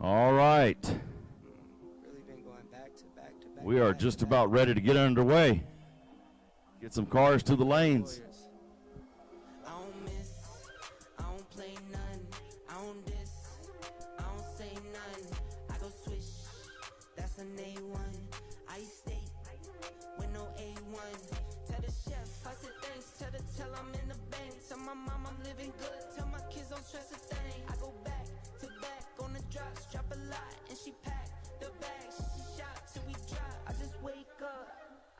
All right. We are just about ready to get underway. Get some cars to the lanes. I don't miss, I don't play none, I don't diss, I don't say none, I go swish, that's an A1, I stay with no A1, tell the chef, I said thanks, tell I'm in the bank, tell my mom I'm living good, tell my kids don't stress a thing, I go back to back on the drops, drop a lot, and she pack the bags, she shot till we drop, I just wake up,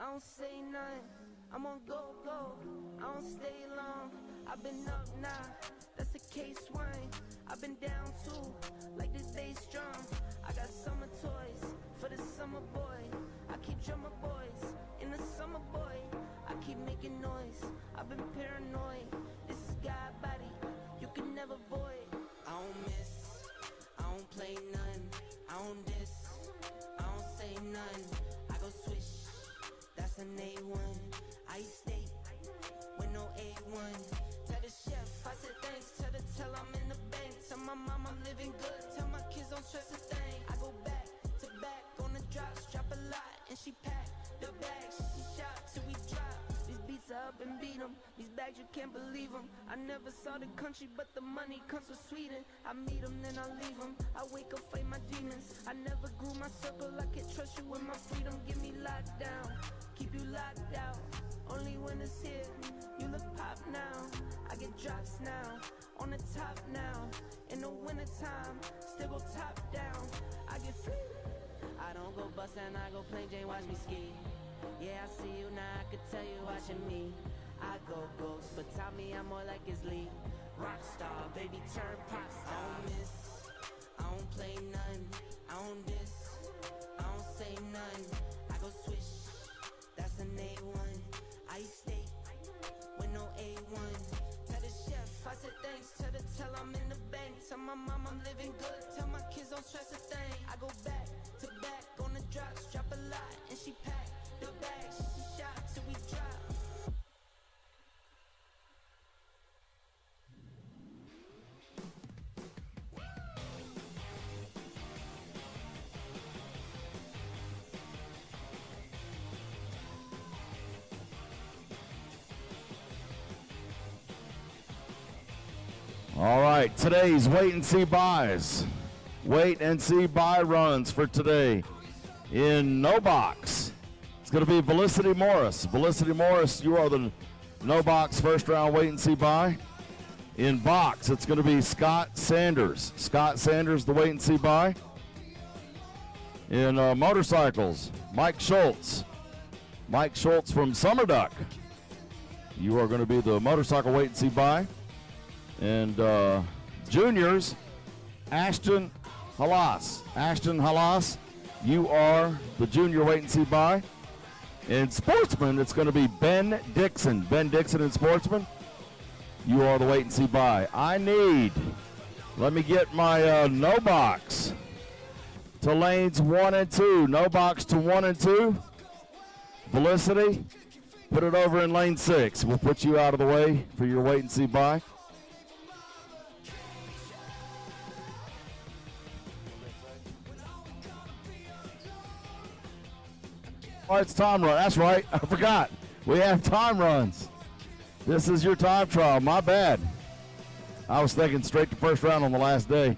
I don't say nothing. I'm on go, I don't stay long, I've been up now, that's a K-swing, I've been down too, like this bass drum, I got summer toys, for the summer boy, I keep drummer boys, in the summer boy, I keep making noise, I've been paranoid, this is God body, you can never void, I don't miss, I don't play none, I don't diss, I don't say none, I go swish, that's an A1. I stay with no A1. Tell the chef, I said thanks. Tell I'm in the bank. Tell my mom I'm living good. Tell my kids don't stress a thing. I go back to back on the drops. Drop a lot and she pack the bags. She shot till we drop. These beats are up and beat 'em. These bags you can't believe 'em. I never saw the country but the money comes from Sweden. I meet 'em then I leave 'em. I wake up fight my demons. I never grew my circle. I can't trust you with my freedom. Give me locked down. Keep you locked out. Only when it's here, you look pop now. I get drops now, on the top now. In the wintertime, still go top down. I get free. I don't go bust and I go plain Jane, watch me ski. Yeah, I see you now, I could tell you watching me. I go ghost, but tell me I'm more like his lead. Rockstar, baby, turn pop star. I don't miss, I don't play none. I don't diss, I don't say none. I go swish, that's an A1. I stay with no A1. Tell the chef, I said thanks. Tell I'm in the bank. Tell my mom I'm living good. Tell my kids don't stress a thing. I go back to back on the drops. Drop a lot and she pack the bags. She shot till we drop. All right, today's wait and see buys. Wait and see buy runs for today. In no box, it's going to be Felicity Morris. Felicity Morris, you are the no box first round wait and see buy. In box, it's going to be Scott Sanders. Scott Sanders, the wait and see buy. In motorcycles, Mike Schultz. Mike Schultz from Summer Duck. You are going to be the motorcycle wait and see buy. And juniors, Ashton Halas. Ashton Halas, you are the junior wait and see buy. In sportsman, it's going to be Ben Dixon. Ben Dixon in sportsman, you are the wait and see buy. Let me get my no box to lanes 1 and 2. No box to 1 and 2. Felicity, put it over in lane 6. We'll put you out of the way for your wait and see buy. Oh, it's time run. That's right. I forgot. We have time runs. This is your time trial. My bad. I was thinking straight to first round on the last day.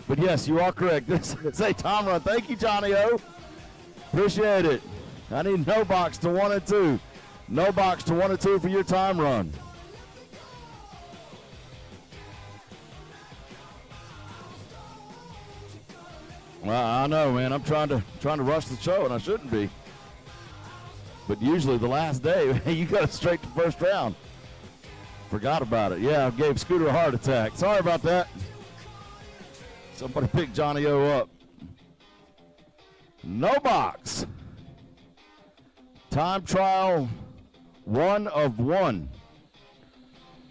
But yes, you are correct. This is a time run. Thank you, Johnny O. Appreciate it. I need no box to 1 and 2. No box to 1 and 2 for your time run. Well, I know, man. I'm trying to rush the show, and I shouldn't be. But usually the last day, you got it straight to first round. Forgot about it. Yeah, I gave Scooter a heart attack. Sorry about that. Somebody pick Johnny O up. No box. Time trial 1 of 1.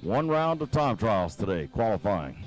1 round of time trials today, qualifying.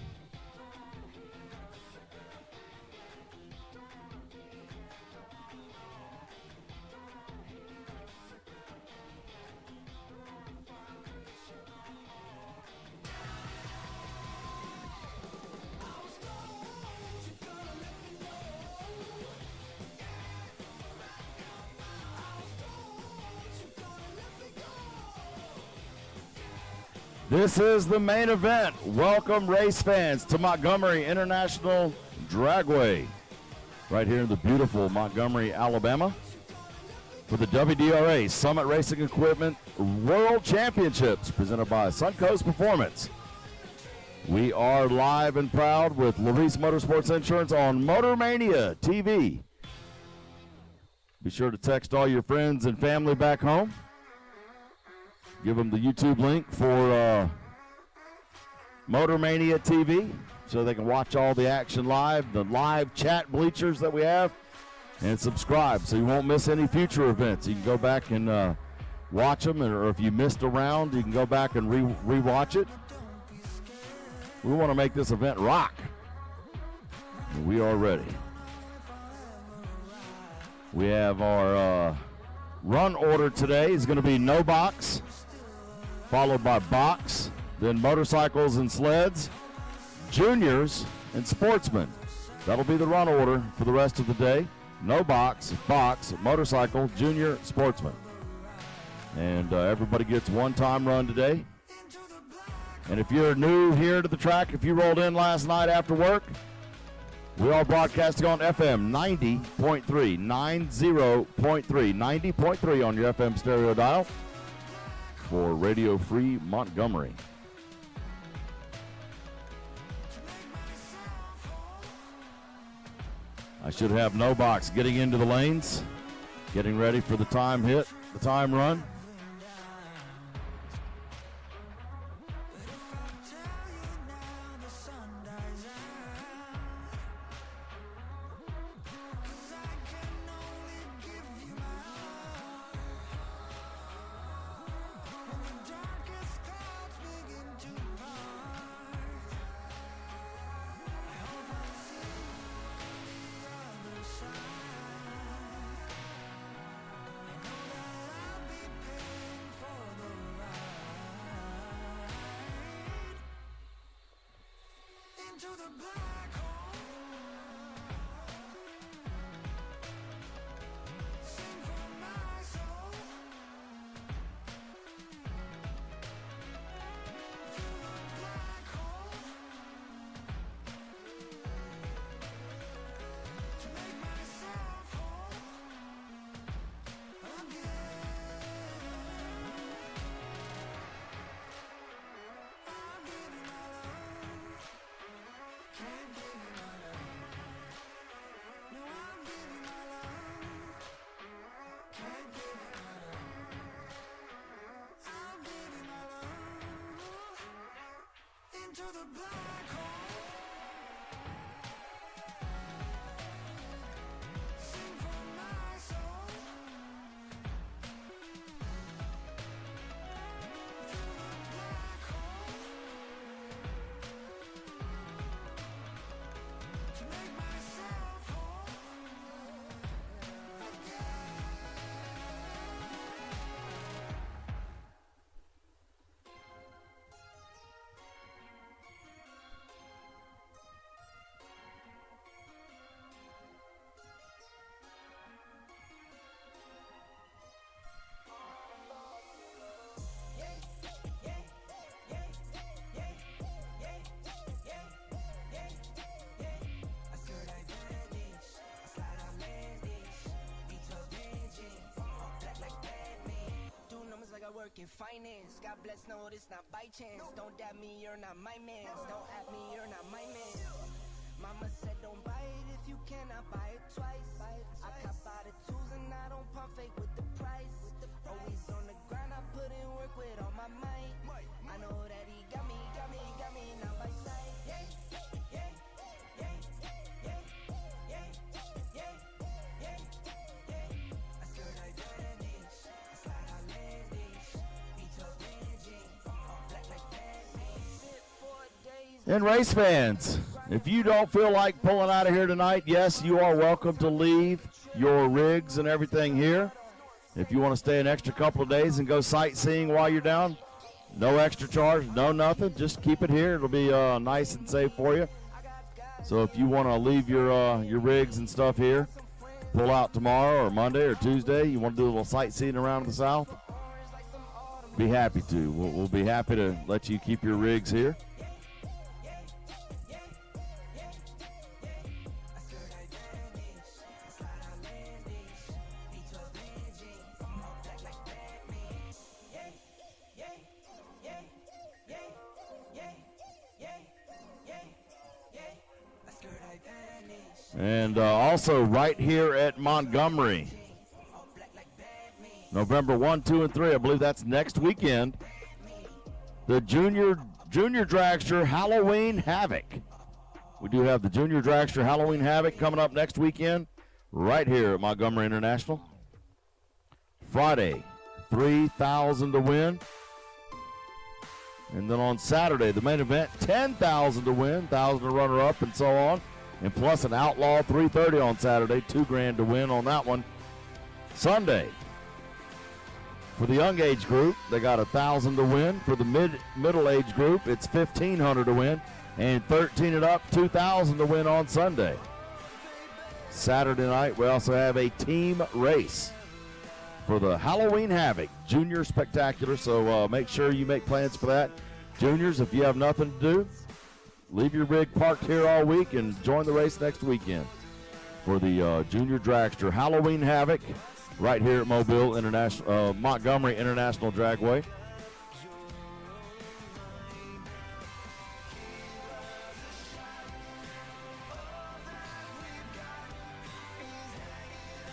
This is the main event. Welcome, race fans, to Montgomery International Dragway, right here in the beautiful Montgomery, Alabama, for the WDRA Summit Racing Equipment World Championships, presented by Suncoast Performance. We are live and proud with Larice Motorsports Insurance on Motormania TV. Be sure to text all your friends and family back home. Give them the YouTube link for Motormania TV so they can watch all the action live, the live chat bleachers that we have, and subscribe so you won't miss any future events. You can go back and watch them, or if you missed a round, you can go back and re-watch it. We want to make this event rock. And we are ready. We have our run order today is going to be no box, followed by box, then motorcycles and sleds, juniors, and sportsmen. That'll be the run order for the rest of the day. No box, box, motorcycle, junior, sportsman. And everybody gets one time run today. And if you're new here to the track, if you rolled in last night after work, we are broadcasting on FM 90.3, 90.3 on your FM stereo dial for Radio Free Montgomery. I should have no box getting into the lanes, getting ready for the time hit, the time run. Work in finance, God bless, no, it's not by chance. Don't doubt me, you're not my man. Don't at me, you're not my man. Mama said don't buy it if you cannot buy it twice. I cop by the tools and I don't pump fake with the price. Always on the grind, I put in work with all my might. I know that he got me now by sight. Yeah, yeah, yeah, yeah, yeah, yeah, yeah, yeah, yeah. I skirt like bandage, I slide out landage. And race fans, if you don't feel like pulling out of here tonight, yes, you are welcome to leave your rigs and everything here. If you want to stay an extra couple of days and go sightseeing while you're down, no extra charge, no nothing. Just keep it here. It'll be nice and safe for you. So if you want to leave your rigs and stuff here, pull out tomorrow or Monday or Tuesday, you want to do a little sightseeing around the south, be happy to. We'll be happy to let you keep your rigs here. And also right here at Montgomery, November 1, 2, and 3, I believe that's next weekend, the Junior Dragster Halloween Havoc. We do have the Junior Dragster Halloween Havoc coming up next weekend right here at Montgomery International. Friday, $3,000 to win. And then on Saturday, the main event, $10,000 to win, $1,000 to runner-up, and so on. And plus an Outlaw 330 on Saturday, $2,000 to win on that one. Sunday, for the young age group, they got $1,000 to win. For the middle age group, it's $1,500 to win. And 13 and up, $2,000 to win on Sunday. Saturday night, we also have a team race for the Halloween Havoc Junior Spectacular. So make sure you make plans for that. Juniors, if you have nothing to do, leave your rig parked here all week and join the race next weekend for the Junior Dragster Halloween Havoc right here at Montgomery International Dragway.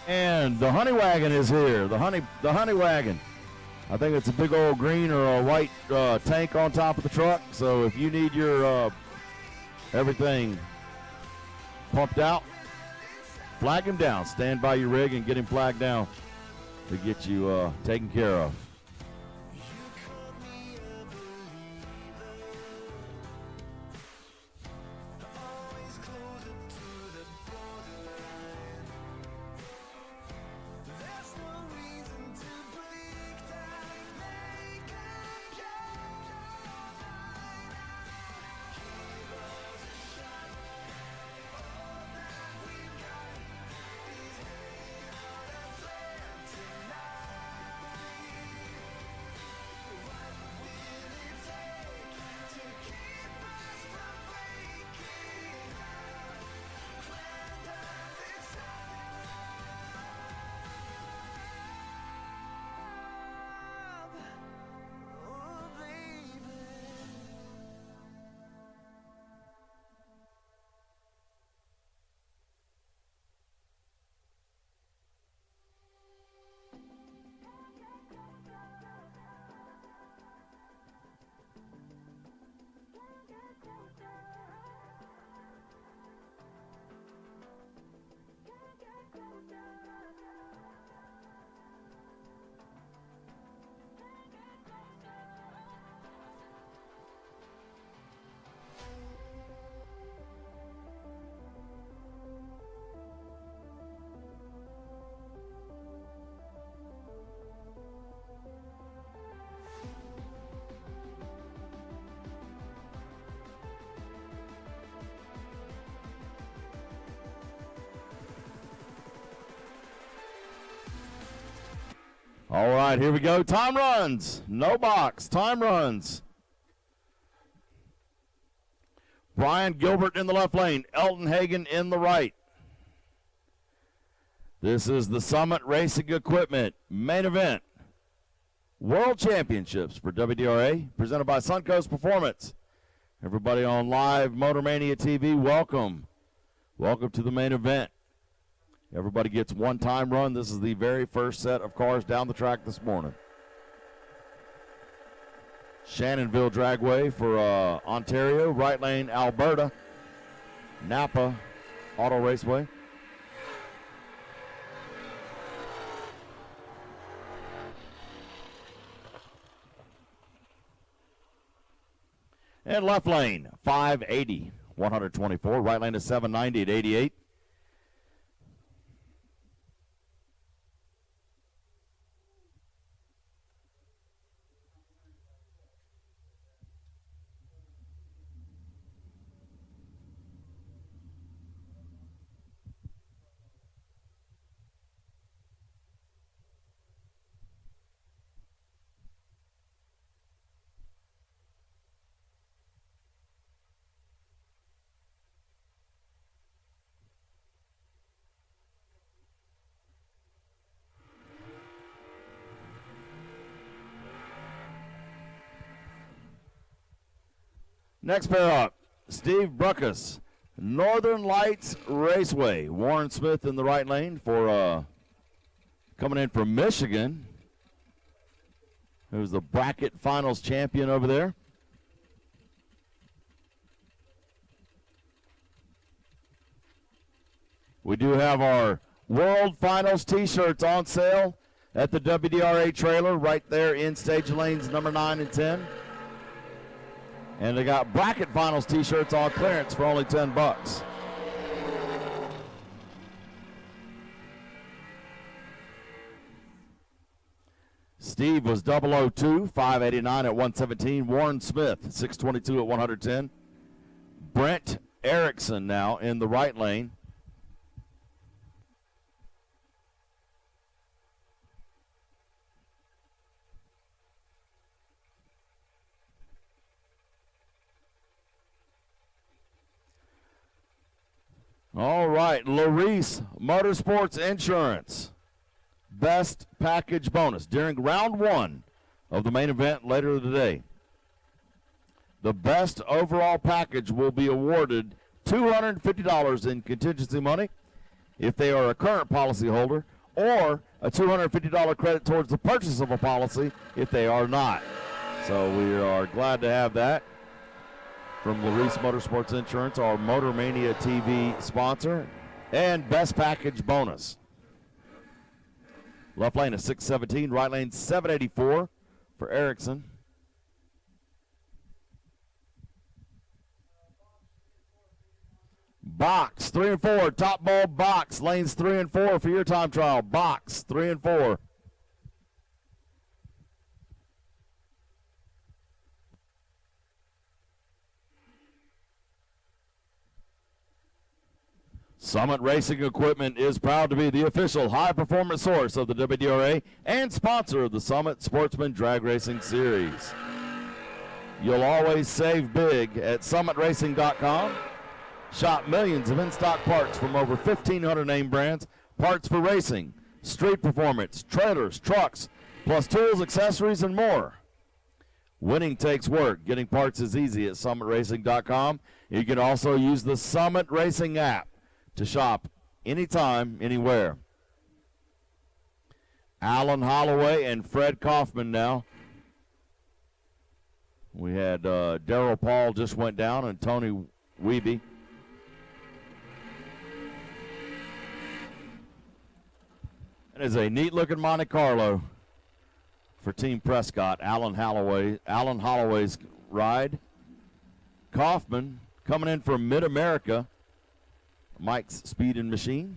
And the Honey Wagon is here. The Honey Wagon. I think it's a big old green or a white tank on top of the truck. So if you need your everything pumped out, flag him down. Stand by your rig and get him flagged down to get you taken care of. All right, here we go. Time runs. No box. Time runs. Brian Gilbert in the left lane. Elton Hagan in the right. This is the Summit Racing Equipment main event. World Championships for WDRA, presented by Suncoast Performance. Everybody on live Motormania TV, welcome. Welcome to the main event. Everybody gets one time run. This is the very first set of cars down the track this morning. Shannonville Dragway for Ontario, right lane Alberta, Napa Auto Raceway. And left lane, 580, 124. Right lane is 790 at 88. Next pair up, Steve Bruckus, Northern Lights Raceway. Warren Smith in the right lane for coming in from Michigan. Who's the bracket finals champion over there. We do have our World Finals t-shirts on sale at the WDRA trailer right there in stage lanes number 9 and 10. And they got bracket finals t-shirts on clearance for only $10. Steve was 002, 589 at 117. Warren Smith, 622 at 110. Brent Erickson now in the right lane. All right, Larice Motorsports Insurance. Best package bonus during round 1 of the main event later today. The best overall package will be awarded $250 in contingency money if they are a current policy holder, or a $250 credit towards the purchase of a policy if they are not. So we are glad to have that from Larice Motorsports Insurance, our Motormania TV sponsor, and best package bonus. Left lane is 617, right lane 784 for Erickson. Box 3 and 4, top ball box, lanes 3 and 4 for your time trial. Box 3 and 4. Summit Racing Equipment is proud to be the official high-performance source of the WDRA and sponsor of the Summit Sportsman Drag Racing Series. You'll always save big at summitracing.com. Shop millions of in-stock parts from over 1,500 name brands, parts for racing, street performance, trailers, trucks, plus tools, accessories, and more. Winning takes work. Getting parts is easy at summitracing.com. You can also use the Summit Racing app to shop anytime, anywhere. Alan Holloway and Fred Kaufman now. We had Darrell Paul just went down, and Tony Wiebe. It is a neat-looking Monte Carlo for Team Prescott. Alan Holloway's ride. Kaufman coming in from Mid-America. Mike's Speed and Machine.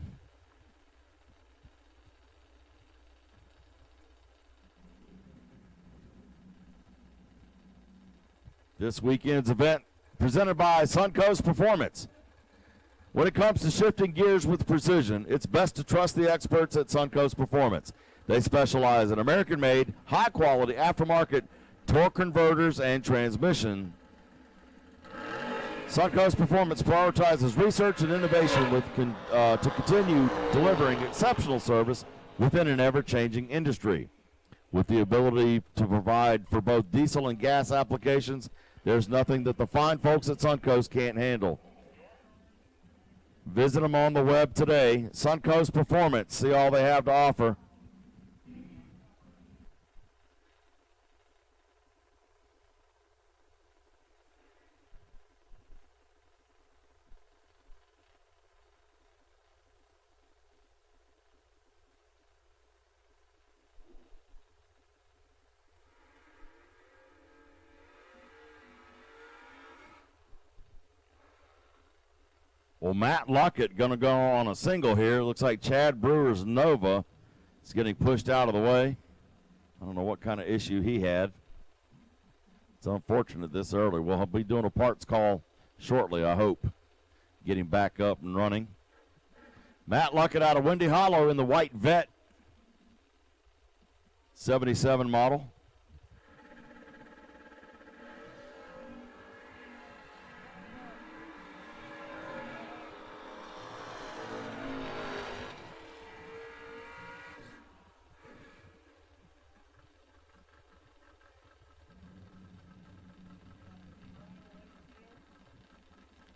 This weekend's event presented by Suncoast Performance. When it comes to shifting gears with precision, it's best to trust the experts at Suncoast Performance. They specialize in American-made, high-quality aftermarket torque converters and transmission. Suncoast Performance prioritizes research and innovation to continue delivering exceptional service within an ever-changing industry. With the ability to provide for both diesel and gas applications, there's nothing that the fine folks at Suncoast can't handle. Visit them on the web today, Suncoast Performance. See all they have to offer. Well, Matt Luckett going to go on a single here. Looks like Chad Brewer's Nova is getting pushed out of the way. I don't know what kind of issue he had. It's unfortunate this early. We'll be doing a parts call shortly, I hope, getting back up and running. Matt Luckett out of Windy Hollow in the white Vet 77 model.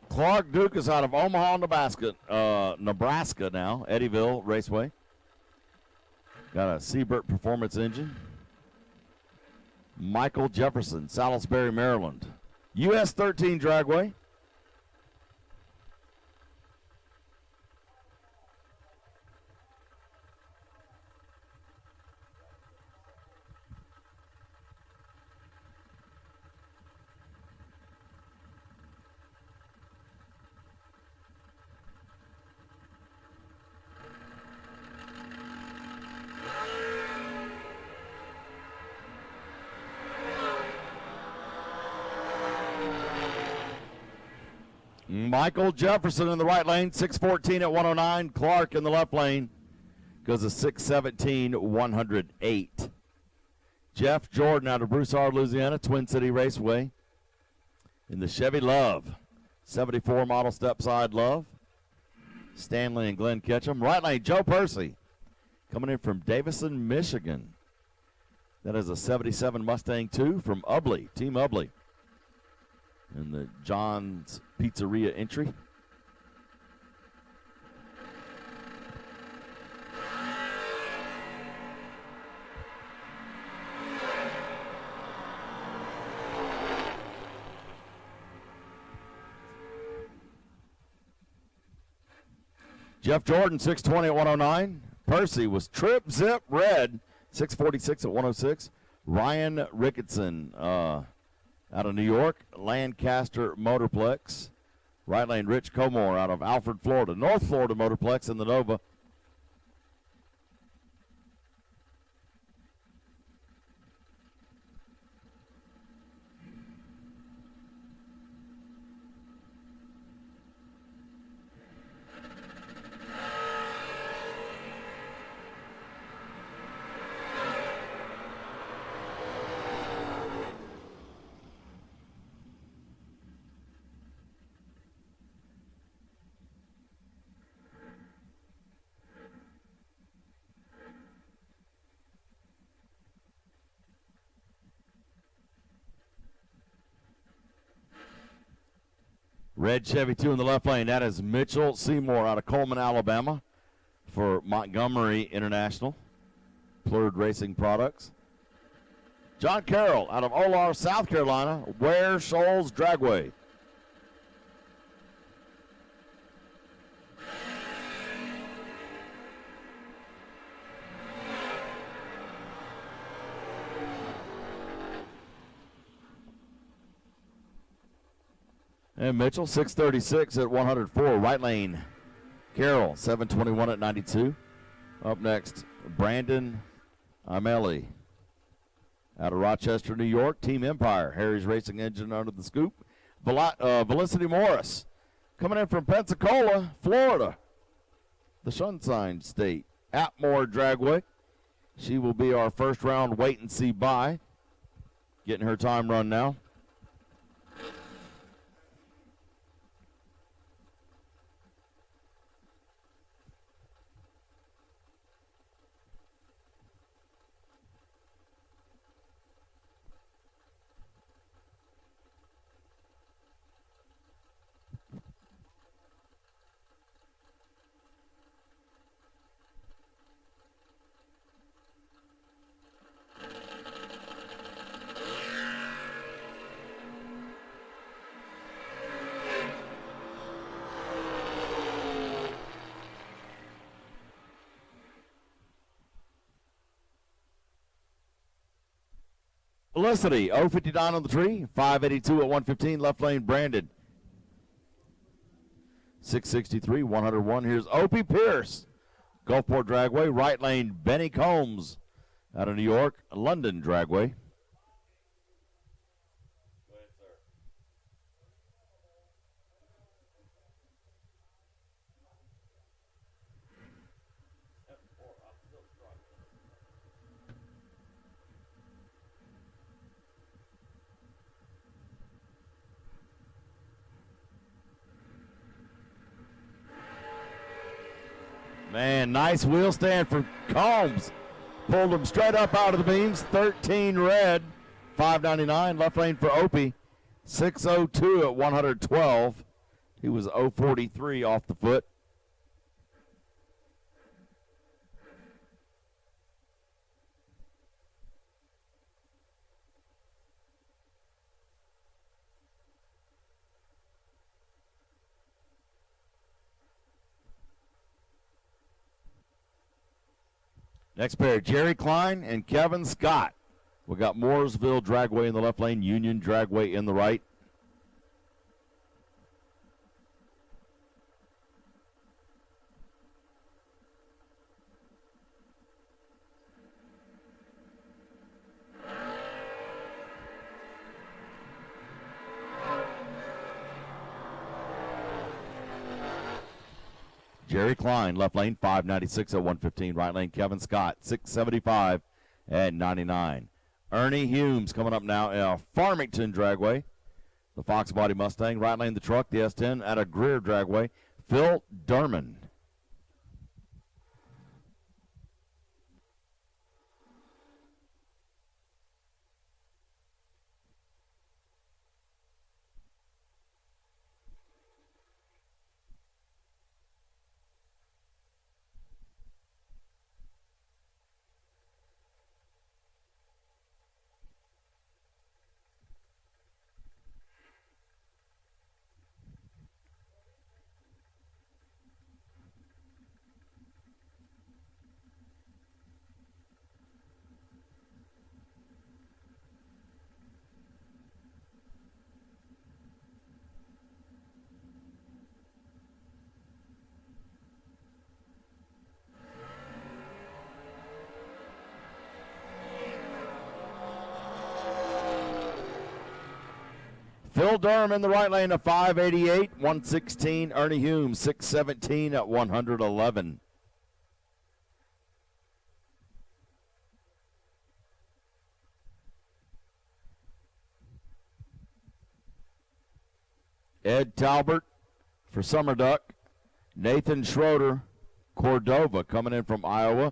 Clark Duke is out of Omaha, Nebraska now, Eddyville Raceway. Got a Siebert Performance engine. Michael Jefferson, Salisbury, Maryland. US 13 Dragway. Michael Jefferson in the right lane, 6:14 at 109. Clark in the left lane goes a 6:17, 108. Jeff Jordan out of Broussard, Louisiana, Twin City Raceway in the Chevy Love, 74 model step-side Love. Stanley and Glenn Ketchum. Right lane, Joe Percy coming in from Davison, Michigan. That is a 77 Mustang 2 from Ubley, Team Ubley. In the John's Pizzeria entry. Jeff Jordan, 6:20 at 109. Percy was Trip Zip Red, 6:46 at 106. Ryan Ricketson, out of New York, Lancaster Motorplex. Right lane, Rich Comore out of Alfred, Florida. North Florida Motorplex in the Nova. Red Chevy 2 in the left lane. That is Mitchell Seymour out of Coleman, Alabama for Montgomery International. Plurd Racing Products. John Carroll out of Olar, South Carolina. Ware Shoals Dragway. And Mitchell, 6:36 at 104. Right lane, Carroll, 7:21 at 92. Up next, Brandon Ameli out of Rochester, New York. Team Empire, Harry's Racing Engine under the scoop. Felicity Morris coming in from Pensacola, Florida, the Sunshine State. Atmore Dragway. She will be our first round wait and see bye. Getting her time run now. Felicity, 059 on the tree, 582 at 115, left lane Brandon. 663, 101. Here's Opie Pierce, Gulfport Dragway, right lane Benny Combs out of New York, London Dragway. Man, nice wheel stand for Combs. Pulled him straight up out of the beams. 13 red, 599. Left lane for Opie. 602 at 112. He was 043 off the foot. Next pair, Jerry Klein and Kevin Scott. We got Mooresville Dragway in the left lane, Union Dragway in the right. Jerry Klein, left lane, 596 at 115. Right lane, Kevin Scott, 675 at 99. Ernie Humes coming up now in a Farmington Dragway. The Fox Body Mustang. Right lane, the truck, the S10 at a Greer Dragway. Phil Derman. Phil Durham in the right lane at 588, 116. Ernie Humes, 617 at 111. Ed Talbert for Summer Duck. Nathan Schroeder, Cordova, coming in from Iowa.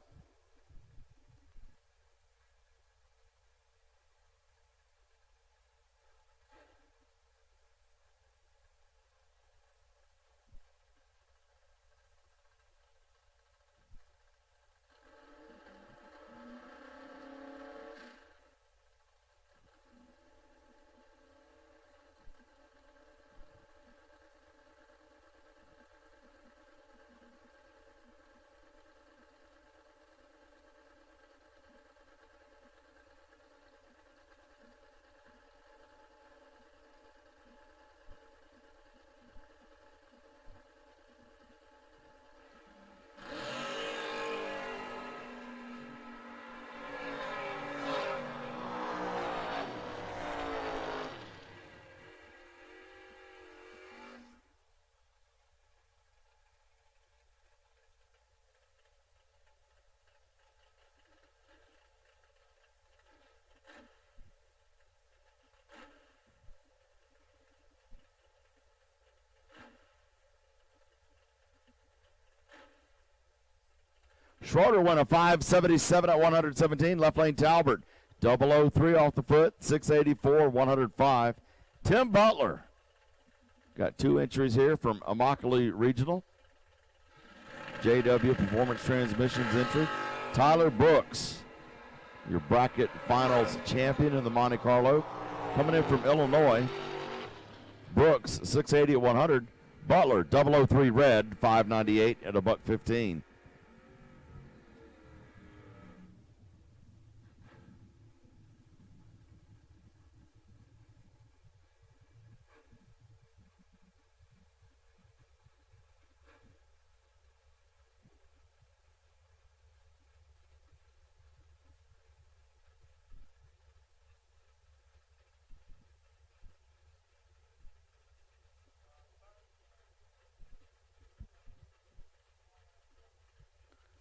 Schroeder went a 577 at 117. Left lane Talbert, 003 off the foot, 684, 105. Tim Butler got 2 entries here from Immokalee Regional. JW Performance Transmissions entry. Tyler Brooks, your bracket finals champion in the Monte Carlo, coming in from Illinois. Brooks, 680 at 100. Butler, 003 red, 598 at $1.15.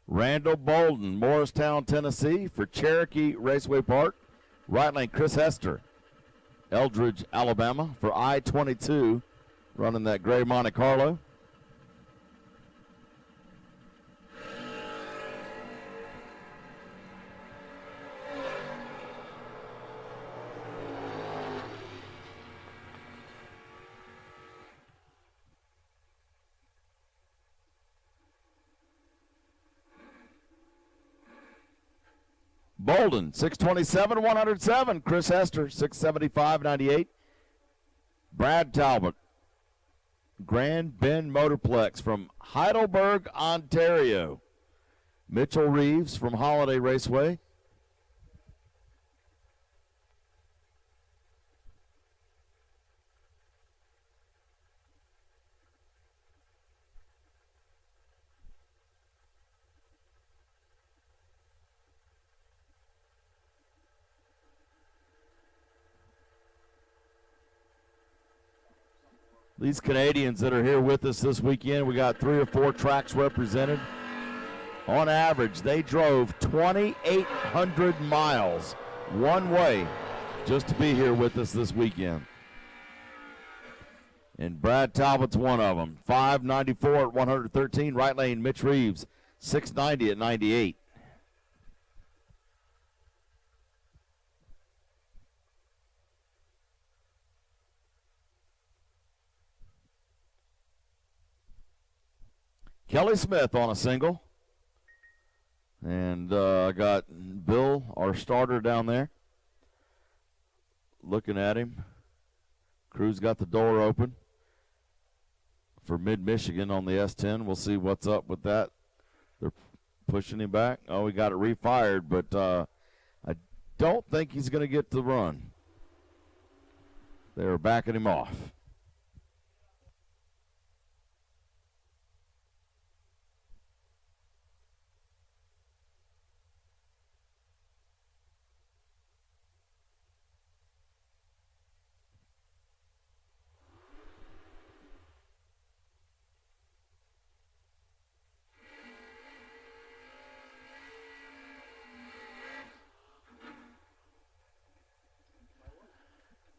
Randall Bolden, Morristown, Tennessee for Cherokee Raceway Park. Right lane, Chris Hester, Eldridge, Alabama for I-22, running that gray Monte Carlo. Bolden, 627, 107. Chris Hester, 675, 98. Brad Talbot, Grand Bend Motorplex from Heidelberg, Ontario. Mitchell Reeves from Holiday Raceway. These Canadians that are here with us this weekend, we got 3 or 4 tracks represented. On average, they drove 2,800 miles one way just to be here with us this weekend. And Brad Talbot's one of them. 594 at 113. Right lane, Mitch Reeves, 690 at 98. Kelly Smith on a single. And I got Bill, our starter, down there, looking at him. Crew's got the door open for Mid-Michigan on the S10. We'll see what's up with that. They're pushing him back. Oh, we got it refired, but I don't think he's going to get the run. They're backing him off.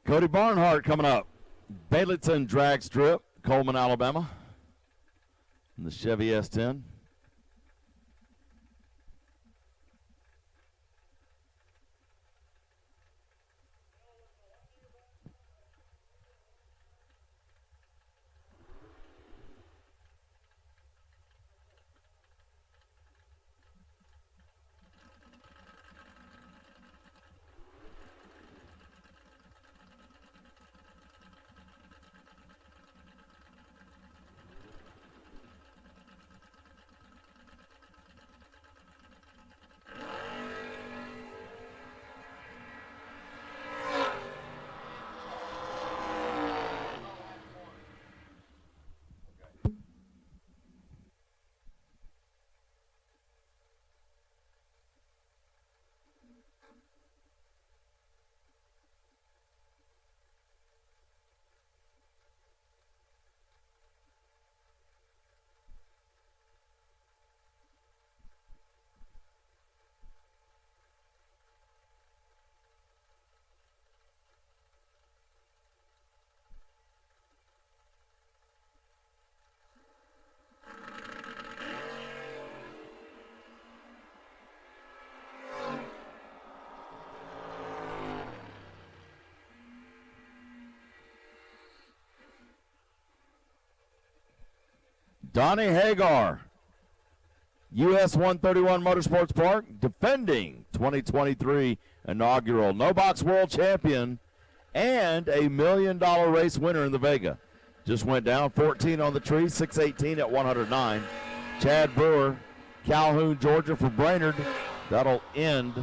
Cody Barnhart coming up. Baileyton drag strip, Coleman, Alabama, in the Chevy S10. Donnie Hagar, US 131 Motorsports Park, defending 2023 inaugural No Box World Champion and a $1 million race winner in the Vega. Just went down 14 on the tree, 618 at 109. Chad Brewer, Calhoun, Georgia for Brainerd. That'll end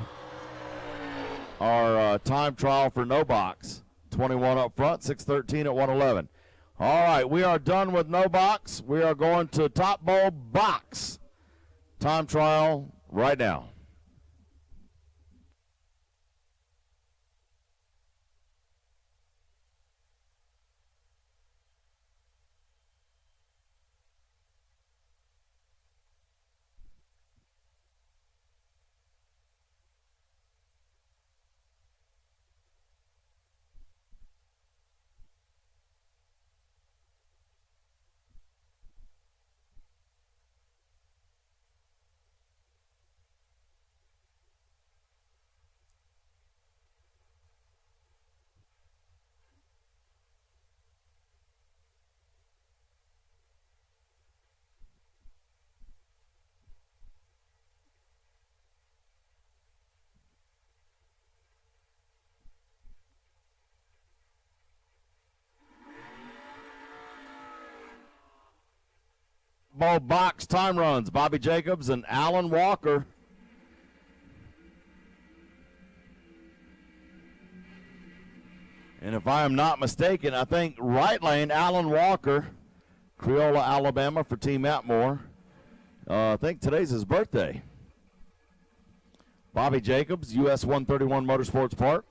our time trial for No Box. 21 up front, 613 at 111. All right, we are done with No Box. We are going to Top Bowl Box. Time trial right now. Ball box time runs, Bobby Jacobs and Alan Walker. And if I am not mistaken, I think right lane, Alan Walker, Creola, Alabama for Team Atmore. I think today's his birthday. Bobby Jacobs, US 131 Motorsports Park.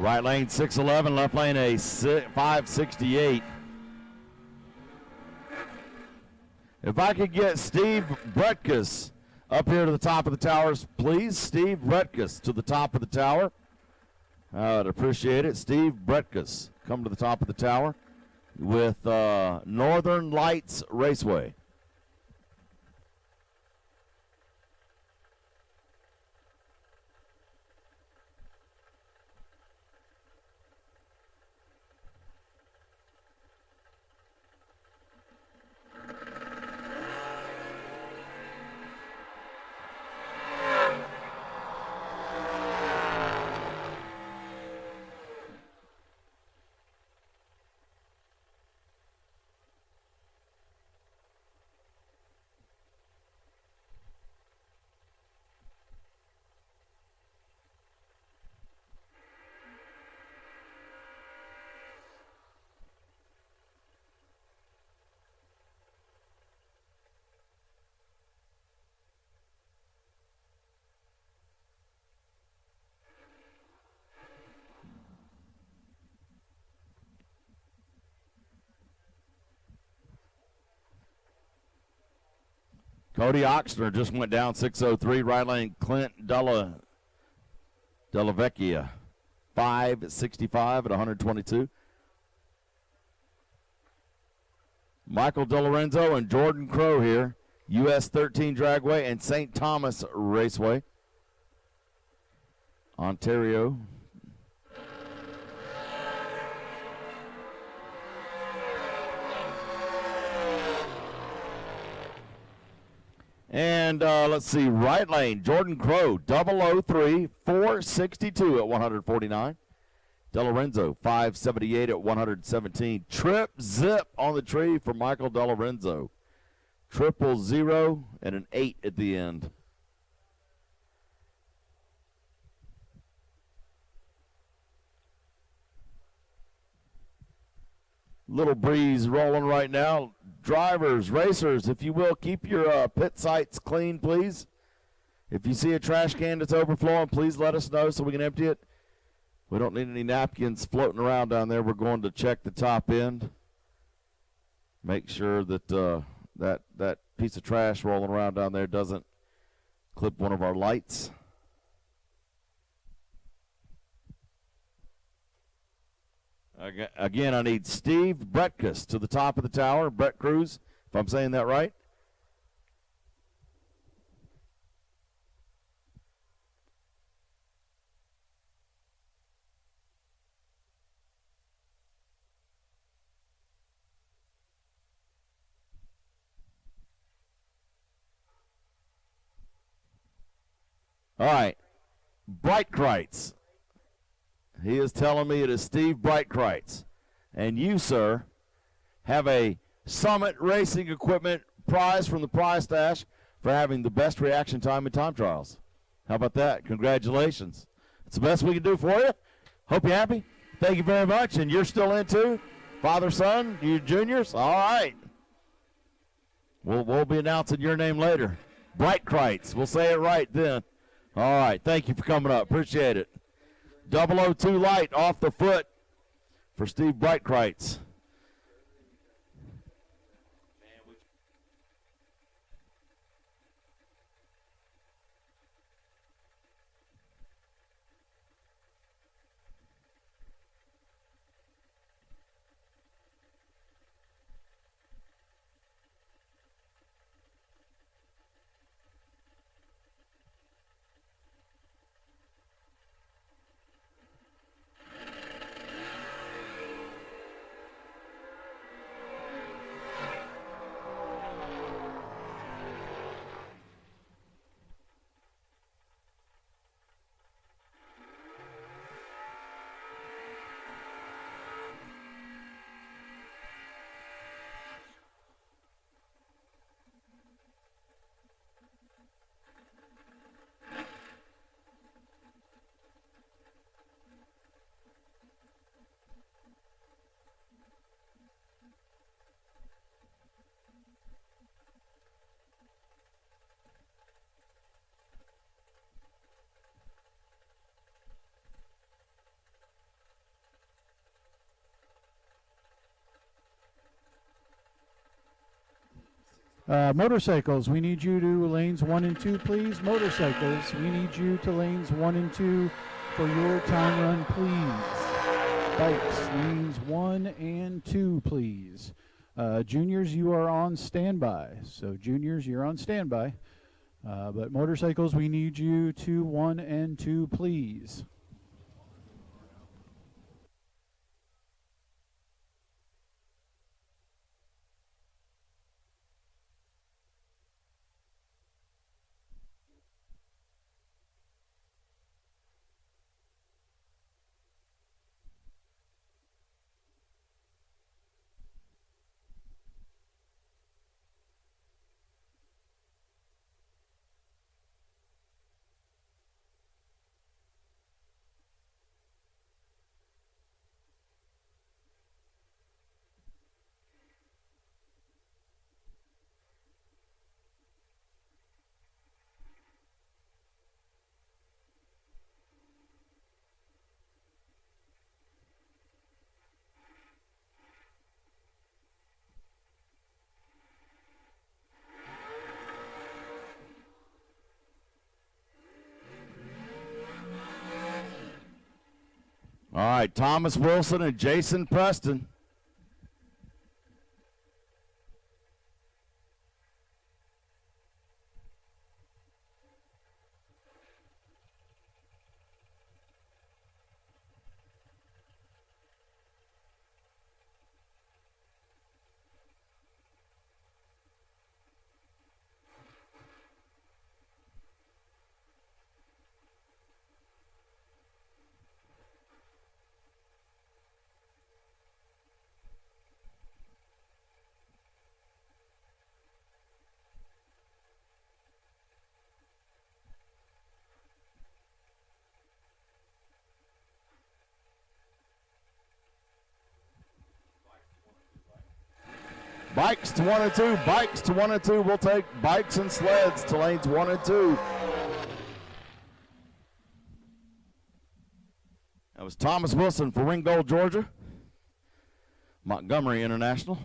Right lane 611, left lane a 568. If I could get Steve Bretkus up here to the top of the towers, please. Steve Bretkus to the top of the tower. I'd appreciate it. Steve Bretkus, come to the top of the tower with Northern Lights Raceway. Cody Oxner just went down 603. Right lane Clint Della Vecchia, 565 at 122. Michael DeLorenzo and Jordan Crow here. US 13 Dragway and St. Thomas Raceway, Ontario. And let's see, right lane, Jordan Crow, 003, 462 at 149. DeLorenzo, 578 at 117. Trip zip on the tree for Michael DeLorenzo. 000 and an 8 at the end. Little breeze rolling right now. Drivers, racers, if you will, keep your pit sites clean, please. If you see a trash can that's overflowing, please let us know so we can empty it. We don't need any napkins floating around down there. We're going to check the top end. Make sure that that piece of trash rolling around down there doesn't clip one of our lights. Again, I need Steve Bretkus to the top of the tower. Brett Cruz, if I'm saying that right. All right, Breitkreitz. He is telling me it is Steve Breitkreitz. And you, sir, have a Summit Racing Equipment prize from the prize stash for having the best reaction time in time trials. How about that? Congratulations. It's the best we can do for you. Hope you're happy. Thank you very much. And you're still in too? Father, son, you juniors? All right. We'll be announcing your name later. Breitkreitz. We'll say it right then. All right. Thank you for coming up. Appreciate it. 002 light off the foot for Steve Breitkreitz. Motorcycles, we need you to lanes 1 and 2, please. Motorcycles, we need you to lanes 1 and 2 for your time run, please. Bikes, lanes 1 and 2, please. Juniors, you are on standby. So juniors, you're on standby. But motorcycles, we need you to 1 and 2, please. All right, Thomas Wilson and Jason Preston. Bikes to 1 and 2. Bikes to 1 and 2. We'll take bikes and sleds to lanes 1 and 2. That was Thomas Wilson for Ringgold, Georgia. Montgomery International.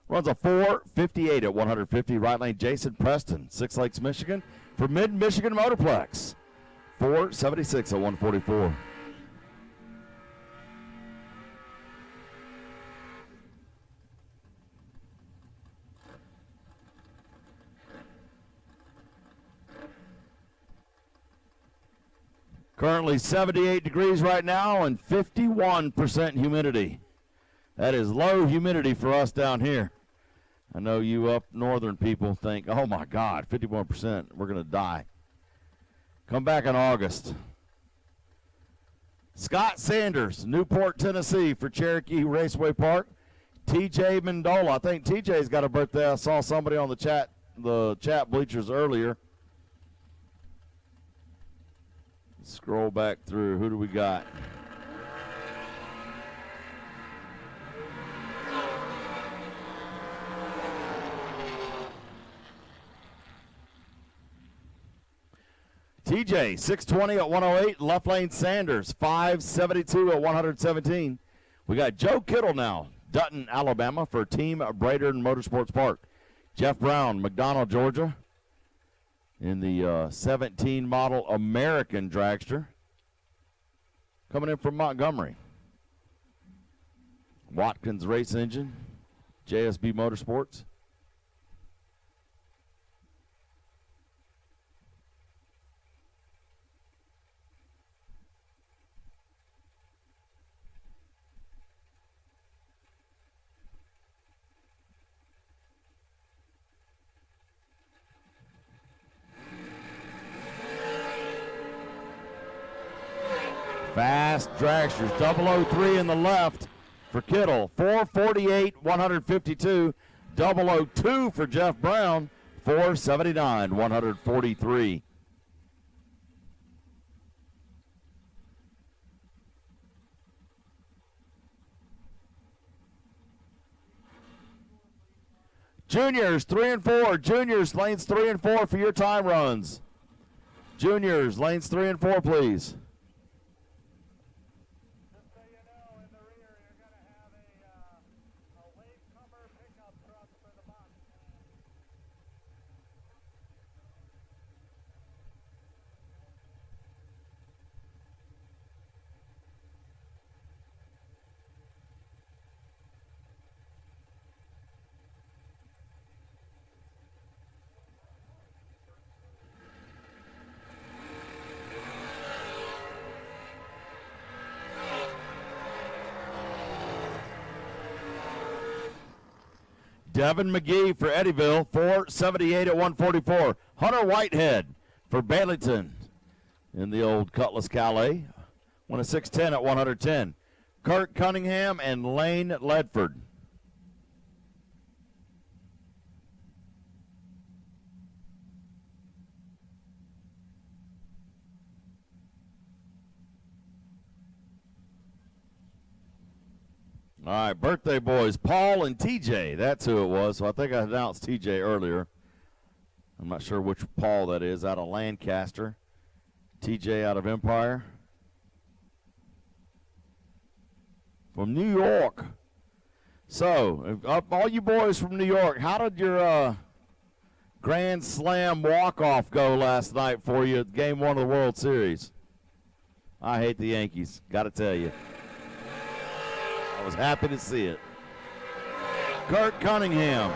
Runs a 4:58 at 150. Right lane, Jason Preston, Six Lakes, Michigan. For Mid-Michigan Motorplex. 4:76 at 144. Currently 78 degrees right now and 51% humidity. That is low humidity for us down here. I know you up northern people think, oh my God, 51%, we're going to die. Come back in August. Scott Sanders, Newport, Tennessee for Cherokee Raceway Park. TJ Mendola, I think TJ's got a birthday. I saw somebody on the chat bleachers earlier. Scroll back through. Who do we got? TJ, 620 at 108. Left lane Sanders, 572 at 117. We got Joe Kittle now, Dutton, Alabama for Team Braden Motorsports Park. Jeff Brown, McDonald, Georgia, in the 17 model American Dragster. Coming in from Montgomery. Watkins Race Engine, JSB Motorsports. Fast dragsters, 003 in the left for Kittle, 448, 152, 002 for Jeff Brown, 479, 143. Juniors, 3 and 4. Juniors, lanes 3 and 4 for your time runs. Juniors, lanes 3 and 4, please. Devin McGee for Eddyville, 478 at 144. Hunter Whitehead for Baileyton in the old Cutlass Calais, won a 610 at 110. Kurt Cunningham and Lane Ledford. All right, birthday boys, Paul and TJ. That's who it was. So I think I announced TJ earlier. I'm not sure which Paul that is, out of Lancaster. TJ out of Empire. From New York. So, all you boys from New York, how did your Grand Slam walk-off go last night for you at Game 1 of the World Series? I hate the Yankees, got to tell you. I was happy to see it. Kurt Cunningham,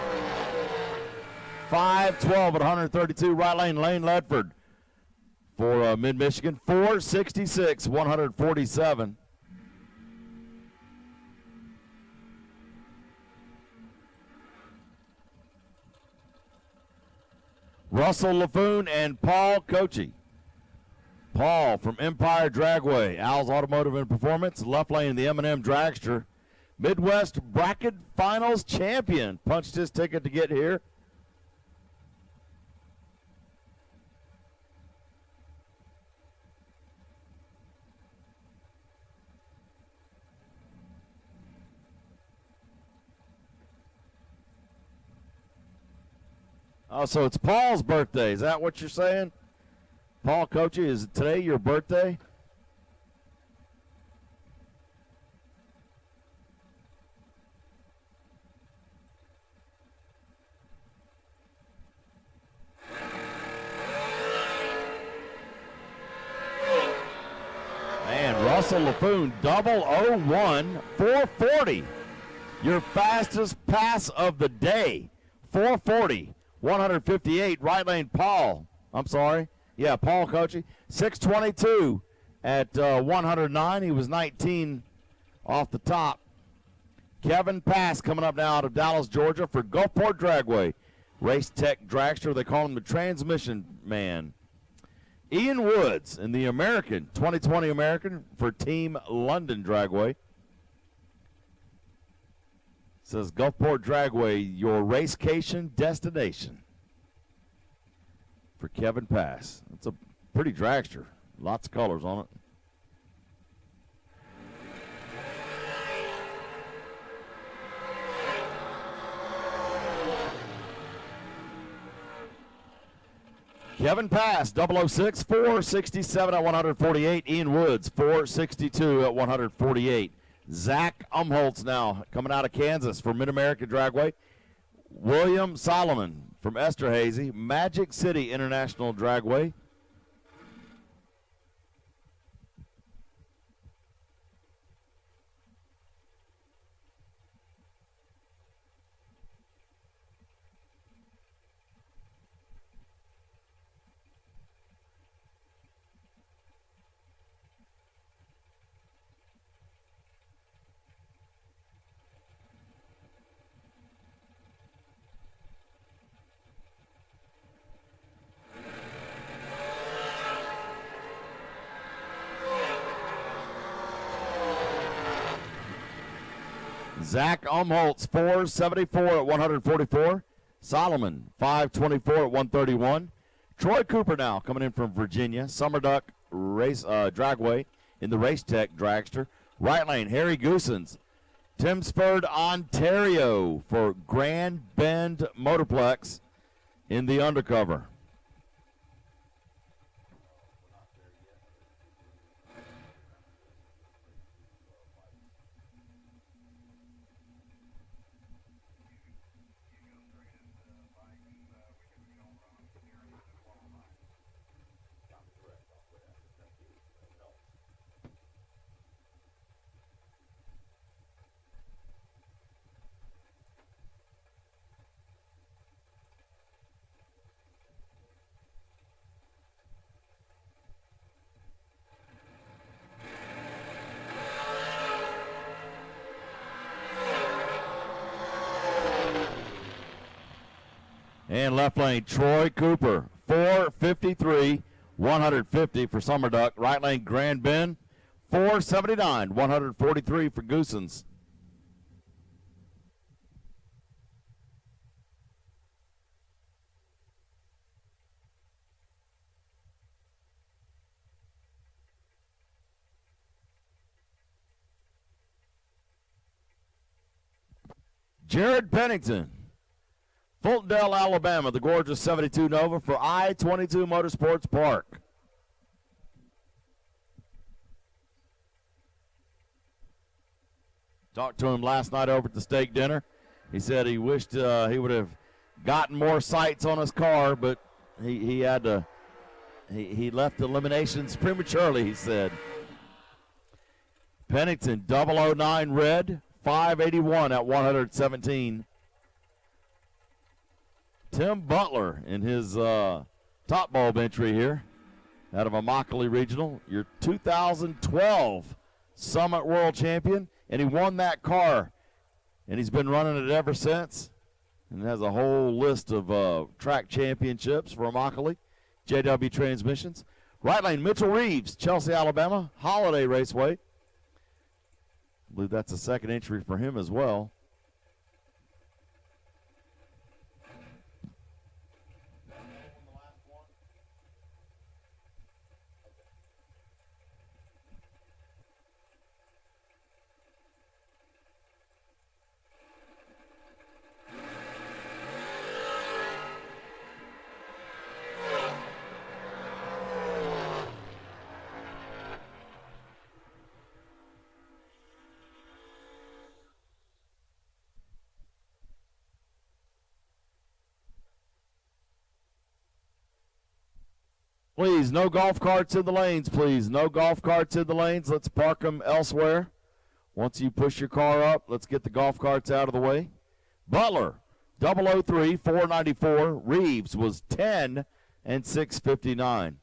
512 at 132. Right lane, Lane Ledford for Mid-Michigan, 466, 147. Russell LaFoon and Paul Kochi. Paul from Empire Dragway, Al's Automotive and Performance. Left lane, the M&M Dragster. Midwest Bracket Finals champion. Punched his ticket to get here. Oh, so it's Paul's birthday. Is that what you're saying? Paul Coachy, is it today your birthday? And Russell Laffoon, 001, 440. Your fastest pass of the day. 440, 158. Right lane, Paul. I'm sorry. Yeah, Paul Coachy. 622 at 109. He was 19 off the top. Kevin Pass coming up now out of Dallas, Georgia for Gulfport Dragway. Race Tech Dragster. They call him the transmission man. Ian Woods in the American, 2020 American for Team London Dragway. Says Gulfport Dragway, your racecation destination. For Kevin Pass. It's a pretty dragster. Lots of colors on it. Kevin Pass, 006, 467 at 148. Ian Woods, 462 at 148. Zach Umholtz now coming out of Kansas for Mid-America Dragway. William Solomon from Esterhazy, Magic City International Dragway. Zach Umholtz, 474 at 144. Solomon, 524 at 131. Troy Cooper now coming in from Virginia. Summer Duck race Dragway in the Race Tech Dragster. Right lane, Harry Goosens, Timsford, Ontario for Grand Bend Motorplex in the undercover. And left lane, Troy Cooper, 453, 150 for Summer Duck. Right lane, Grand Bend, 479, 143 for Goosens. Jared Pennington, Fultondale, Alabama, the gorgeous 72 Nova for I-22 Motorsports Park. Talked to him last night over at the steak dinner. He said he wished he would have gotten more sights on his car, but he had to. He left eliminations prematurely, he said. Pennington, 009 red, 581 at 117. Tim Butler in his top bulb entry here out of Immokalee Regional, your 2012 Summit World Champion, and he won that car, and he's been running it ever since, and has a whole list of track championships for Immokalee, JW Transmissions. Right lane, Mitchell Reeves, Chelsea, Alabama, Holiday Raceway. I believe that's a second entry for him as well. Please, no golf carts in the lanes, please. No golf carts in the lanes. Let's park them elsewhere. Once you push your car up, let's get the golf carts out of the way. Butler, 003, 494. Reeves was 10 and 659.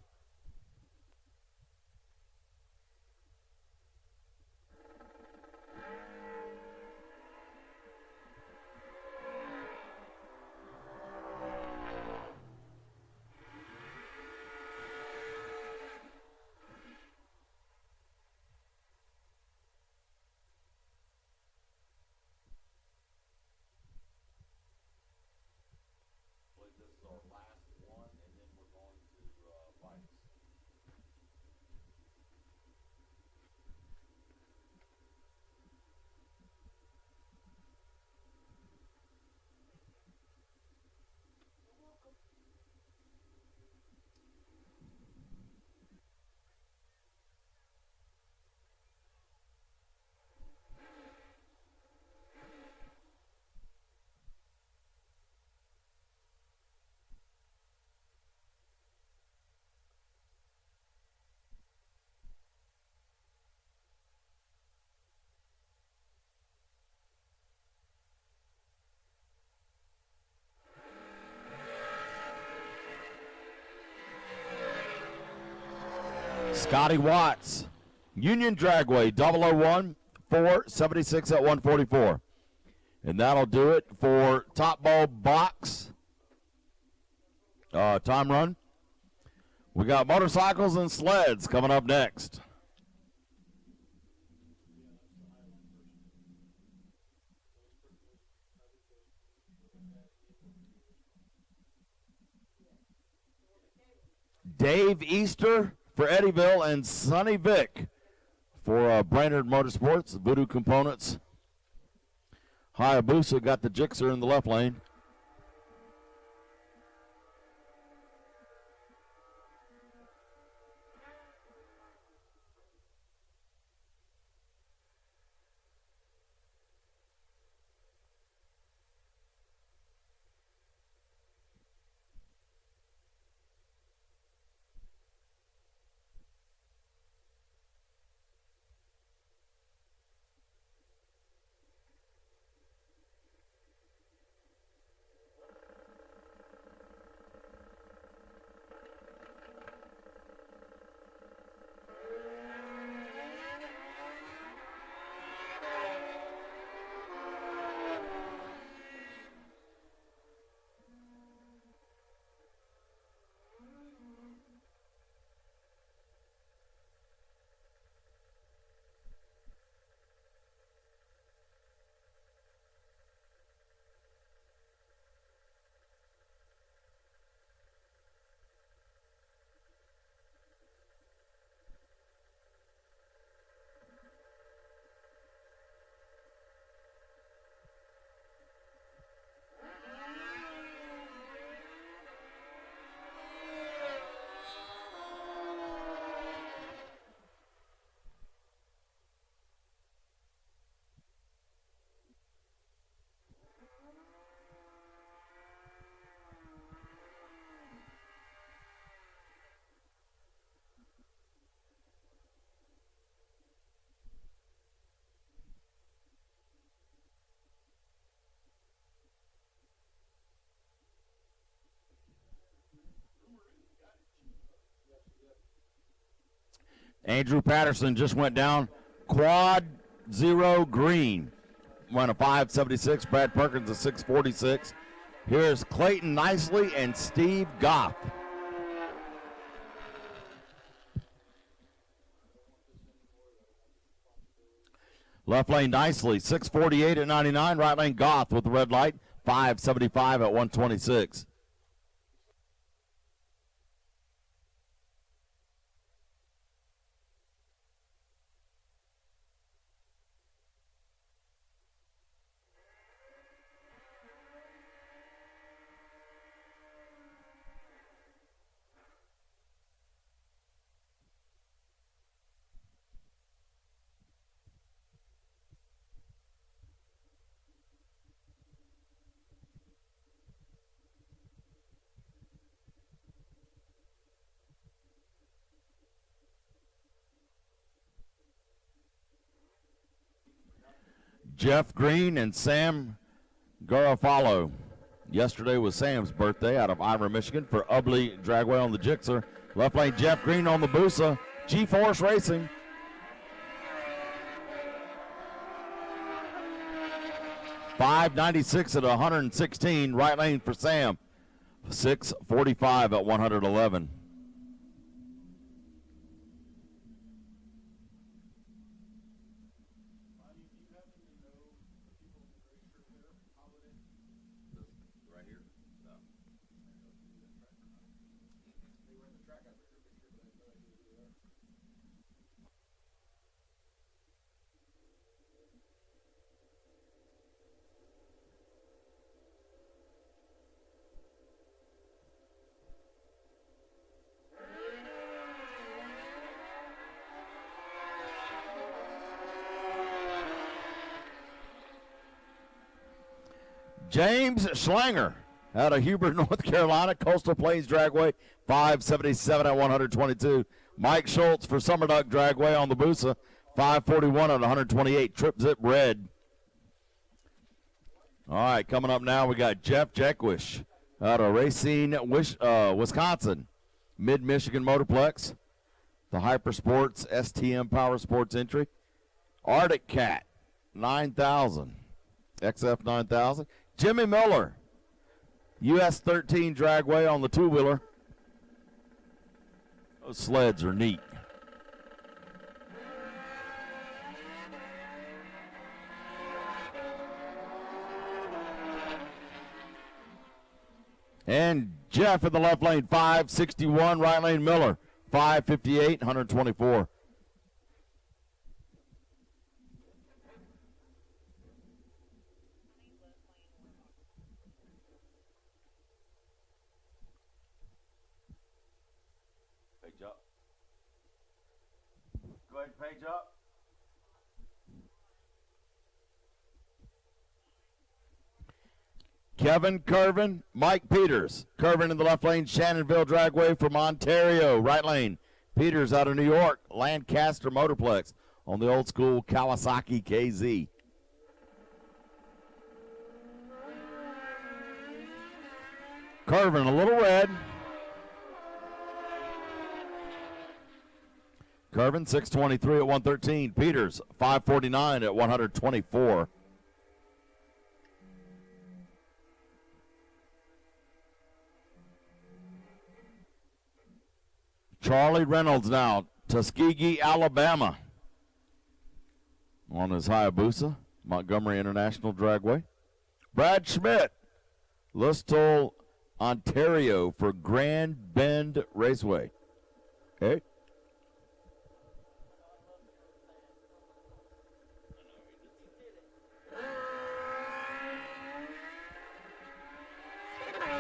Scotty Watts, Union Dragway, 001, 476 at 144. And that'll do it for Top Ball Box time run. We got motorcycles and sleds coming up next. Dave Easter for Eddyville and Sonny Vick for Brainerd Motorsports, Voodoo Components. Hayabusa got the Gixxer in the left lane. Andrew Patterson just went down. Quad 0 green. Went a 576. Brad Perkins a 646. Here's Clayton Nicely and Steve Goff. Left lane Nicely, 648 at 99. Right lane Goff with the red light, 575 at 126. Jeff Green and Sam Garofalo. Yesterday was Sam's birthday out of Ira, Michigan for Ubley Dragway on the Gixxer. Left lane Jeff Green on the Busa. G-Force Racing. $5.96 at 116. Right lane for Sam. $6.45 at 111. James Schlanger out of Huber, North Carolina, Coastal Plains Dragway, $5.77 at 122. Mike Schultz for Summer Duck Dragway on the Busa, $5.41 at 128. Trip Zip Red. All right, coming up now, we got Jeff Jeckwish out of Racine, Wisconsin, Mid-Michigan Motorplex, the Hypersports STM Power Sports entry. Arctic Cat, 9,000, XF 9,000. Jimmy Miller, US 13 Dragway on the two-wheeler. Those sleds are neat. And Jeff in the left lane, 561. Right lane Miller, 558, 124. Page up. Go ahead, page up. Kevin Curvin, Mike Peters. Curvin in the left lane, Shannonville Dragway from Ontario. Right lane, Peters out of New York, Lancaster Motorplex on the old school Kawasaki KZ. Curvin a little red. Curvin 623 at 113. Peters 549 at 124. Charlie Reynolds now, Tuskegee, Alabama, on his Hayabusa, Montgomery International Dragway. Brad Schmidt, Listowel, Ontario for Grand Bend Raceway. Okay.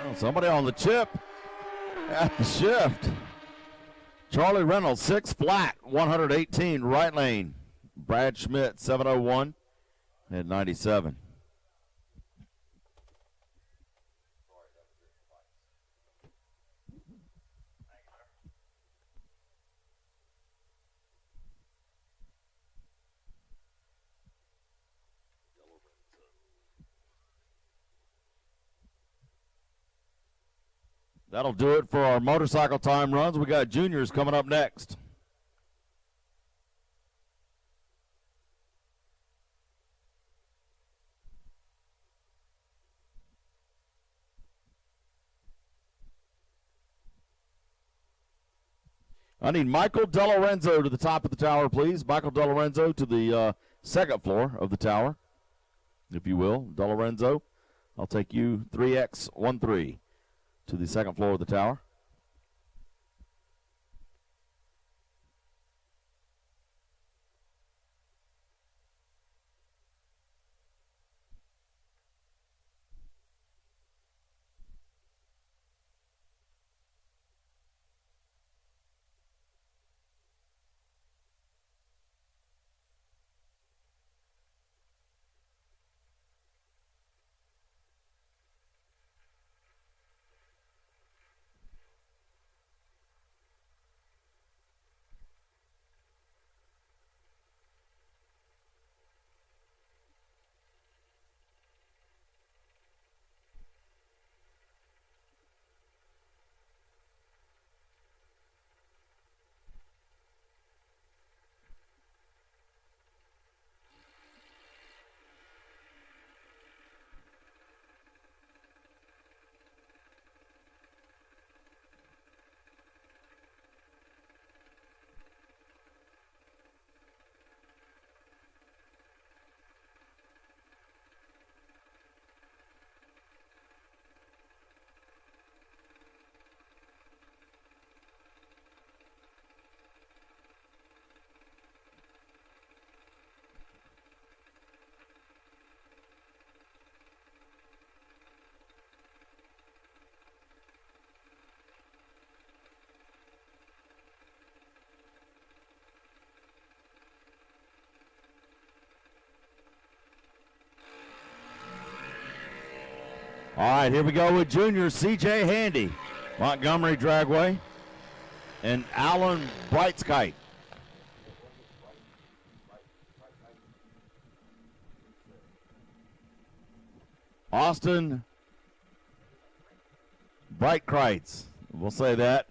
Oh, somebody on the chip at the shift. Charlie Reynolds, 6 flat, 118, right lane. Brad Schmidt, 701 at 97. That'll do it for our motorcycle time runs. We got juniors coming up next. I need Michael DeLorenzo to the top of the tower, please. Michael DeLorenzo to the second floor of the tower, if you will. DeLorenzo, I'll take you 3X13 to the second floor of the tower. All right, here we go with junior C.J. Handy, Montgomery Dragway, and Alan Brightskite. Austin Breitkreitz, we'll say that.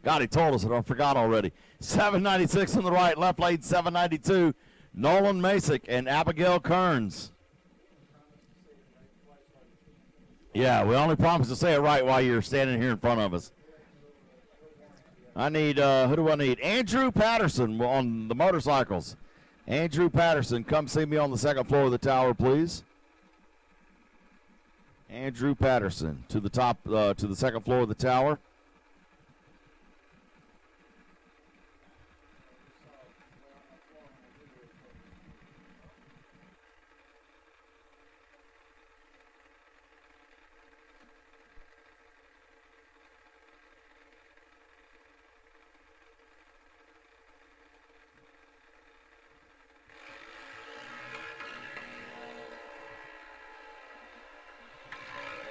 God, he told us it, I forgot already. 796 on the right, left lane 792, Nolan Masick and Abigail Kearns. Yeah, we only promise to say it right while you're standing here in front of us. I need, who do I need? Andrew Patterson on the motorcycles. Andrew Patterson, come see me on the second floor of the tower, please. Andrew Patterson to the top, to the second floor of the tower.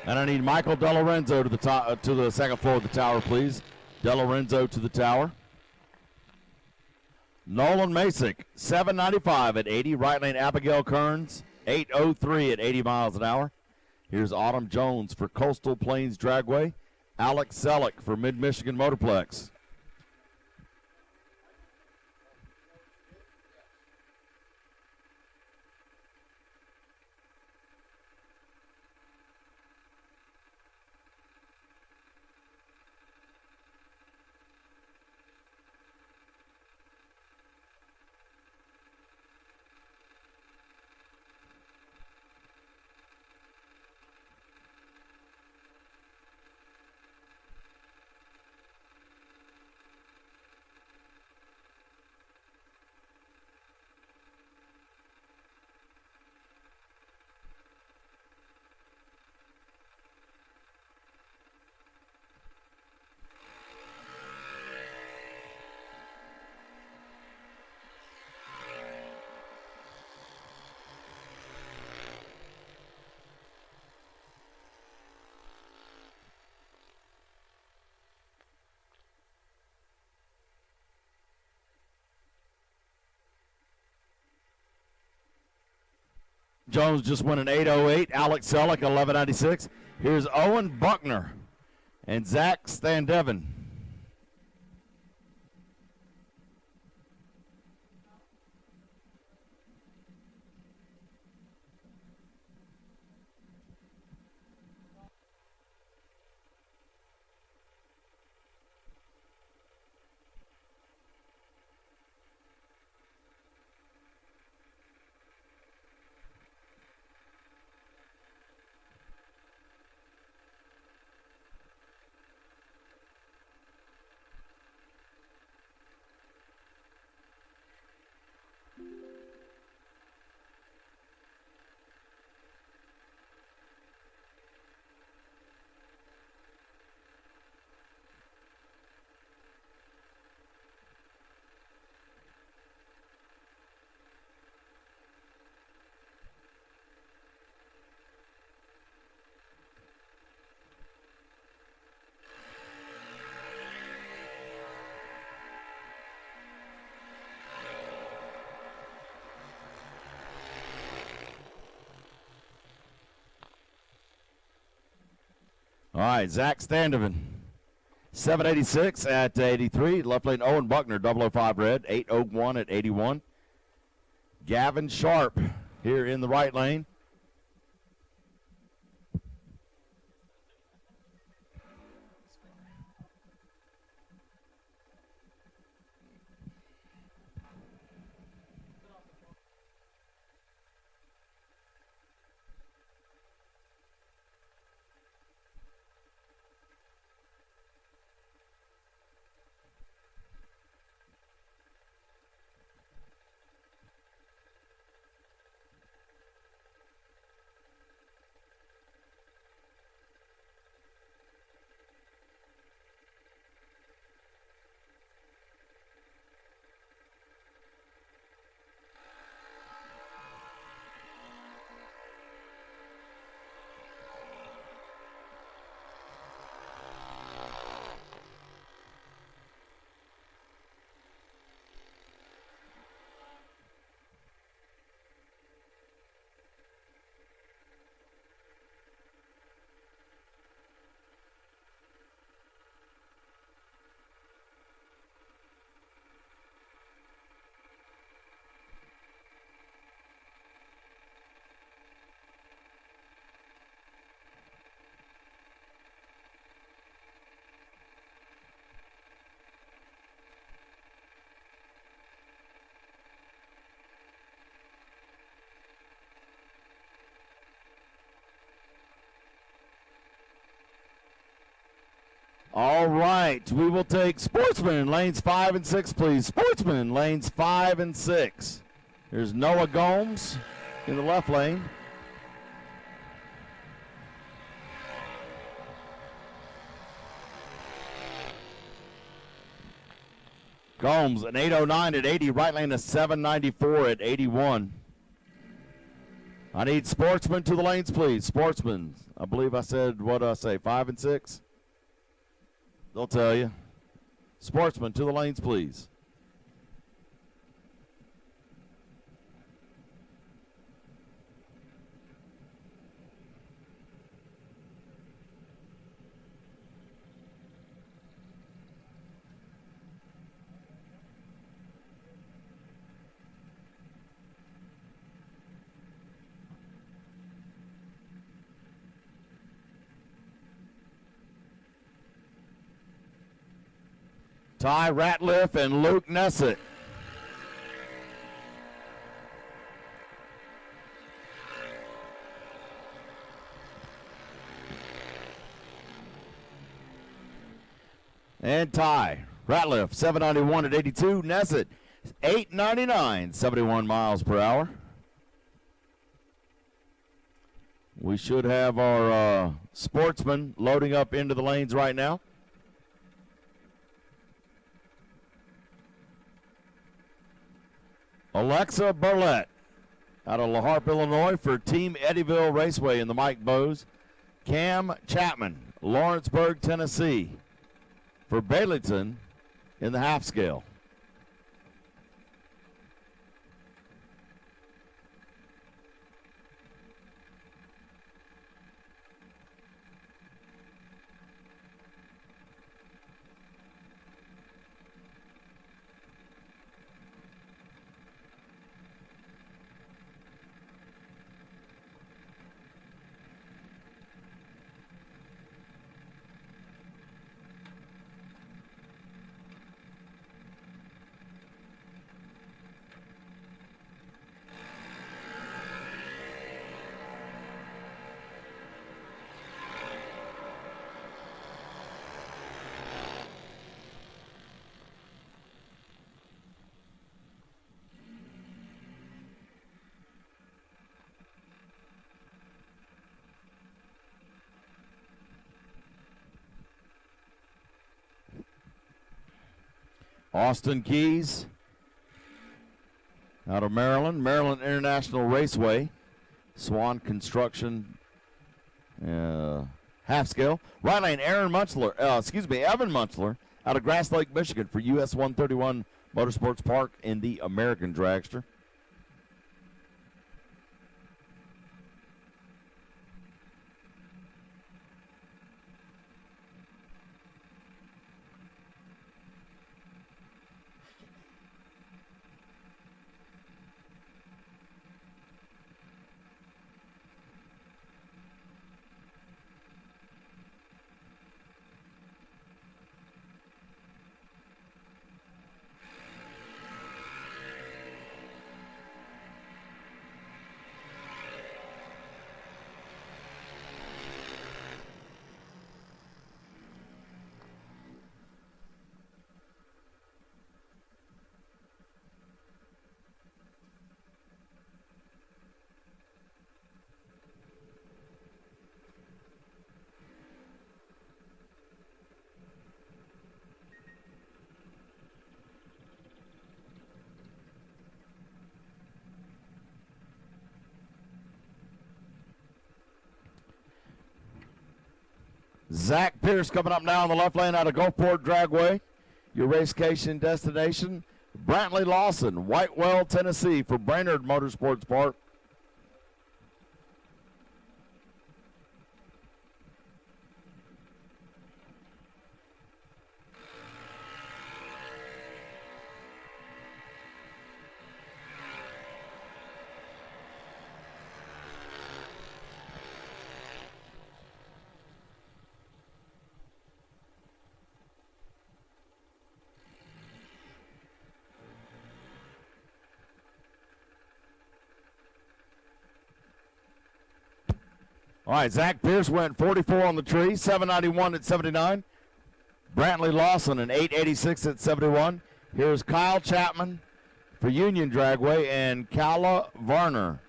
And I need Michael DeLorenzo to the top, to the second floor of the tower, please. DeLorenzo to the tower. Nolan Masick, 795 at 80. Right lane Abigail Kearns, 803 at 80 miles an hour. Here's Autumn Jones for Coastal Plains Dragway. Alex Selleck for Mid-Michigan Motorplex. Jones just went an 808. Alex Selleck, 1196. Here's Owen Buckner and Zach Standevin. All right, Zach Standevin, 786 at 83. Left lane Owen Buckner, 005 red, 801 at 81. Gavin Sharp here in the right lane. All right, we will take Sportsman lanes 5 and 6, please. Sportsman lanes 5 and 6. There's Noah Gomes in the left lane. Gomes, an 8:09 at 80. Right lane, a 7:94 at 81. I need Sportsman to the lanes, please. Sportsman, I believe I said, what did I say, 5 and 6? They'll tell you. Sportsman to the lanes, please. Ty Ratliff and Luke Nessett. And Ty Ratliff, 791 at 82. Nessett, 899, 71 miles per hour. We should have our sportsman loading up into the lanes right now. Alexa Burlett out of La Harpe, Illinois for Team Eddyville Raceway in the Mike Bowes. Cam Chapman, Lawrenceburg, Tennessee for Baileyton in the half scale. Austin Keys out of Maryland, Maryland International Raceway, Swan Construction half scale. Right lane, Evan Munchler out of Grass Lake, Michigan for US 131 Motorsports Park in the American Dragster. Zach Pierce coming up now on the left lane out of Gulfport Dragway. Your racecation destination, Brantley Lawson, Whitewell, Tennessee for Brainerd Motorsports Park. All right, Zach Pierce went 44 on the tree, 791 at 79. Brantley Lawson in 886 at 71. Here's Kyle Chapman for Union Dragway and Calla Varner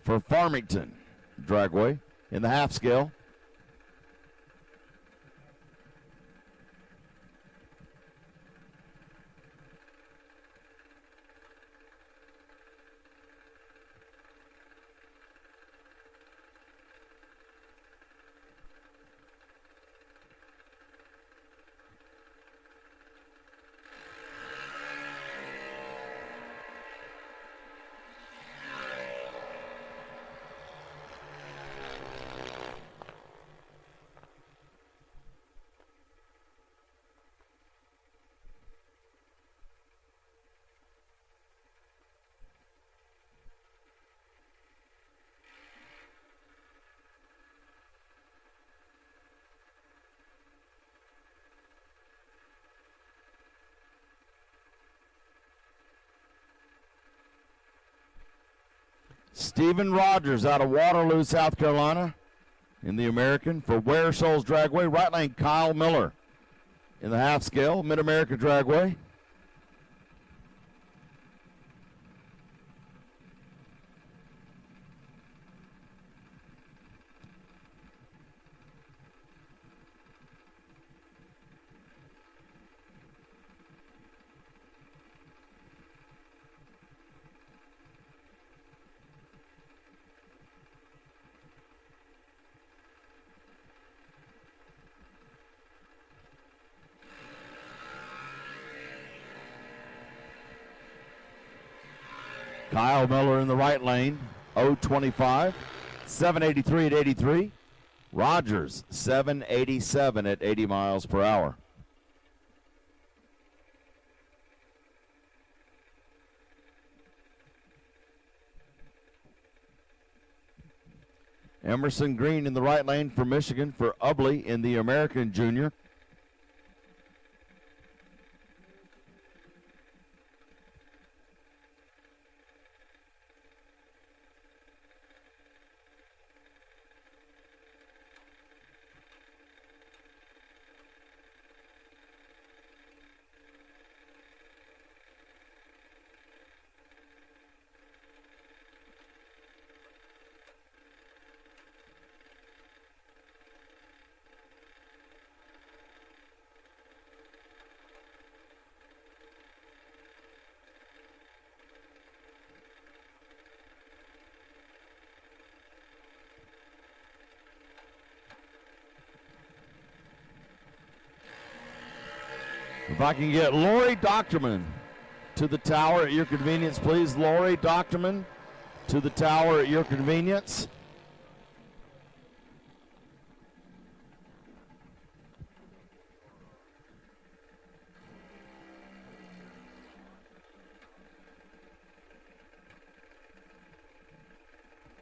for Farmington Dragway in the half scale. Stephen Rogers out of Waterloo, South Carolina in the American for Ware Shoals Dragway. Right lane, Kyle Miller in the half scale, Mid-America Dragway. Kyle Miller in the right lane, 025, 783 at 83. Rogers, 787 at 80 miles per hour. Emerson Green in the right lane for Michigan for Ubley in the American Junior. If I can get Lori Doctorman to the tower at your convenience, please. Lori Doctorman to the tower at your convenience.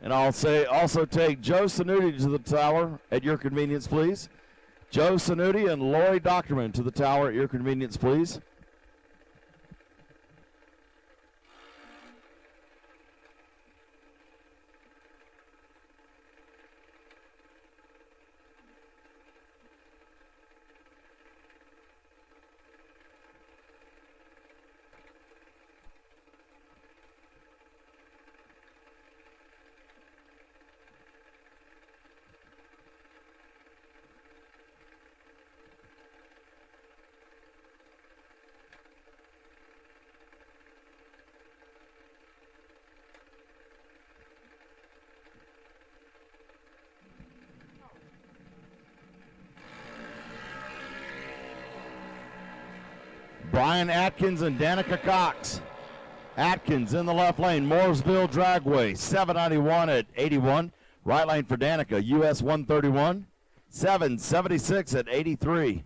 And I'll say also take Joe Sanuti to the tower at your convenience, please. Joe Sanuti and Lori Doctorman to the tower at your convenience, please. Brian Atkins and Danica Cox. Atkins in the left lane, Mooresville Dragway, 791 at 81. Right lane for Danica, US 131, 776 at 83.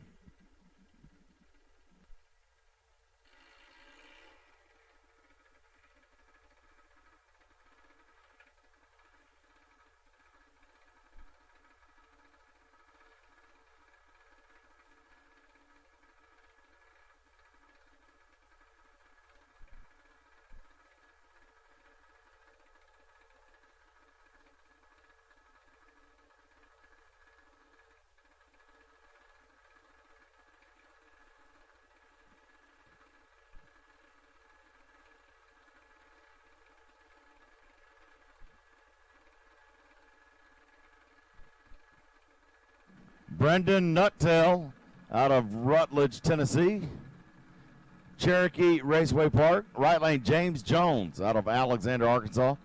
Brendan Nuttell out of Rutledge, Tennessee. Cherokee Raceway Park. Right lane, James Jones out of Alexander, Arkansas.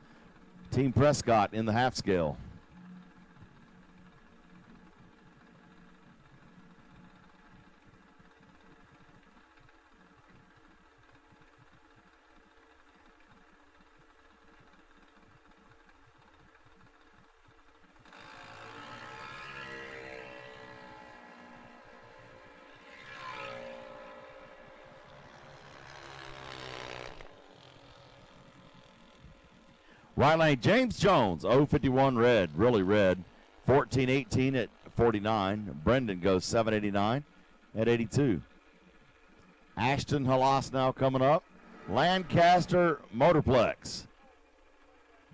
Team Prescott in the half scale. Right lane, James Jones, 051 red, really red. 14-18 at 49. Brendan goes 789 at 82. Ashton Halas now coming up. Lancaster Motorplex.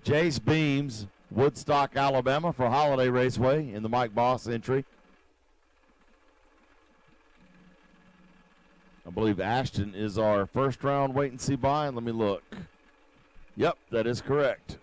Jace Beams, Woodstock, Alabama for Holiday Raceway in the Mike Boss entry. I believe Ashton is our first round wait and see buy. Let me look. Yep, that is correct.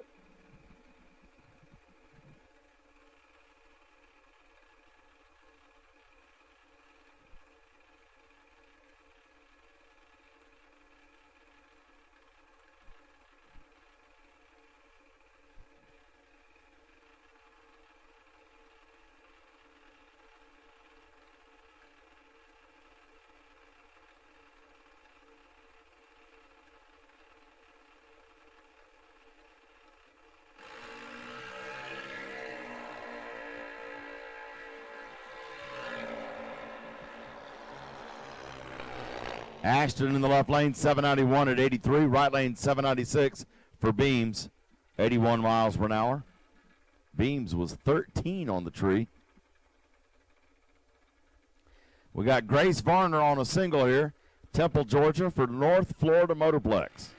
Ashton in the left lane, 791 at 83. Right lane, 796 for Beams, 81 miles per hour. Beams was 13 on the tree. We got Grace Varner on a single here. Temple, Georgia for North Florida Motorplex.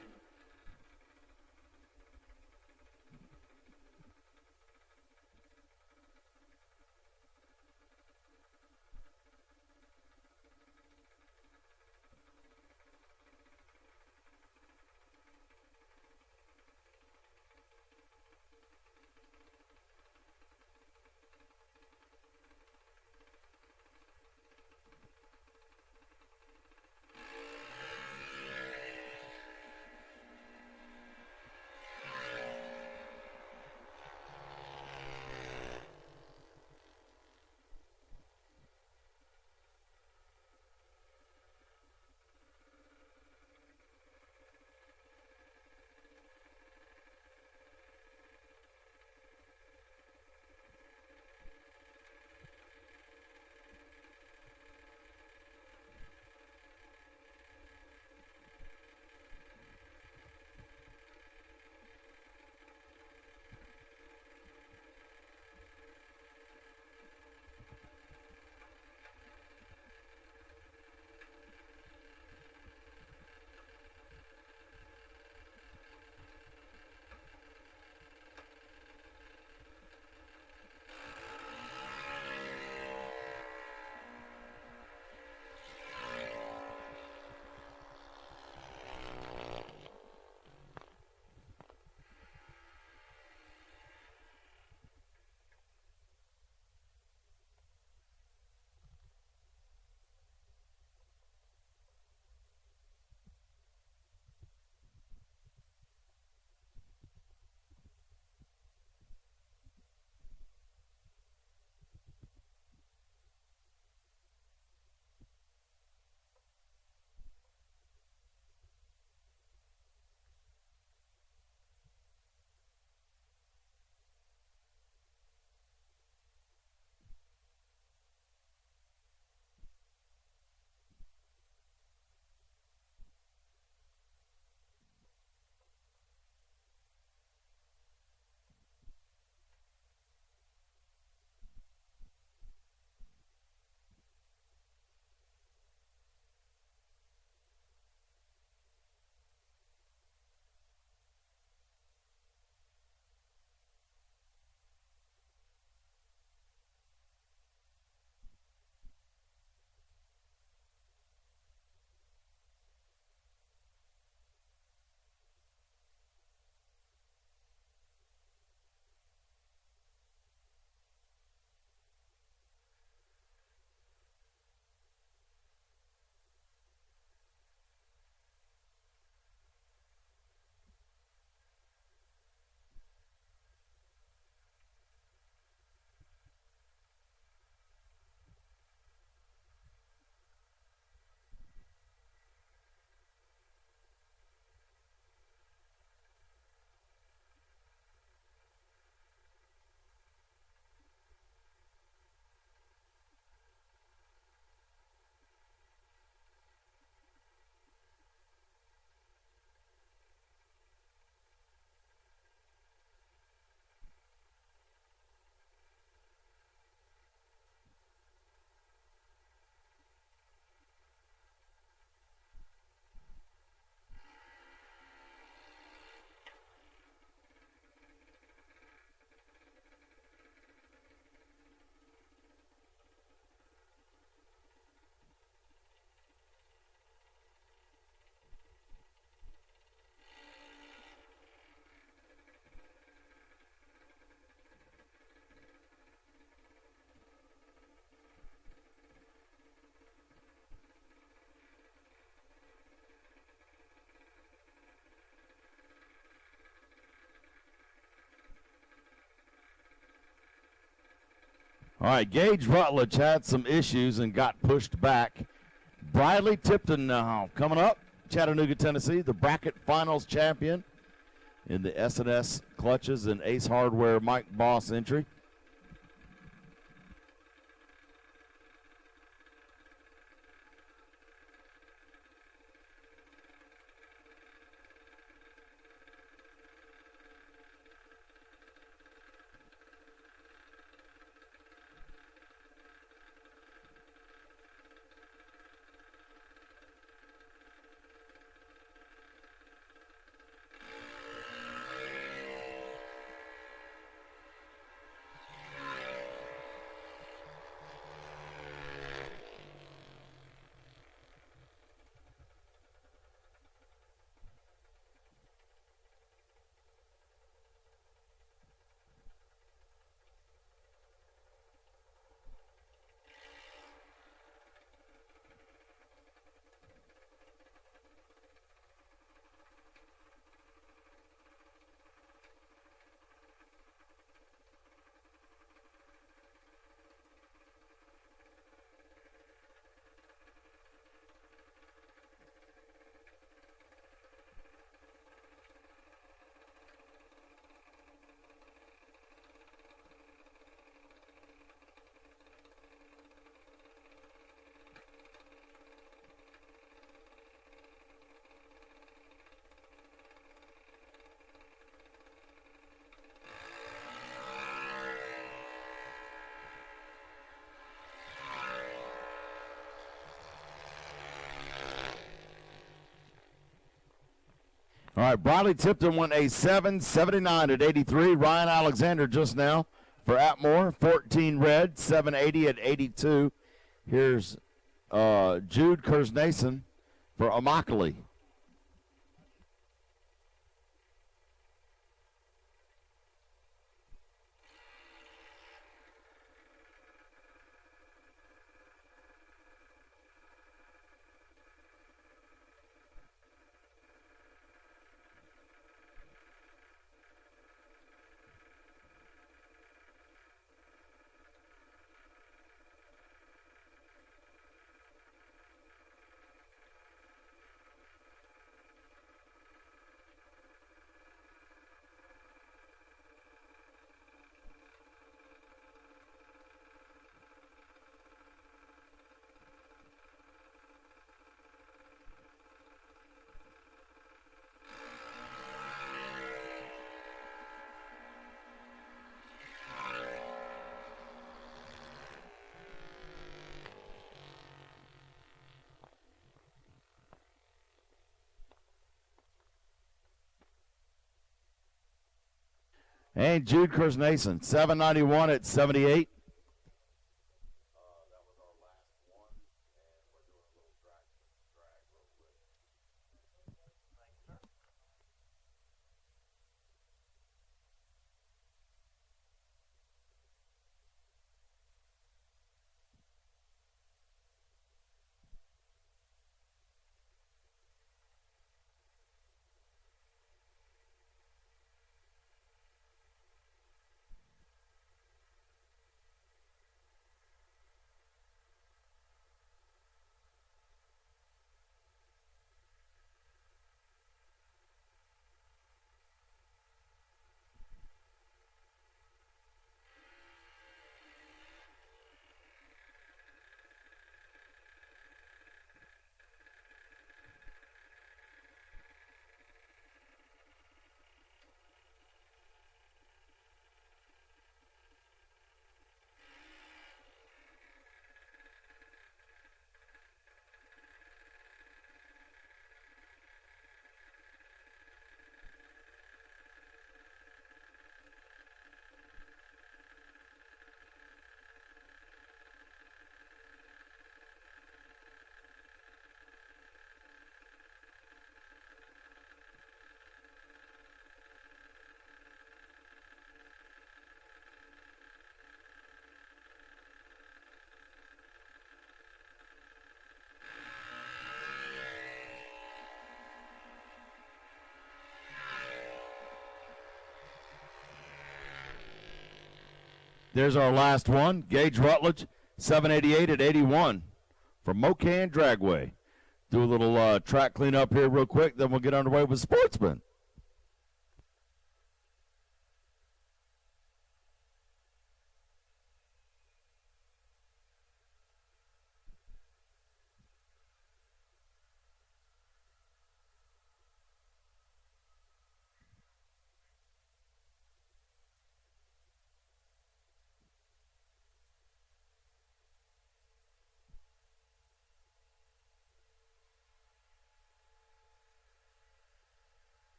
All right, Gage Rutledge had some issues and got pushed back. Bradley Tipton now coming up, Chattanooga, Tennessee, the bracket finals champion in the S&S Clutches and Ace Hardware Mike Boss entry. All right, Bradley Tipton went a 7.79 at 83. Ryan Alexander just now for Atmore, 14 red, 7.80 at 82. Here's Jude Kersnason for Immokalee. And Jude Kersnason, 791 at 78. There's our last one. Gage Rutledge, 788 at 81 from Mocan Dragway. Do a little track cleanup here real quick, then we'll get underway with Sportsman.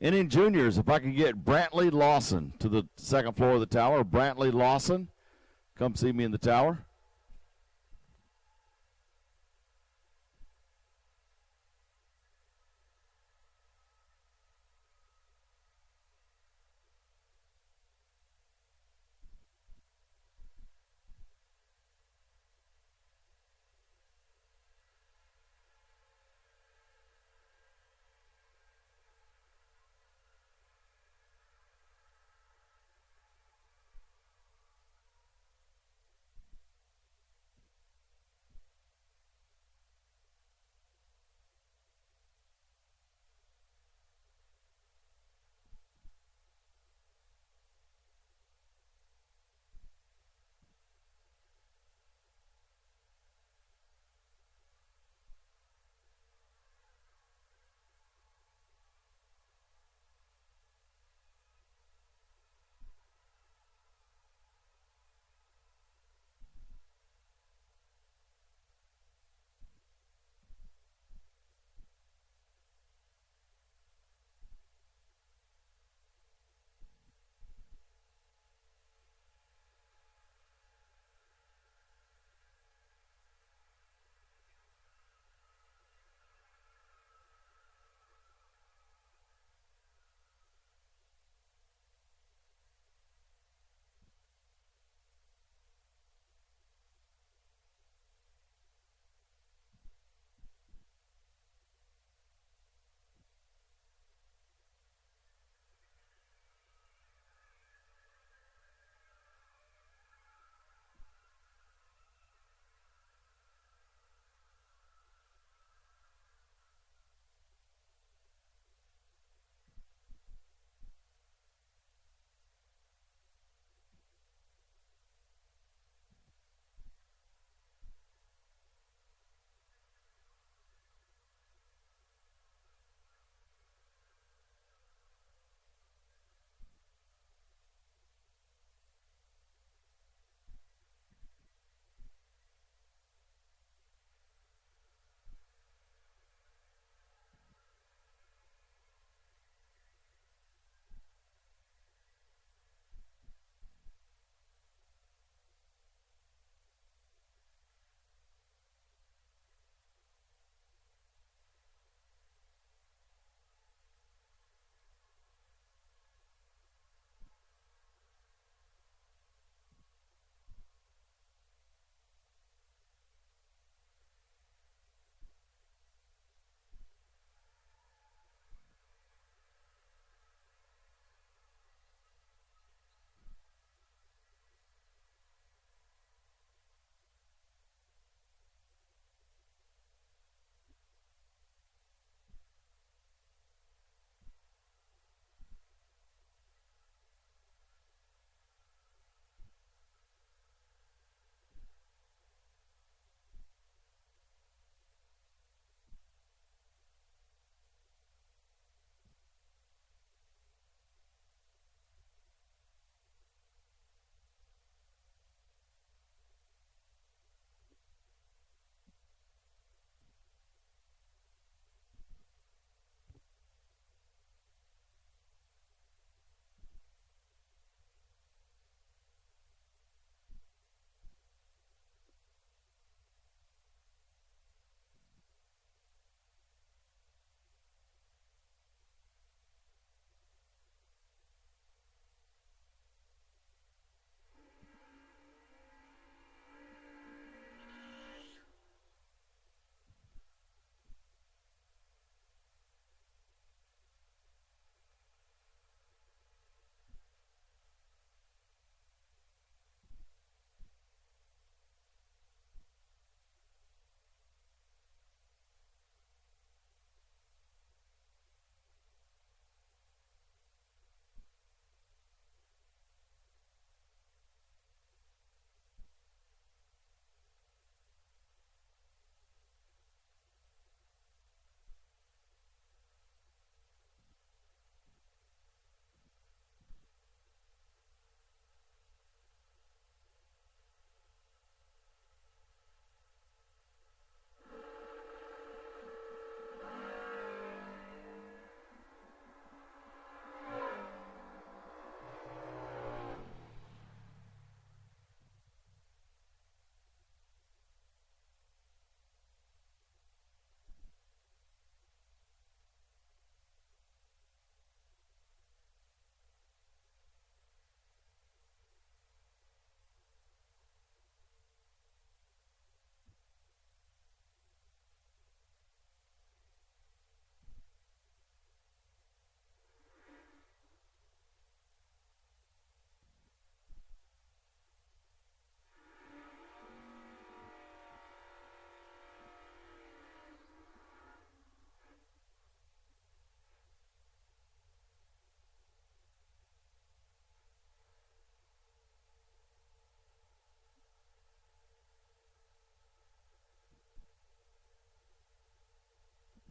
And in juniors, if I could get Brantley Lawson to the second floor of the tower. Brantley Lawson, come see me in the tower.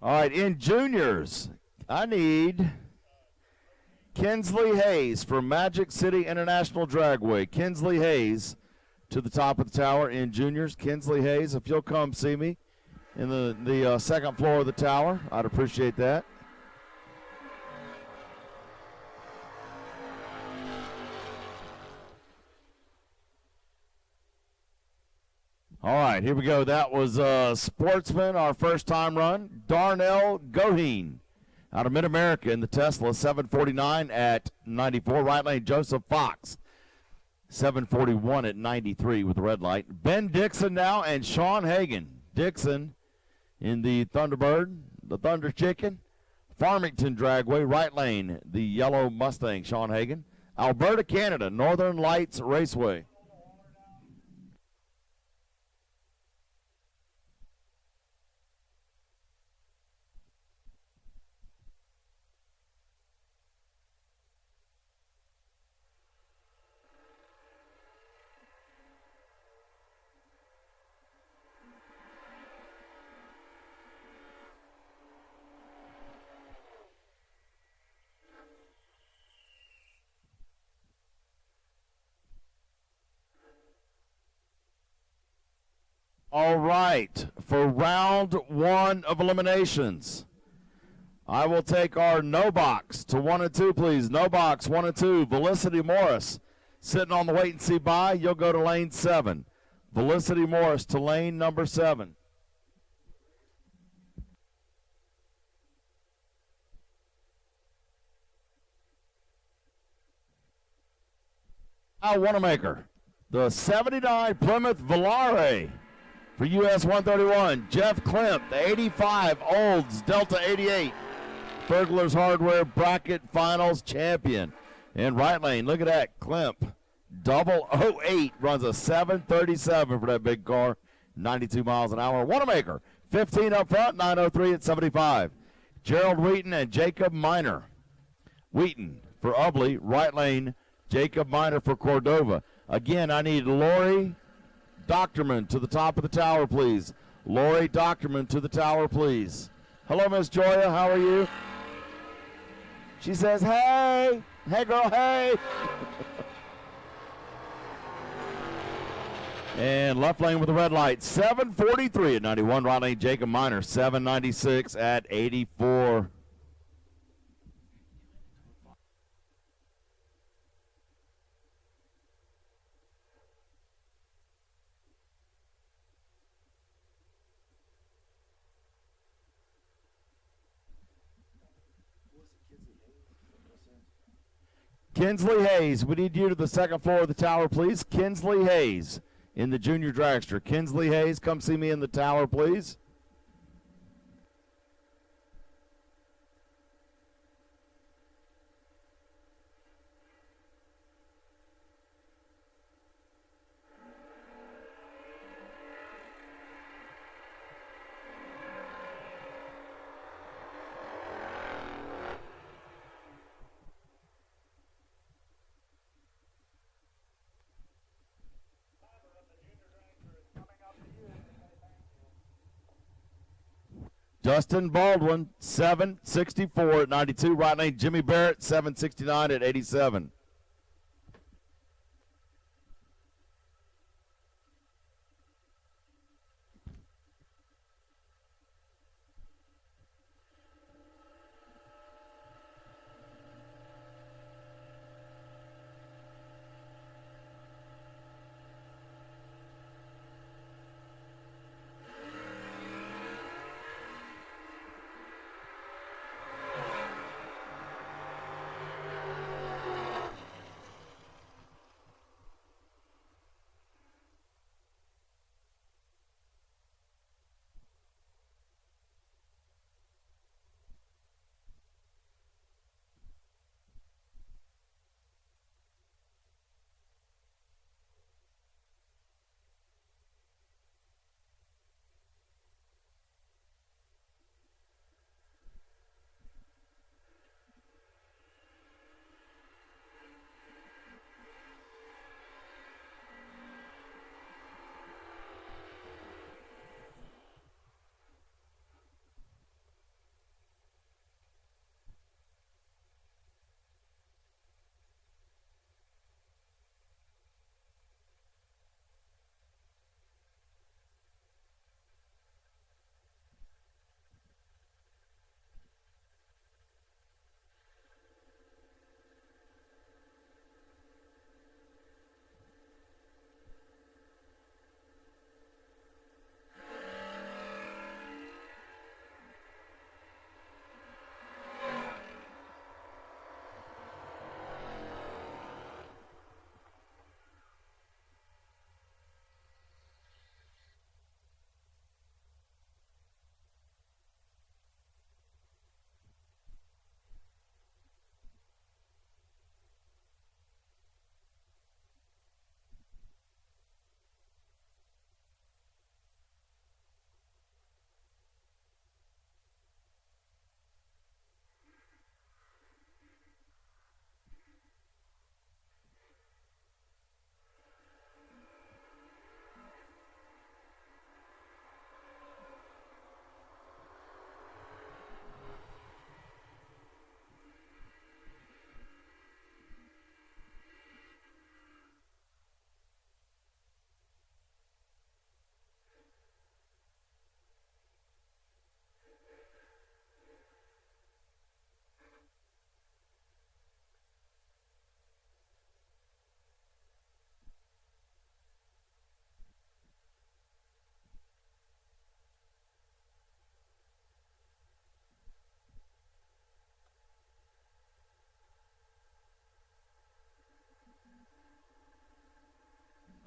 All right, in juniors, I need Kinsley Hayes from Magic City International Dragway. Kinsley Hayes to the top of the tower in juniors. Kinsley Hayes, if you'll come see me in the second floor of the tower, I'd appreciate that. All right, here we go. That was Sportsman, our first time run. Darnell Goheen out of Mid-America in the Tesla, 749 at 94. Right lane, Joseph Fox, 741 at 93 with the red light. Ben Dixon now and Sean Hagan. Dixon in the Thunderbird, the Thunder Chicken. Farmington Dragway, right lane, the yellow Mustang, Sean Hagan. Alberta, Canada, Northern Lights Raceway. All right, for round one of eliminations, I will take our no box to 1 and 2, please. No box, 1 and 2. Felicity Morris sitting on the wait and see by. You'll go to lane 7. Felicity Morris to lane number 7. Now Wanamaker, the 79 Plymouth Volare. For US 131, Jeff Klemp, the 85 Olds Delta 88, Burglars Hardware Bracket Finals champion. In right lane, look at that, Klemp, 008, runs a 737 for that big car, 92 miles an hour. Wanamaker, 15 up front, 903 at 75. Gerald Wheaton and Jacob Miner. Wheaton for Ubley, right lane, Jacob Miner for Cordova. Again, I need Lori Doctorman to the top of the tower, please. Lori Doctorman to the tower, please. Hello, Miss Joya. How are you? She says, hey. Hey, girl, hey. And left lane with the red light. 743 at 91. Right lane, Jacob Miner. 796 at 84. Kinsley Hayes, we need you to the second floor of the tower, please. Kinsley Hayes in the junior dragster. Kinsley Hayes, come see me in the tower, please. Justin Baldwin, 764 at 92. Right lane, Jimmy Barrett, 769 at 87.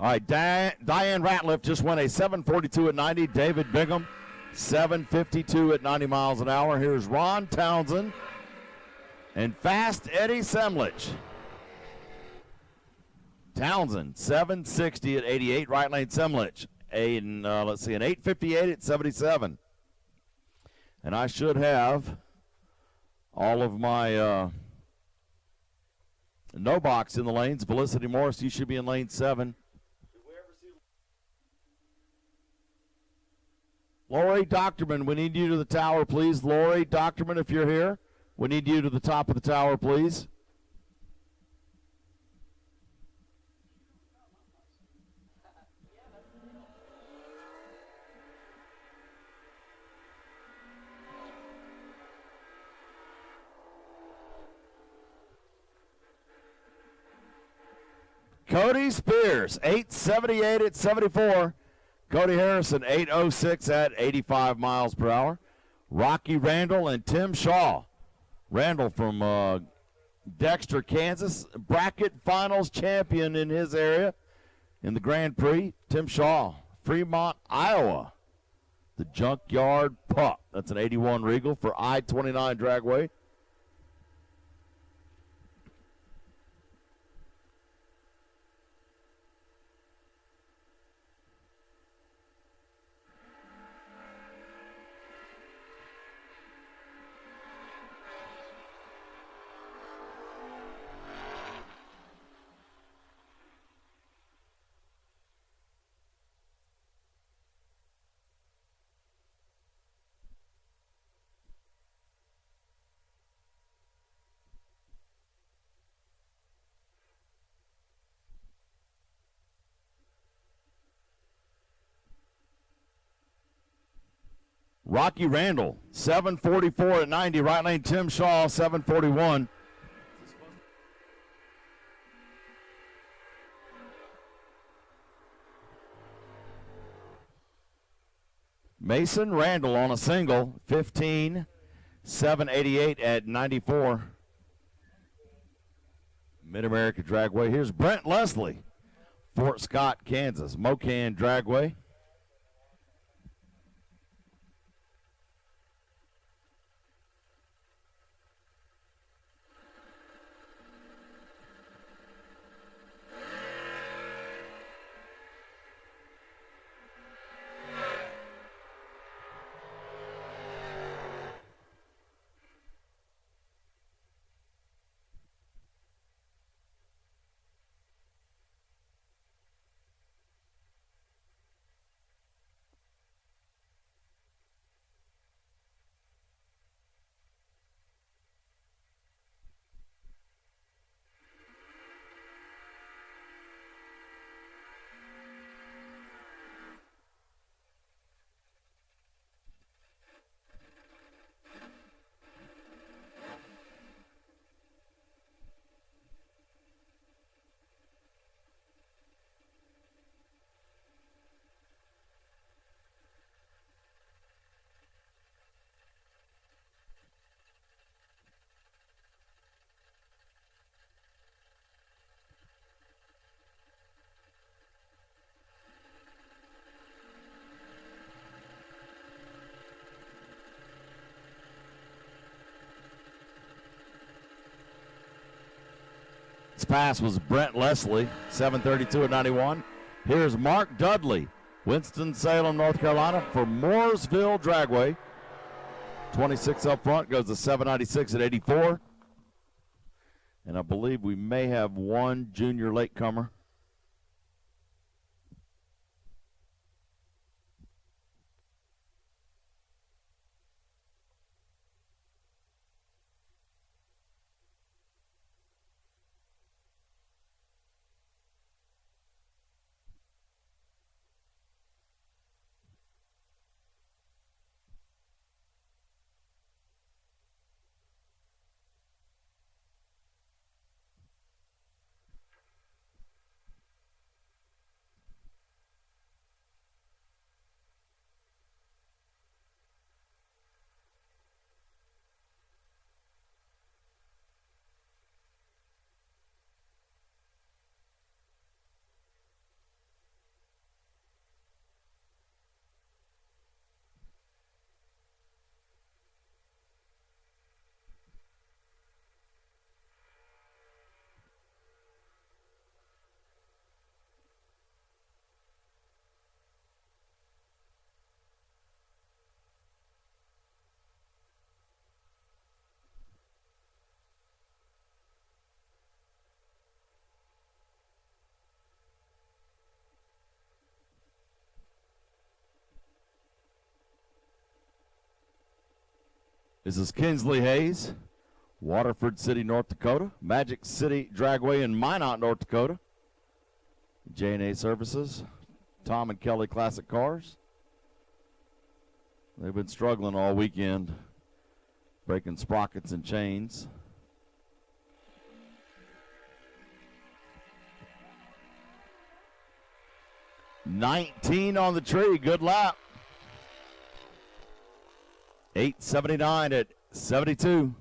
All right, Diane Ratliff just won a 7:42 at 90. David Bingham, 7:52 at 90 miles an hour. Here's Ron Townsend and Fast Eddie Semlich. Townsend, 7:60 at 88. Right lane Semlich, an 8:58 at 77. And I should have all of my no box in the lanes. Felicity Morris, you should be in lane 7. Lori Doctorman, we need you to the tower, please. Lori Doctorman, if you're here, we need you to the top of the tower, please. Cody Spears, 8:78 at 74. Cody Harrison, 8:06 at 85 miles per hour. Rocky Randall and Tim Shaw. Randall from Dexter, Kansas. Bracket finals champion in his area in the Grand Prix. Tim Shaw, Fremont, Iowa. The Junkyard Pup. That's an 81 Regal for I-29 Dragway. Rocky Randall, 7:44 at 90. Right lane Tim Shaw, 7:41. Mason Randall on a single, 15, 7:88 at 94. Mid-America Dragway. Here's Brent Leslie, Fort Scott, Kansas. Mocan Dragway. This pass was Brent Leslie, 7:32 at 91. Here's Mark Dudley, Winston-Salem, North Carolina, for Mooresville Dragway. 26 up front, goes to 796 at 84. And I believe we may have one junior latecomer. This is Kinsley Hayes, Waterford City, North Dakota. Magic City Dragway in Minot, North Dakota. J&A Services, Tom and Kelly Classic Cars. They've been struggling all weekend, breaking sprockets and chains. $19 on the tree, good lap. 8:79 at 72.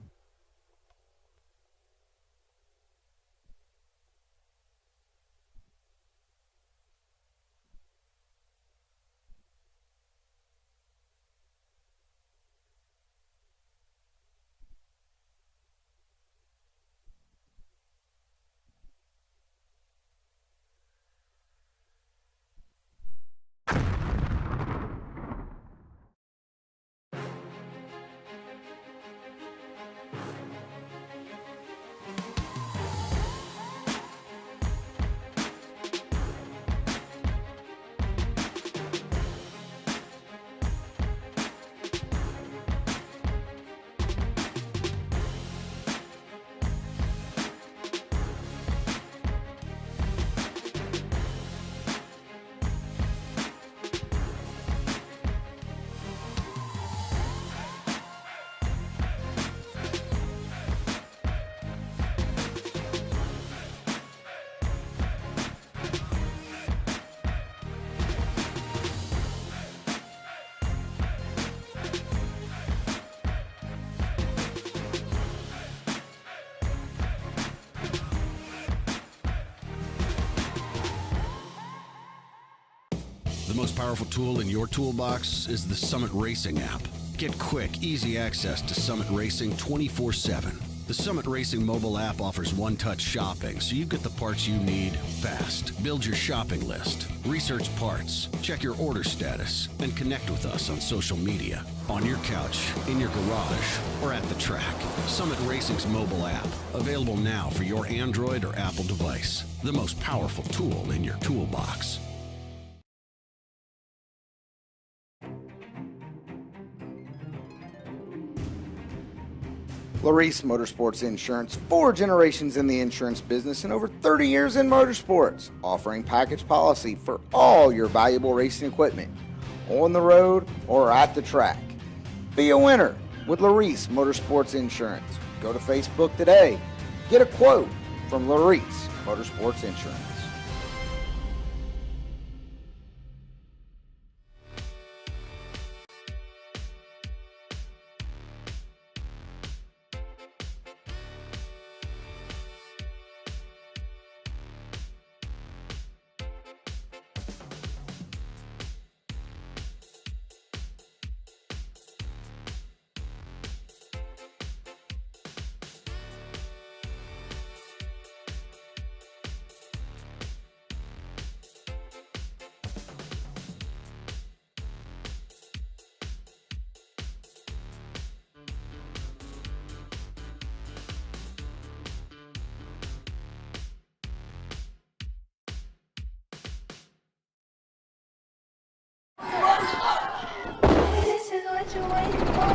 The most powerful tool in your toolbox is the Summit Racing app. Get quick, easy access to Summit Racing 24/7. The Summit Racing mobile app offers one-touch shopping, so you get the parts you need fast. Build your shopping list, research parts, check your order status, and connect with us on social media. On your couch, in your garage, or at the track. Summit Racing's mobile app, available now for your Android or Apple device. The most powerful tool in your toolbox. Larice Motorsports Insurance, 4 generations in the insurance business and over 30 years in motorsports, offering package policy for all your valuable racing equipment, on the road or at the track. Be a winner with Larice Motorsports Insurance. Go to Facebook today. Get a quote from Larice Motorsports Insurance. This is what you're waiting for.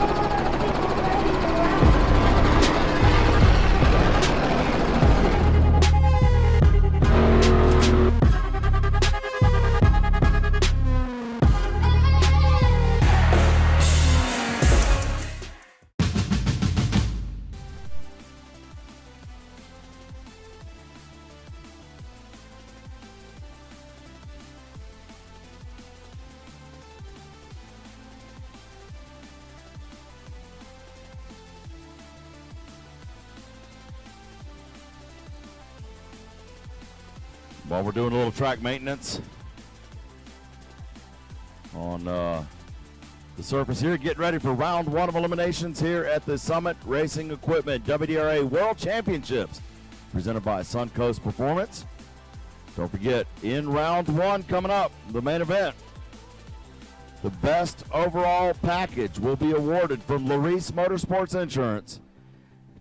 People ready to ride. While we're doing a little track maintenance on the surface here, getting ready for round 1 of eliminations here at the Summit Racing Equipment WDRA World Championships, presented by Suncoast Performance. Don't forget, in round 1 coming up, the main event, the best overall package will be awarded from Larice Motorsports Insurance.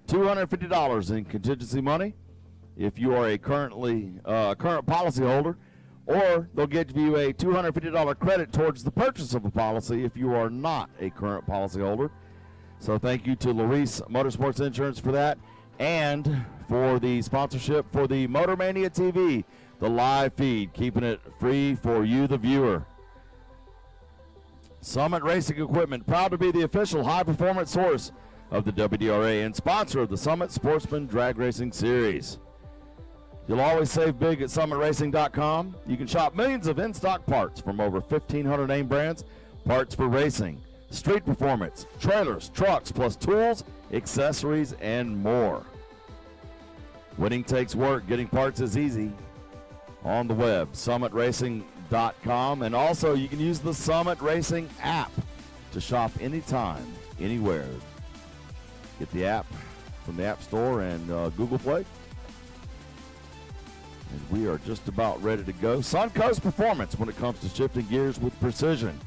$250 in contingency money if you are a current policyholder, or they'll give you a $250 credit towards the purchase of a policy if you are not a current policyholder. So thank you to Larice Motorsports Insurance for that, and for the sponsorship for the Motor Mania TV, the live feed, keeping it free for you, the viewer. Summit Racing Equipment, proud to be the official high-performance source of the WDRA and sponsor of the Summit Sportsman Drag Racing Series. You'll always save big at summitracing.com. You can shop millions of in-stock parts from over 1,500 name brands, parts for racing, street performance, trailers, trucks, plus tools, accessories, and more. Winning takes work. Getting parts is easy. On the web, summitracing.com. And also, you can use the Summit Racing app to shop anytime, anywhere. Get the app from the App Store and Google Play. And we are just about ready to go. Suncoast Performance, when it comes to shifting gears with precision.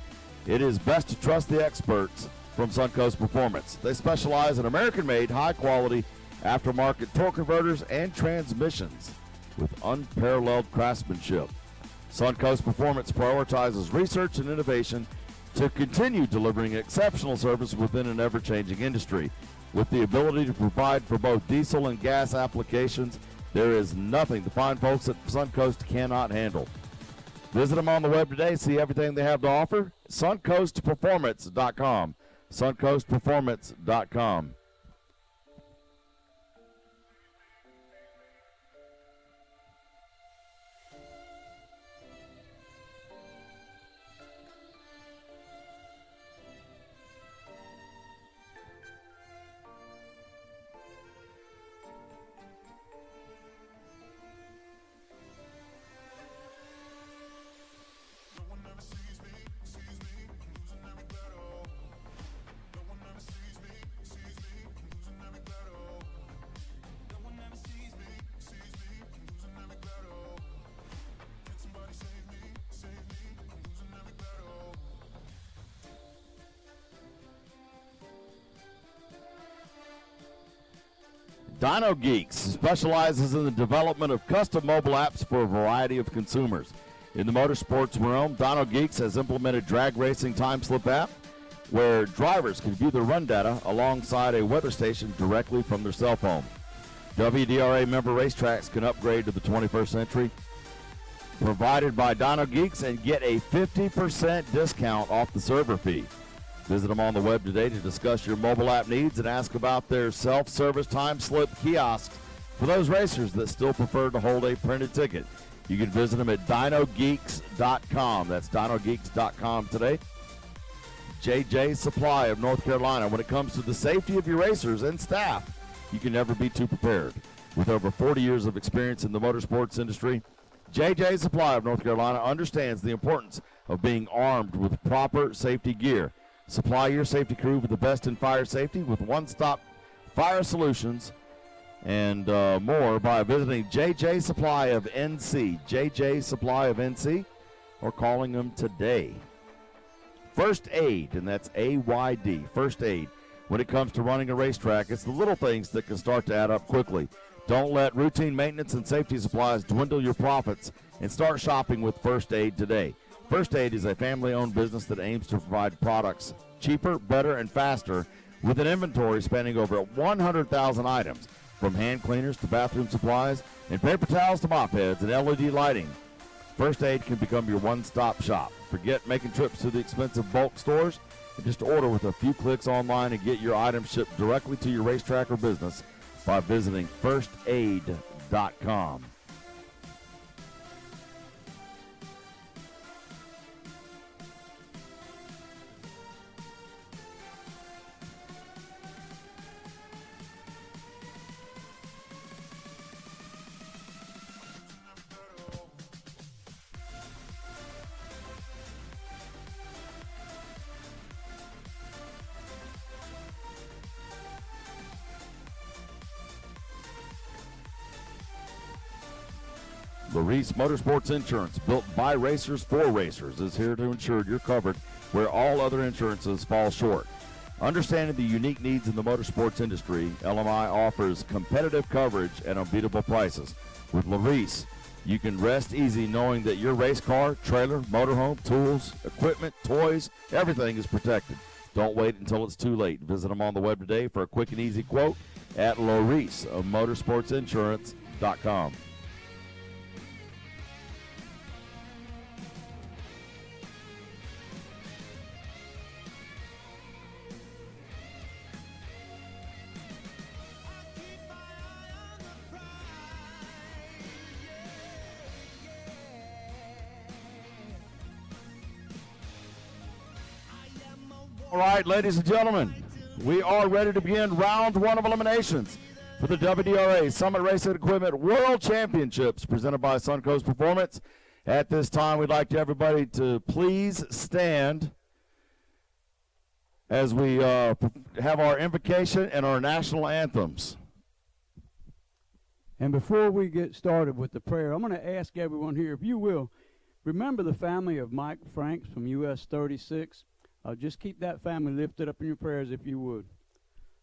It is best to trust the experts from Suncoast Performance. They specialize in American-made, high-quality, aftermarket torque converters and transmissions with unparalleled craftsmanship. Suncoast Performance prioritizes research and innovation to continue delivering exceptional service within an ever-changing industry. With the ability to provide for both diesel and gas applications, there is nothing the fine folks at Suncoast cannot handle. Visit them on the web today, see everything they have to offer. SuncoastPerformance.com. SuncoastPerformance.com. Dyno Geeks specializes in the development of custom mobile apps for a variety of consumers. In the motorsports realm, Dyno Geeks has implemented Drag Racing Time Slip app, where drivers can view their run data alongside a weather station directly from their cell phone. WDRA member racetracks can upgrade to the 21st century, provided by Dyno Geeks, and get a 50% discount off the server fee. Visit them on the web today to discuss your mobile app needs and ask about their self-service time slip kiosks for those racers that still prefer to hold a printed ticket. You can visit them at dynogeeks.com. That's dynogeeks.com today. JJ Supply of North Carolina. When it comes to the safety of your racers and staff, you can never be too prepared. With over 40 years of experience in the motorsports industry, JJ Supply of North Carolina understands the importance of being armed with proper safety gear. Supply your safety crew with the best in fire safety with one-stop fire solutions and more by visiting JJ Supply of NC, JJ Supply of NC, or calling them today. First Aid, and that's AYD, First Aid. When it comes to running a racetrack, it's the little things that can start to add up quickly. Don't let routine maintenance and safety supplies dwindle your profits, and start shopping with First Aid today. First Aid is a family-owned business that aims to provide products cheaper, better, and faster with an inventory spanning over 100,000 items, from hand cleaners to bathroom supplies and paper towels to mop heads and LED lighting. First Aid can become your one-stop shop. Forget making trips to the expensive bulk stores and just order with a few clicks online and get your items shipped directly to your racetrack or business by visiting firstaid.com. Larice Motorsports Insurance, built by racers for racers, is here to ensure you're covered where all other insurances fall short. Understanding the unique needs in the motorsports industry, LMI offers competitive coverage and unbeatable prices. With Larice, you can rest easy knowing that your race car, trailer, motorhome, tools, equipment, toys, everything is protected. Don't wait until it's too late. Visit them on the web today for a quick and easy quote at Lorice of motorsportsinsurance.com. All right, ladies and gentlemen, we are ready to begin round one of eliminations for the WDRA Summit Racing Equipment World Championships presented by Suncoast Performance. At this time, we'd like everybody to please stand as we have our invocation and our national anthems. And before we get started with the prayer, I'm going to ask everyone here, if you will, remember the family of Mike Franks from US 36. Just keep that family lifted up in your prayers if you would.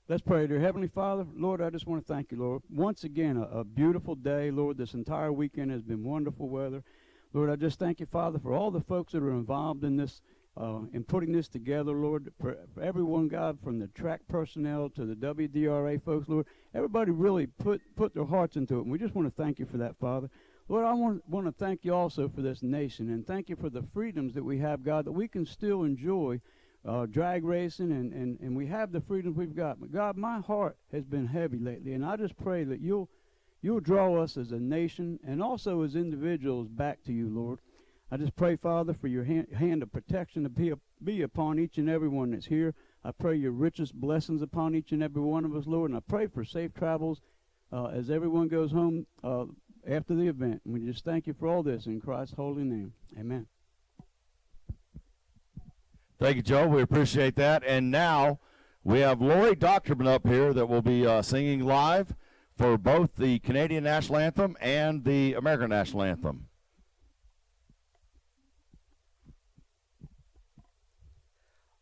Let's pray. Dear Heavenly Father, Lord, I just want to thank you, Lord. Once again, a beautiful day, Lord. This entire weekend has been wonderful weather. Lord, I just thank you, Father, for all the folks that are involved in this, in putting this together, Lord. For everyone, God, from the track personnel to the WDRA folks, Lord. Everybody really put their hearts into it, and we just want to thank you for that, Father. Lord, I want to thank you also for this nation, and thank you for the freedoms that we have, God, that we can still enjoy drag racing, and we have the freedoms we've got. But, God, my heart has been heavy lately, and I just pray that you'll draw us as a nation and also as individuals back to you, Lord. I just pray, Father, for your hand of protection to be upon each and every one that's here. I pray your richest blessings upon each and every one of us, Lord, and I pray for safe travels as everyone goes home after the event. And we just thank you for all this in Christ's holy name. Amen. Thank you, Joe. We appreciate that. And now we have Lori Doctorman up here that will be singing live for both the Canadian National Anthem and the American National Anthem.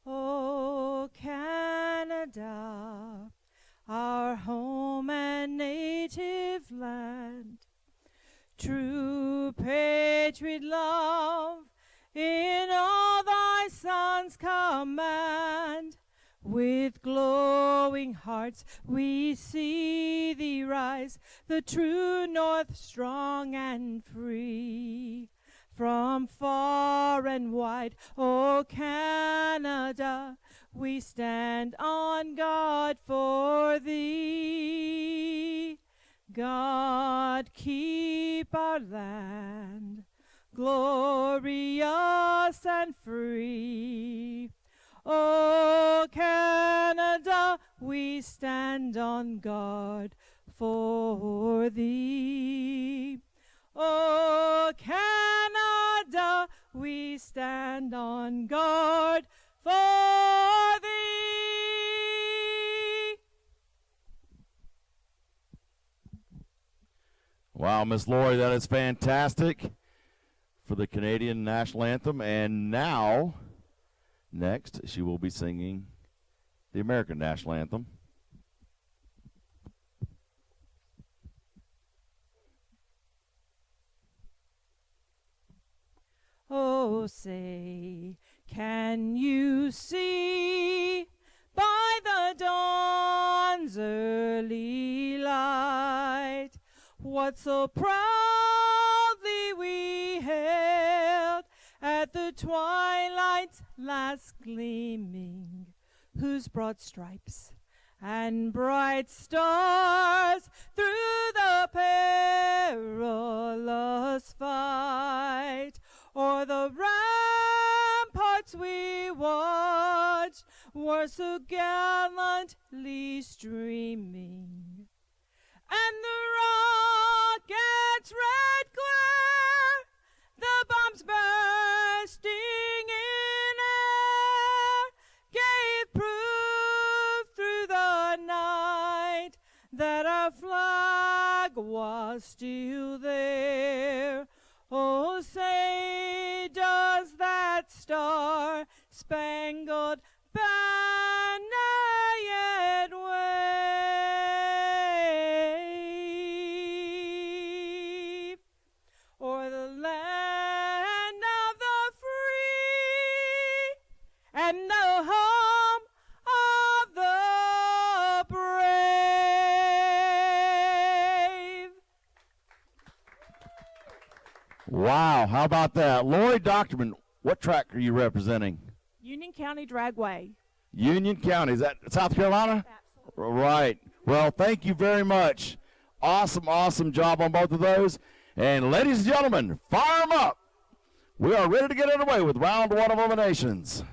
Oh, Canada, our home and native land, true patriot love in all thy sons command. With glowing hearts we see thee rise, the true north strong and free. From far and wide, O Canada, we stand on guard for thee. God, keep our land glorious and free. O Canada, we stand on guard for thee. O Canada, we stand on guard for thee. Wow, Miss Lori, that is fantastic for the Canadian National Anthem. And now, next, she will be singing the American National Anthem. Oh, say, can you see by the dawn's early light what so proudly we hailed at the twilight's last gleaming, whose broad stripes and bright stars through the perilous fight o'er the ramparts we watched were so gallantly streaming, and the rocket's red glare, the bombs bursting in air, gave proof through the night that our flag was still there. Oh, say, does that star-spangled banner yet wave o'er the land of the free and the home Wow, how about that? Lori Doctorman, what track are you representing? Union County Dragway. Union County. Is that South Carolina? Absolutely. Right. Well, thank you very much. Awesome, awesome job on both of those. And ladies and gentlemen, fire them up. We are ready to get underway with round one of eliminations.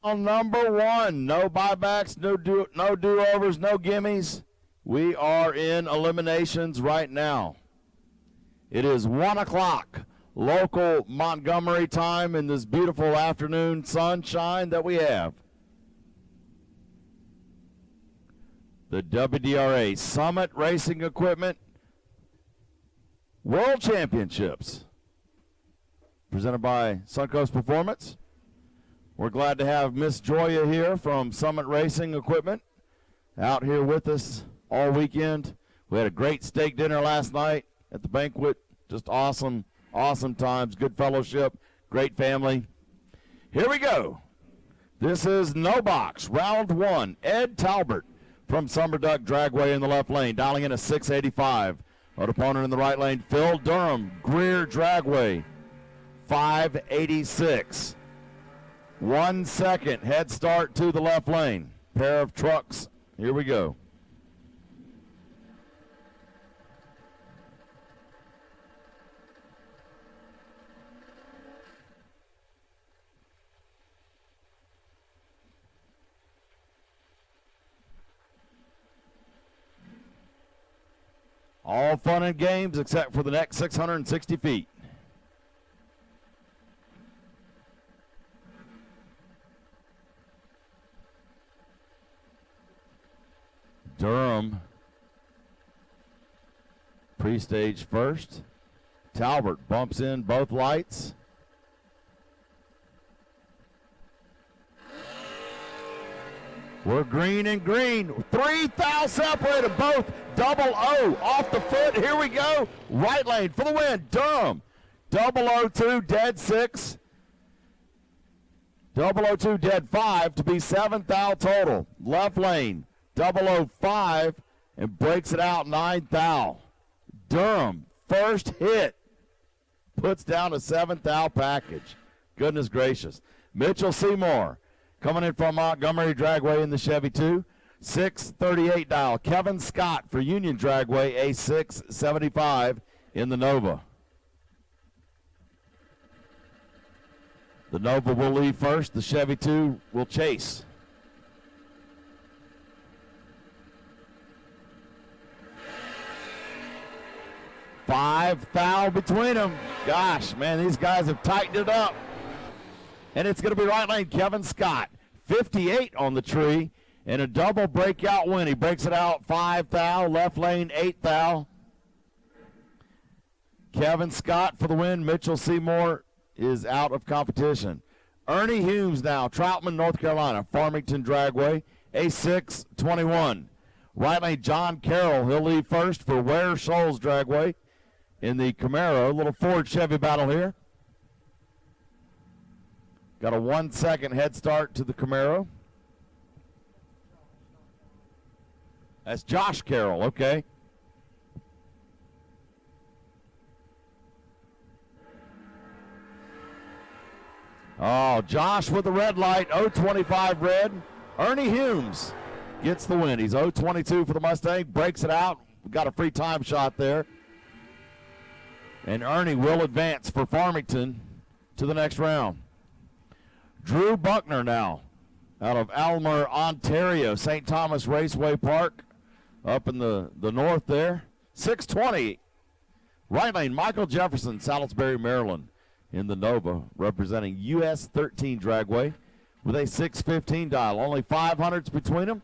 On number one, no buybacks, no do-overs, no gimmies. We are in eliminations right now. It is 1 o'clock local Montgomery time in this beautiful afternoon sunshine that we have. The WDRA Summit Racing Equipment World Championships, presented by Suncoast Performance. We're glad to have Miss Joya here from Summit Racing Equipment out here with us all weekend. We had a great steak dinner last night at the banquet. Just awesome, awesome times, good fellowship, great family. Here we go. This is no box, round one. Ed Talbert from Summer Duck Dragway in the left lane, dialing in a 685. An opponent in the right lane, Phil Durham, Greer Dragway, 586. 1 second head start to the left lane. Pair of trucks. Here we go. All fun and games except for the next 660 feet. Durham, pre-stage first. Talbert bumps in both lights. We're green and green. 3 thou separated, both double O off the foot. Here we go. Right lane for the win. Durham, 002 dead 6. 002 dead 5 to be 7 thou total. Left lane. 005 and breaks it out 9 thou. Durham, first hit, puts down a 7 thou package. Goodness gracious. Mitchell Seymour coming in from Montgomery Dragway in the Chevy 2. 638 dial. Kevin Scott for Union Dragway, a 675 in the Nova. The Nova will leave first. The Chevy 2 will chase. Five thou between them. Gosh, man, these guys have tightened it up. And it's going to be right lane Kevin Scott. 58 on the tree and a double breakout win. He breaks it out 5 thou. Left lane 8 thou. Kevin Scott for the win. Mitchell Seymour is out of competition. Ernie Humes now, Troutman, North Carolina, Farmington Dragway, a 6:21. Right lane, John Carroll. He'll leave first for Ware Shoals Dragway in the Camaro. Little Ford Chevy battle here. Got a 1 second head start to the Camaro. That's Josh Carroll, okay. Oh, Josh with the red light, 025 red. Ernie Humes gets the win. He's 022 for the Mustang, breaks it out. Got a free time shot there. And Ernie will advance for Farmington to the next round. Drew Buckner now out of Almer, Ontario, St. Thomas Raceway Park up in the north there. 6:20. Right lane, Michael Jefferson, Salisbury, Maryland in the Nova, representing US 13 Dragway with a 6:15 dial. Only 500s between them.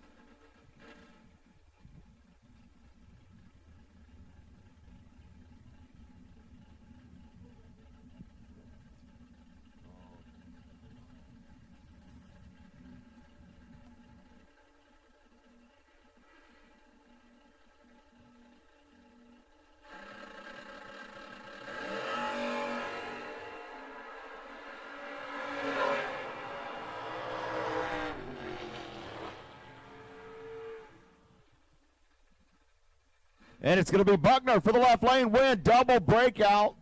And it's going to be Buckner for the left lane win. Double breakout.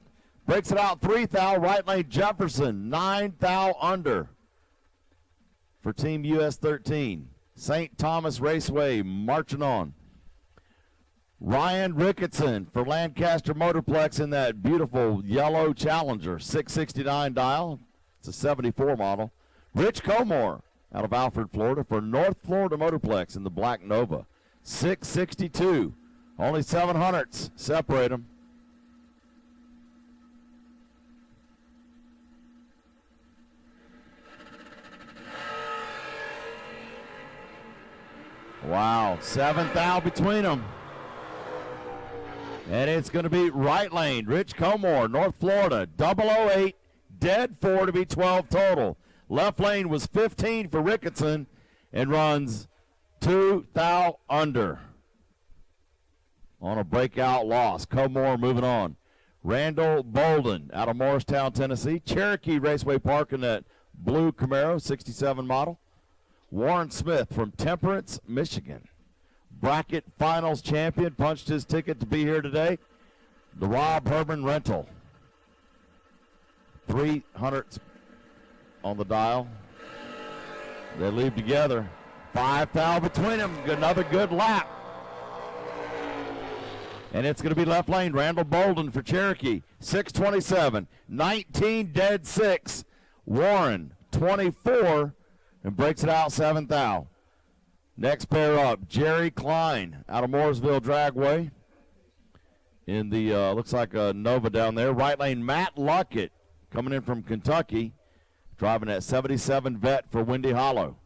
Breaks it out 3 thou. Right lane Jefferson, 9 thou under for Team US 13. St. Thomas Raceway marching on. Ryan Ricketson for Lancaster Motorplex in that beautiful yellow Challenger, 669 dial. It's a 74 model. Rich Comore out of Alfred, Florida for North Florida Motorplex in the Black Nova, 662. Only 700s separate them. Wow, 7 thou between them. And it's going to be right lane, Rich Comore, North Florida, 008, dead 4 to be 12 total. Left lane was 15 for Ricketson and runs 2 thou under on a breakout loss. Comore moving on. Randall Bolden out of Morristown, Tennessee. Cherokee Raceway Park in that blue Camaro, 67 model. Warren Smith from Temperance, Michigan. Bracket Finals champion, punched his ticket to be here today. The Rob Herman rental. 300s on the dial. They leave together. 5 thou between them. Another good lap. And it's going to be left lane, Randall Bolden for Cherokee, 627. 19 dead 6. Warren, 24, and breaks it out 7 thou. Next pair up, Jerry Klein out of Mooresville Dragway in the, looks like a Nova down there. Right lane, Matt Luckett coming in from Kentucky, driving that 77 Vet for Windy Hollow,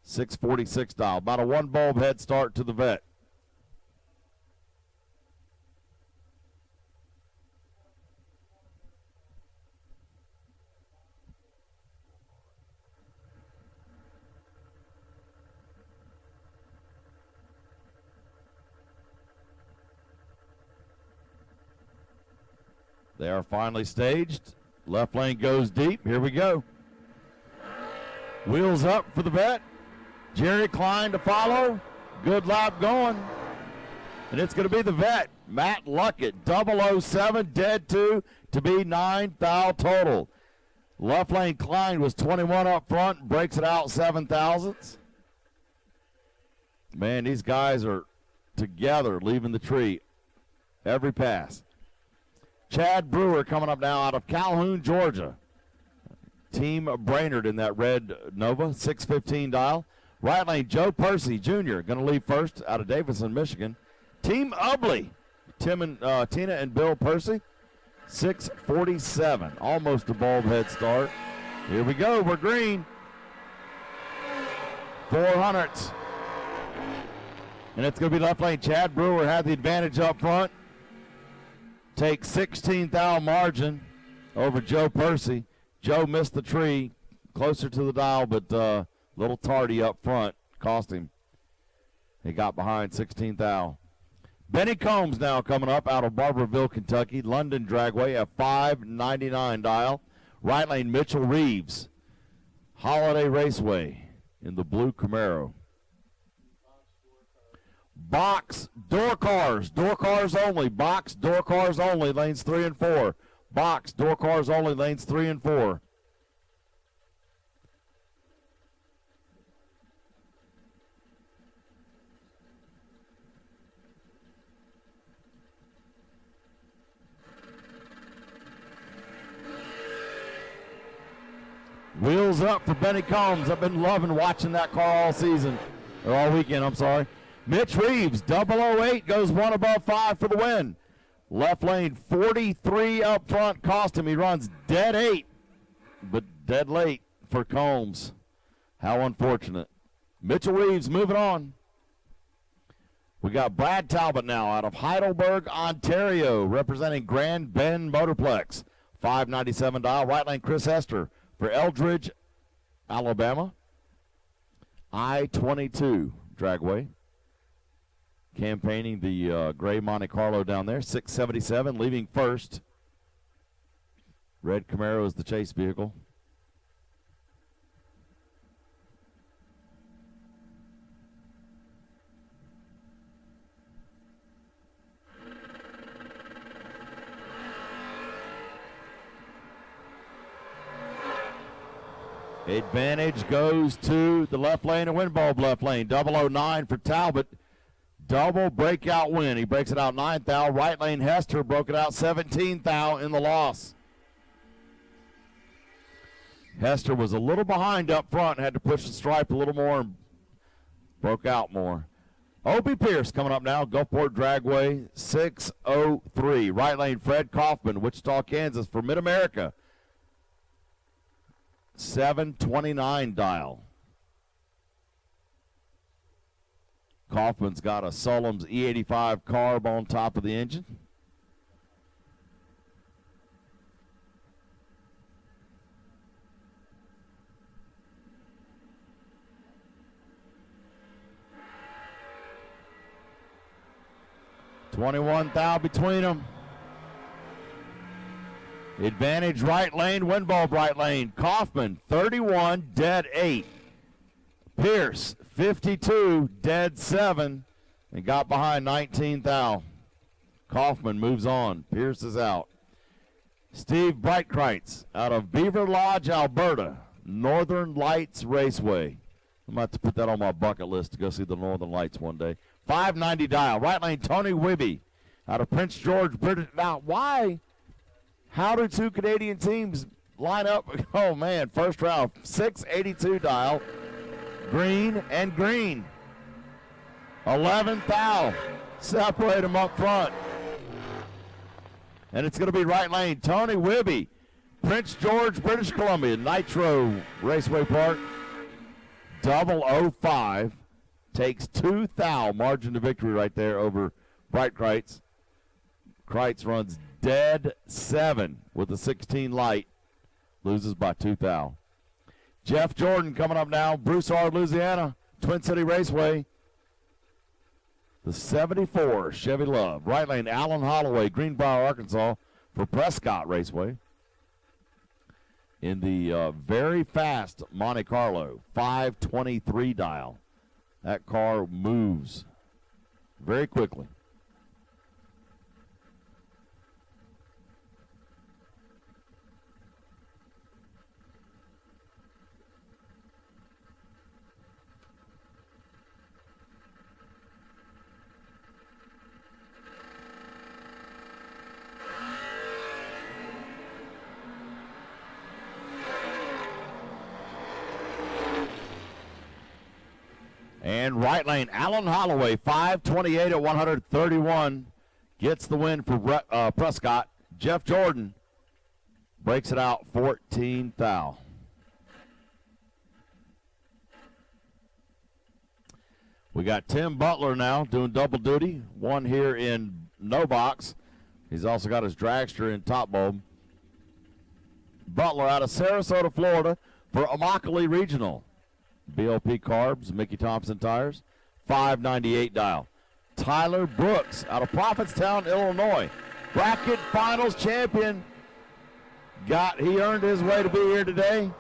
646 dial. About a 1 bulb head start to the Vet. They are finally staged. Left lane goes deep. Here we go. Wheels up for the Vet. Jerry Klein to follow. Good lap going. And it's going to be the Vet. Matt Luckett, 007, dead 2 to be 9 thou total. Left lane Klein was 21 up front, breaks it out 7 thousandths. Man, these guys are together leaving the tree every pass. Chad Brewer coming up now out of Calhoun, Georgia. Team Brainerd in that red Nova, 615 dial. Right lane, Joe Percy Jr. going to leave first out of Davison, Michigan. Team Ubley, Tina and Bill Percy, 647. Almost a bulb head start. Here we go, we're green. 400s. And it's going to be left lane. Chad Brewer had the advantage up front. takes 16 thou margin over Joe Percy. Joe missed the tree, closer to the dial, but a little tardy up front. Cost him. He got behind 16 thou. Benny Combs now coming up out of Barberville, Kentucky. London Dragway, a 599 dial. Right lane, Mitchell Reeves. Holiday Raceway in the blue Camaro. Box, door cars only. Box, door cars only, lanes 3 and 4. Box, door cars only, lanes 3 and 4. Wheels up for Benny Combs. I've been loving watching that car all season, or all weekend, I'm sorry. Mitch Reeves, 008, goes one above 5 for the win. Left lane, 43 up front, cost him. He runs dead 8, but dead late for Combs. How unfortunate. Mitchell Reeves moving on. We got Brad Talbot now out of Heidelberg, Ontario, representing Grand Bend Motorplex. 597 dial. Right lane, Chris Hester for Eldridge, Alabama. I-22 Dragway. Campaigning the gray Monte Carlo down there. 677, leaving first. Red Camaro is the chase vehicle. Advantage goes to the left lane and Winbulb left lane. 009 for Talbot. Double breakout win. He breaks it out 9 thou. Right lane Hester broke it out 17 thou in the loss. Hester was a little behind up front, had to push the stripe a little more and broke out more. Opie Pierce coming up now. Gulfport Dragway 603. Right lane Fred Kaufman, Wichita, Kansas for Mid-America. 729 dial. Kaufman's got a Sullams E85 carb on top of the engine. $21 thou between them. Advantage right lane, Winbulb right lane. Kaufman 31, dead 8. Pierce 52, dead 7, and got behind 19 thou. Kaufman moves on. Pierce is out. Steve Breitkreitz out of Beaver Lodge, Alberta. Northern Lights Raceway. I'm about to put that on my bucket list to go see the Northern Lights one day. 590 dial. Right lane, Tony Wibby out of Prince George, British. Now, why? How do two Canadian teams line up? Oh, man, first round, 682 dial. Green and green. 11 thou. Separate them up front. And it's going to be right lane. Tony Wibby, Prince George, British Columbia, Nitro Raceway Park. 005 takes 2 thou. Margin to victory right there over Breitkreitz. Kreitz runs dead 7 with a 16 light. Loses by 2 thou. Jeff Jordan coming up now. Broussard, Louisiana. Twin City Raceway. The 74 Chevy Love. Right lane, Alan Holloway, Greenbrier, Arkansas for Prescott Raceway. In the very fast Monte Carlo, 523 dial. That car moves very quickly. And right lane, Alan Holloway, 528 at 131, gets the win for Prescott. Jeff Jordan breaks it out 14 thou. We got Tim Butler now doing double duty, one here in no box. He's also got his dragster in top bulb. Butler out of Sarasota, Florida for Immokalee Regional. BLP Carbs, Mickey Thompson Tires, $5.98 dial. Tyler Brooks out of Prophetstown, Illinois. Bracket Finals champion. He earned his way to be here today.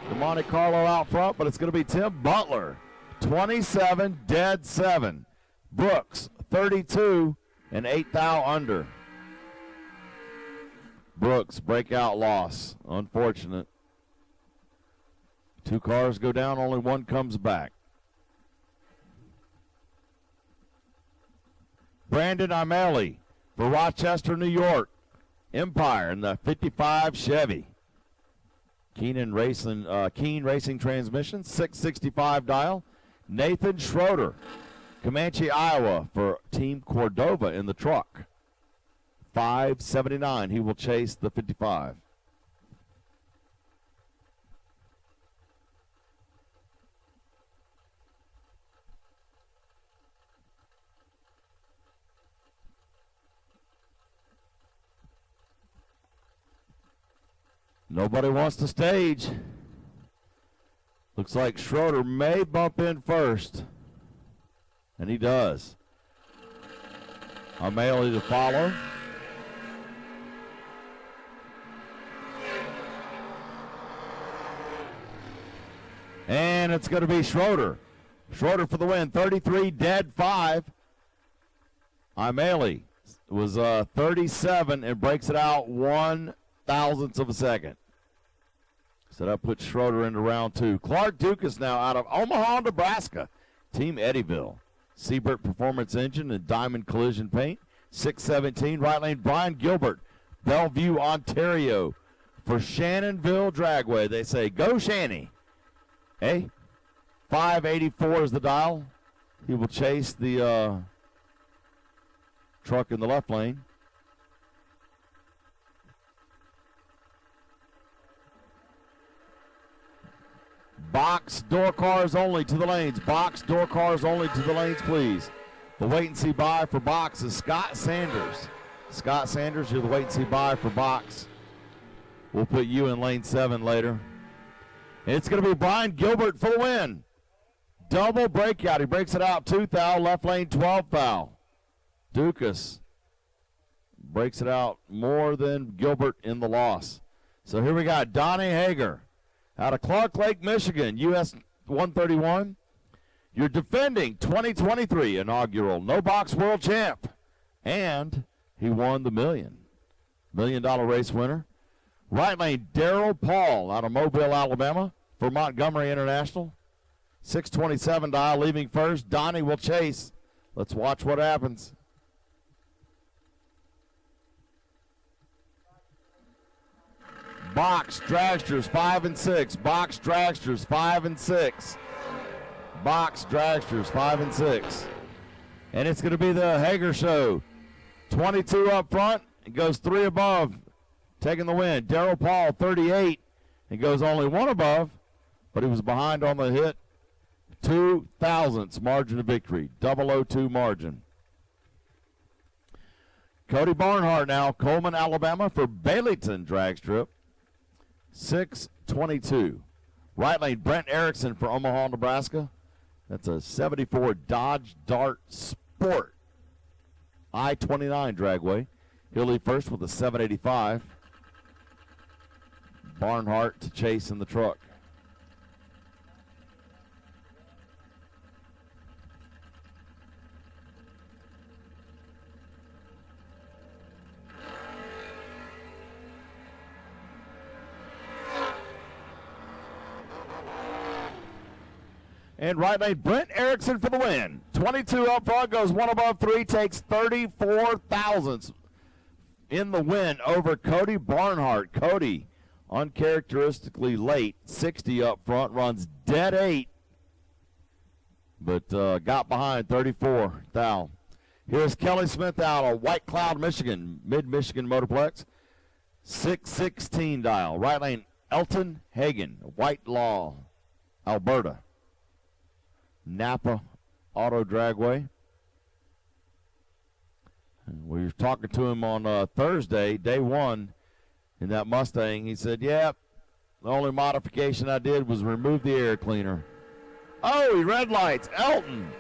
The Monte Carlo out front, but it's going to be Tim Butler. 27, dead 7. Brooks, 32, and 8 thou under. Brooks, breakout loss. Unfortunate. 2 cars go down, only 1 comes back. Brandon Imeli for Rochester, New York. Empire in the 55 Chevy. Keen Racing Transmission, 665 dial. Nathan Schroeder, Comanche, Iowa for Team Cordova in the truck. 579. He will chase the 55. Nobody wants to stage. Looks like Schroeder may bump in first. And he does. O'Malley to follow. And it's going to be Schroeder. Schroeder for the win. 33, dead 5. O'Malley was 37 and breaks it out 1/1000th of a second. So that puts Schroeder into round 2. Clark Duke is now out of Omaha, Nebraska. Team Eddyville. Siebert Performance Engine and Diamond Collision Paint. 617. Right lane, Brian Gilbert. Bellevue, Ontario. For Shannonville Dragway. They say, go Shanny. Hey, 584 is the dial. He will chase the truck in the left lane. Box door cars only to the lanes. Box door cars only to the lanes, please. The wait and see buy for box is Scott Sanders. Scott Sanders, you're the wait and see buy for box. We'll put you in lane 7 later. It's going to be Brian Gilbert for the win. Double breakout. He breaks it out 2 thou, left lane 12 thou. Dukas breaks it out more than Gilbert in the loss. So here we got Donnie Hager out of Clark Lake, Michigan, US 131. Your defending 2023 inaugural No Box World Champ. And he won the $1 million race winner. Right lane, Darrell Paul out of Mobile, Alabama for Montgomery International. 627 dial, leaving first. Donnie will chase. Let's watch what happens. Box Dragsters 5 and 6. Box Dragsters 5 and 6. Box Dragsters 5 and 6. And it's going to be the Hager Show. 22 up front. It goes 3 above. Taking the win. Darrell Paul 38. It goes only 1 above. But he was behind on the hit. 2/1000ths margin of victory. 002 margin. Cody Barnhart now. Coleman, Alabama for Baileyton Drag Strip. 622. Right lane, Brent Erickson for Omaha, Nebraska. That's a 74 Dodge Dart Sport. I-29 dragway. He'll leave first with a 785. Barnhart to chase in the truck. And right lane, Brent Erickson for the win. 22 up front, goes 1 above 3, takes 34/1000ths in the win over Cody Barnhart. Cody, uncharacteristically late, 60 up front, runs dead 8, but got behind 34 thou. Here's Kelly Smith out of White Cloud, Michigan, Mid-Michigan Motorplex. 616 dial. Right lane, Elton Hagen, Whitelaw, Alberta. Napa Auto Dragway. We were talking to him on Thursday, day one, in that Mustang. He said, "Yep, the only modification I did was remove the air cleaner." Oh, he red lights. Elton.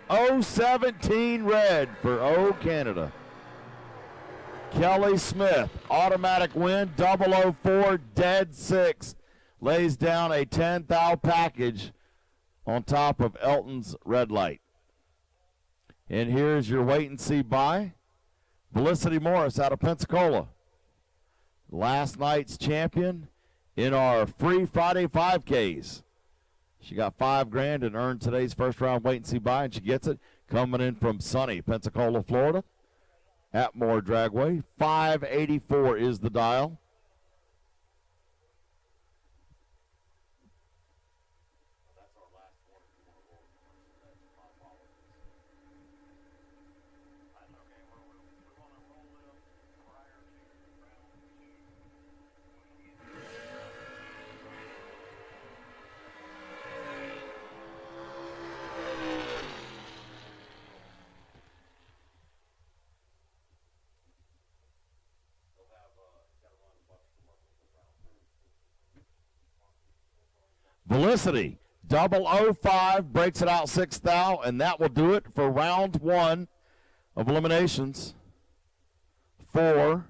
017 red for O Canada. Kelly Smith, automatic win, 004, dead 6. Lays down a 10-thou package on top of Elton's red light. And here's your wait-and-see buy. Felicity Morris out of Pensacola. Last night's champion in our free Friday 5Ks. She got $5,000 and earned today's first round wait-and-see buy, and she gets it coming in from sunny Pensacola, Florida. Atmore Dragway, 584 is the dial. Felicity, 005, breaks it out 6,000, and that will do it for round one of eliminations for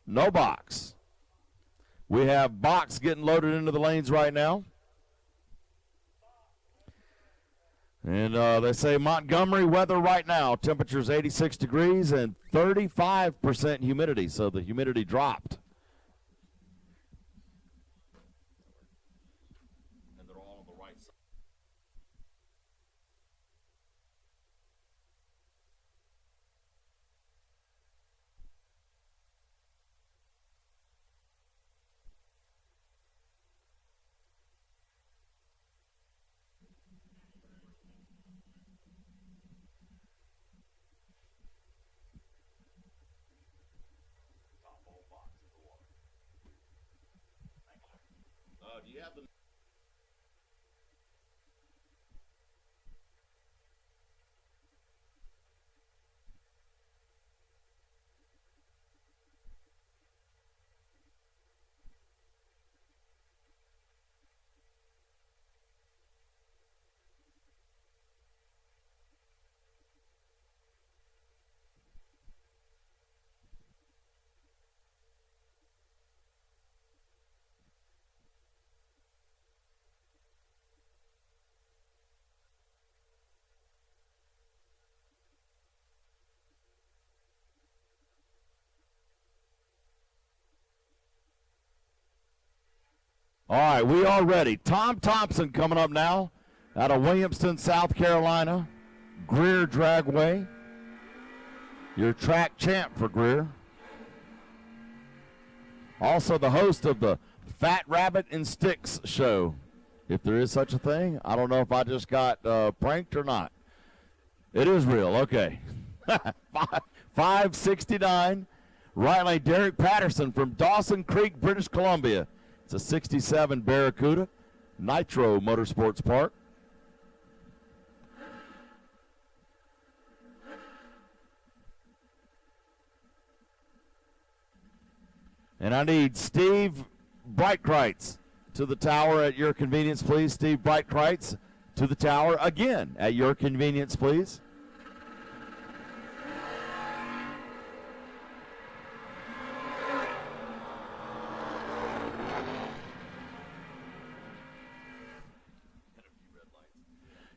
no box. We have box getting loaded into the lanes right now. And they say Montgomery weather right now, temperatures 86 degrees and 35% humidity, so the humidity dropped. Do you have the All right, we are ready. Tom Thompson coming up now out of Williamston, South Carolina. Greer Dragway. Your track champ for Greer. Also the host of the Fat Rabbit and Sticks show. If there is such a thing. I don't know if I just got pranked or not. It is real. Okay. 569. Right lane, Derek Patterson from Dawson Creek, British Columbia. It's a 67 Barracuda, Nitro Motorsports Park. And I need Steve Breitkreitz to the tower at your convenience, please. Steve Breitkreitz to the tower again at your convenience, please.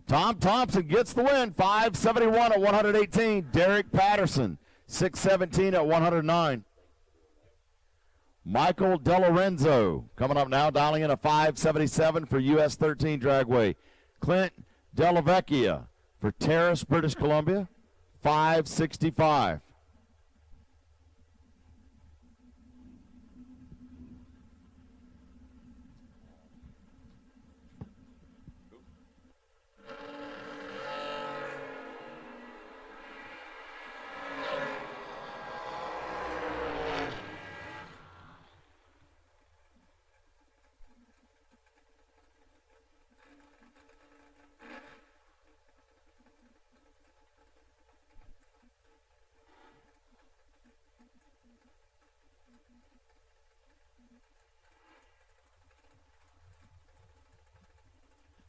Tom Thompson gets the win, 571 at 118. Derek Patterson, 617 at 109. Michael DeLorenzo coming up now, dialing in a 577 for US 13 Dragway. Clint Delavecchia for Terrace, British Columbia, 565.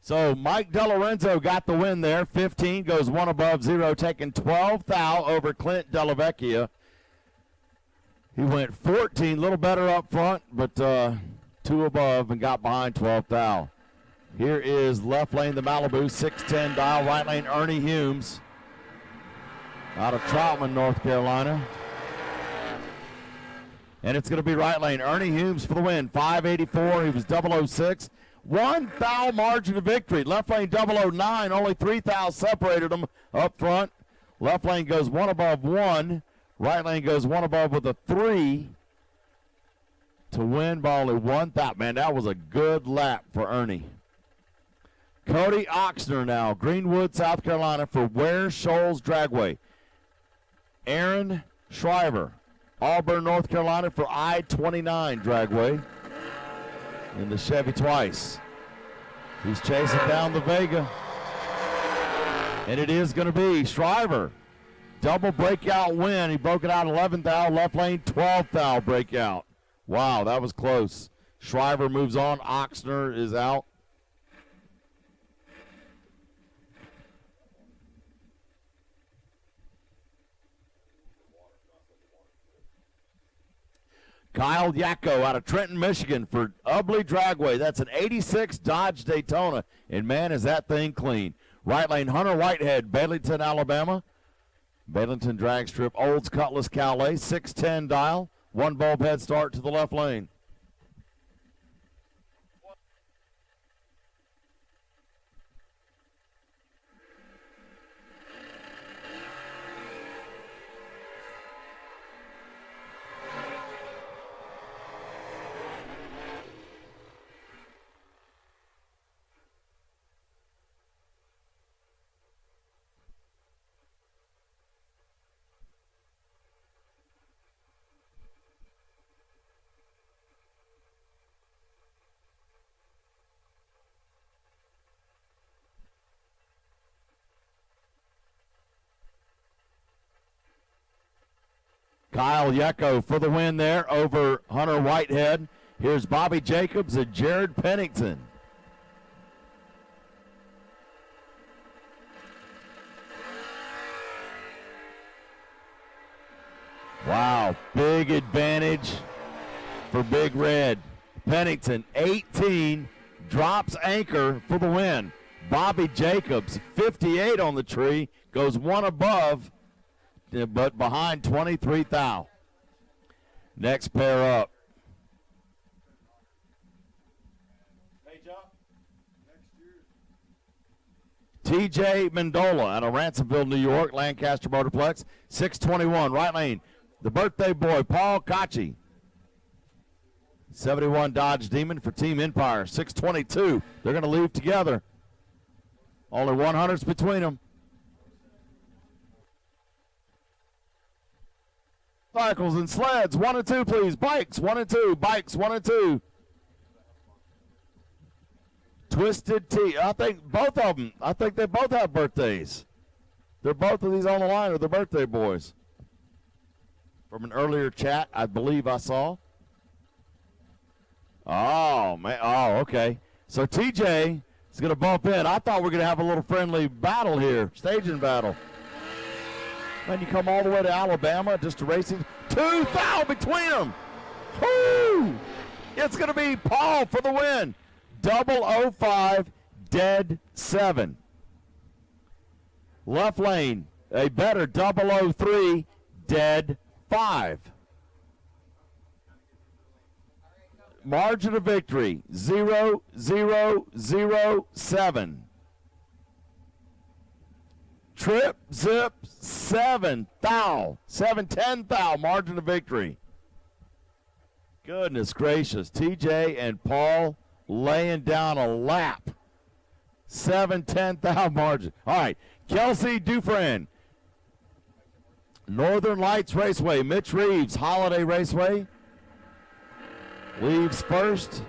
So Mike DeLorenzo got the win there. 15 goes one above 0, taking 12 thou over Clint Delavecchia. He went 14, a little better up front, but 2 above and got behind 12 thou. Here is left lane the Malibu, 610 dial, right lane Ernie Humes out of Troutman, North Carolina. And it's going to be right lane Ernie Humes for the win, 584. He was 006. 1 thou margin of victory. Left lane 009, only 3 thou separated them up front. Left lane goes 1 above 1. Right lane goes 1 above with a 3 to win by only 1 thou. Man, that was a good lap for Ernie. Cody Oxner now, Greenwood, South Carolina for Ware Shoals Dragway. Aaron Shriver, Auburn, North Carolina for I-29 Dragway in the Chevy Twice. He's chasing down the Vega. And it is going to be Shriver. Double breakout win. He broke it out 11 thou, left lane 12 thou breakout. Wow, that was close. Shriver moves on. Oxner is out. Kyle Yacko out of Trenton, Michigan for Ubley Dragway. That's an 86 Dodge Daytona, and man, is that thing clean. Right lane, Hunter Whitehead, Baileyton, Alabama. Baileyton drag strip, Olds Cutlass Calais, 610 dial. 1 bulb head start to the left lane. Kyle Yecko for the win there over Hunter Whitehead. Here's Bobby Jacobs and Jared Pennington. Wow, big advantage for Big Red. Pennington, 18, drops anchor for the win. Bobby Jacobs, 58 on the tree, goes 1 above, but behind 23 thou. Next pair up. TJ Mendola out of Ransomville, New York, Lancaster Motorplex, 621, right lane. The birthday boy, Paul Kachi. 71 Dodge Demon for Team Empire, 622. They're going to leave together. Only 100s between them. Cycles and sleds, 1 and 2, please. Bikes, 1 and 2. Bikes, 1 and 2. Twisted Tea. I think both of them. I think they both have birthdays. They're both of these on the line are the birthday boys. From an earlier chat, I believe I saw. Oh, man. Oh, okay. So TJ is going to bump in. I thought we were going to have a little friendly battle here, staging battle. Then you come all the way to Alabama just to racing. 2 thou between them. Woo! It's going to be Paul for the win. 005, dead 7. Left lane, a better 003, dead 5. Margin of victory, 0-0-0-7. Trip, zip, 7 thou. 7-10 thou, margin of victory. Goodness gracious. TJ and Paul laying down a lap. 7-10 thou margin. All right, Kelsey Dufresne. Northern Lights Raceway. Mitch Reeves, Holiday Raceway. Leaves first.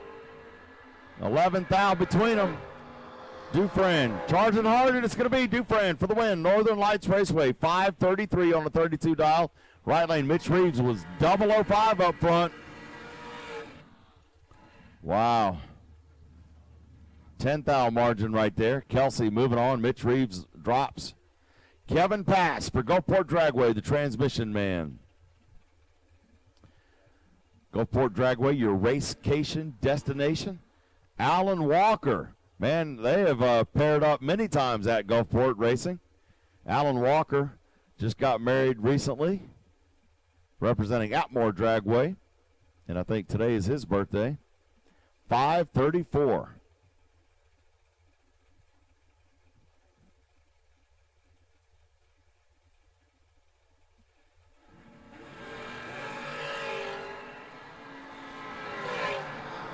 11 thou between them. Dufresne charging hard, and it's going to be Dufresne for the win. Northern Lights Raceway, 533 on the 32 dial. Right lane, Mitch Reeves was 005 up front. Wow. 10-thou margin right there. Kelsey moving on. Mitch Reeves drops. Kevin Pass for Gulfport Dragway, the transmission man. Gulfport Dragway, your racecation destination. Alan Walker. Man, they have paired up many times at Gulfport Racing. Alan Walker just got married recently, representing Atmore Dragway. And I think today is his birthday. 534.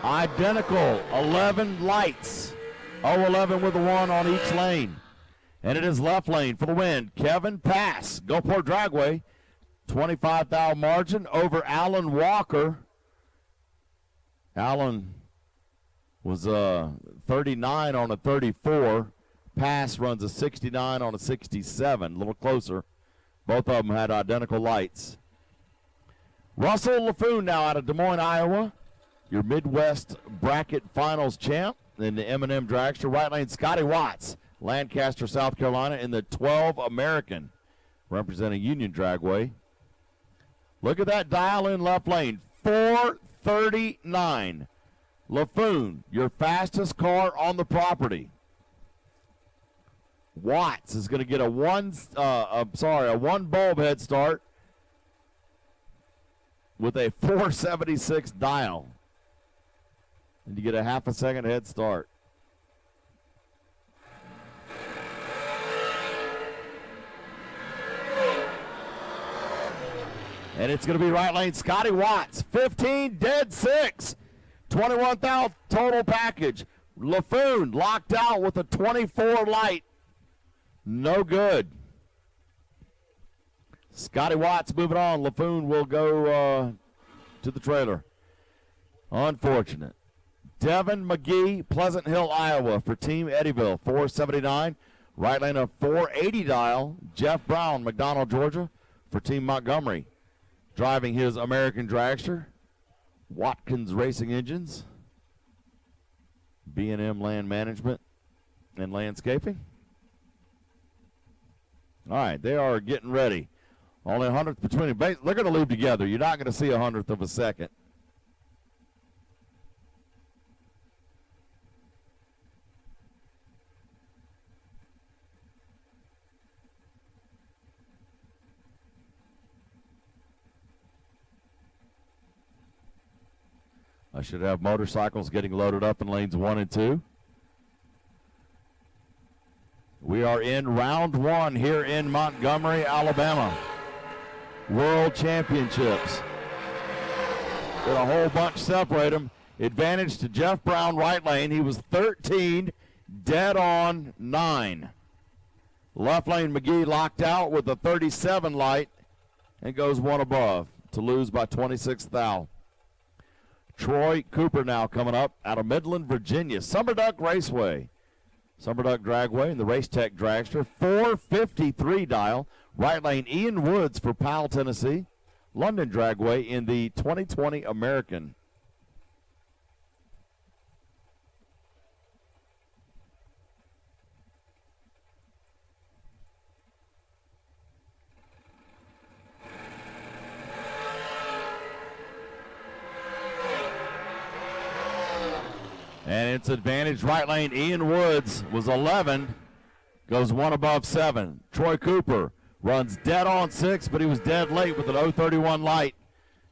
Identical 11 lights. 0-11 with a 1 on each lane. And it is left lane for the win. Kevin Pass, Gulfport Dragway, 25-thou margin over Alan Walker. Alan was 39 on a 34. Pass runs a 69 on a 67, a little closer. Both of them had identical lights. Russell LaFoon now out of Des Moines, Iowa. Your Midwest Bracket Finals champ in the M&M Dragster. Right lane, Scotty Watts, Lancaster, South Carolina, in the 12 American, representing Union Dragway. Look at that dial in left lane, 439. LaFoon, your fastest car on the property. Watts is going to get a one bulb head start with a 476 dial. And you get a half a second head start. And it's going to be right lane, Scotty Watts, 15, dead 6. 21,000 total package. LaFoon locked out with a 24 light. No good. Scotty Watts moving on. LaFoon will go to the trailer. Unfortunate. Devin McGee, Pleasant Hill, Iowa for Team Eddyville, 479. Right lane of 480 dial. Jeff Brown, McDonald, Georgia for Team Montgomery. Driving his American Dragster. Watkins Racing Engines. B&M Land Management and Landscaping. All right, they are getting ready. Only a hundredth between them. They're going to leave together. You're not going to see a hundredth of a second. I should have motorcycles getting loaded up in lanes 1 and 2. We are in round 1 here in Montgomery, Alabama. World Championships. Got a whole bunch separate them. Advantage to Jeff Brown, right lane. He was 13, dead on 9. Left lane, McGee locked out with a 37 light and goes 1 above to lose by 26 thou. Troy Cooper now coming up out of Midland, Virginia. Summer Duck Raceway. Summer Duck Dragway and the Race Tech Dragster. 453 dial. Right lane, Ian Woods for Powell, Tennessee. London Dragway in the 2020 American. And it's advantage right lane. Ian Woods was 11, goes 1 above 7. Troy Cooper runs dead on 6, but he was dead late with an 031 light.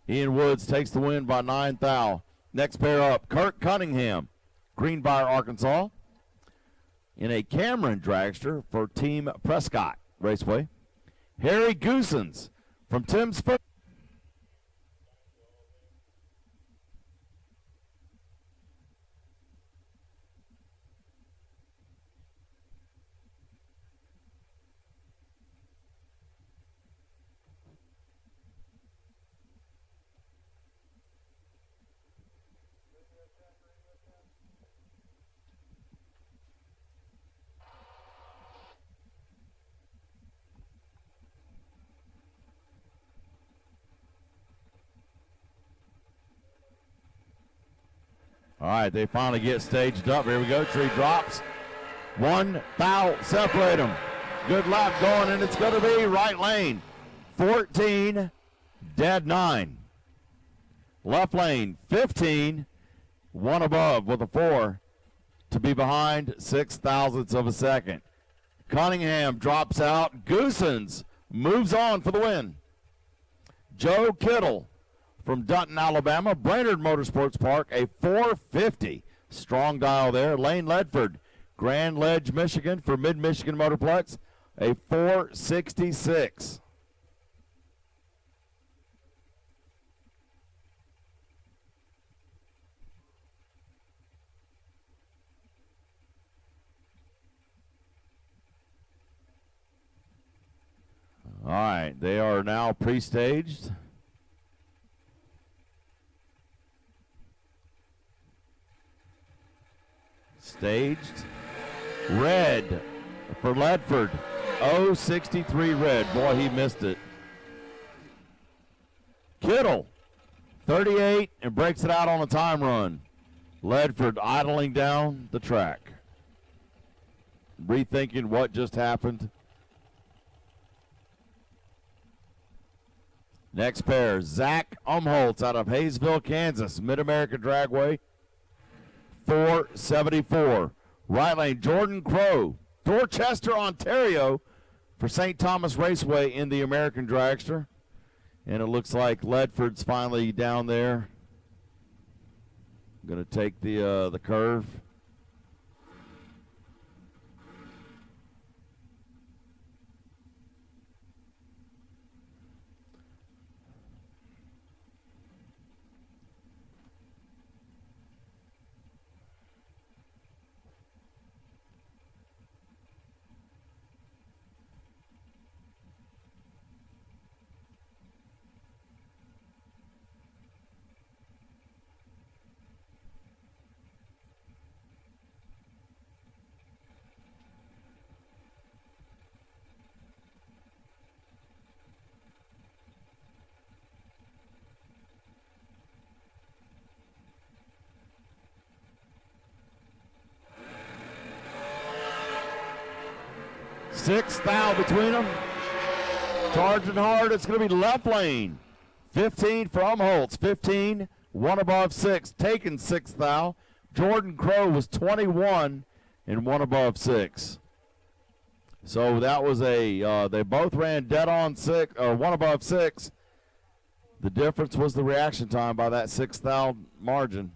Ian Woods takes the win by 9 thou. Next pair up, Kirk Cunningham, Greenbrier, Arkansas, in a Cameron Dragster for Team Prescott Raceway. Harry Goosens from Tim's Foot. All right, they finally get staged up. Here we go. Tree drops. One foul, separate them. Good lap going, and it's going to be right lane. 14, dead 9. Left lane, 15, one above with a 4 to be behind 6 thousandths of a second. Cunningham drops out. Goosens moves on for the win. Joe Kittle from Dutton, Alabama. Brainerd Motorsports Park, a 450. Strong dial there. Lane Ledford, Grand Ledge, Michigan for Mid-Michigan Motorplex, a 466. All right, they are now pre-staged. Staged. Red for Ledford. 063 red. Boy, he missed it. Kittle, 38, and breaks it out on a time run. Ledford idling down the track. Rethinking what just happened. Next pair, Zach Umholtz out of Hayesville, Kansas, Mid-American Dragway, 474. Right lane, Jordan Crow, Dorchester, Ontario, for St. Thomas Raceway in the American Dragster. And it looks like Ledford's finally down there. Going to take the curve. Sixth foul between them. Charging hard. It's going to be left lane. 15 for Umholtz. 15, one above 6. Taking sixth foul. Jordan Crow was 21 and one above 6. So that was they both ran dead on 6, or one above 6. The difference was the reaction time by that sixth foul margin.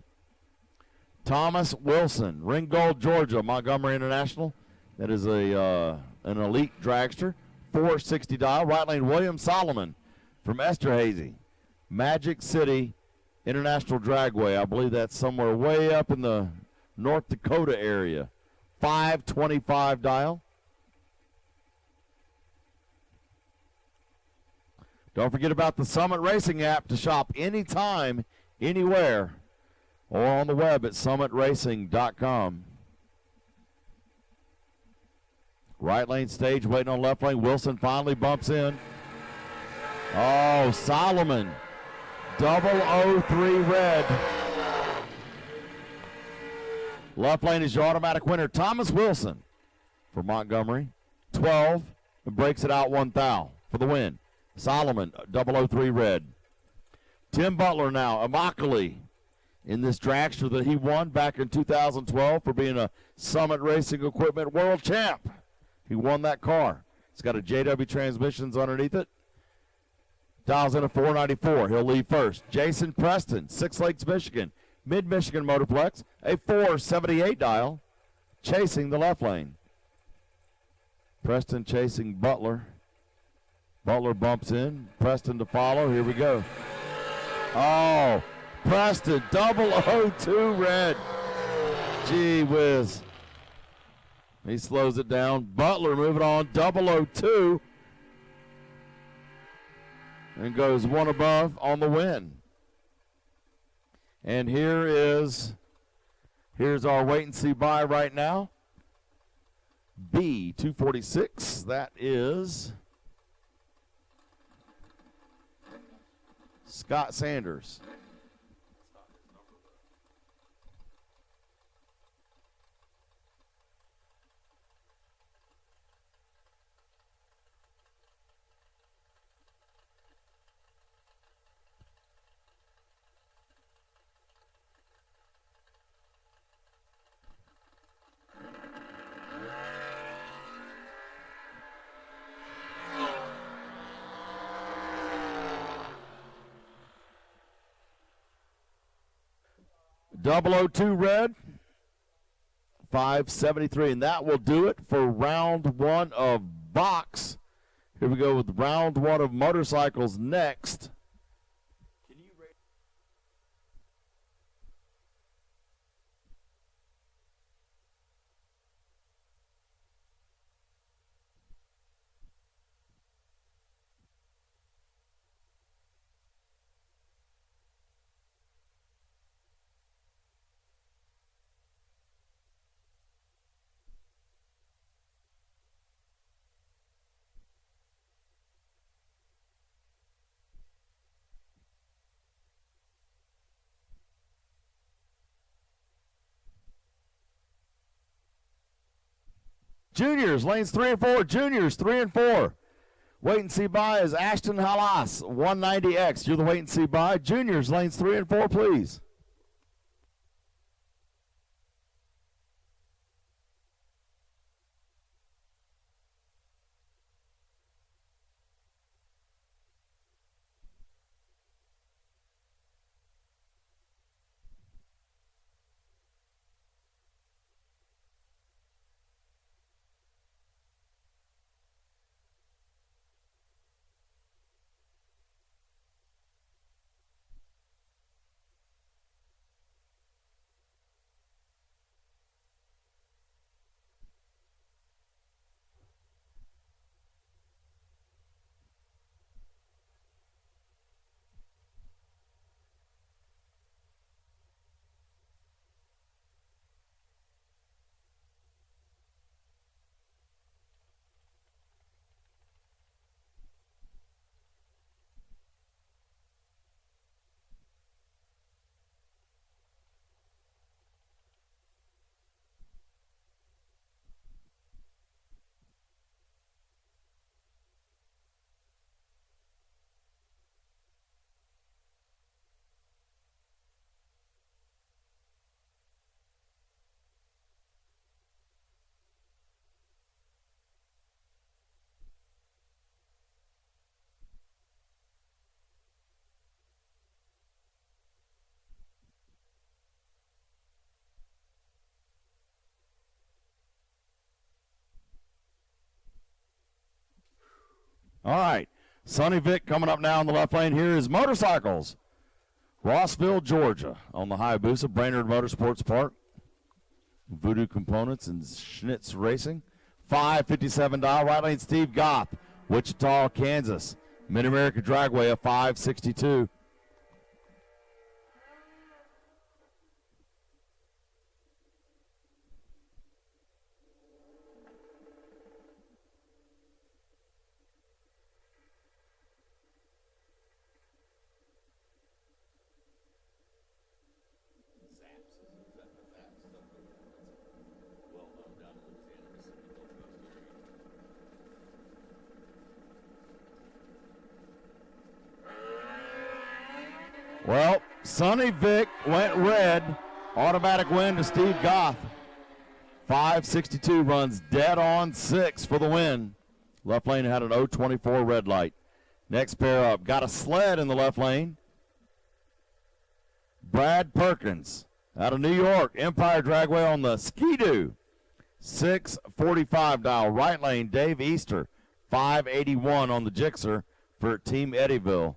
Thomas Wilson, Ringgold, Georgia, Montgomery International. That is an elite dragster. 460 dial. Right lane, William Solomon from Esterhazy, Magic City International Dragway. I believe that's somewhere way up in the North Dakota area. 525 dial. Don't forget about the Summit Racing app to shop anytime, anywhere, or on the web at summitracing.com. Right lane stage, waiting on left lane. Wilson finally bumps in. Oh, Solomon. 003 red. Left lane is your automatic winner. Thomas Wilson for Montgomery. 12 and breaks it out 1 thou for the win. Solomon, 003 red. Tim Butler now, Immokalee, in this dragster that he won back in 2012 for being a Summit Racing Equipment world champ. He won that car. It's got a JW transmissions underneath it. Dials in a 494. He'll leave first. Jason Preston, Six Lakes, Michigan. Mid-Michigan Motorplex, a 478 dial, chasing the left lane. Preston chasing Butler. Butler bumps in. Preston to follow. Here we go. Oh, Preston, 002 red. Gee whiz. He slows it down. Butler moving on, 002. And goes one above on the win. And here's our wait and see buy right now. B246. That is Scott Sanders. 002 red, 573. And that will do it for round one of box. Here we go with round one of motorcycles next. Juniors, lanes 3 and 4. Juniors, 3 and 4. Wait and see by is Ashton Halas, 190X. You're the wait and see by. Juniors, lanes 3 and 4, please. All right, Sonny Vick coming up now in the left lane. Here is motorcycles. Rossville, Georgia, on the Hayabusa, Brainerd Motorsports Park. Voodoo Components and Schnitz Racing. 557 dial, right lane Steve Goff, Wichita, Kansas. Mid-America Dragway, a 562. Well, Sonny Vick went red. Automatic win to Steve Goff. 562 runs dead on 6 for the win. Left lane had an 024 red light. Next pair up. Got a sled in the left lane. Brad Perkins out of New York. Empire Dragway on the Ski-Doo. 645 dial. Right lane Dave Easter. 581 on the Gixxer for Team Eddyville.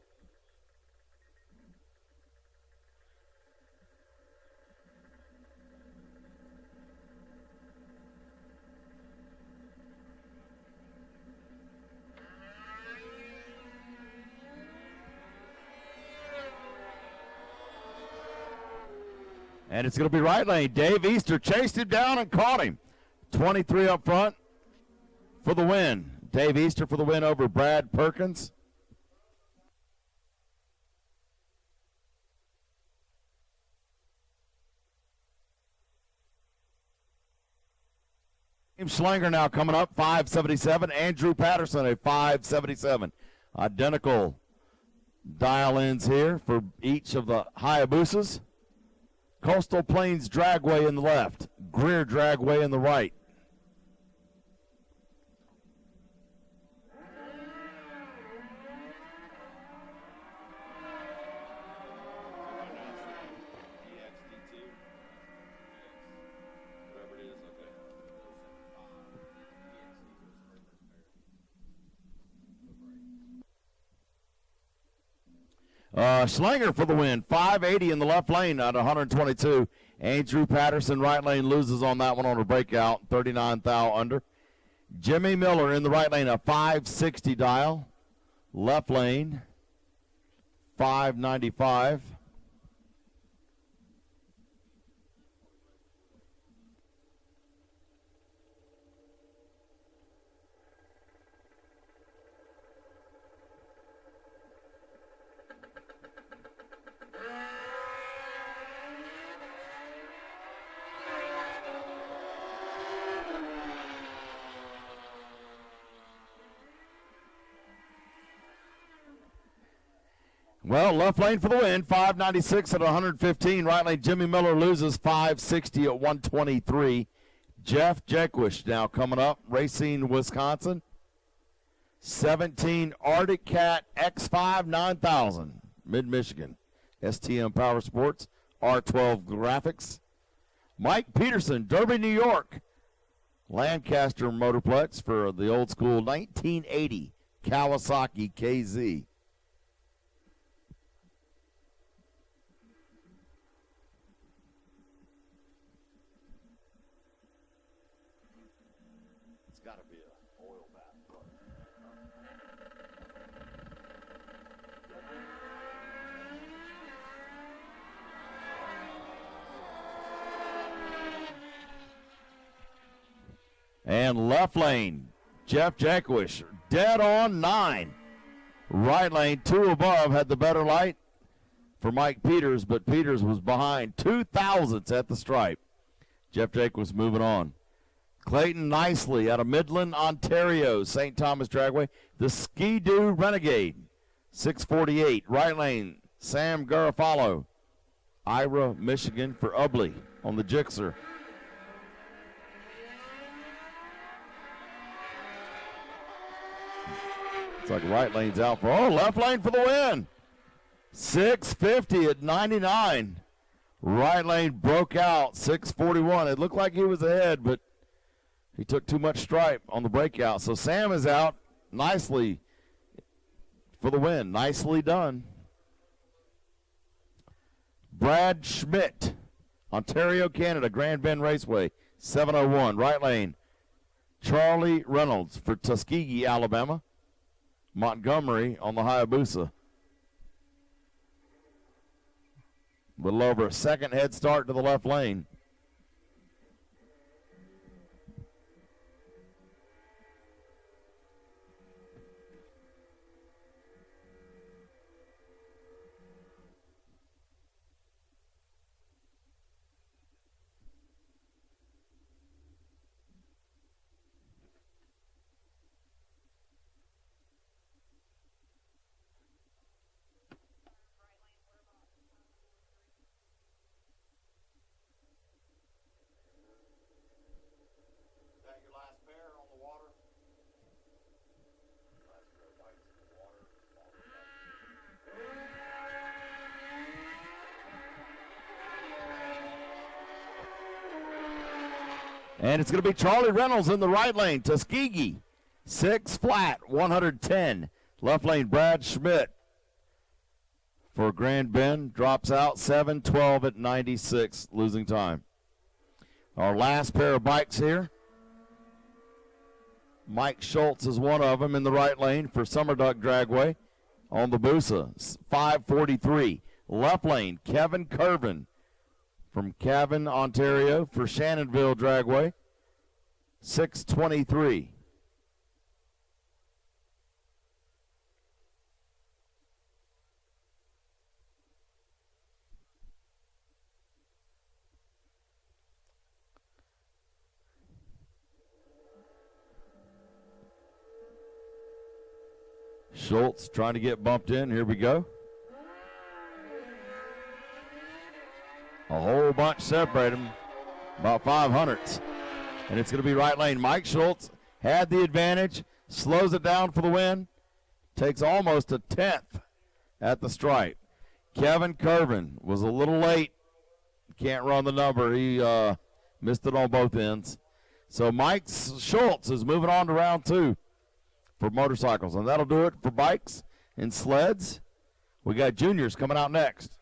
And it's going to be right lane. Dave Easter chased him down and caught him. 23 up front for the win. Dave Easter for the win over Brad Perkins. Schlanger now coming up, 577. Andrew Patterson, a 577. Identical dial-ins here for each of the Hayabusas. Coastal Plains Dragway in the left, Greer Dragway in the right. Schlanger for the win, 580 in the left lane at 122. Andrew Patterson, right lane, loses on that one on a breakout, 39 thou under. Jimmy Miller in the right lane, a 560 dial. Left lane, 595. Well, left lane for the win, 596 at 115. Right lane, Jimmy Miller loses 560 at 123. Jeff Jequish now coming up, Racing Wisconsin. 17 Arctic Cat X5 9000, Mid-Michigan. STM Power Sports, R12 Graphics. Mike Peterson, Derby, New York. Lancaster Motorplex for the old school 1980 Kawasaki KZ. And left lane, Jeff Jankwish, dead on 9. Right lane, 2 above, had the better light for Mike Peters, but Peters was behind 2 thousandths at the stripe. Jeff Jankwish moving on. Clayton Nicely out of Midland, Ontario, St. Thomas Dragway. The Ski-Doo Renegade, 648. Right lane, Sam Garofalo, Ira, Michigan for Ubley on the Gixxer. Looks like right lane's out for, left lane for the win. 650 at 99. Right lane broke out, 641. It looked like he was ahead, but he took too much stripe on the breakout. So Sam is out nicely for the win. Nicely done. Brad Schmidt, Ontario, Canada, Grand Bend Raceway, 701. Right lane, Charlie Reynolds for Tuskegee, Alabama. Montgomery on the Hayabusa. A little over a second head start to the left lane. And it's going to be Charlie Reynolds in the right lane. Tuskegee, 6 flat, 110. Left lane, Brad Schmidt for Grand Bend. Drops out, 7:12 at 96, losing time. Our last pair of bikes here. Mike Schultz is one of them in the right lane for Summer Duck Dragway on the Busa, 543. Left lane, Kevin Curvin from Cavan, Ontario for Shannonville Dragway, 623. Schultz trying to get bumped in. Here we go. A whole bunch separate him, about 500ths. And it's going to be right lane. Mike Schultz had the advantage, slows it down for the win, takes almost a 10th at the stripe. Kevin Curvin was a little late. Can't run the number. He missed it on both ends. So Mike Schultz is moving on to round 2 for motorcycles. And that'll do it for bikes and sleds. We got juniors coming out next.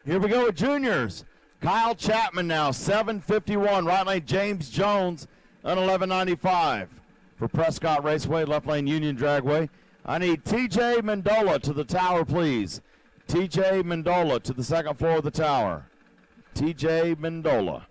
Here we go with juniors. Kyle Chapman now, 7:51. Right lane, James Jones on 11:95. For Prescott Raceway, left lane, Union Dragway. I need TJ Mendola to the tower, please. TJ Mendola to the second floor of the tower. TJ Mendola.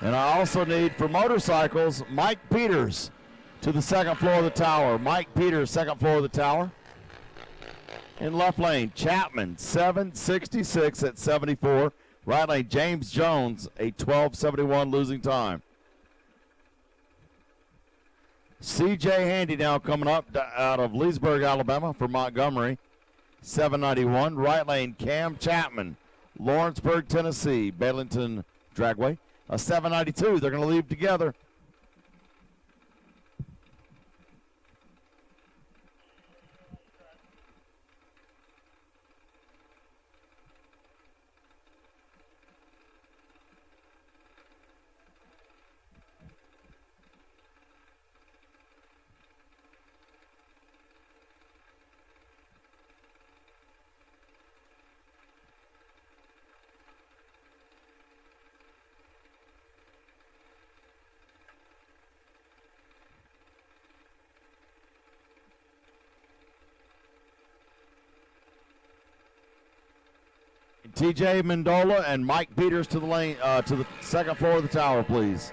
And I also need, for motorcycles, Mike Peters to the second floor of the tower. Mike Peters, second floor of the tower. In left lane, Chapman, 7:66 at 74. Right lane, James Jones, a 12:71 losing time. C.J. Handy now coming up out of Leesburg, Alabama for Montgomery, 7:91. Right lane, Cam Chapman, Lawrenceburg, Tennessee, Baileyton Dragway. A 7:92. They're going to leave together. TJ Mendola and Mike Peters to the lane, to the second floor of the tower, please.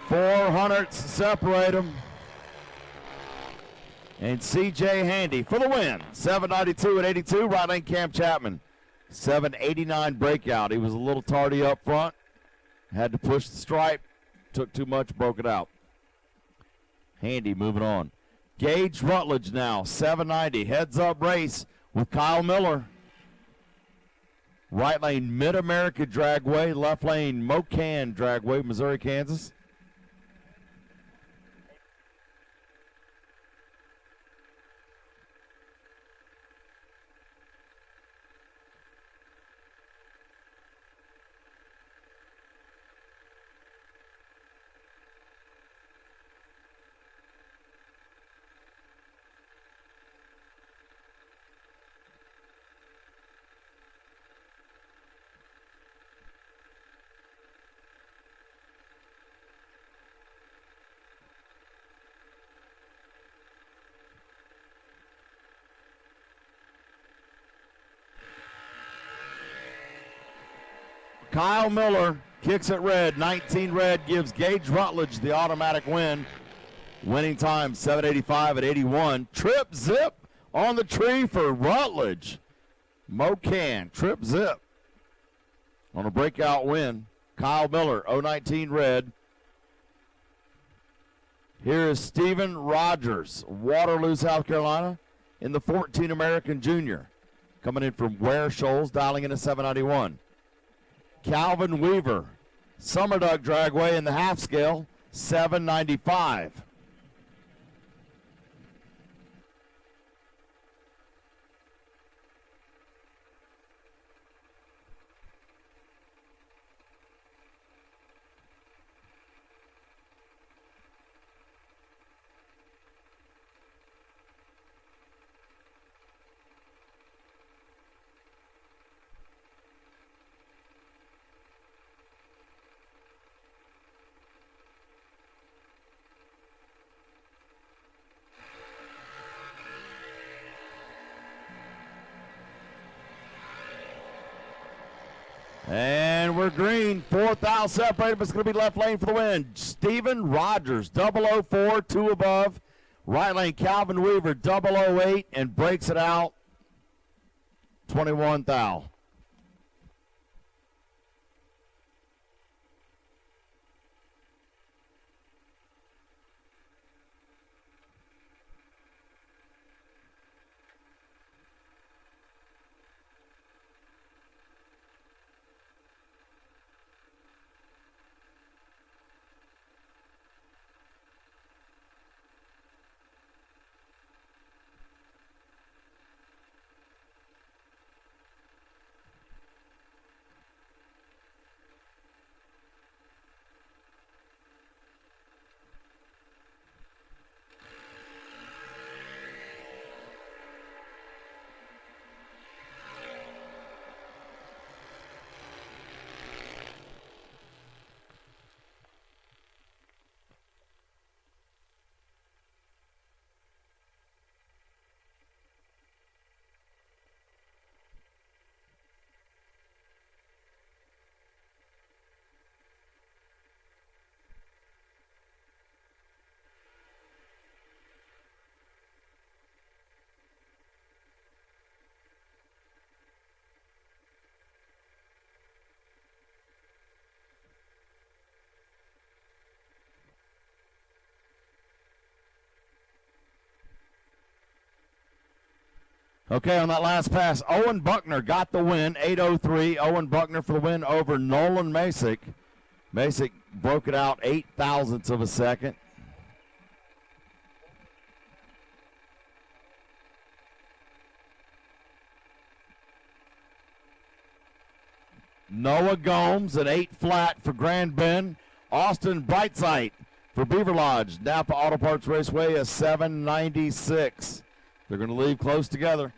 400 separate them. And CJ Handy for the win. 7:92 at 82. Right lane, Cam Chapman. 7:89 breakout. He was a little tardy up front. Had to push the stripe. Took too much, broke it out. Handy moving on. Gage Rutledge now, 7:90. Heads up race with Kyle Miller. Right lane, Mid-America Dragway. Left lane, Mocan Dragway, Missouri, Kansas. Kyle Miller kicks it red. 19 red gives Gage Rutledge the automatic win. Winning time 7:85 at 81. Trip zip on the tree for Rutledge. Mocan, trip zip on a breakout win. Kyle Miller, 019 red. Here is Stephen Rogers, Waterloo, South Carolina, in the 14 American Junior. Coming in from Ware Shoals, dialing in at 791. Calvin Weaver, Summerduck Dragway in the half scale, 795. And we're green. Fourth out separated, but it's going to be left lane for the win. Stephen Rogers, 004, 2 above. Right lane, Calvin Weaver, 008, and breaks it out. 21 thou. Okay, on that last pass, Owen Buckner got the win, 8:03. Owen Buckner for the win over Nolan Masick. Masick broke it out 8 thousandths of a second. Noah Gomes, an 8 flat for Grand Bend. Austin Brightside for Beaver Lodge. Napa Auto Parts Raceway, a 796. They're going to leave close together.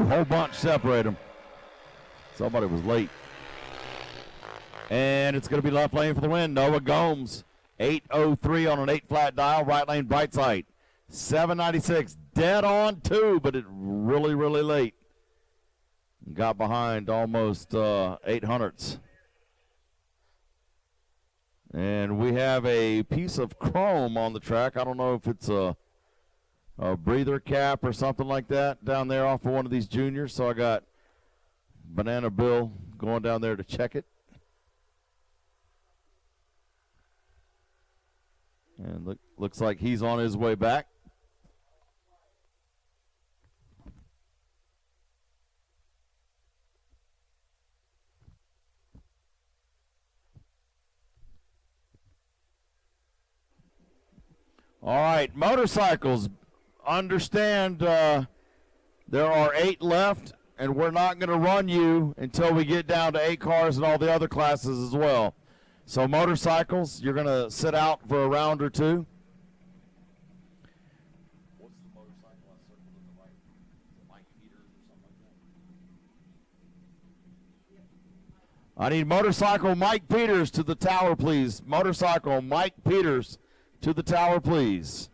Whole bunch separate them. Somebody was late. And it's going to be left lane for the win. Noah Gomes, 8:03 on an 8 flat dial. Right lane, Brightside, 796. Dead on 2, but it really, really late. Got behind almost 8 hundredths. And we have a piece of chrome on the track. I don't know if it's a a breather cap or something like that down there off of one of these juniors. So I got Banana Bill going down there to check it. And looks like he's on his way back. All right, motorcycles, understand there are 8 left, and we're not going to run you until we get down to 8 cars and all the other classes as well. So motorcycles, you're going to sit out for a round or two. What's the motorcycle I circled in the right? Mike Peters or something like that? I need motorcycle Mike Peters to the tower, please. Motorcycle Mike Peters to the tower, please.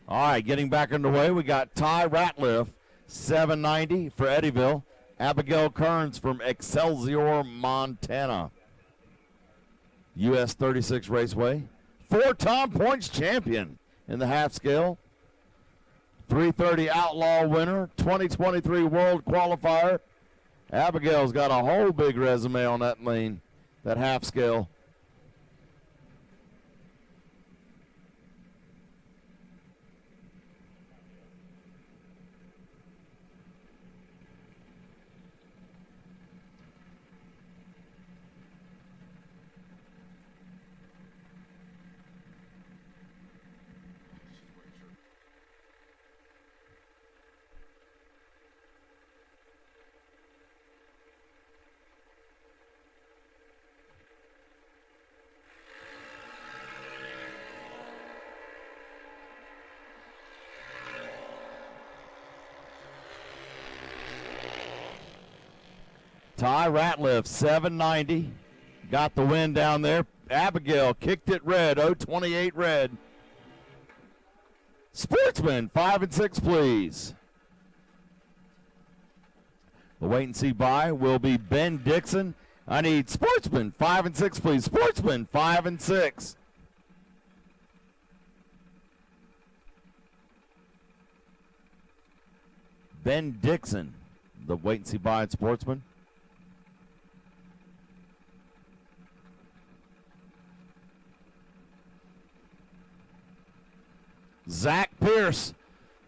All right, getting back underway, we got Ty Ratliff, 790 for Eddyville. Abigail Kearns from Excelsior, Montana. US 36 Raceway. 4-time points champion in the half scale. 330 Outlaw winner, 2023 World Qualifier. Abigail's got a whole big resume on that lane, that half scale. Ty Ratliff, 790, got the win down there. Abigail kicked it red, 028 red. Sportsman, 5 and 6, please. The wait and see bye will be Ben Dixon. I need Sportsman, 5 and 6, please. Sportsman, 5 and 6. Ben Dixon, the wait and see bye at Sportsman. Zach Pierce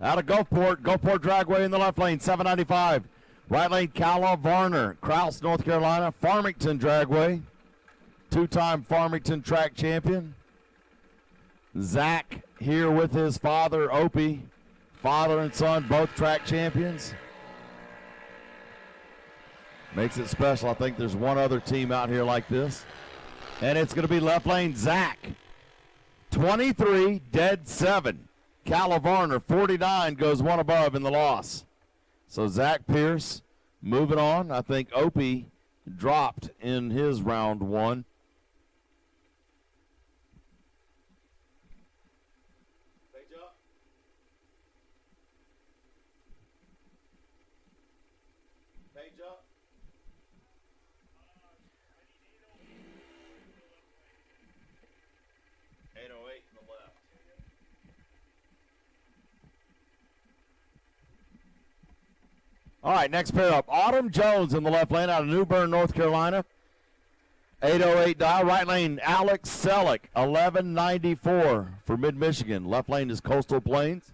out of Gulfport Dragway in the left lane, 795. Right lane, Calla Varner, Krause, North Carolina. Farmington Dragway, 2-time Farmington track champion. Zach here with his father, Opie. Father and son, both track champions. Makes it special. I think there's one other team out here like this. And it's going to be left lane, Zach. 23, dead 7. Calla Varner, 49, goes one above in the loss. So Zach Pierce moving on. I think Opie dropped in his round 1. Page up. Page up. All right, next pair up. Autumn Jones in the left lane out of New Bern, North Carolina. 808 dial. Right lane, Alex Selleck, 1194 for Mid-Michigan. Left lane is Coastal Plains.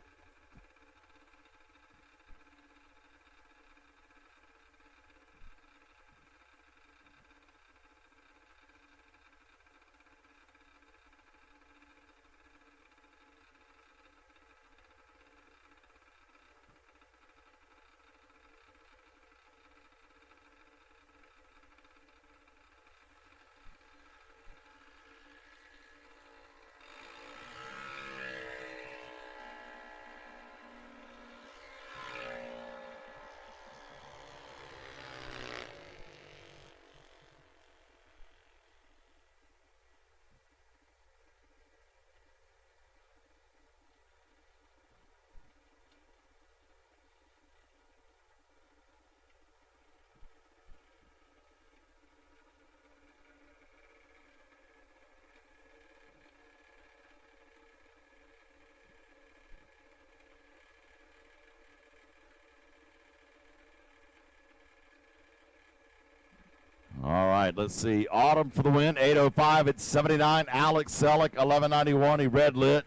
right, let's see. Autumn for the win, 8:05 at 79. Alex Selleck, 11:91. He red lit.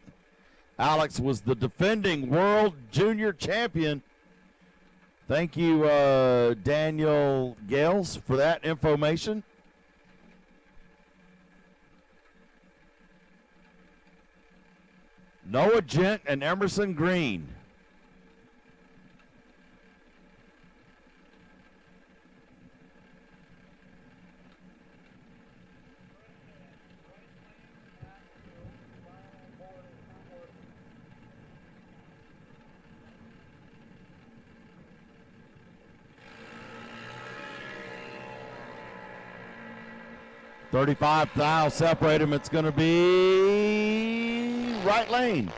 Alex was the defending world junior champion. Thank you, Daniel Gales, for that information. Noah Gent and Emerson Green. $35,000 separate him. It's going to be right lane.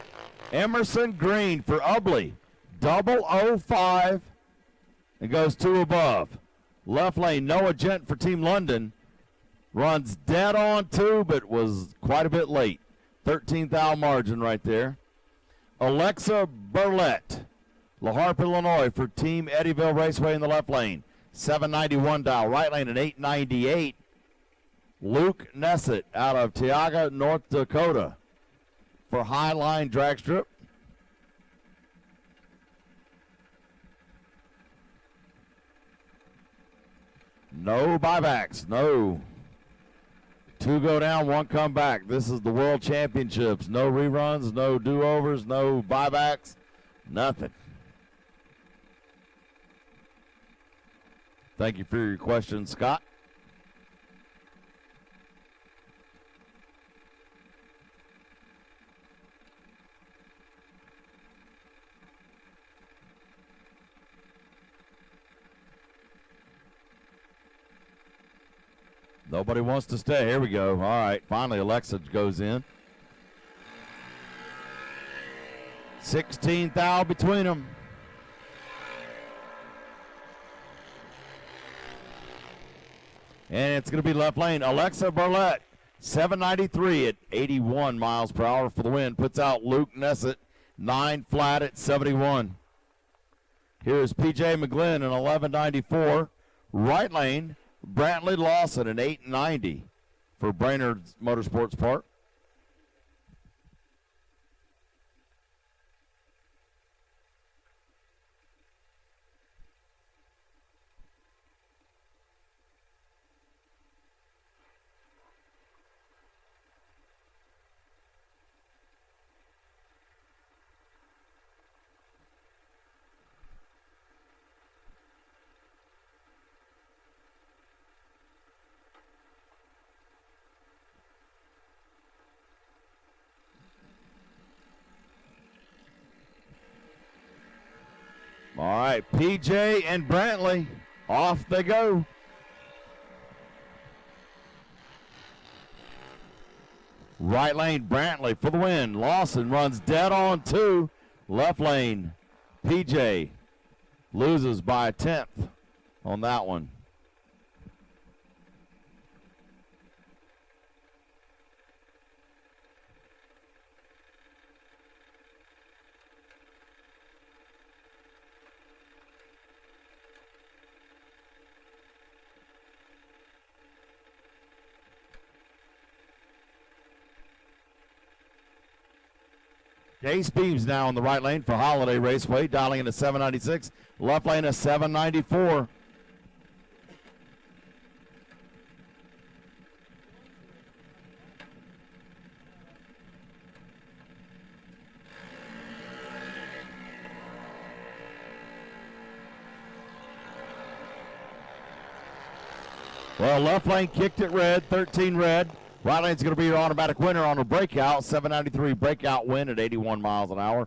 Emerson Green for Ubley. 005 and goes 2 above. Left lane, Noah Gent for Team London. Runs dead on 2, but was quite a bit late. $13,000 margin right there. Alexa Burlett, La Harpe, Illinois for Team Eddyville Raceway in the left lane. $791 dial. Right lane at $898. Luke Nessett out of Tioga, North Dakota for Highline Drag Strip. No buybacks, no. 2 go down, 1 come back. This is the World Championships. No reruns, no do-overs, no buybacks, nothing. Thank you for your question, Scott. Nobody wants to stay. Here we go. All right, finally Alexa goes in. 16,000 between them. And it's going to be left lane. Alexa Burlett, 793 at 81 miles per hour for the win. Puts out Luke Nessett, 9 flat at 71. Here's PJ McGlynn in 1194. Right lane, Brantley Lawson in 890 for Brainerd Motorsports Park. All right, PJ and Brantley, off they go. Right lane, Brantley for the win. Lawson runs dead on 2. Left lane, PJ loses by a 10th on that one. Case Beams now in the right lane for Holiday Raceway, dialing in a 796. Left lane a 794. Well, left lane kicked it red, 13 red. Right lane's going to be your automatic winner on a breakout. 793 breakout win at 81 miles an hour.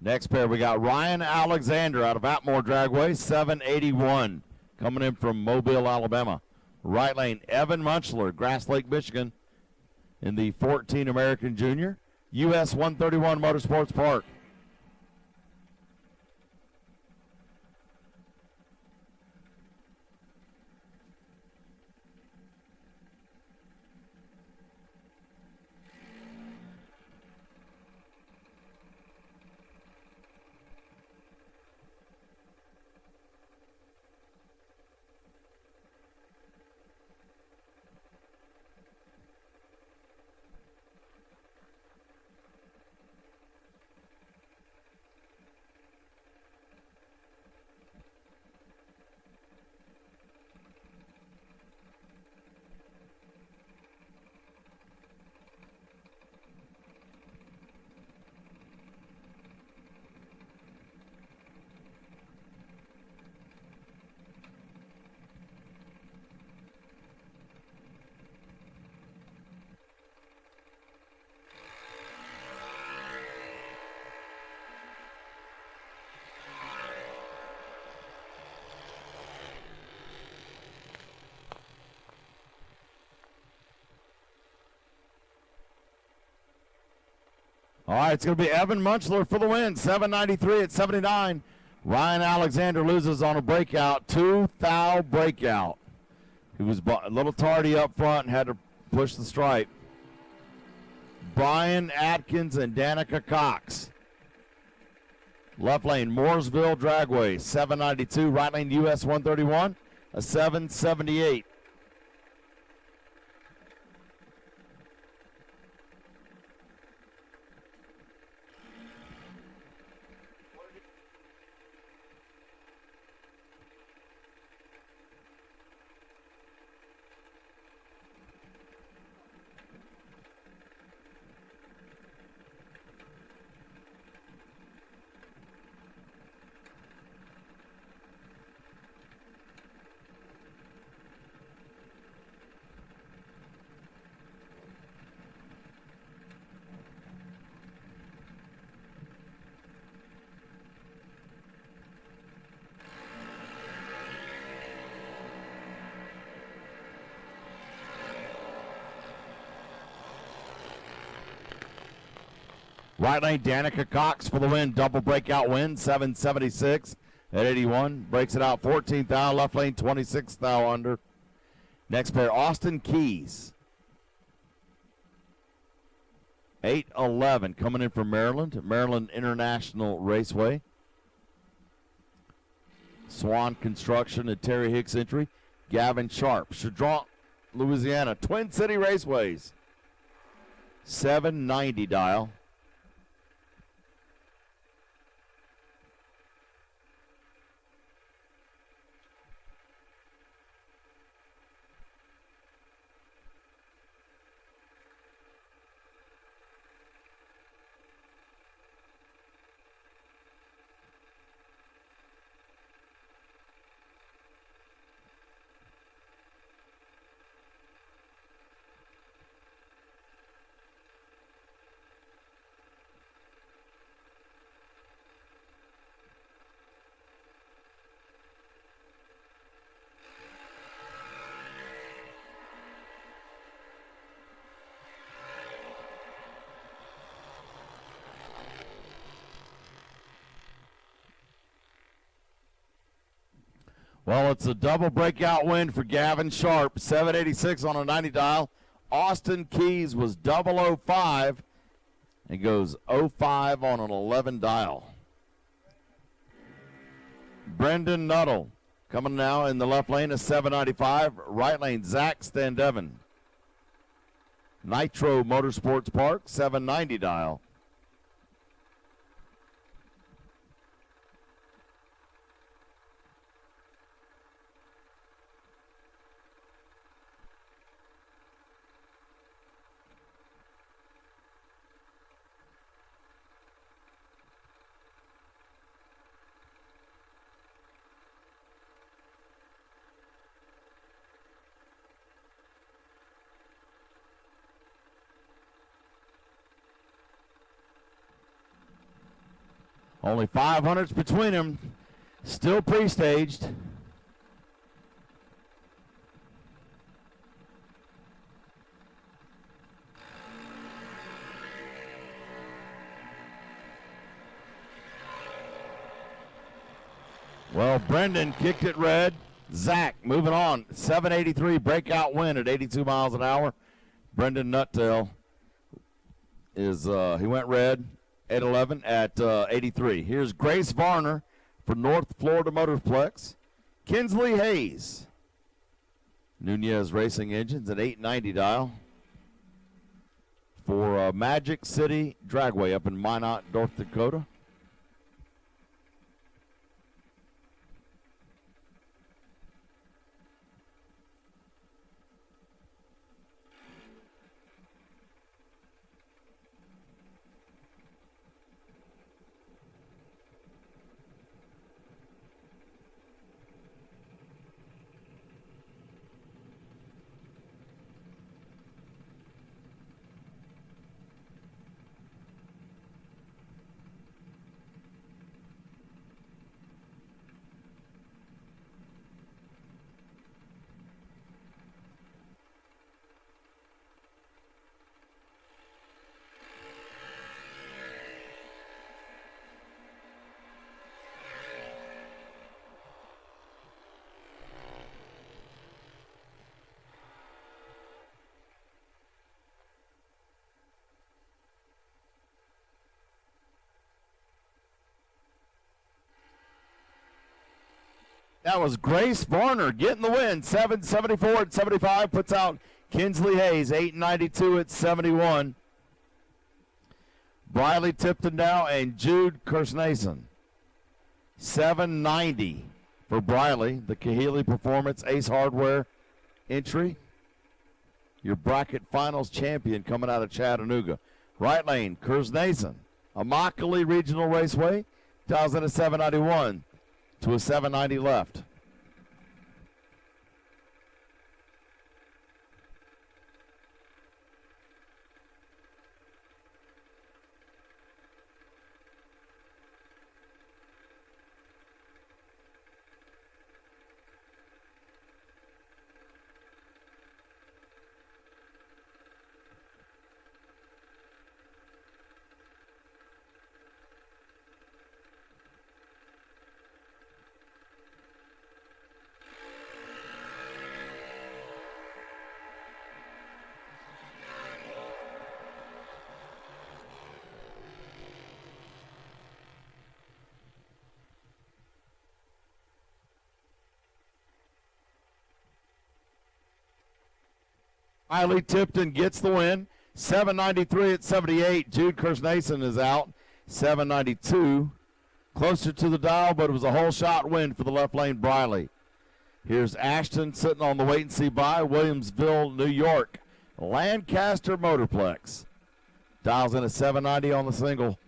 Next pair, we got Ryan Alexander out of Atmore Dragway, 781, coming in from Mobile, Alabama. Right lane, Evan Munchler, Grass Lake, Michigan, in the 14 American Junior. US 131 Motorsports Park. All right, it's going to be Evan Munchler for the win, 793 at 79. Ryan Alexander loses on a breakout, 2-thou breakout. He was a little tardy up front and had to push the stripe. Brian Atkins and Danica Cox. Left lane, Mooresville Dragway, 792. Right lane, US 131, a 778. Right lane, Danica Cox for the win. Double breakout win, 776 at 81. Breaks it out 14th thou. Left lane, 26th thou under. Next pair, Austin Keys. 811 coming in from Maryland. Maryland International Raceway. Swan Construction and Terry Hicks entry. Gavin Sharp. Chadron, Louisiana. Twin City Raceways. 790 dial. Well, it's a double breakout win for Gavin Sharp, 786 on a 90 dial. Austin Keys was 005 and goes 05 on an 11 dial. Brendan Nuttall coming now in the left lane is 795. Right lane, Zach Standevan. Nitro Motorsports Park, 790 dial. Only 500s between them. Still pre-staged. Well, Brendan kicked it red. Zach moving on. 783 breakout win at 82 miles an hour. Brendan Nuttall is, he went red. 811 at 83. Here's Grace Varner for North Florida Motorplex. Kinsley Hayes. Nunez Racing Engines at 890 dial. For Magic City Dragway up in Minot, North Dakota. That was Grace Varner getting the win. 774 at 75 puts out Kinsley Hayes. 892 at 71. Briley Tipton now and Jude Kersnason. 790 for Briley. The Kahili Performance Ace Hardware entry. Your bracket finals champion coming out of Chattanooga. Right lane, Kersnason. Immokalee Regional Raceway. Dials in a 791 to a 790 left. Riley Tipton gets the win. 793 at 78. Jude Kersnason is out. 792. Closer to the dial, but it was a whole shot win for the left lane Briley. Here's Ashton sitting on the wait and see by. Williamsville, New York. Lancaster Motorplex. Dials in a 790 on the single.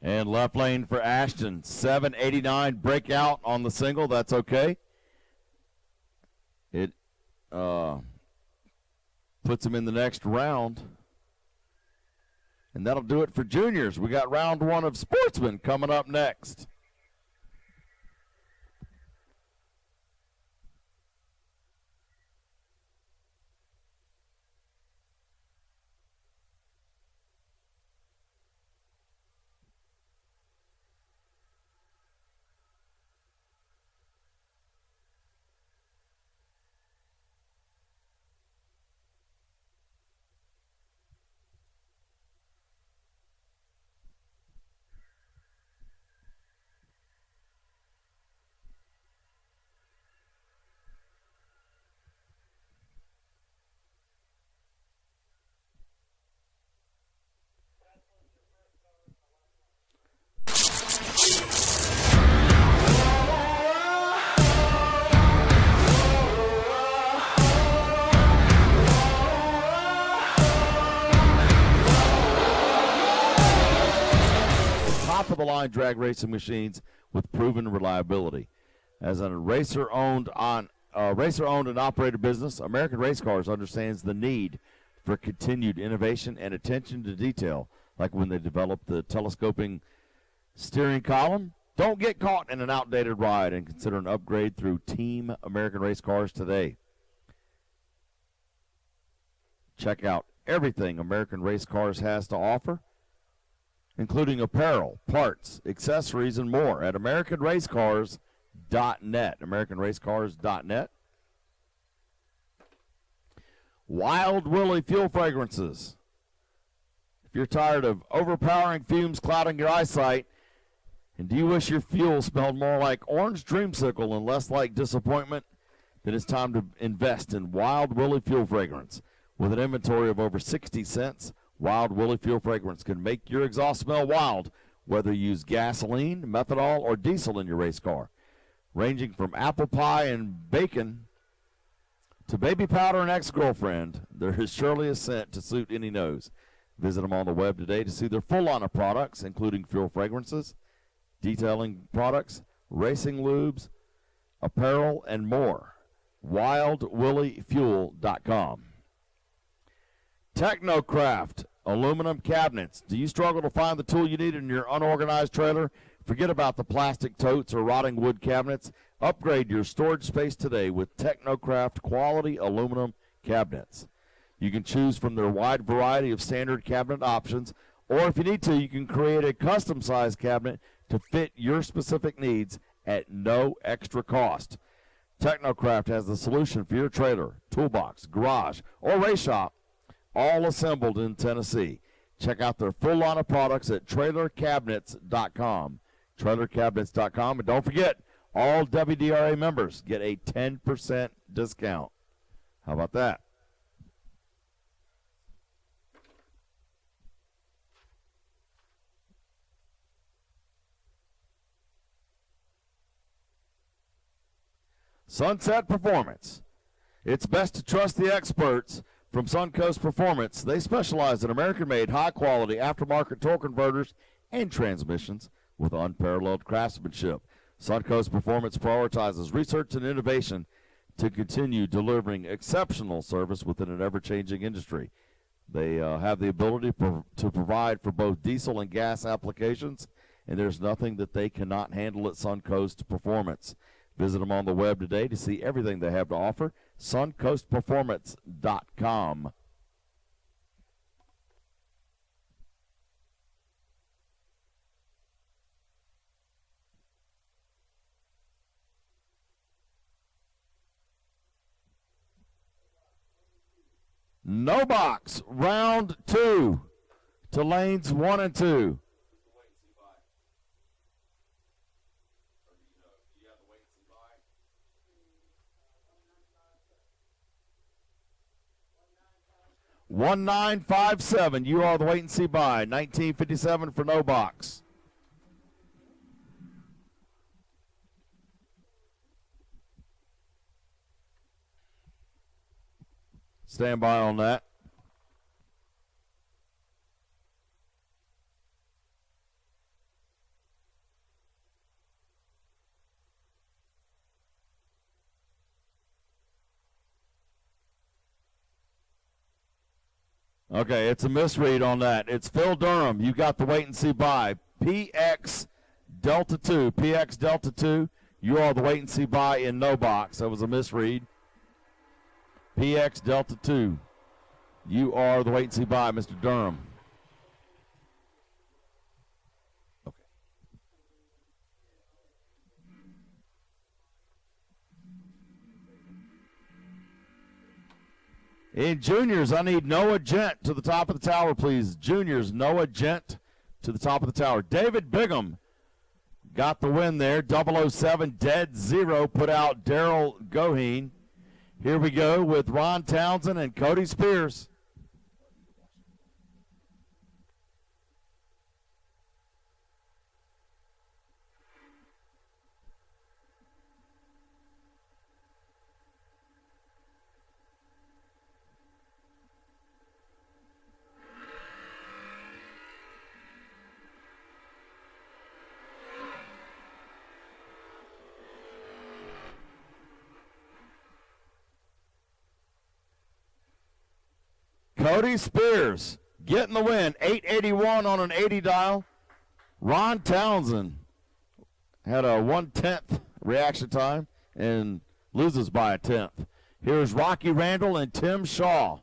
And left lane for Ashton. 789 breakout on the single. That's okay. It puts him in the next round. And that'll do it for juniors. We got round one of Sportsman coming up next. Top-of-the-line drag racing machines with proven reliability. As a racer-owned and operated business, American Race Cars understands the need for continued innovation and attention to detail, like when they developed the telescoping steering column. Don't get caught in an outdated ride and consider an upgrade through Team American Race Cars today. Check out everything American Race Cars has to offer, including apparel, parts, accessories, and more at AmericanRaceCars.net. AmericanRaceCars.net. Wild Willie Fuel Fragrances. If you're tired of overpowering fumes clouding your eyesight, and do you wish your fuel smelled more like orange dreamsicle and less like disappointment, then it's time to invest in Wild Willie Fuel Fragrance. With an inventory of over 60 cents, Wild Willie Fuel Fragrance can make your exhaust smell wild, whether you use gasoline, methanol, or diesel in your race car. Ranging from apple pie and bacon to baby powder and ex-girlfriend, there is surely a scent to suit any nose. Visit them on the web today to see their full line of products, including fuel fragrances, detailing products, racing lubes, apparel, and more. WildWillieFuel.com. Technocraft aluminum cabinets. Do you struggle to find the tool you need in your unorganized trailer? Forget about the plastic totes or rotting wood cabinets. Upgrade your storage space today with Technocraft quality aluminum cabinets. You can choose from their wide variety of standard cabinet options, or if you need to, you can create a custom-sized cabinet to fit your specific needs at no extra cost. Technocraft has the solution for your trailer, toolbox, garage, or race shop, all assembled in Tennessee. Check out their full line of products at trailercabinets.com. Trailercabinets.com. And don't forget, all WDRA members get a 10% discount. How about that? Sunset Performance. It's best to trust the experts from Suncoast Performance. They specialize in American-made, high-quality aftermarket torque converters and transmissions with unparalleled craftsmanship. Suncoast Performance prioritizes research and innovation to continue delivering exceptional service within an ever-changing industry. They have the ability to provide for both diesel and gas applications, and there's nothing that they cannot handle at Suncoast Performance. Visit them on the web today to see everything they have to offer. SuncoastPerformance.com. No box, round 2 to lanes 1 and 2. 1957. You are the wait and see by. 1957 for no box. Stand by on that. Okay, it's a misread on that. It's Phil Durham. You got the wait and see by. PX Delta 2. PX Delta 2. You are the wait and see by in no box. That was a misread. PX Delta 2. You are the wait and see by, Mr. Durham. Okay. In juniors, I need Noah Gent to the top of the tower, please. Juniors, Noah Gent to the top of the tower. David Bigham got the win there. 007 Dead Zero put out Daryl Goheen. Here we go with Ron Townsend and Cody Spears. Cody Spears getting the win, 881 on an 80 dial. Ron Townsend had a 1/10 reaction time and loses by a 10th. Here's Rocky Randall and Tim Shaw.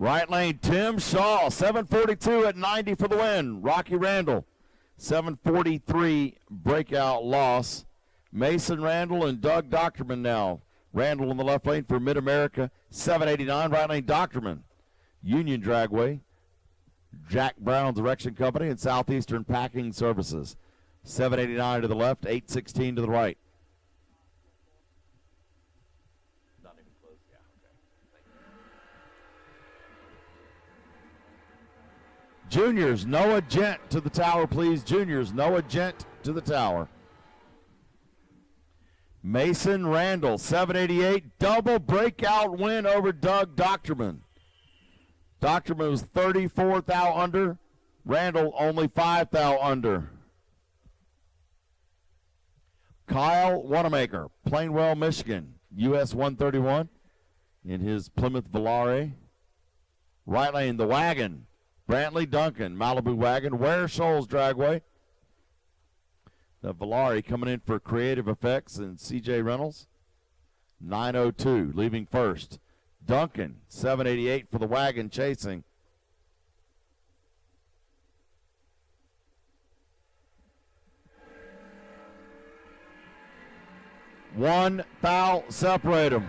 Right lane, Tim Shaw, 742 at 90 for the win. Rocky Randall, 743 breakout loss. Mason Randall and Doug Doctorman now. Randall in the left lane for Mid-America, 789. Right lane, Doctorman. Union Dragway, Jack Brown Direction Company, and Southeastern Packing Services. 789 to the left, 816 to the right. Juniors, Noah Gent to the tower, please. Juniors, Noah Gent to the tower. Mason Randall, 788, double breakout win over Doug Doctorman. Doctorman was 34 thou under. Randall only 5 thou under. Kyle Wanamaker, Plainwell, Michigan, US 131 in his Plymouth Volare. Right lane, the wagon. Brantley Duncan, Malibu wagon. Ware Shoals Dragway. The Volare coming in for Creative Effects and CJ Reynolds. 902 leaving first. Duncan, 788 for the wagon chasing. One thou separate them.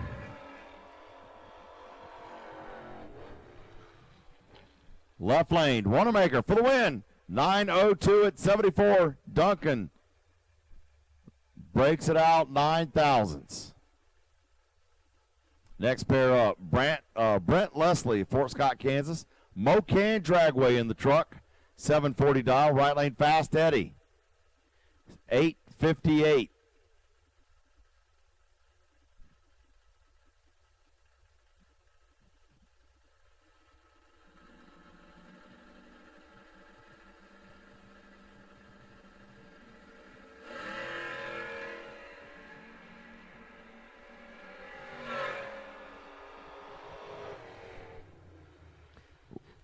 Left lane, Wanamaker for the win. 902 at 74. Duncan breaks it out 9 thousandths. Next pair up, Brent Leslie, Fort Scott, Kansas. Mocan Dragway in the truck. 740 dial, right lane Fast Eddie. 858.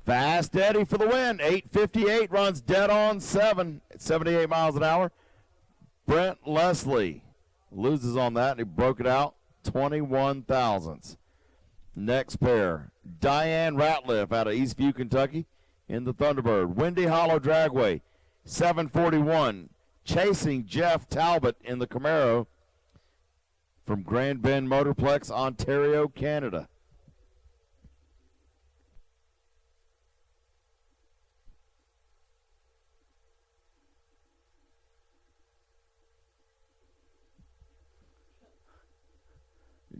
Fast Eddie for the win. 8:58 runs dead on 7 at 78 miles an hour. Brent Leslie loses on that, and he broke it out 21 thousandths. Next pair, Diane Ratliff out of Eastview, Kentucky in the Thunderbird. Windy Hollow Dragway, 741. Chasing Jeff Talbot in the Camaro from Grand Bend Motorplex, Ontario, Canada.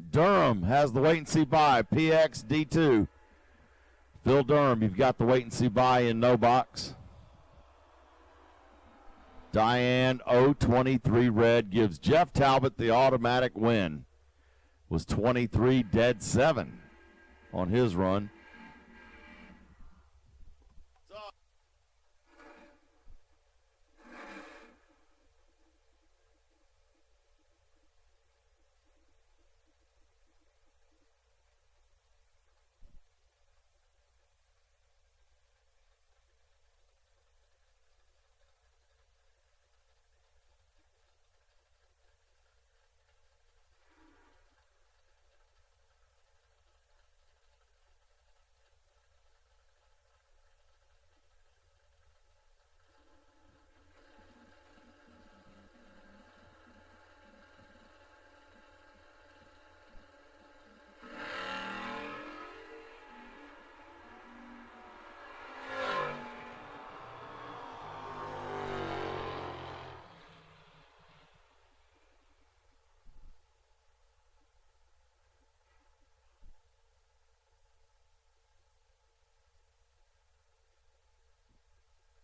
Durham has the wait and see buy, PX D2. Phil Durham, you've got the wait and see buy in no box. Diane 023 red gives Jeff Talbot the automatic win. Was 23 dead 7 on his run.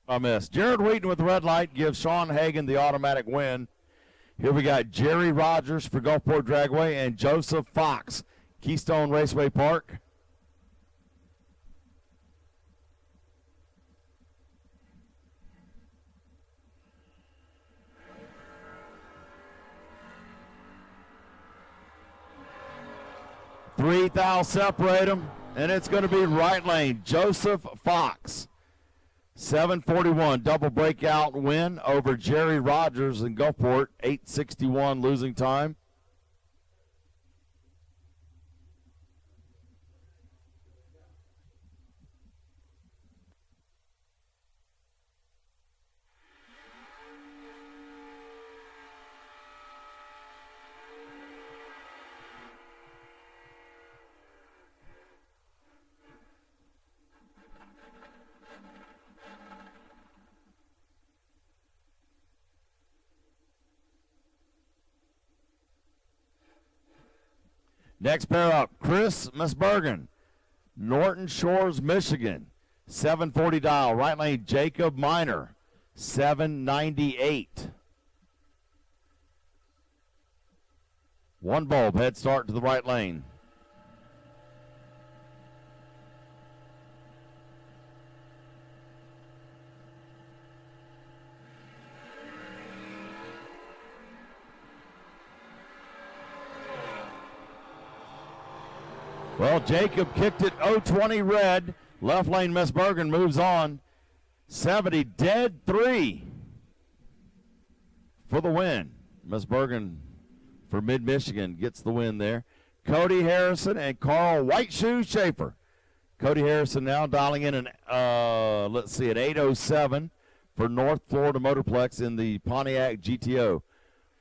I missed. Jared Wheaton with the red light gives Sean Hagan the automatic win. Here we got Jerry Rogers for Gulfport Dragway and Joseph Fox, Keystone Raceway Park. Three thou separate them, and it's going to be right lane. Joseph Fox. 741 double breakout win over Jerry Rogers in Gulfport. 861 losing time. Next pair up, Chris Musbergen, Norton Shores, Michigan. 740 dial. Right lane, Jacob Miner, 798. One bulb, head start to the right lane. Well, Jacob kicked it 020 red. Left lane, Miss Bergen moves on. 70 dead 3 for the win. Miss Bergen for Mid-Michigan gets the win there. Cody Harrison and Carl Whiteshoe Schaefer. Cody Harrison now dialing in an, let's see, an 807 for North Florida Motorplex in the Pontiac GTO.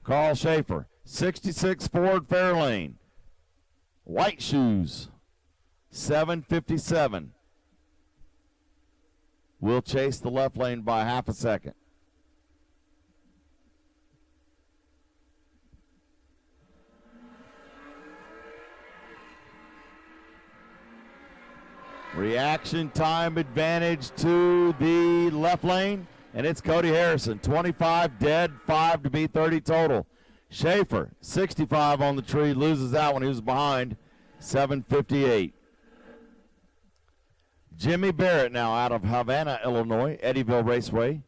Carl Schaefer, 66 Ford Fairlane. White Shoes, 757. Will chase the left lane by half a second. Reaction time advantage to the left lane, and it's Cody Harrison. 25 dead, 5 to be 30 total. Schaefer, 65 on the tree, loses that one. He was behind, 758. Jimmy Barrett now out of Havana, Illinois, Eddyville Raceway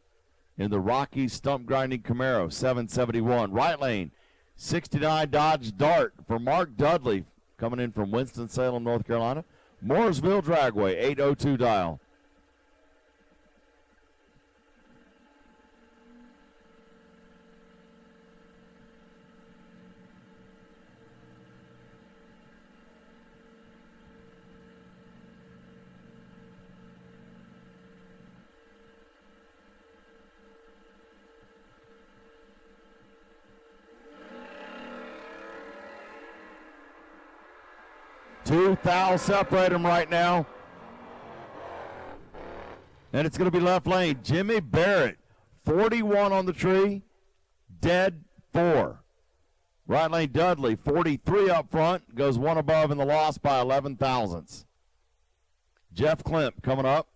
in the Rocky Stump Grinding Camaro, 771. Right lane, 69 Dodge Dart for Mark Dudley coming in from Winston-Salem, North Carolina. Mooresville Dragway, 802 dial. Two thou separate them right now. And it's going to be left lane. Jimmy Barrett, 41 on the tree, dead 4. Right lane Dudley, 43 up front, goes one above in the loss by 11 thousandths. Jeff Klemp coming up.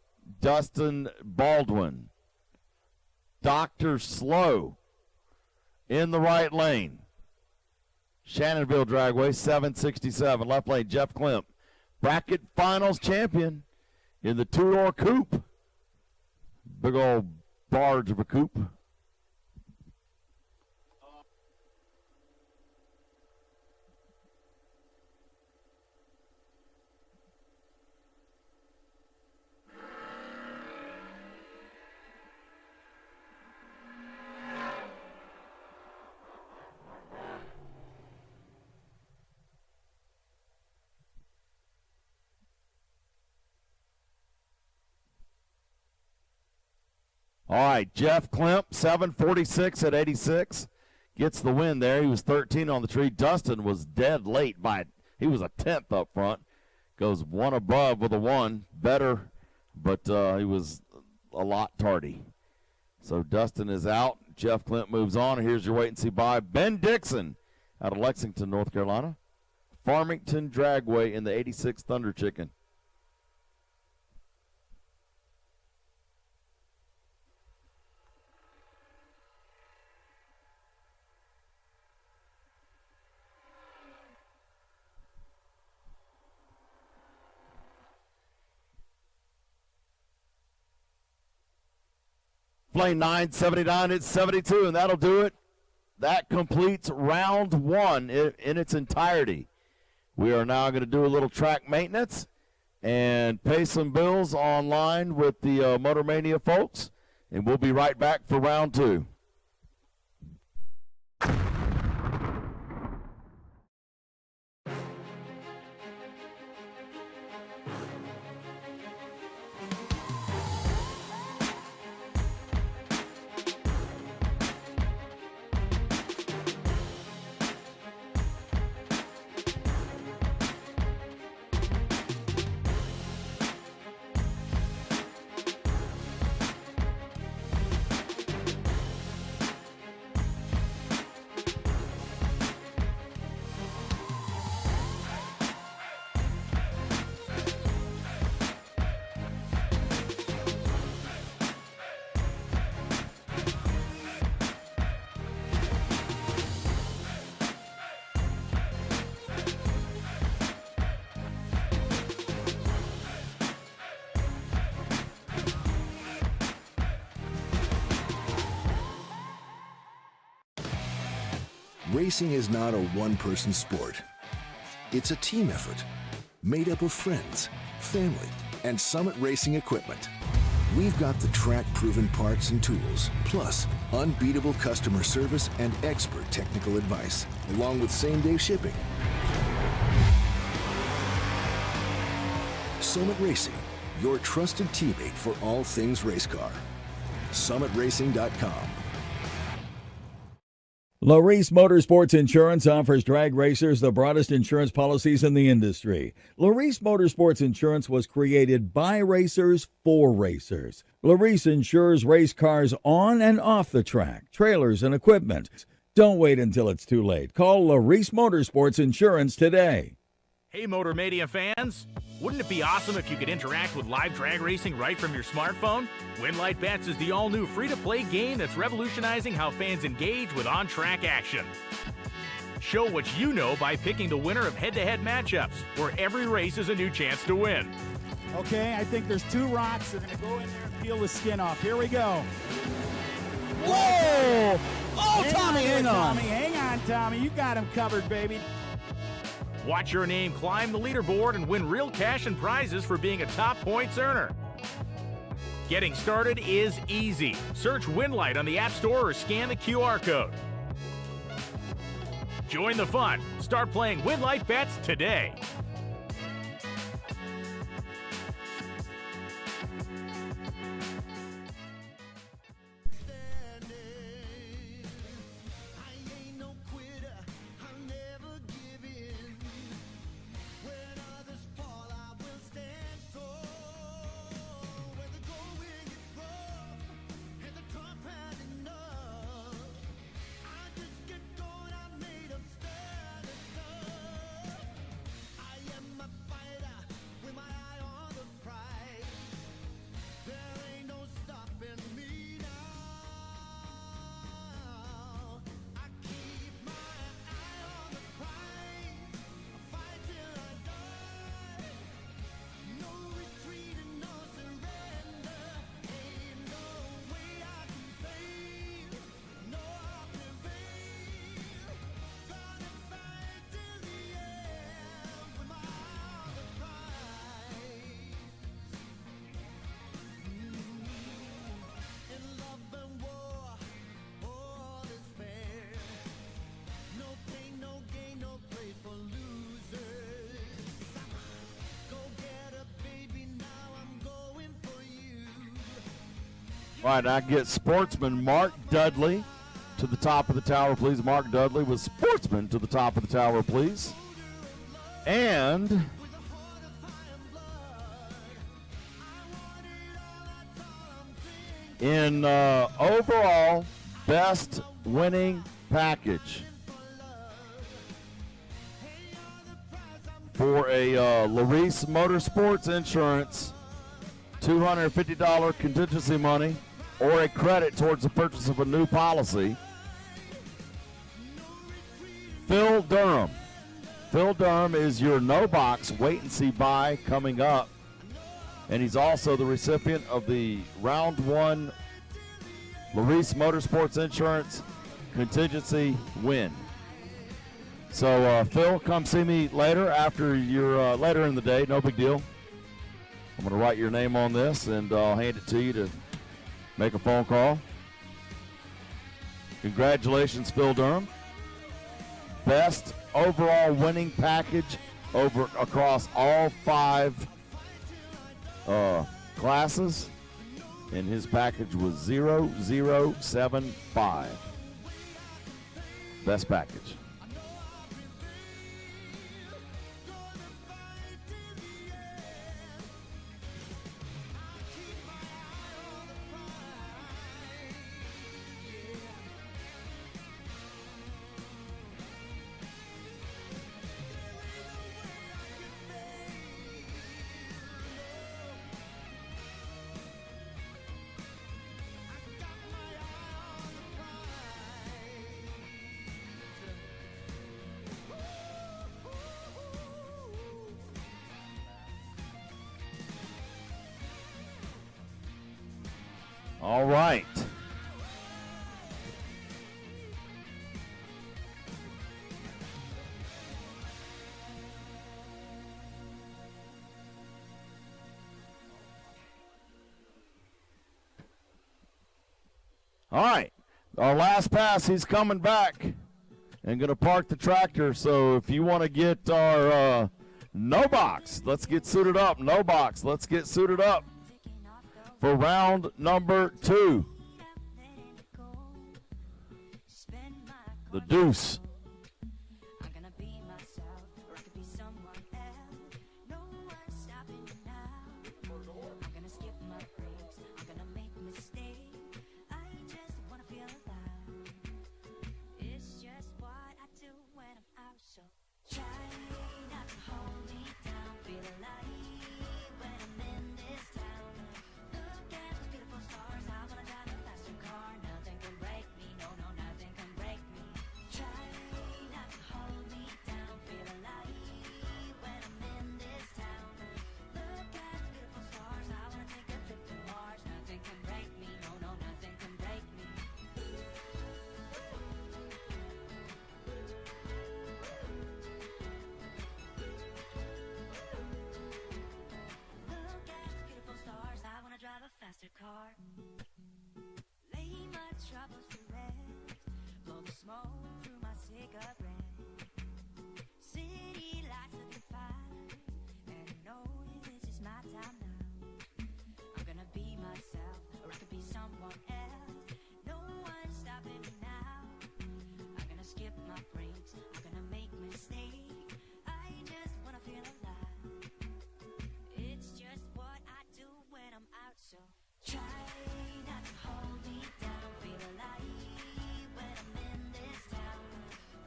Dustin Baldwin. Dr. Slow in the right lane. Shannonville Dragway, 767. Left lane, Jeff Klemp. Bracket Finals champion in the two-door coupe. Big old barge of a coupe. All right, Jeff Klemp, 746 at 86, gets the win there. He was 13 on the tree. Dustin was dead late he was a 10th up front. Goes one above with a 1, better, but he was a lot tardy. So Dustin is out. Jeff Klemp moves on. Here's your wait and see by Ben Dixon out of Lexington, North Carolina. Farmington Dragway in the 86 Thunder Chicken. Lane 979, it's 72, and that'll do it. That completes round 1 in its entirety. We are now going to do a little track maintenance and pay some bills online with the Motor Mania folks, and we'll be right back for round 2. Racing is not a one-person sport. It's a team effort made up of friends, family, and Summit Racing equipment. We've got the track-proven parts and tools, plus unbeatable customer service and expert technical advice, along with same-day shipping. Summit Racing, your trusted teammate for all things race car. SummitRacing.com. Larice Motorsports Insurance offers drag racers the broadest insurance policies in the industry. Larice Motorsports Insurance was created by racers for racers. Larice insures race cars on and off the track, trailers, and equipment. Don't wait until it's too late. Call Larice Motorsports Insurance today. Hey, Motor Mania fans! Wouldn't it be awesome if you could interact with live drag racing right from your smartphone? Winlight Bets is the all-new free-to-play game that's revolutionizing how fans engage with on-track action. Show what you know by picking the winner of head-to-head matchups, where every race is a new chance to win. Okay, I think there's 2 rocks. They're going to go in there and peel the skin off. Here we go. Whoa! Oh, Tommy, hang on. Tommy, hang on, Tommy. You got him covered, baby. Watch your name climb the leaderboard and win real cash and prizes for being a top points earner. Getting started is easy. Search Winlight on the App Store or scan the QR code. Join the fun. Start playing Winlight Bets today. All right, I get Sportsman Mark Dudley to the top of the tower, please. Mark Dudley with Sportsman to the top of the tower, please. And in overall best winning package for a Larice Motorsports Insurance $250 contingency money or a credit towards the purchase of a new policy, Phil Durham. Phil Durham is your no-box wait-and-see buy coming up, and he's also the recipient of the Round 1 Larice Motorsports Insurance contingency win. So, Phil, come see me later after your later in the day. No big deal. I'm going to write your name on this, and I'll hand it to you to make a phone call. Congratulations, Phil Durham. Best overall winning package across all 5 classes, and his package was 0075. Best package. All right. All right, our last pass, he's coming back and going to park the tractor. So if you want to get our no box, let's get suited up. No box, let's get suited up for round number 2. The deuce. Car. Lay my troubles to rest, blow the smoke through my cigarette. City lights looking fine, and I know this is my time now. I'm gonna be myself, or I could be someone else. No one's stopping me now. I'm gonna skip my breaks, I'm gonna make mistakes. I just wanna feel alive. It's just what I do when I'm out, so try not to hold me down, feel alive when I'm in this town.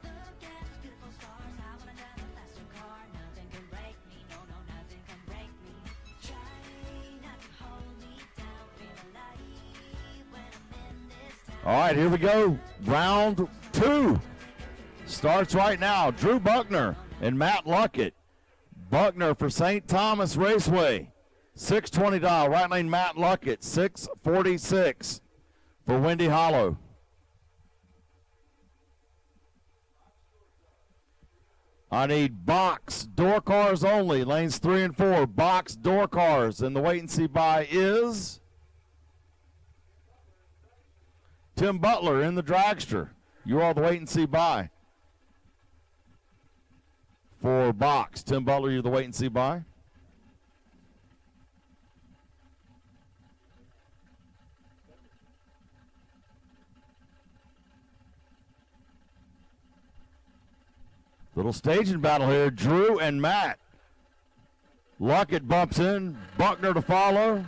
Look at those beautiful stars, I wanna drive a faster car. Nothing can break me, no, no, nothing can break me. Try not to hold me down, feel alive when I'm in this town. All right, here we go. Round 2 starts right now. Drew Buckner and Matt Luckett. Buckner for St. Thomas Raceway. 620 dial, right lane Matt Luckett, 646 for Windy Hollow. I need box door cars only, lanes 3 and 4, box door cars, and the wait and see buy is Tim Butler in the Dragster. You are the wait and see buy for box. Tim Butler, you're the wait and see buy. Little staging battle here. Drew and Matt. Luckett bumps in. Buckner to follow.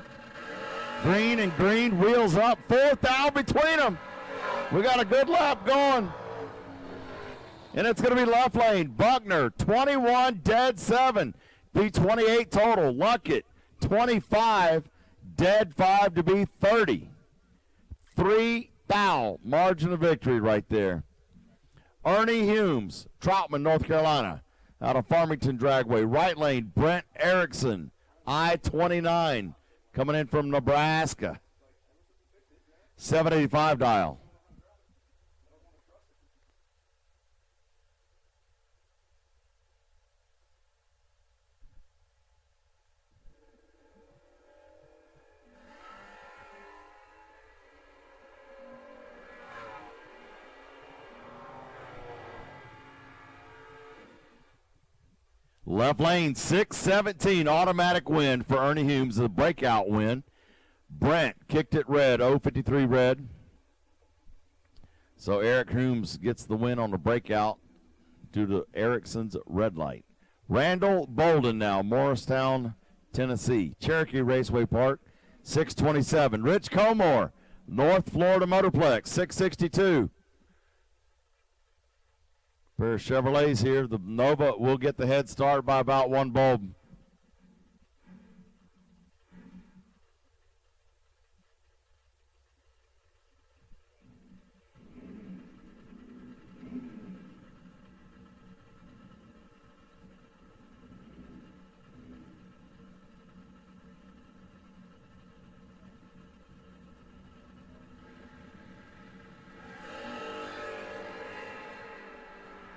Green and Green wheels up. 4th out between them. We got a good lap going. And it's going to be left lane. Buckner, 21, dead 7. Be 28 total. Luckett, 25, dead 5 to be 30. 3 foul. Margin of victory right there. Ernie Humes, Troutman, North Carolina, out of Farmington Dragway. Right lane, Brent Erickson, I-29, coming in from Nebraska. 785 dial. Left lane, 617, automatic win for Ernie Humes, the breakout win. Brent kicked it red, 053 red. So Eric Humes gets the win on the breakout due to Erickson's red light. Randall Bolden now, Morristown, Tennessee. Cherokee Raceway Park, 627. Rich Comore, North Florida Motorplex, 662. Pair of Chevrolets here. The Nova will get the head start by about 1 bulb.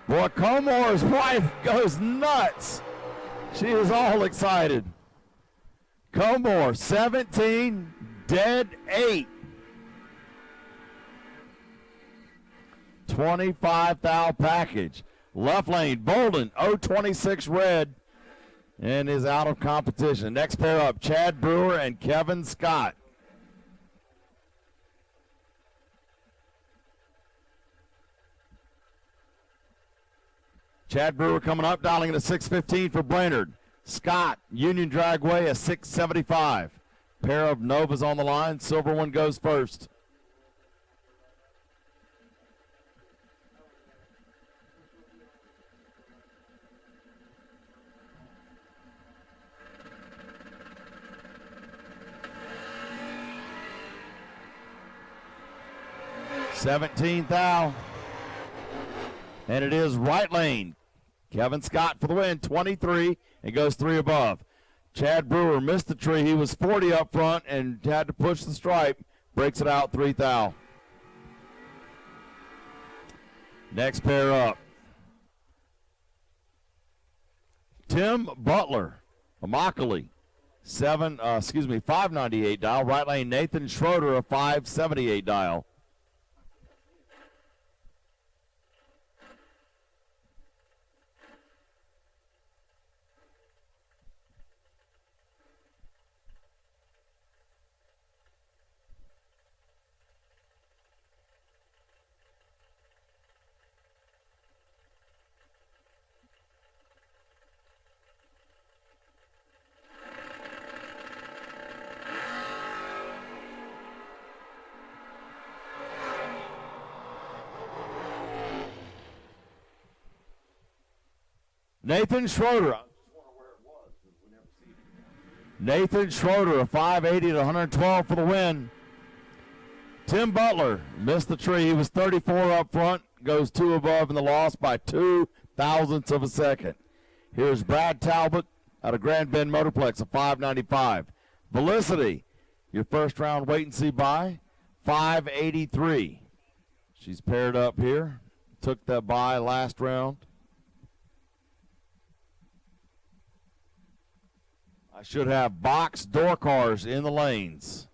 Boy, Comore's wife goes nuts. She is all excited. Comore, 17, dead 8. 25 thou package. Left lane, Bolden, 026 red, and is out of competition. Next pair up, Chad Brewer and Kevin Scott. Chad Brewer coming up, dialing at a 615 for Brainerd. Scott, Union Dragway, a 675. Pair of Novas on the line. Silver one goes first. $17 thou. And it is right lane. Kevin Scott for the win, 23, and goes 3 above. Chad Brewer missed the tree. He was 40 up front and had to push the stripe. Breaks it out, 3 thou. Next pair up. Tim Butler, Immokalee, 598 dial. Right lane, Nathan Schroeder, a 578 dial. Nathan Schroeder. Nathan Schroeder, a 580 to 112 for the win. Tim Butler missed the tree. He was 34 up front, goes 2 above in the loss by 2 thousandths of a second. Here's Brad Talbot out of Grand Bend Motorplex, a 595. Felicity, your first round wait and see buy, 583. She's paired up here. Took that buy last round. I should have box door cars in the lanes.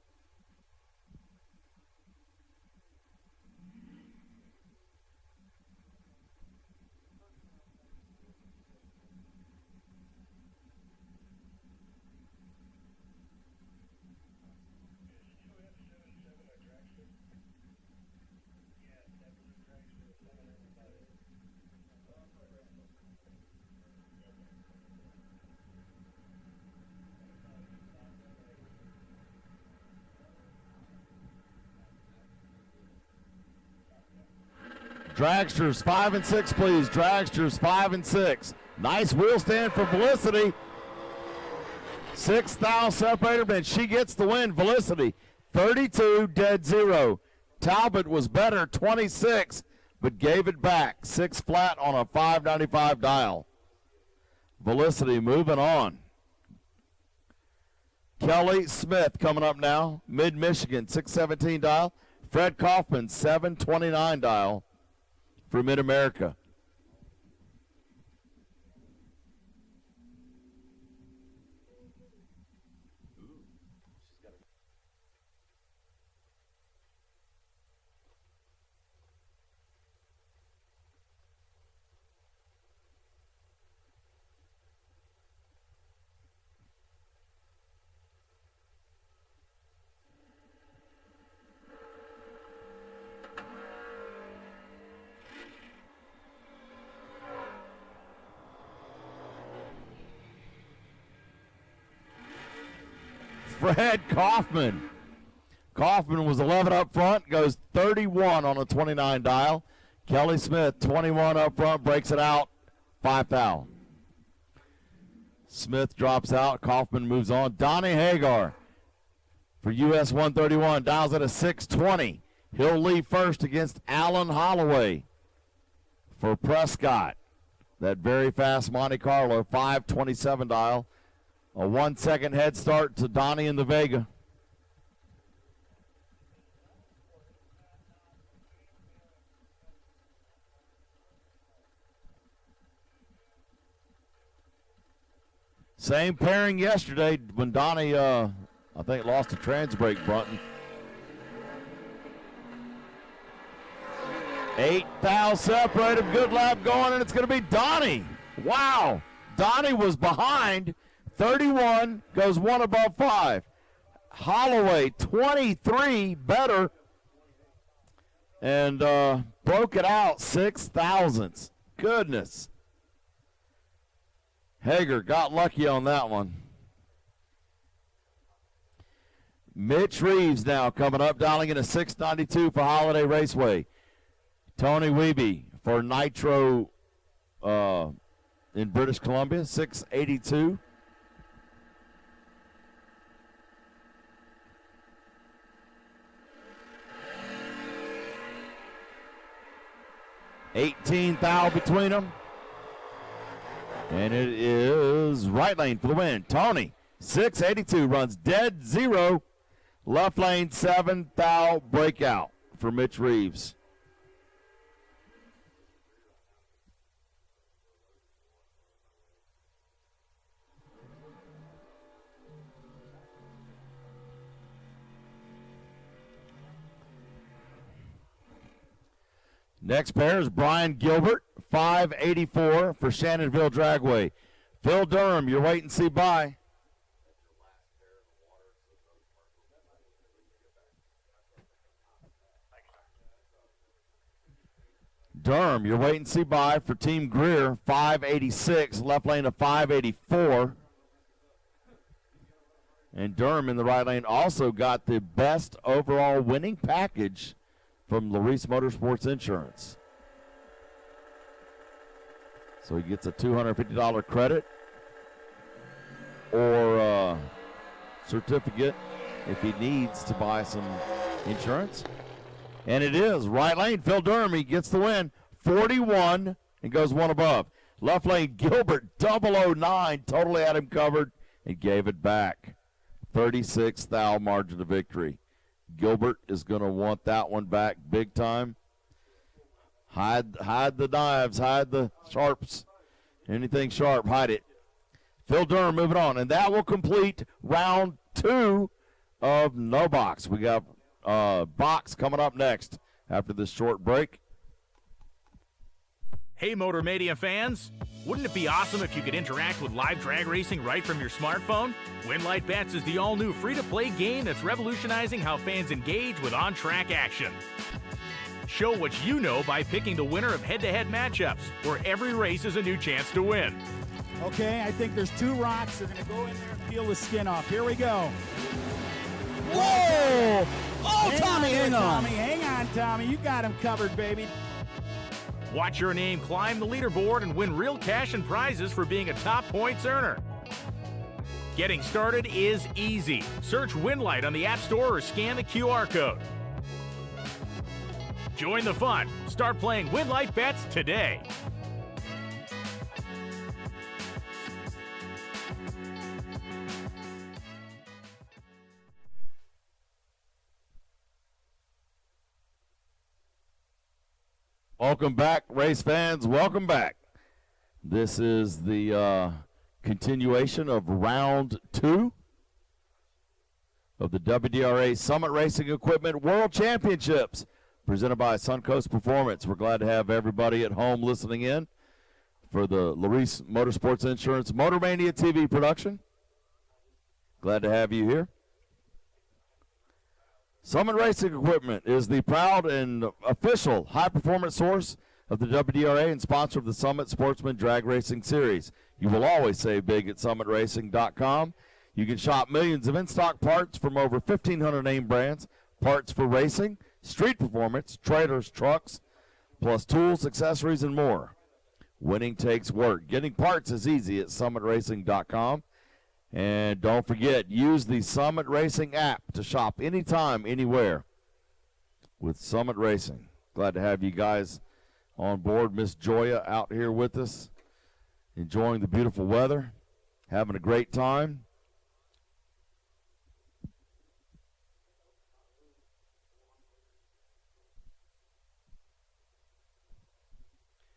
Dragsters 5 and 6, please. Dragsters 5 and 6. Nice wheel stand for Felicity. 6 thou separator, and she gets the win. Felicity 32 dead 0. Talbot was better, 26, but gave it back. 6 flat on a 595 dial. Felicity moving on. Kelly Smith coming up now. Mid-Michigan, 617 dial. Fred Kaufman, 729 dial. For Mid-America. Fred Kaufman. Kaufman was 11 up front, goes 31 on a 29 dial. Kelly Smith, 21 up front, breaks it out, 5 thou. Smith drops out. Kaufman moves on. Donnie Hagar for US 131, dials at a 620. He'll leave first against Alan Holloway for Prescott. That very fast Monte Carlo, 527 dial. A 1 second head start to Donnie in the Vega. Same pairing yesterday when Donnie, I think, lost a trans brake, Brunton. 8 thou separated. Good lap going, and it's going to be Donnie. Wow. Donnie was behind. 31 goes one above 5. Holloway, 23 better. And broke it out 6 thousandths. Goodness. Hager got lucky on that one. Mitch Reeves now coming up, dialing in a 692 for Holiday Raceway. Tony Wiebe for Nitro in British Columbia, 682. $18 thou between them. And it is right lane for the win. Tony, 682, runs dead zero. Left lane, 7 thou breakout for Mitch Reeves. Next pair is Brian Gilbert, 584 for Shannonville Dragway. Phil Durham, your wait and see bye. Durham, your wait and see bye for Team Greer, 586, left lane of 584. And Durham in the right lane also got the best overall winning package from Larice Motorsports Insurance. So he gets a $250 credit or a certificate if he needs to buy some insurance. And it is right lane. Phil Durham, he gets the win. 41 and goes one above. Left lane, Gilbert, 009, totally had him covered and gave it back. 36 thou margin of victory. Gilbert is going to want that one back big time. Hide the knives, hide the sharps. Anything sharp, hide it. Phil Durham moving on, and that will complete round 2 of No Box. We got box coming up next after this short break. Hey, Motor Mania fans! Wouldn't it be awesome if you could interact with live drag racing right from your smartphone? Winlight Bets is the all-new free-to-play game that's revolutionizing how fans engage with on-track action. Show what you know by picking the winner of head-to-head matchups, where every race is a new chance to win. Okay, I think there's 2 rocks. They're going to go in there and peel the skin off. Here we go. Whoa! Oh, Tommy, hang on. Tommy, hang on, Tommy. You got him covered, baby. Watch your name climb the leaderboard and win real cash and prizes for being a top points earner. Getting started is easy. Search Winlight on the App Store or scan the QR code. Join the fun. Start playing Winlight Bets today. Welcome back, race fans. Welcome back. This is the continuation of round 2 of the WDRA Summit Racing Equipment World Championships presented by Suncoast Performance. We're glad to have everybody at home listening in for the Larice Motorsports Insurance Motor Mania TV production. Glad to have you here. Summit Racing Equipment is the proud and official high-performance source of the WDRA and sponsor of the Summit Sportsman Drag Racing Series. You will always save big at summitracing.com. You can shop millions of in-stock parts from over 1,500 name brands, parts for racing, street performance, trailers, trucks, plus tools, accessories, and more. Winning takes work. Getting parts is easy at summitracing.com. And don't forget, use the Summit Racing app to shop anytime, anywhere with Summit Racing. Glad to have you guys on board. Miss Joya out here with us, enjoying the beautiful weather, having a great time.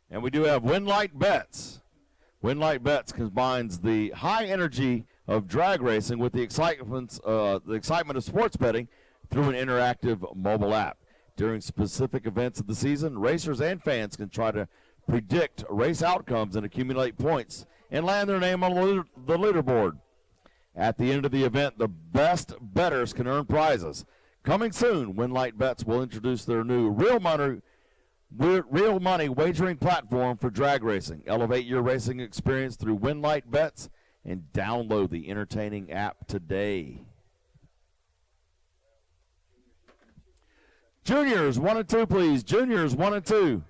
And we do have Winlight Bets. Winlight Bets combines the high energy of drag racing with the excitement of sports betting through an interactive mobile app. During specific events of the season, racers and fans can try to predict race outcomes and accumulate points and land their name on the leaderboard. At the end of the event, the best bettors can earn prizes. Coming soon, Winlight Bets will introduce their new real money wagering platform for drag racing. Elevate your racing experience through Winlight Bets and download the entertaining app today. Juniors 1 and 2, please. Juniors 1 and 2.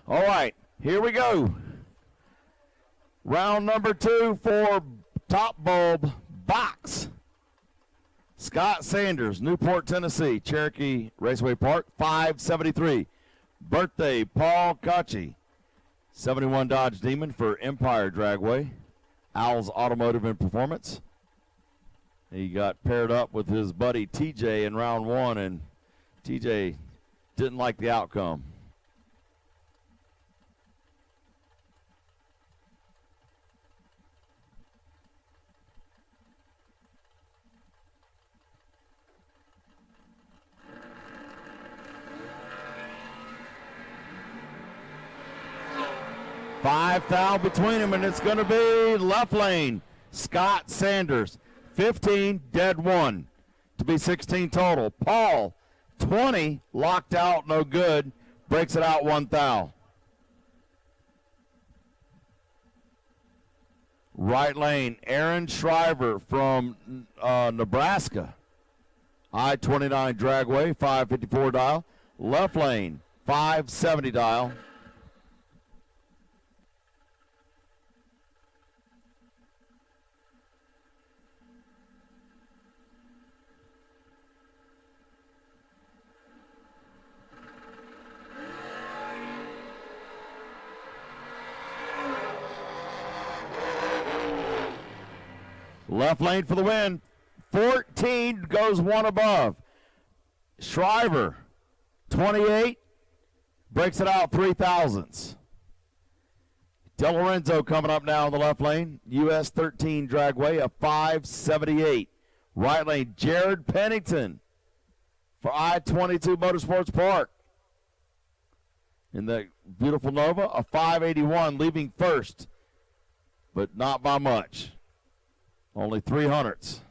All right, here we go. Round number 2 for Top Bulb Box. Scott Sanders, Newport, Tennessee, Cherokee Raceway Park, 573. Birthday, Paul Kachi, 71 Dodge Demon for Empire Dragway. Owls Automotive and Performance. He got paired up with his buddy TJ in round 1, and TJ didn't like the outcome. Five thou between them, and it's going to be left lane. Scott Sanders, 15, dead 1. To be 16 total. Paul, 20, locked out, no good. Breaks it out 1 thou. Right lane, Aaron Shriver from Nebraska. I-29 Dragway, 554 dial. Left lane, 570 dial. Left lane for the win. 14 goes 1 above. Shriver, 28, breaks it out 3 thousandths. Del Lorenzo coming up now in the left lane. US 13 Dragway, a 578. Right lane, Jared Pennington for I-22 Motorsports Park. In the beautiful Nova, a 581, leaving first, but not by much. Only 3 hundredths.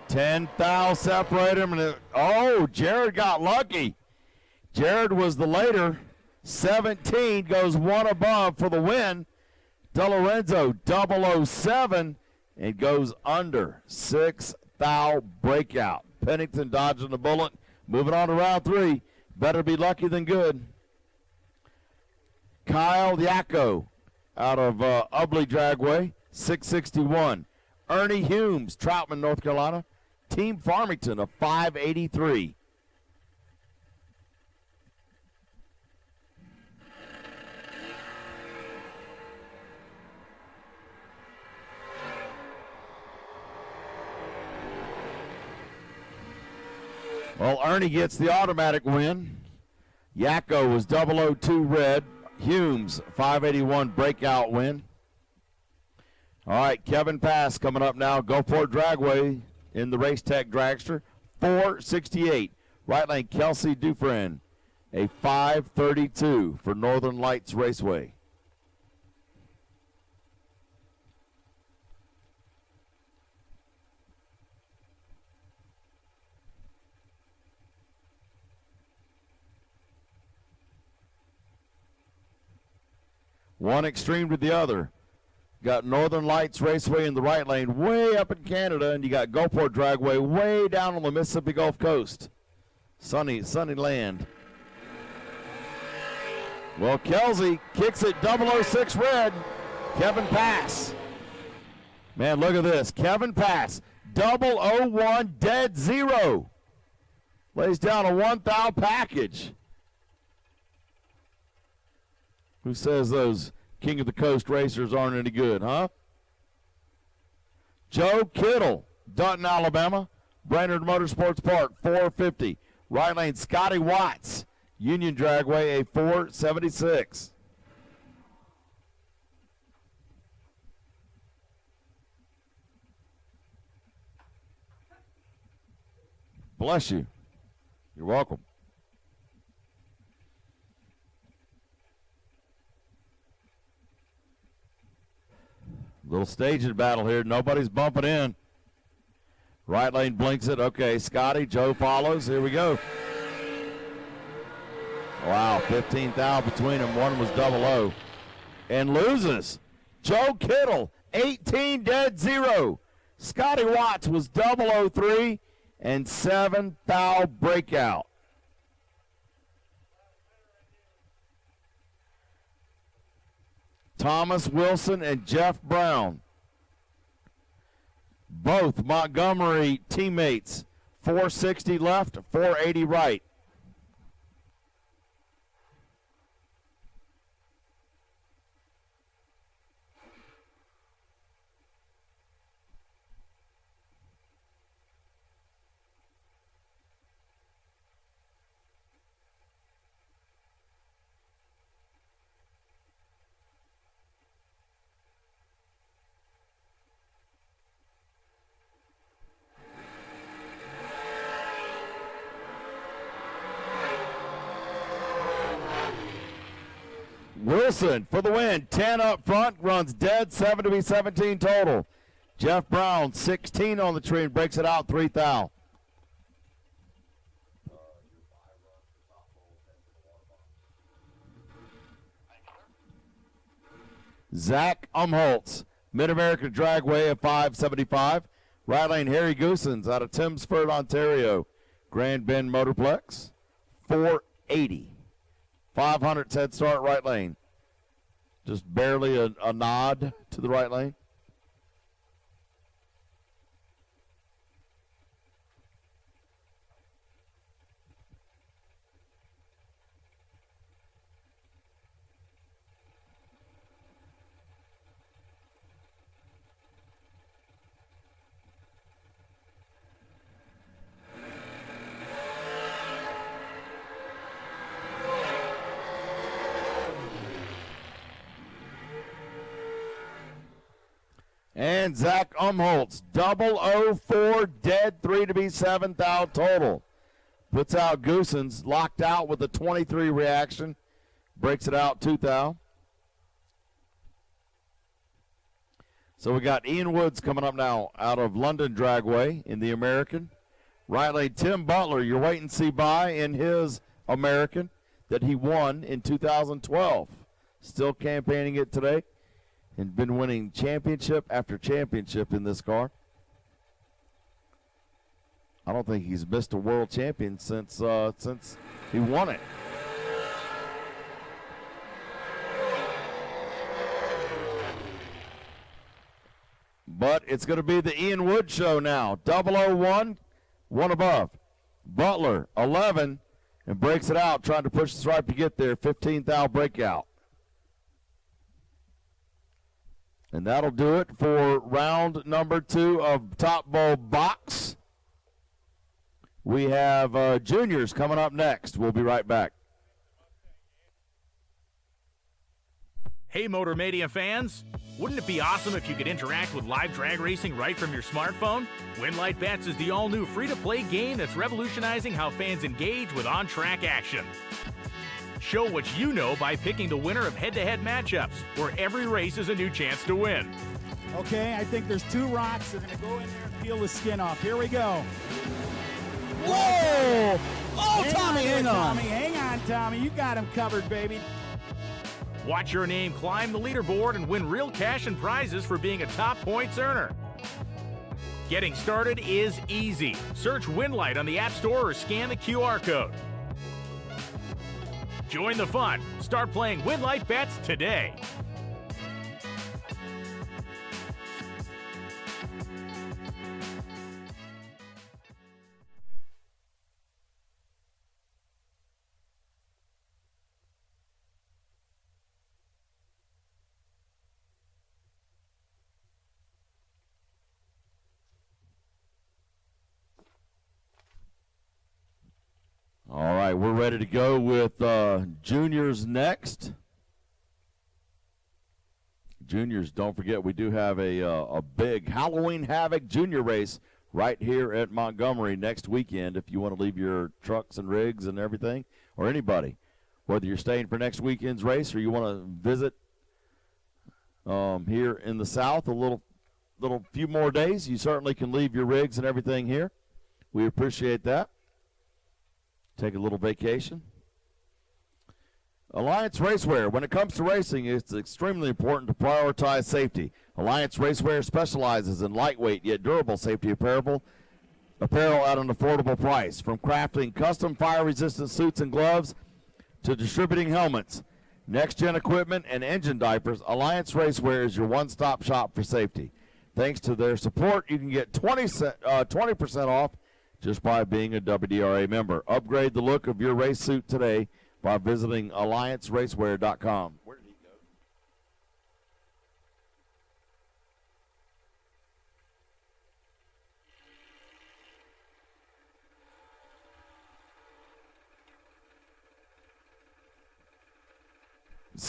$10 thou separate him. And Jared got lucky. Jared was the later. 17 goes 1 above for the win. De Lorenzo 007 and goes under. 6 thou breakout. Pennington dodging the bullet. Moving on to round 3. Better be lucky than good. Kyle Yacko out of Ubley Dragway, 661. Ernie Humes, Troutman, North Carolina. Team Farmington, a 583. Well, Ernie gets the automatic win. Yakko was 002 red. Humes, 581 breakout win. All right, Kevin Pass coming up now. Gulfport Dragway in the Race Tech Dragster, 468. Right lane, Kelsey Dufresne, a 532 for Northern Lights Raceway. One extreme to the other. Got Northern Lights Raceway in the right lane way up in Canada, and you got Gulfport Dragway way down on the Mississippi Gulf Coast. Sunny land. Well, Kelsey kicks it 006 red. Kevin Pass. Man, look at this. Kevin Pass, 001 dead zero. Lays down a 1,000 package. Who says those King of the Coast racers aren't any good, huh? Joe Kittle, Dutton, Alabama. Brainerd Motorsports Park, 450. Right lane, Scotty Watts, Union Dragway, a 476. Bless you. You're welcome. Little staging battle here. Nobody's bumping in. Right lane blinks it. Okay, Scotty. Joe follows. Here we go. Wow, 15,000 between them. One was 00. And loses. Joe Kittle, 18 dead zero. Scotty Watts was 003 and 7,000 breakout. Thomas Wilson and Jeff Brown, both Montgomery teammates, 460 left, 480 right. Wilson for the win, 10 up front, runs dead, 7 to be 17 total. Jeff Brown, 16 on the tree and breaks it out, 3,000. Zach Umholtz, Mid-American Dragway at 575. Right lane, Harry Goosens out of Timsford, Ontario. Grand Bend Motorplex, 480. 500 head start, right lane. Just barely a nod to the right lane. And Zach Umholtz, 004, dead, 3 to be 7,000 total. Puts out Goosens, locked out with a 23 reaction. Breaks it out, 2,000. So we got Ian Woods coming up now out of London Dragway in the American. Right lane, Tim Butler, your wait and see buy in his American that he won in 2012. Still campaigning it today. And been winning championship after championship in this car. I don't think he's missed a world champion since he won it. But it's going to be the Ian Wood show now. 001, one above. Butler, 11, and breaks it out, trying to push the stripe to get there. 15,000 breakout. And that'll do it for round number 2 of Top Bowl Box. We have juniors coming up next. We'll be right back. Hey, Motor Mania fans! Wouldn't it be awesome if you could interact with live drag racing right from your smartphone? Winlight Bets is the all-new free-to-play game that's revolutionizing how fans engage with on-track action. Show what you know by picking the winner of head-to-head matchups, where every race is a new chance to win. Okay, I think there's 2 rocks. They're going to go in there and peel the skin off. Here we go. Whoa! Oh, Tommy, hang on. Tommy, hang on, Tommy. You got him covered, baby. Watch your name climb the leaderboard and win real cash and prizes for being a top points earner. Getting started is easy. Search Winlight on the App Store or scan the QR code. Join the fun. Start playing Winlight Bets today. All right, we're ready to go with juniors next. Juniors, don't forget, we do have a big Halloween Havoc junior race right here at Montgomery next weekend if you want to leave your trucks and rigs and everything, or anybody, whether you're staying for next weekend's race or you want to visit here in the South a little few more days, you certainly can leave your rigs and everything here. We appreciate that. Take a little vacation. Alliance Racewear. When it comes to racing, it's extremely important to prioritize safety. Alliance Racewear specializes in lightweight yet durable safety apparel at an affordable price. From crafting custom fire-resistant suits and gloves to distributing helmets, next-gen equipment, and engine diapers, Alliance Racewear is your one-stop shop for safety. Thanks to their support, you can get 20% off just by being a WDRA member. Upgrade the look of your race suit today by visiting AllianceRacewear.com. Where did he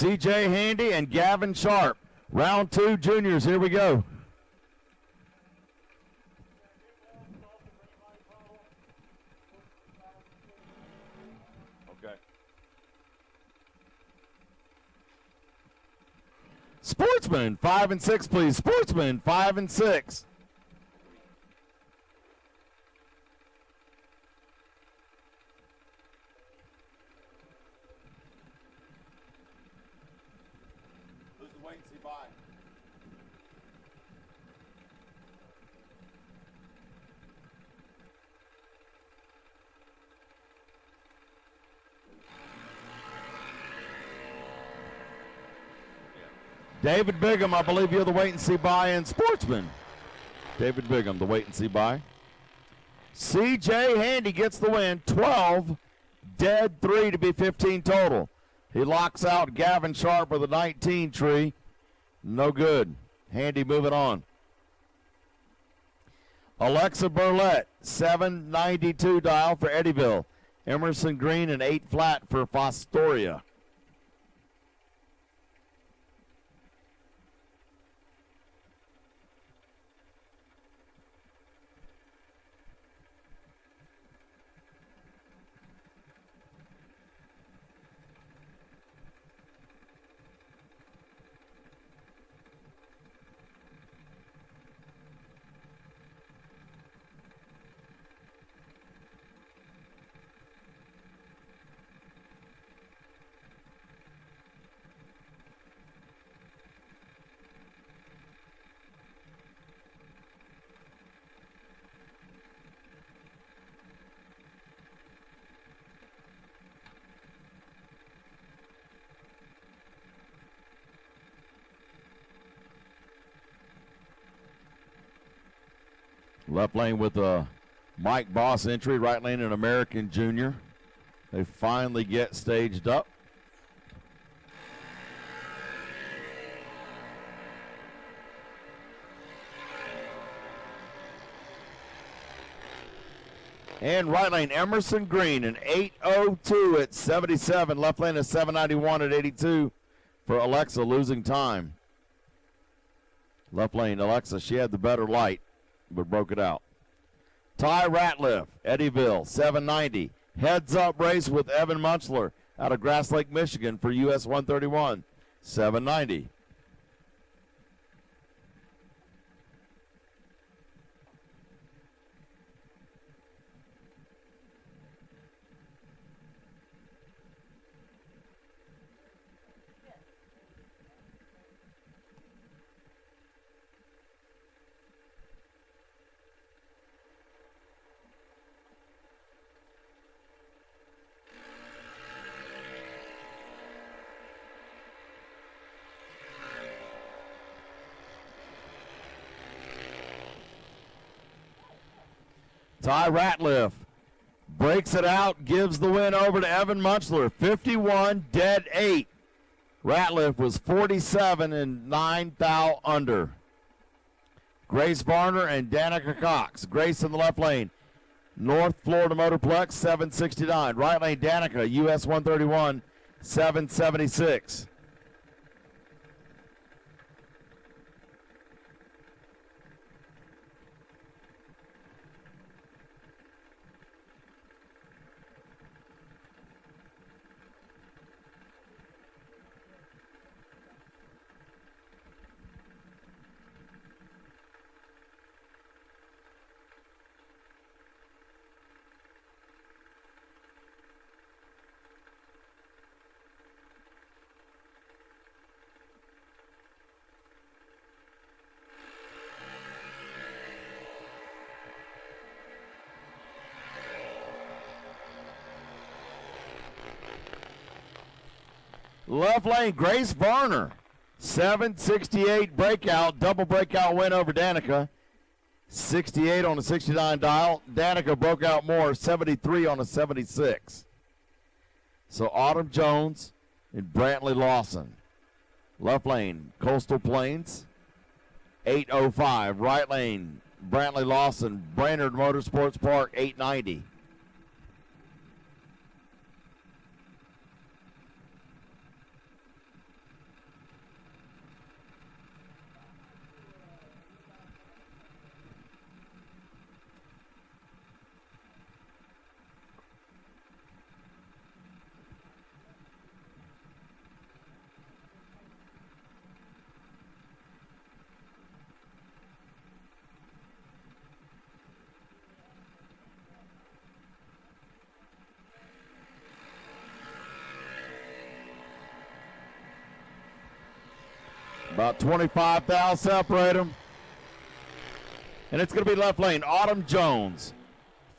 go? CJ Handy and Gavin Sharp. Round 2 juniors. Here we go. Sportsman 5 and 6, please. Sportsman 5 and 6. Who's the wait and see by? David Bigham, I believe you're the wait and see by in Sportsman. David Bigham, the wait and see by. CJ Handy gets the win. 12, dead 3 to be 15 total. He locks out Gavin Sharp with a 19 tree. No good. Handy moving on. Alexa Burlett, 792 dial for Eddyville. Emerson Green, and 8 flat for Fostoria. Left lane with a Mike Boss entry, right lane an American Junior. They finally get staged up. And right lane, Emerson Green, an 8:02 at 77. Left lane, a 7:91 at 82 for Alexa, losing time. Left lane, Alexa, she had the better light, but broke it out. Ty Ratliff, Eddyville, 7:90. Heads up race with Evan Munchler out of Grass Lake, Michigan for US 131, 7:90. Ty Ratliff breaks it out, gives the win over to Evan Munchler, 51 dead 8. Ratliff was 47 and 9 thou under. Grace Varner and Danica Cox. Grace in the left lane. North Florida Motorplex, 769. Right lane, Danica, US 131, 776. Left lane, Grace Varner, 768 breakout, double breakout win over Danica. 68 on the 69 dial. Danica broke out more, 73 on the 76. So Autumn Jones and Brantley Lawson. Left lane, Coastal Plains, 805. Right lane, Brantley Lawson, Brainerd Motorsports Park, 890. About 25 thou separate them. And it's going to be left lane, Autumn Jones.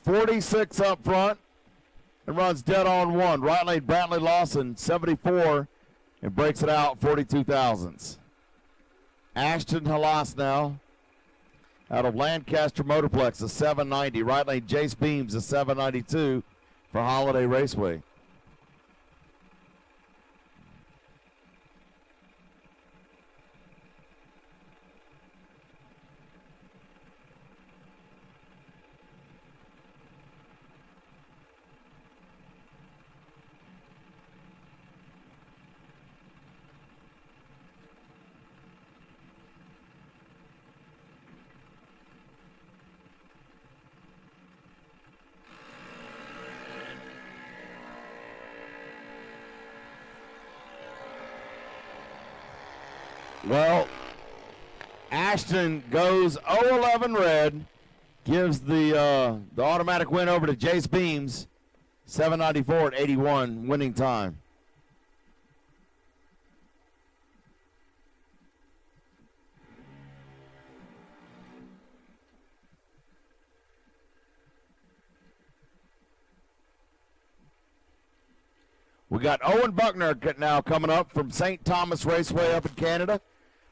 46 up front and runs dead on one. Right lane, Brantley Lawson, 74, and breaks it out 42 thousandths. Ashton Halas now out of Lancaster Motorplex, a 790. Right lane, Jace Beams, a 792 for Holiday Raceway. Well, Ashton goes 0-11 red, gives the automatic win over to Jace Beams, 794 at 81, winning time. We got Owen Buckner now coming up from St. Thomas Raceway up in Canada.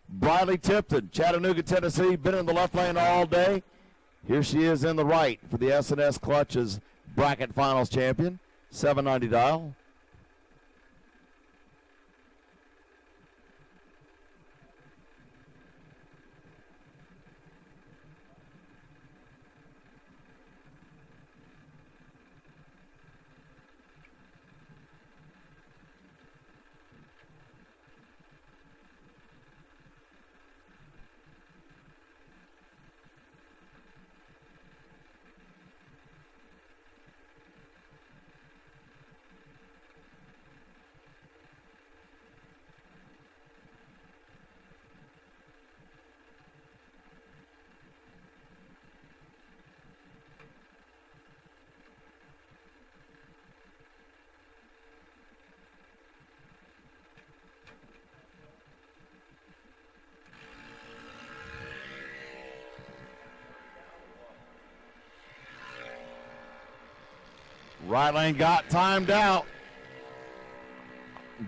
Briley Tipton, Chattanooga, Tennessee, been in the left lane all day. Here she is in the right for the S&S Clutches Bracket Finals champion, 790 dial. Right lane got timed out.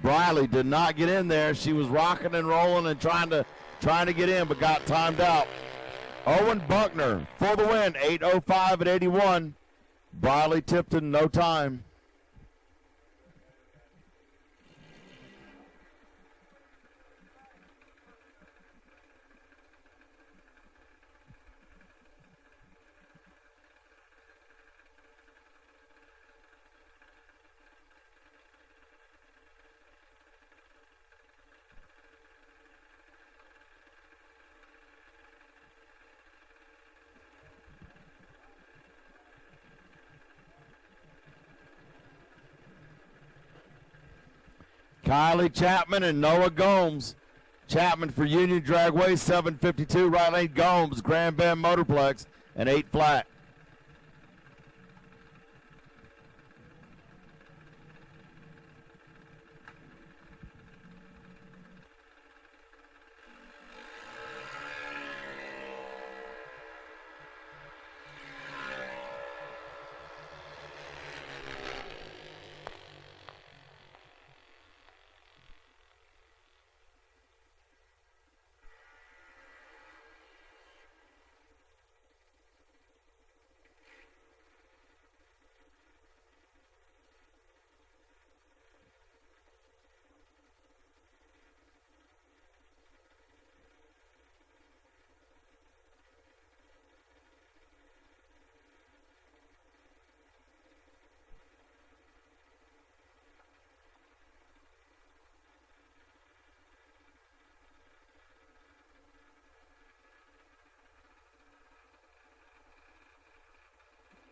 Briley did not get in there. She was rocking and rolling and trying to get in, but got timed out. Owen Buckner for the win, 8:05 at 81. Briley tipped in no time. Kylie Chapman and Noah Gomes. Chapman for Union Dragway, 7:52. Right lane Gomes, Grand Bend Motorplex, and 8 flat.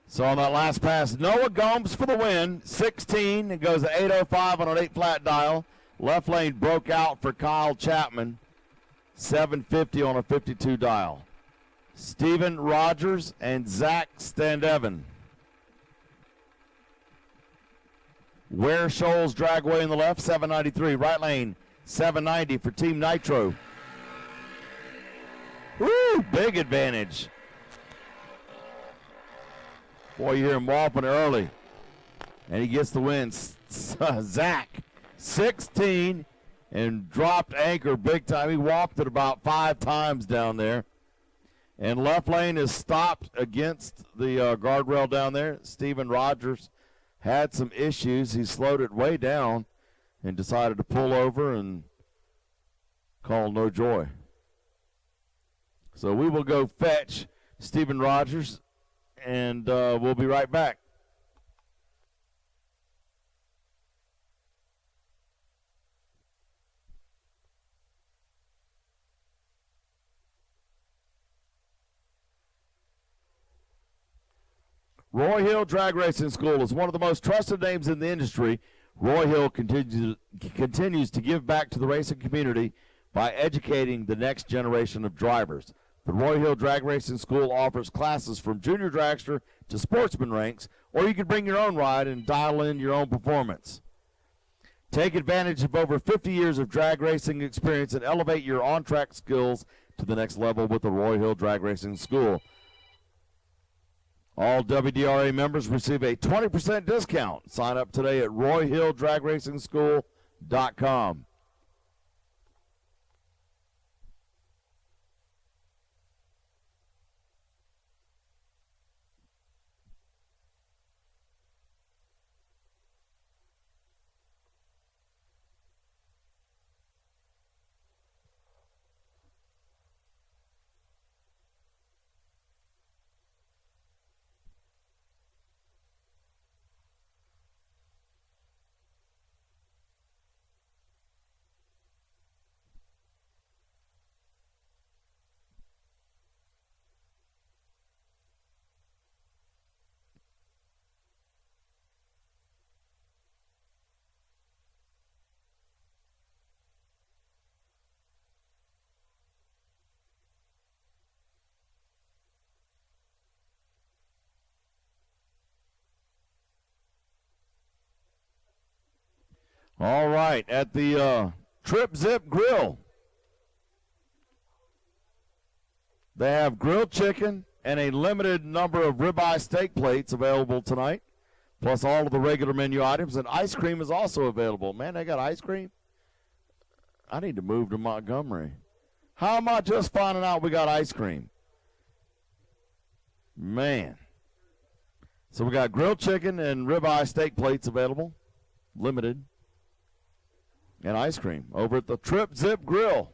So on that last pass, Noah Gomes for the win, 16, and goes to 8:05 on an 8 flat dial. Left lane broke out for Kyle Chapman, 750 on a 52 dial. Steven Rogers and Zach Standevan. Ware Shoals Dragway in the left, 793. Right lane, 790 for Team Nitro. Woo, big advantage. Boy, you hear him whopping early. And he gets the win. Zach, 16, and dropped anchor big time. He whopped it about 5 times down there. And left lane is stopped against the guardrail down there. Steven Rogers had some issues. He slowed it way down and decided to pull over and call no joy. So we will go fetch Steven Rogers, and we'll be right back. Roy Hill Drag Racing School is one of the most trusted names in the industry. Roy Hill continues to give back to the racing community by educating the next generation of drivers. The Roy Hill Drag Racing School offers classes from junior dragster to sportsman ranks, or you can bring your own ride and dial in your own performance. Take advantage of over 50 years of drag racing experience and elevate your on-track skills to the next level with the Roy Hill Drag Racing School. All WDRA members receive a 20% discount. Sign up today at RoyHillDragRacingSchool.com. All right, at the Trip Zip Grill, they have grilled chicken and a limited number of ribeye steak plates available tonight. plus all of the regular menu items, and ice cream is also available. Man, they got ice cream? I need to move to Montgomery. How am I just finding out we got ice cream? Man. So we got grilled chicken and ribeye steak plates available, limited, and ice cream over at the Trip Zip Grill.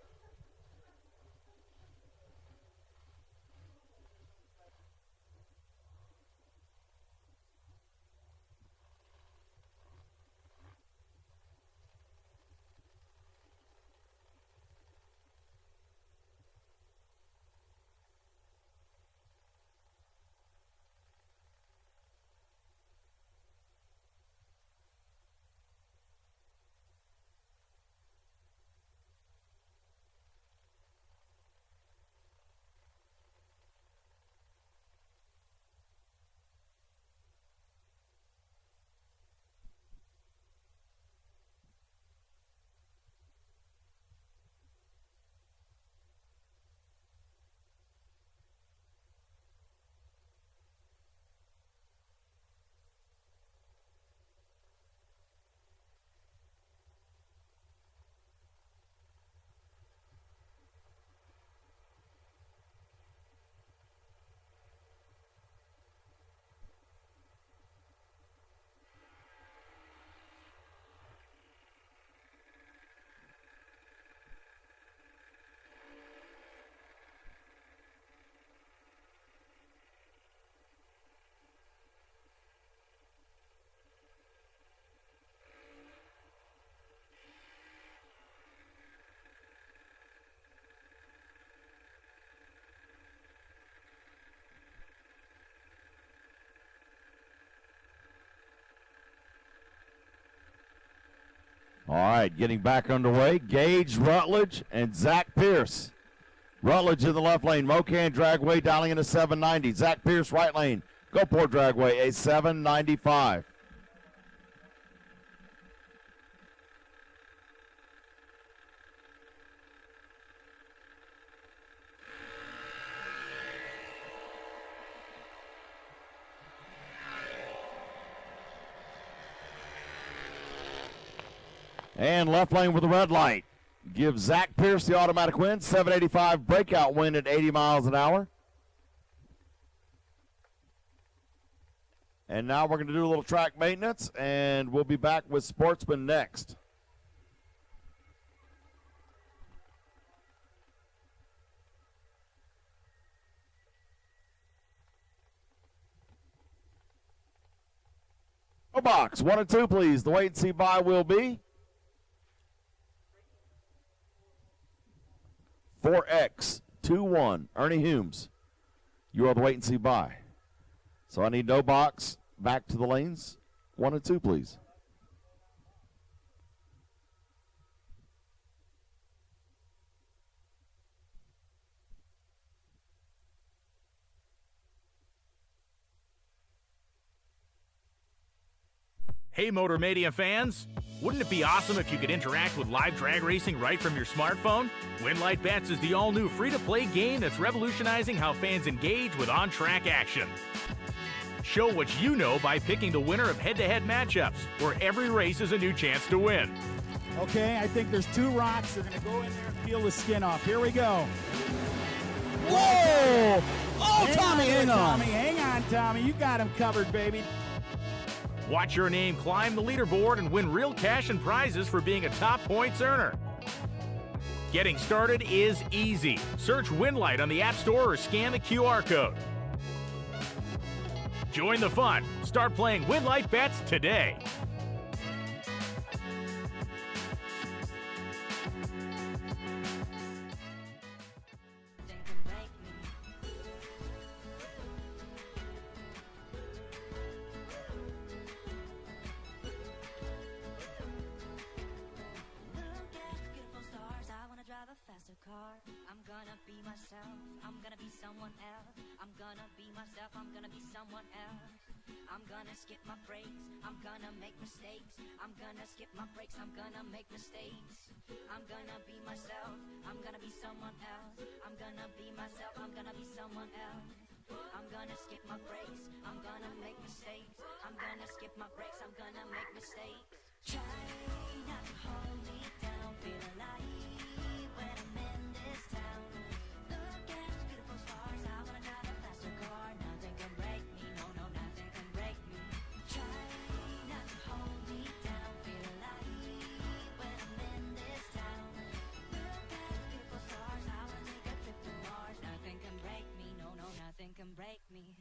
All right, getting back underway. Gage Rutledge and Zach Pierce. Rutledge in the left lane. Mocan Dragway dialing in a 790. Zach Pierce right lane. Gopore Dragway a 795. And left lane with the red light. Give Zach Pierce the automatic win. 785 breakout win at 80 miles an hour. And now we're going to do a little track maintenance, and we'll be back with Sportsman next. Box 1 and 2, please. The wait and see buy will be 4X21. Ernie Humes, you are the wait and see buy. So I need no box. Back to the lanes. 1 and 2, please. Hey Motor Mania fans! Wouldn't it be awesome if you could interact with live drag racing right from your smartphone? Winlight Bets is the all-new free-to-play game that's revolutionizing how fans engage with on-track action. Show what you know by picking the winner of head-to-head matchups, where every race is a new chance to win. Okay, I think there's 2 rocks. They're going to go in there and peel the skin off. Here we go. Whoa! Oh, Tommy, hang on, Tommy. You got him covered, baby. Watch your name climb the leaderboard and win real cash and prizes for being a top points earner. Getting started is easy. Search Winlight on the App Store or scan the QR code. Join the fun. Start playing Winlight Bets today. I'm gonna skip my breaks, I'm gonna make mistakes. I'm gonna skip my breaks, I'm gonna make mistakes. I'm gonna be myself, I'm gonna be someone else. I'm gonna be myself, I'm gonna be someone else. I'm gonna skip my breaks, I'm gonna make mistakes. I'm gonna skip skip my breaks, I'm gonna make mistakes. Try not to hold me down, feel alive when I'm in this town. Look at those beautiful stars, I wanna drive a faster car. Nothing can break me, no, no, nothing can break me. Try not to hold me down, feel alive when I'm in this town. Look at those beautiful stars, I wanna take a trip to Mars. Nothing can break me, no, no, nothing can break me.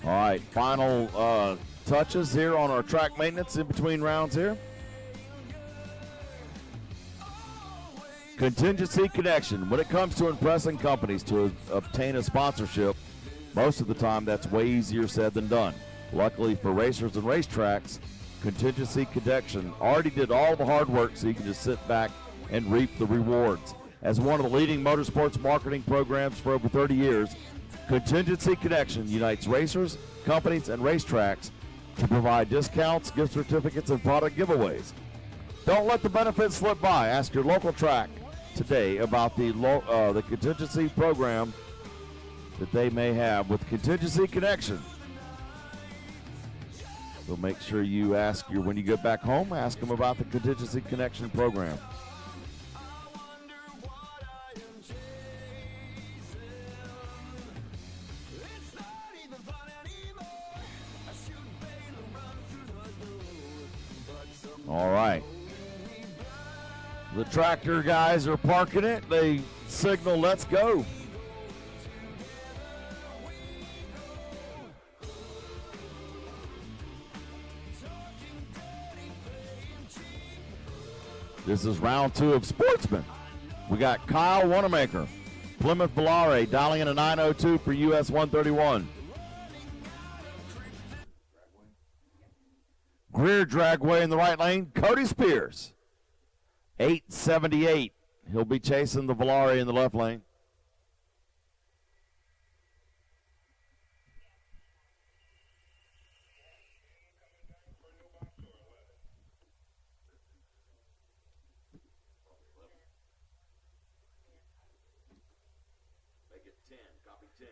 All right, final touches here on our track maintenance in between rounds here. Contingency connection. When it comes to impressing companies to obtain a sponsorship, most of the time that's way easier said than done. Luckily for racers and racetracks, contingency connection already did all the hard work, so you can just sit back and reap the rewards. As one of the leading motorsports marketing programs for over 30 years, Contingency Connection unites racers, companies, and racetracks to provide discounts, gift certificates, and product giveaways. Don't let the benefits slip by. Ask your local track today about the contingency program that they may have with Contingency Connection. So make sure you when you get back home, ask them about the Contingency Connection program. All right. The tractor guys are parking it. They signal, let's go. This is round 2 of Sportsman. We got Kyle Wanamaker, Plymouth Volare, dialing in a 902 for US 131. Greer Dragway in the right lane, Cody Spears, 878. He'll be chasing the Volare in the left lane. Make it 10, copy 10.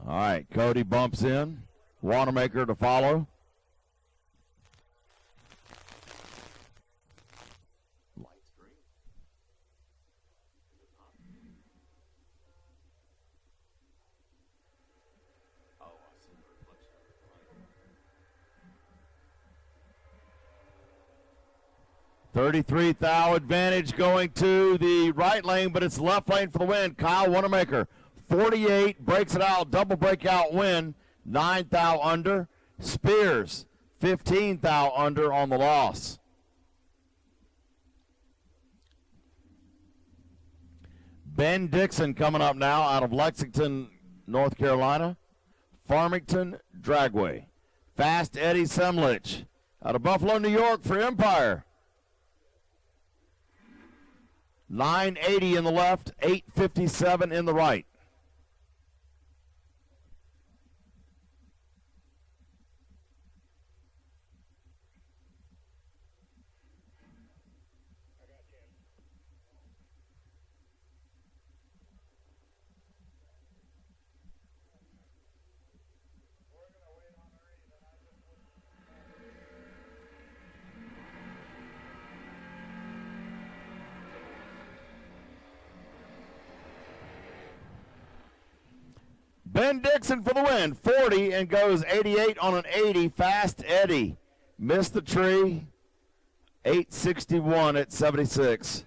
All right, Cody bumps in. Wanamaker to follow. Lights green. Oh, I see the reflection. 33 thou advantage going to the right lane, but it's left lane for the win. Kyle Wanamaker. 48, breaks it out, double breakout win, 9 thou under. Spears, 15 thou under on the loss. Ben Dixon coming up now out of Lexington, North Carolina. Farmington Dragway. Fast Eddie Semlich out of Buffalo, New York for Empire. 980 in the left, 857 in the right. Ben Dixon for the win, 40 and goes 88 on an 80. Fast Eddie missed the tree, 861 at 76.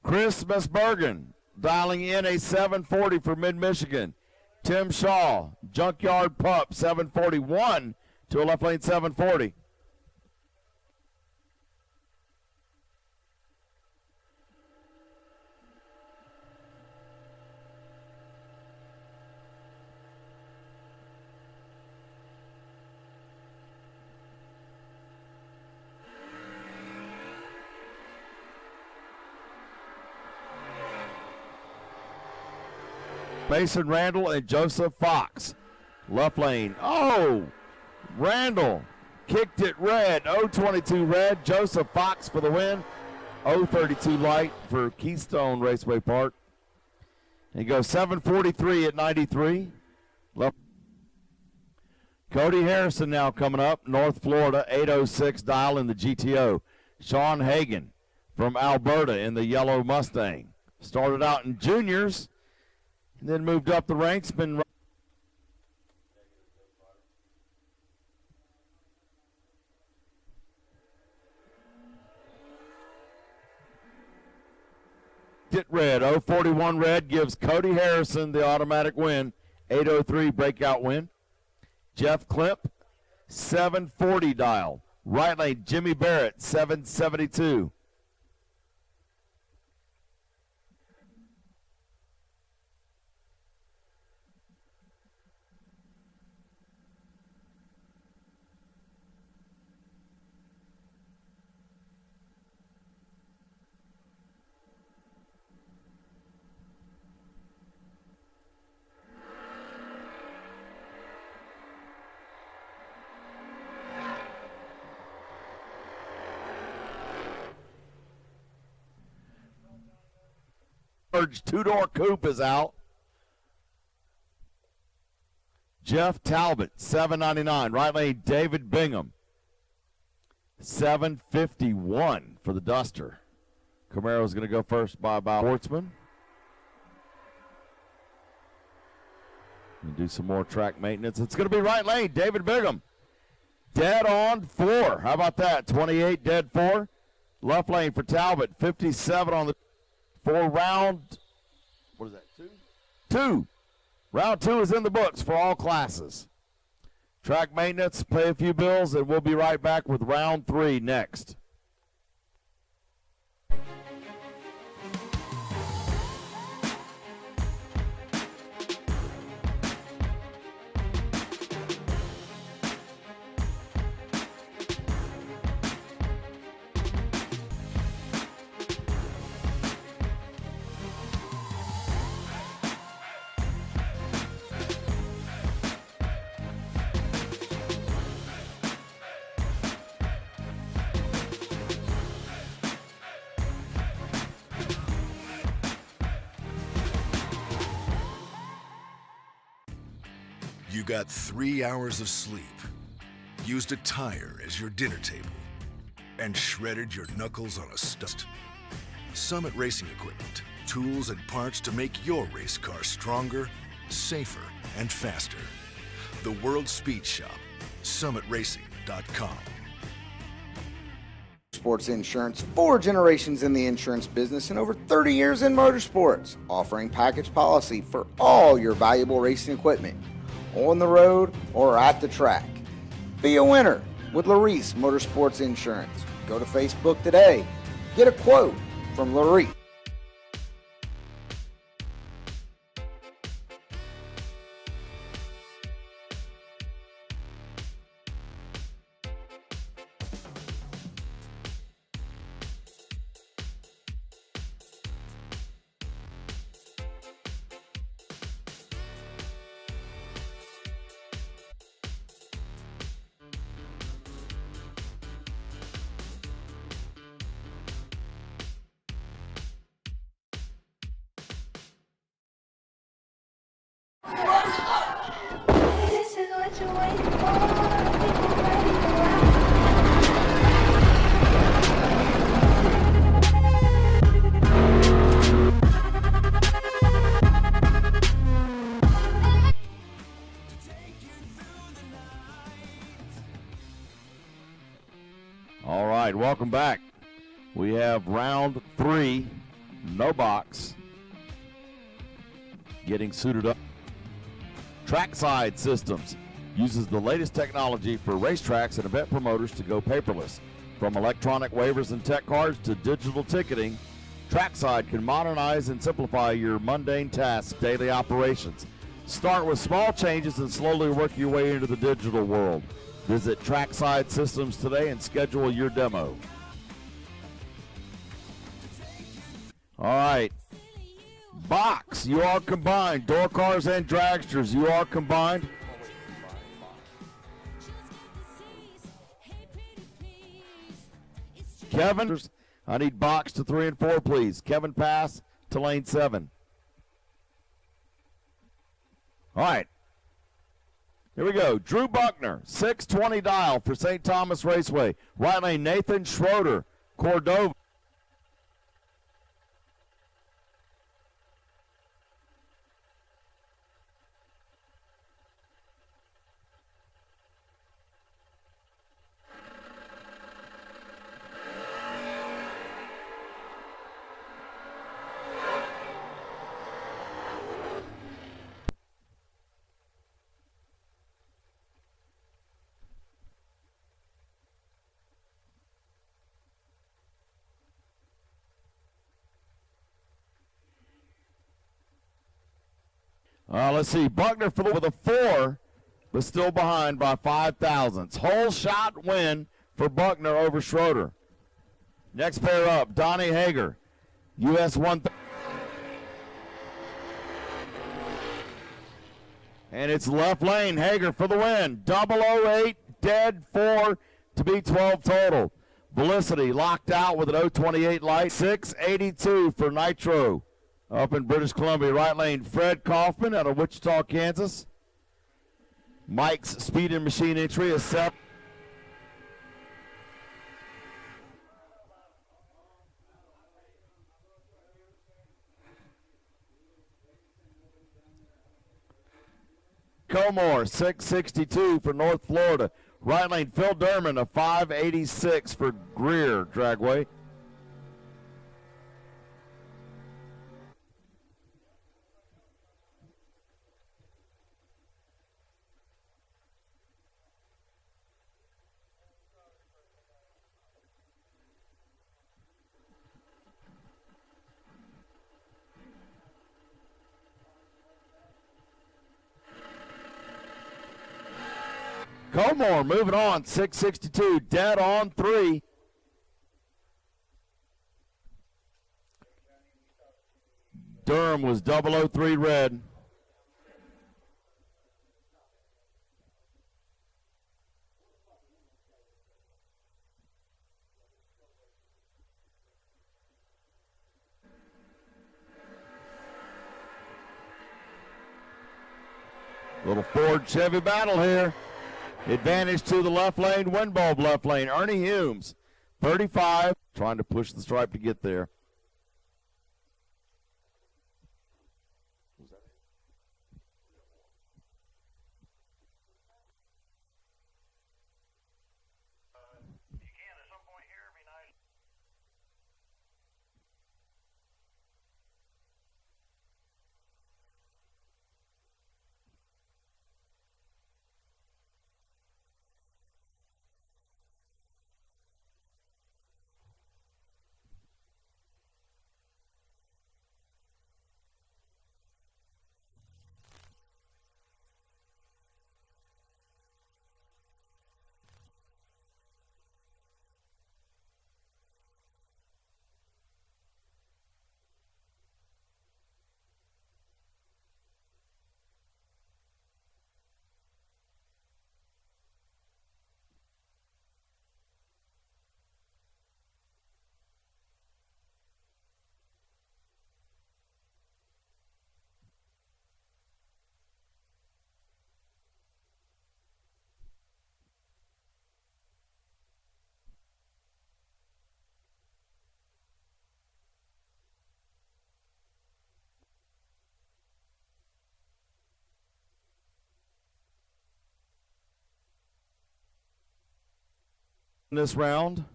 Chris Mesbergen dialing in a 740 for Mid-Michigan. Tim Shaw, Junkyard Pup, 741 to a left lane 740. Mason Randall and Joseph Fox. Left lane. Oh, Randall kicked it red. 022 red. Joseph Fox for the win. 032 light for Keystone Raceway Park. He goes 743 at 93. Left. Cody Harrison now coming up. North Florida, 806 dial in the GTO. Sean Hagan from Alberta in the yellow Mustang. Started out in juniors. And then moved up the ranks. Been it red. 041 red gives Cody Harrison the automatic win. 803 breakout win. Jeff Klimp, 740 dial. Right lane, Jimmy Barrett, 772. Two-door coupe is out. Jeff Talbot, 799. Right lane, David Bingham, 751 for the Duster. Camaro's going to go first by Sportsman. And do some more track maintenance. It's going to be right lane, David Bingham. Dead on 4. How about that? 28 dead 4. Left lane for Talbot, 57 on the for round, what is that, 2? Round 2 is in the books for all classes. Track maintenance, pay a few bills, and we'll be right back with round 3 next. You got 3 hours of sleep, used a tire as your dinner table, and shredded your knuckles on a stud. Summit Racing Equipment, tools and parts to make your race car stronger, safer, and faster. The World Speed Shop, summitracing.com. Sports Insurance, 4 generations in the insurance business and over 30 years in motorsports, offering package policy for all your valuable racing equipment, on the road or at the track. Be a winner with Larice Motorsports Insurance. Go to Facebook today. Get a quote from Larice. This is what you're waiting for. People ready to rock. All right, welcome back. We have round 3, no box, getting suited up. Trackside Systems uses the latest technology for racetracks and event promoters to go paperless. From electronic waivers and tech cards to digital ticketing, Trackside can modernize and simplify your mundane tasks, daily operations. Start with small changes and slowly work your way into the digital world. Visit Trackside Systems today and schedule your demo. All right. Box, you are combined. Door cars and dragsters, you are combined. Kevin, I need box to 3 and 4, please. Kevin, pass to lane 7. All right. Here we go. Drew Buckner, 620 dial for St. Thomas Raceway. Right lane, Nathan Schroeder, Cordova. Let's see. Buckner with a 4, but still behind by 5 thousandths. Whole shot win for Buckner over Schroeder. Next pair up, Donnie Hager, US 1. And it's left lane. Hager for the win. 008, dead 4 to be 12 total. Felicity locked out with an 028 light. 682 for Nitro. Up in British Columbia, right lane, Fred Kaufman out of Wichita, Kansas. Mike's speed and machine entry is 7. Comore, 662 for North Florida. Right lane, Phil Durman, a 586 for Greer Dragway. Comore moving on, 662, dead on 3. Durham was 003 red. Little Ford Chevy battle here. Advantage to the left lane, Windbulb left lane. Ernie Humes, 35, trying to push the stripe to get there. In this round,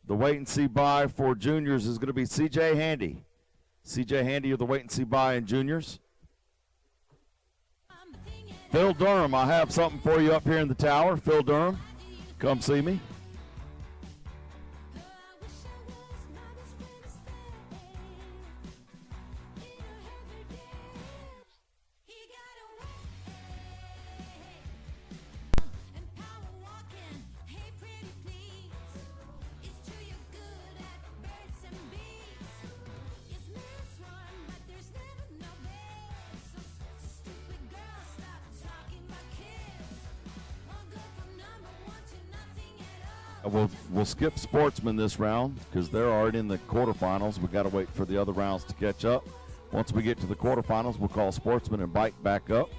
the wait and see buy for juniors is going to be CJ Handy. CJ Handy of the wait and see buy in juniors. Phil Durham, I have something for you up here in the tower. Phil Durham, come see me. We'll skip Sportsman this round because they're already in the quarterfinals. We've got to wait for the other rounds to catch up. Once we get to the quarterfinals, we'll call Sportsman and Bike back up.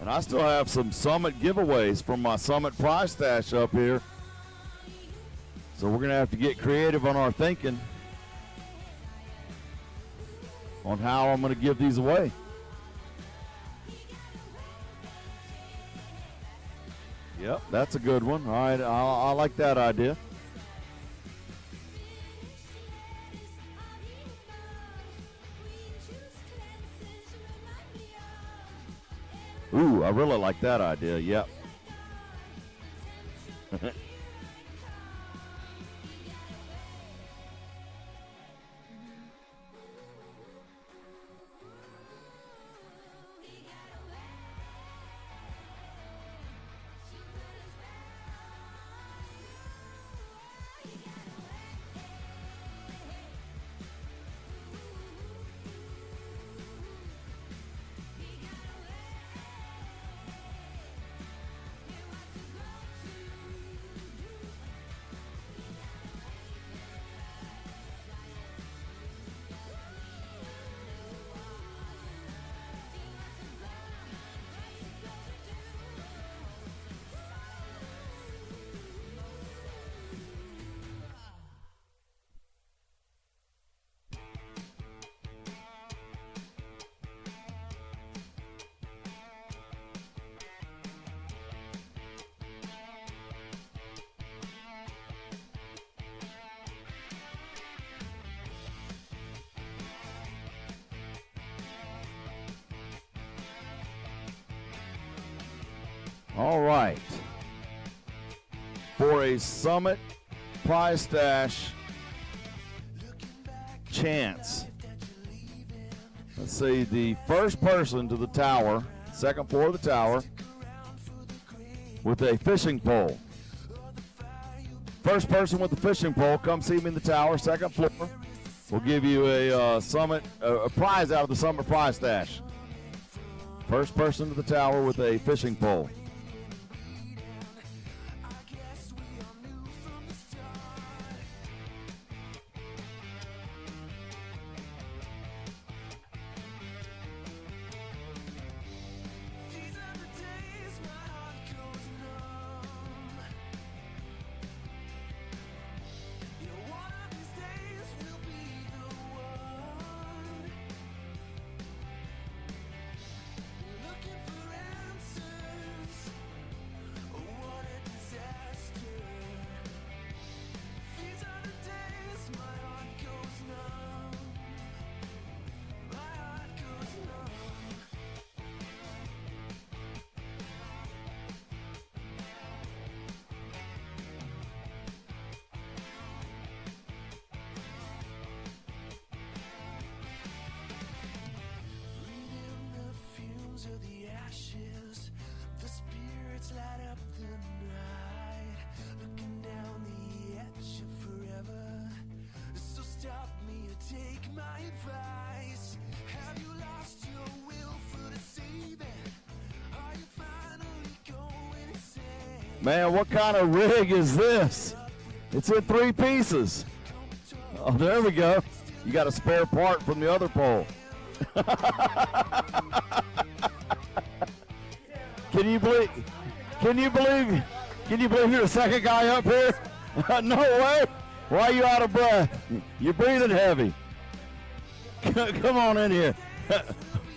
And I still have some Summit giveaways from my Summit prize stash up here. So we're going to have to get creative on our thinking on how I'm going to give these away. Yep, that's a good one. All right, I like that idea. Ooh, I really like that idea. Yep. All right. For a Summit prize stash chance, let's see, the first person to the tower, second floor of the tower, with a fishing pole. First person with the fishing pole, come see me in the tower, second floor. We'll give you a a prize out of the Summit prize stash. First person to the tower with a fishing pole. Man, what kind of rig is this? It's in 3 pieces. Oh, there we go. You got a spare part from the other pole. Can you believe you're the second guy up here? No way. Why are you out of breath? You're breathing heavy. Come on in here.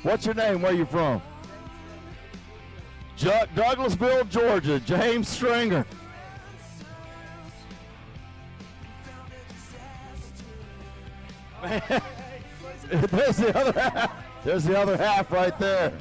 What's your name? Where you from? Douglasville, Georgia. James Stringer. There's the other half. There's the other half right there.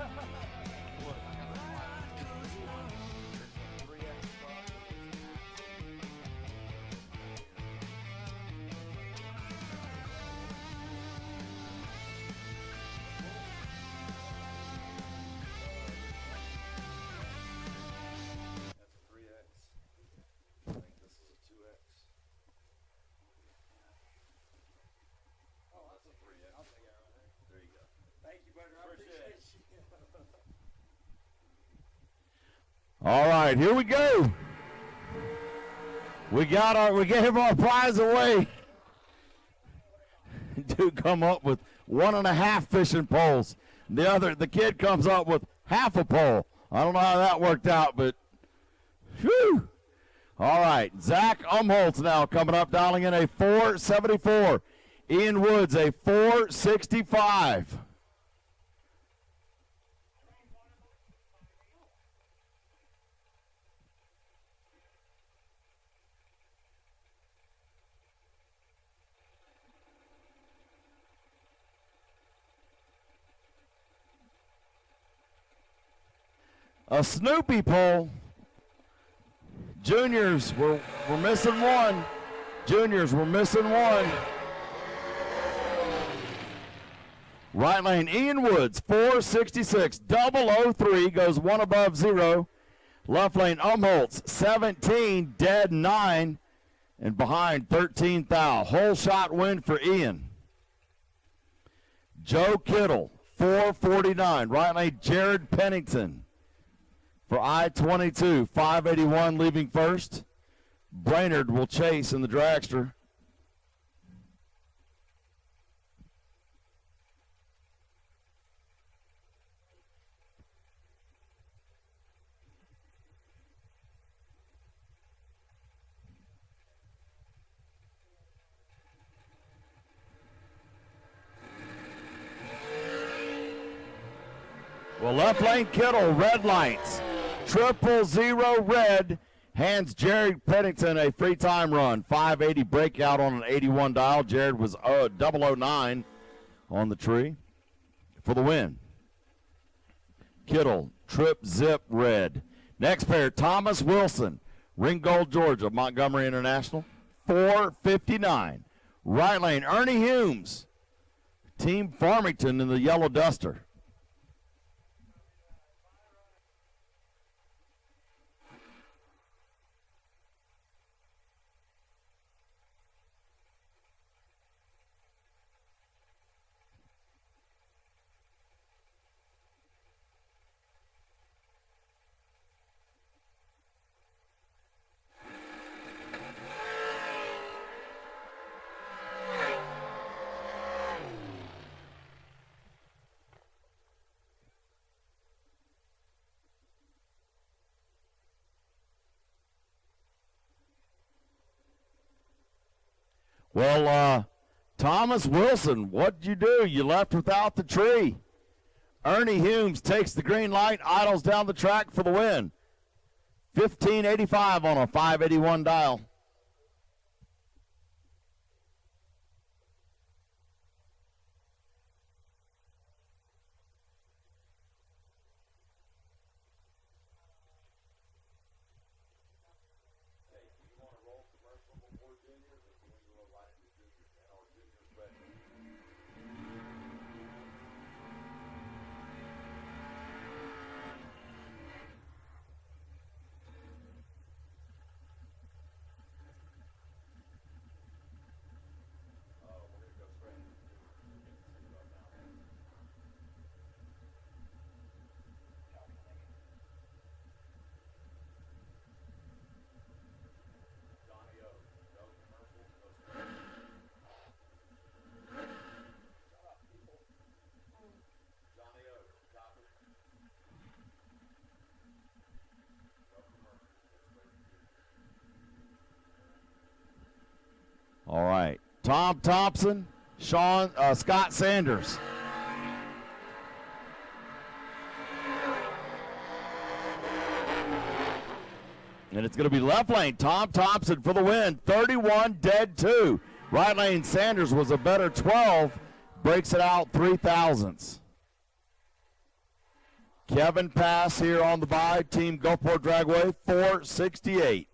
All right, here we go. We gave our prize away. Dude come up with 1.5 fishing poles. The kid comes up with half a pole. I don't know how that worked out, but whew. All right, Zach Umholtz now coming up, dialing in a 474. Ian Woods a 465. A Snoopy pole. Juniors were missing one. Juniors were missing one. Right lane, Ian Woods, 466. 003 goes one above 0. Left lane, Umholtz, 17, dead 9. And behind, 13 thou. Whole shot win for Ian. Joe Kittle, 449. Right lane, Jared Pennington. For I-22, 581 leaving first. Brainerd will chase in the dragster. Well, left lane Kittle, red lights. 000 red, hands Jared Pennington a free time run. 580 breakout on an 81 dial. Jared was 009 on the tree for the win. Kittle, trip zip red. Next pair, Thomas Wilson, Ringgold, Georgia, Montgomery International, 459. Right lane, Ernie Humes, Team Farmington in the yellow duster. Well, Thomas Wilson, what'd you do? You left without the tree. Ernie Humes takes the green light, idles down the track for the win. 1585 on a 581 dial. All right, Tom Thompson, Scott Sanders. And it's going to be left lane, Tom Thompson for the win, 31, dead 2. Right lane Sanders was a better 12, breaks it out 3 thousandths. Kevin Pass here on the bye, Team Gulfport Dragway, 468.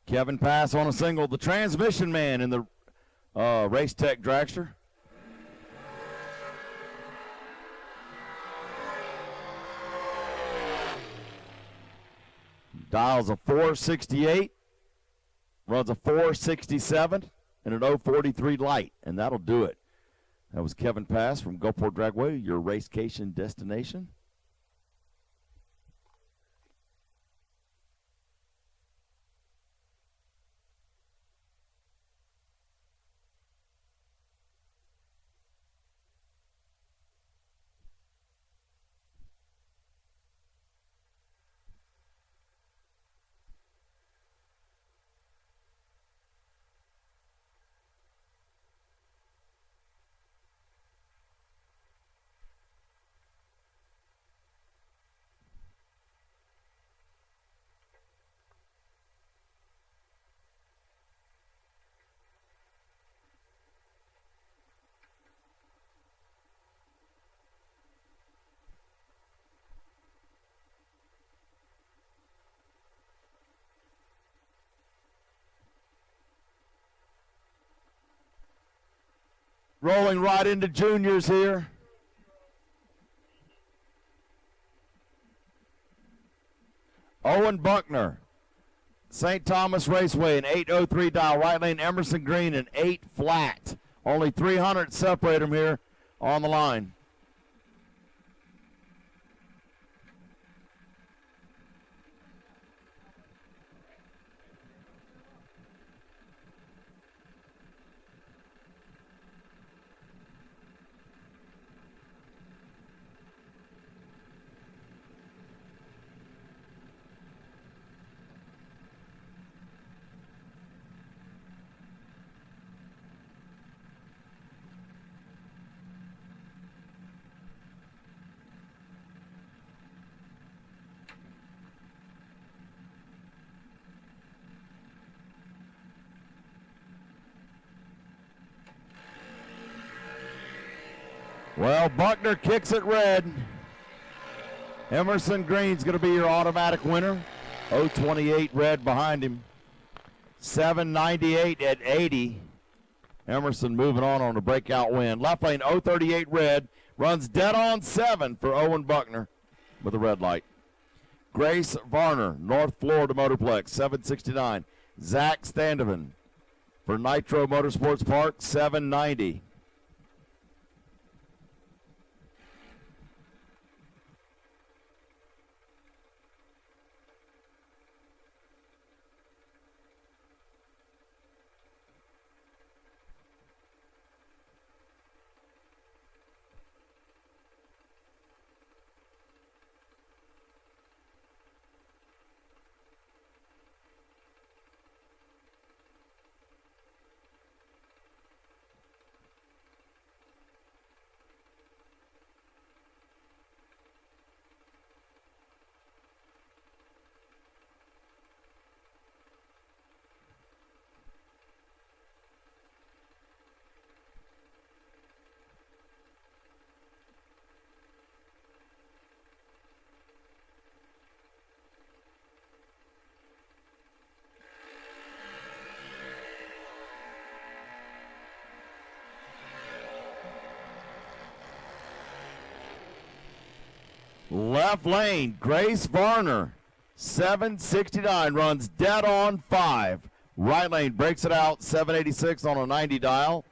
Kevin Pass on a single, the transmission man in the Race Tech Dragster. Dials a 468, runs a 467, and an 043 light, and that'll do it. That was Kevin Pass from Gulfport Dragway, your racecation destination. Rolling right into juniors here. Owen Buckner, St. Thomas Raceway, an 803 dial. Right lane Emerson Green, an 8 flat. Only 300 separate them here on the line. Well, Buckner kicks it red. Emerson Green's going to be your automatic winner. 028 red behind him. 798 at 80. Emerson moving on a breakout win. Left lane 038 red. Runs dead on 7 for Owen Buckner with a red light. Grace Varner, North Florida Motorplex, 769. Zach Standevan for Nitro Motorsports Park, 790. Left lane, Grace Varner, 769, runs dead on 5. Right lane breaks it out, 786 on a 90 dial.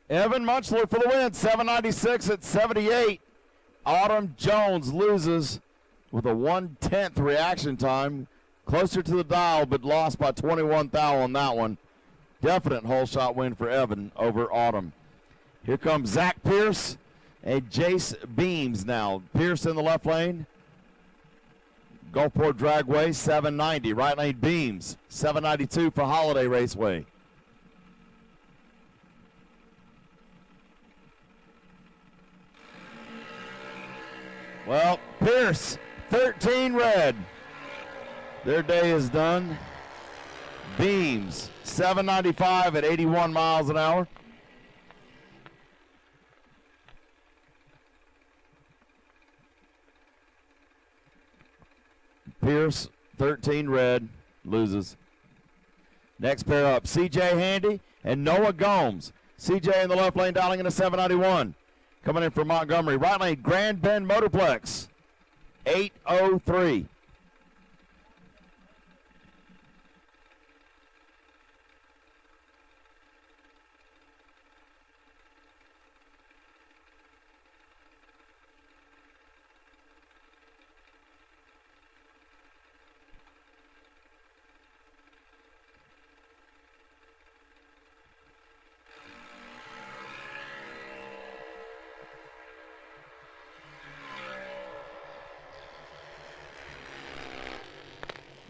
Evan Munchler for the win, 796 at 78. Autumn Jones loses with a 1/10 reaction time. Closer to the dial, but lost by 21 thou on that one. Definite hole shot win for Evan over Autumn. Here comes Zach Pierce and Jace Beams now. Pierce in the left lane. Gulfport Dragway, 790. Right lane Beams, 792 for Holiday Raceway. Well, Pierce, 13 red. Their day is done. Beams, 795 at 81 miles an hour. Pierce, 13 red, loses. Next pair up, CJ Handy and Noah Gomes. CJ in the left lane, dialing in a 791. Coming in from Montgomery. Right lane, Grand Bend Motorplex, 803.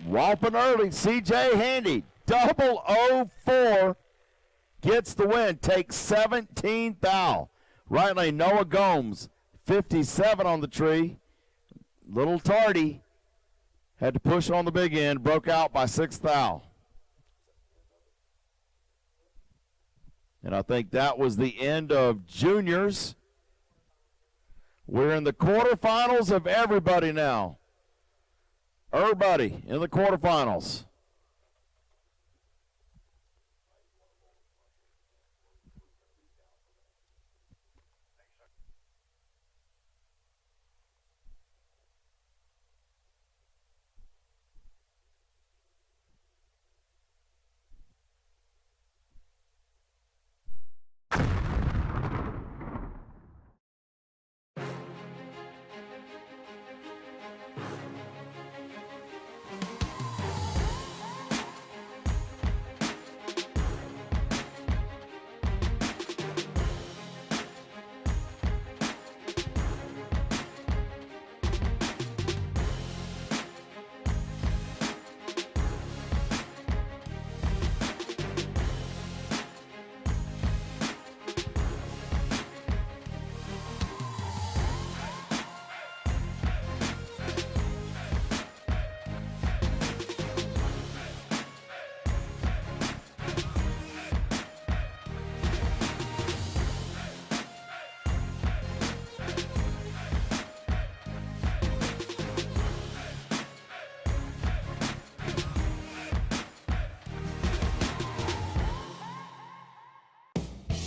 Whopping early, CJ Handy, 004, gets the win, takes 17 thou. Right lane, Noah Gomes, 57 on the tree. Little tardy, had to push on the big end, broke out by 6 thou. And I think that was the end of juniors. We're in the quarterfinals of everybody now. Everybody in the quarterfinals.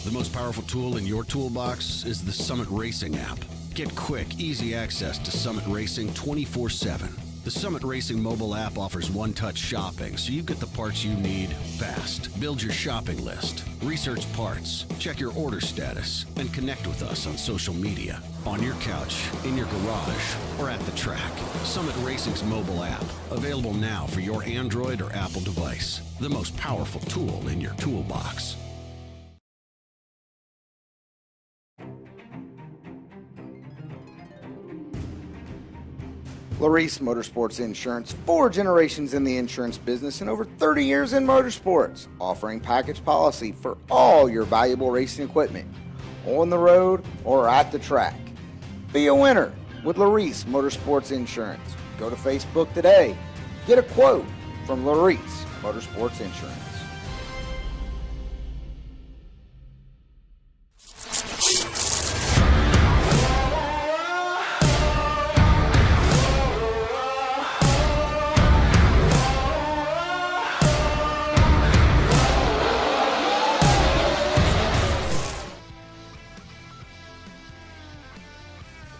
The most powerful tool in your toolbox is the Summit Racing app. Get quick, easy access to Summit Racing 24/7. The Summit Racing mobile app offers one-touch shopping, so you get the parts you need fast. Build your shopping list, research parts, check your order status, and connect with us on social media, on your couch, in your garage, or at the track. Summit Racing's mobile app, available now for your Android or Apple device. The most powerful tool in your toolbox. Larice Motorsports Insurance, 4 generations in the insurance business and over 30 years in motorsports, offering package policy for all your valuable racing equipment, on the road or at the track. Be a winner with Larice Motorsports Insurance. Go to Facebook today. Get a quote from Larice Motorsports Insurance.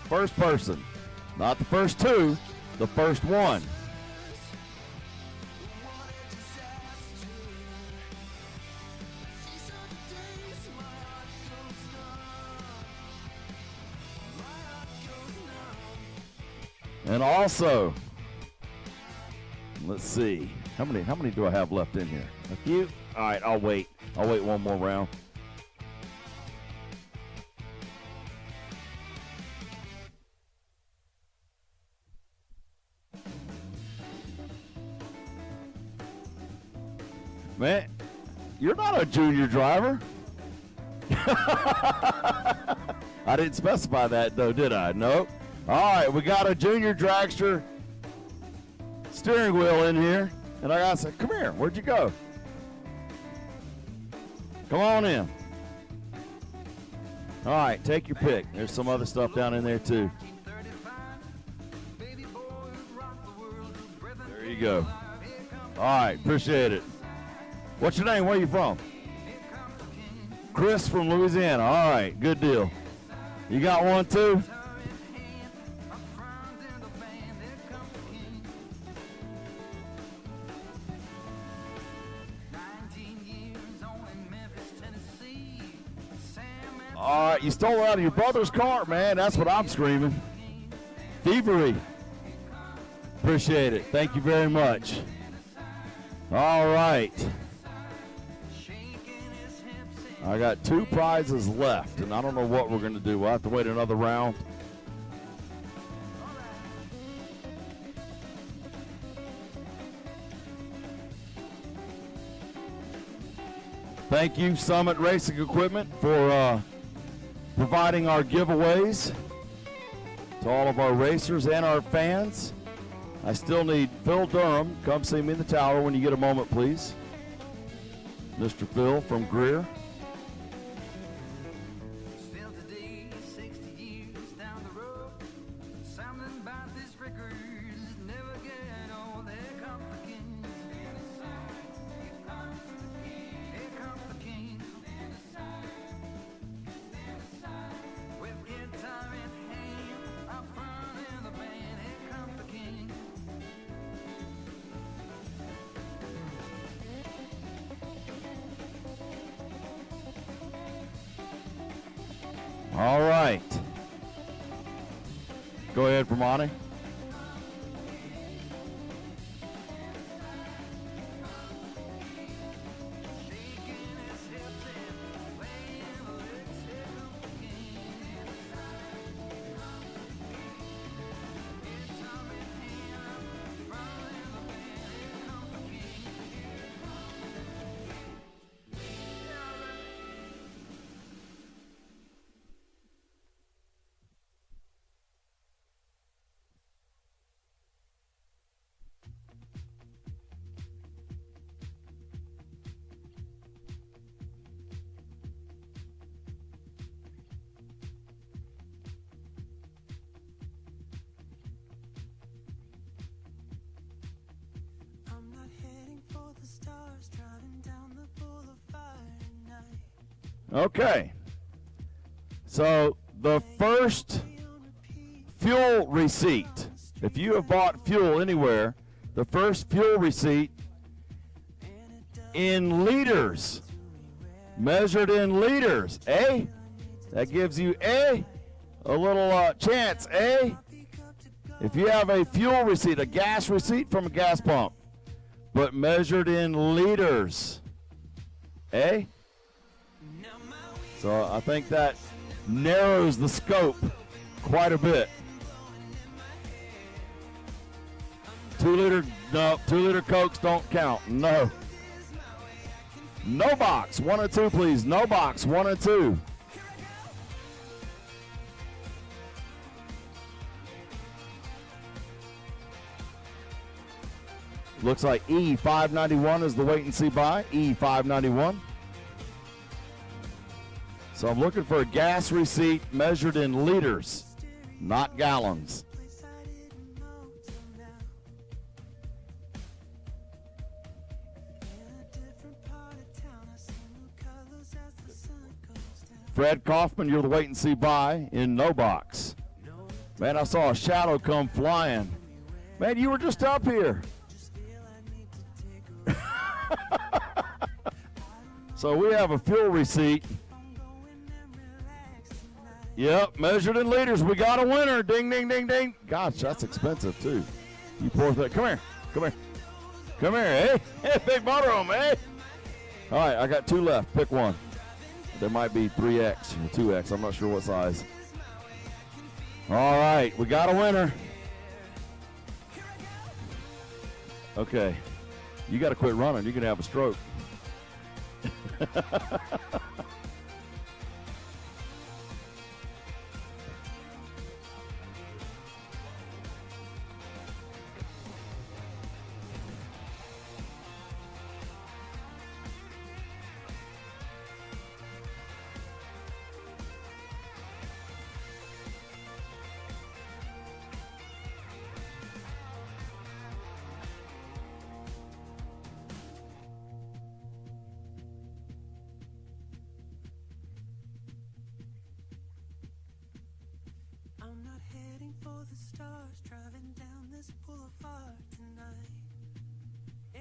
First person, not the first two, the first one. And also, let's see. How many do I have left in here? A few? All right, I'll wait. I'll wait one more round. Man, you're not a junior driver. I didn't specify that, though, did I? Nope. All right, we got a junior dragster steering wheel in here. And I got to say, come here. Where'd you go? Come on in. All right, take your pick. There's some other stuff down in there, too. There you go. All right, appreciate it. What's your name? Where you from? Chris from Louisiana. All right, good deal. You got one, too? All right, you stole it out of your brother's car, man. That's what I'm screaming. Thievery. Appreciate it. Thank you very much. All right. I got 2 prizes left, and I don't know what we're going to do. We'll have to wait another round. Thank you, Summit Racing Equipment, for providing our giveaways to all of our racers and our fans. I still need Phil Durham. Come see me in the tower when you get a moment, please. Mr. Phil from Greer. All right. Go ahead, Vermonti. Okay. So the first fuel receipt, if you have bought fuel anywhere, the first fuel receipt in liters, measured in liters, eh? That gives you a little chance, eh? If you have a fuel receipt, a gas receipt from a gas pump, but measured in liters, eh? So I think that narrows the scope quite a bit. 2 liter, no, 2 liter Cokes don't count, no. No box, 1 and 2 please, no box, 1 and 2. Looks like E591 is the wait and see buy, E591. So I'm looking for a gas receipt measured in liters, not gallons. Fred Kaufman, you're the wait and see buy in no box. Man, I saw a shadow come flying. Man, you were just up here. So we have a fuel receipt Yep, measured in liters. We got a winner. Ding, ding, ding, ding. Gosh, that's expensive, too. You poor thing. Come here. Come here. Come here. Hey, hey, big motorhome, hey. All right, I got 2 left. Pick one. There might be 3X or 2X. I'm not sure what size. All right, we got a winner. Okay. You got to quit running. You're going to have a stroke. I'm not heading for the stars, driving down this boulevard tonight. Yeah,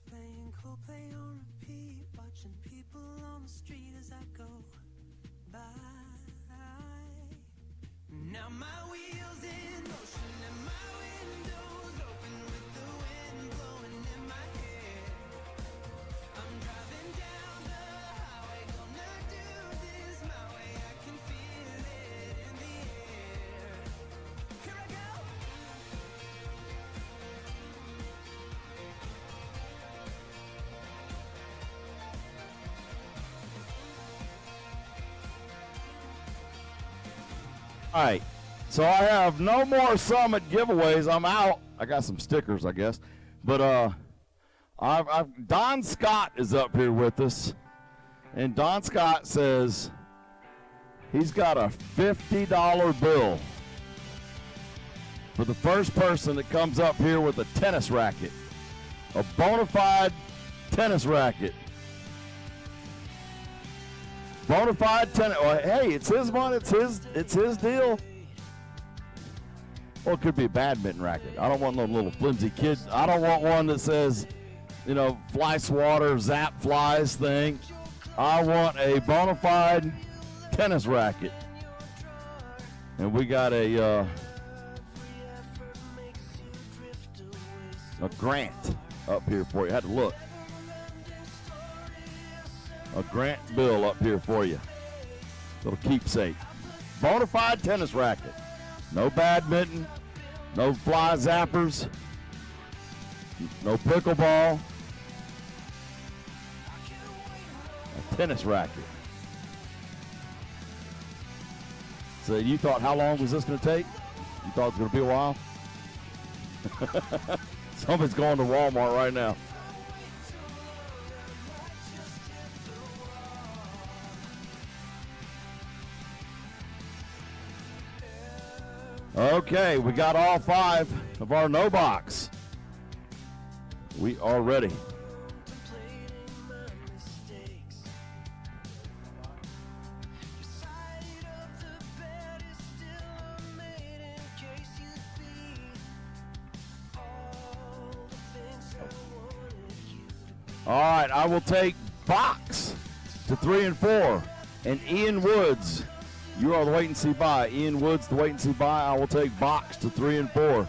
playing Coldplay on repeat, watching people on the street as I go by. Now my wheels in motion and my windows open with the wind blowing in my hair. I'm driving down the highway, gonna do this my way. I can feel it in the air. Here I go. All right, so I have no more Summit giveaways. I'm out. I got some stickers, I guess. But Don Scott is up here with us. And Don Scott says he's got a $50 bill for the first person that comes up here with a tennis racket. A bona fide tennis racket. Bona fide tennis. Well, hey, it's his money. It's his deal. Or it could be a badminton racket. I don't want no little flimsy kid. I don't want one that says, you know, fly swatter, zap flies thing. I want a bona fide tennis racket. And we got a grant up here for you. I had to look. A grant bill up here for you. Little keepsake. Bona fide tennis racket. No badminton. No fly zappers. No pickleball. A tennis racket. So you thought, how long was this going to take? You thought it was going to be a while? Somebody's going to Walmart right now. Okay, we got all 5 of our no box. We are ready. All right, I will take box to 3 and 4. And Ian Woods, you are the wait and see buy. Ian Woods, the wait and see buy. I will take box to 3 and 4.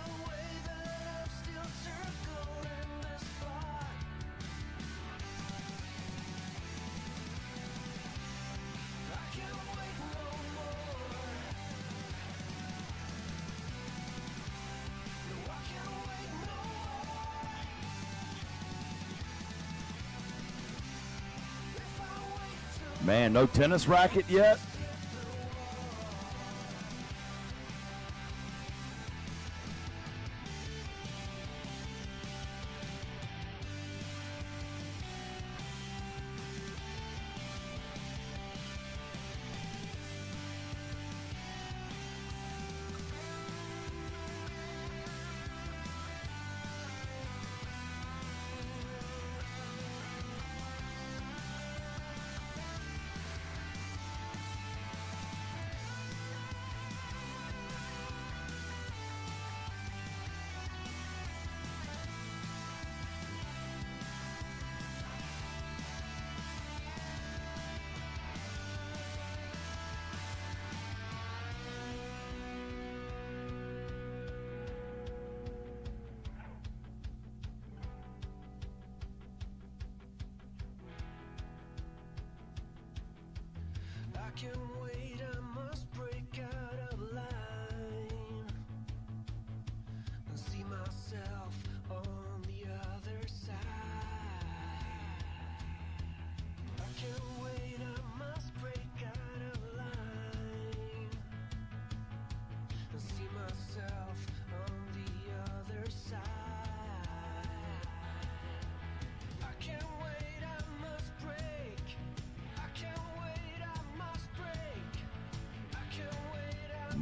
Man, no tennis racket yet?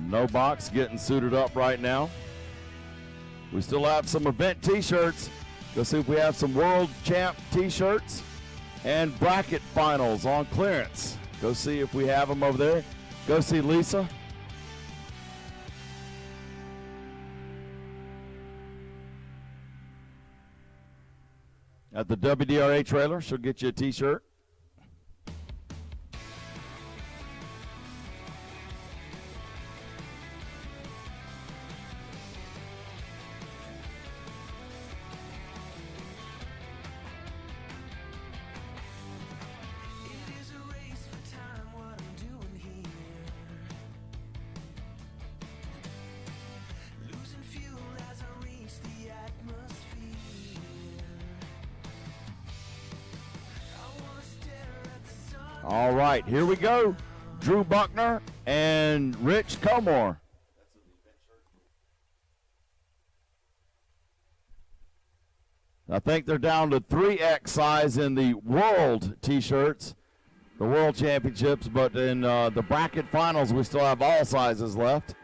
No box getting suited up right now. We still have some event t-shirts. Go see if we have some world champ t-shirts and bracket finals on clearance. Go see if we have them over there. Go see Lisa. At the WDRA trailer, she'll get you a t-shirt. All right, here we go. Drew Buckner and Rich Comore. I think they're down to 3X size in the world t-shirts, the world championships, but in the bracket finals, we still have all sizes left.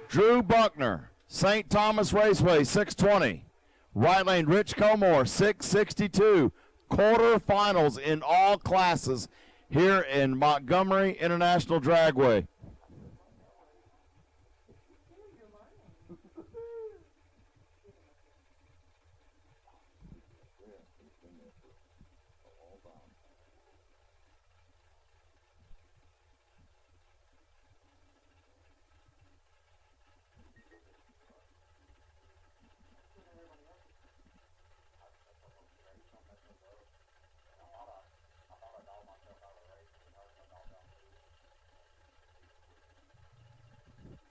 Drew Buckner, St. Thomas Raceway, 620. Right lane, Rich Comore, 662. Quarterfinals in all classes here in Montgomery International Dragway.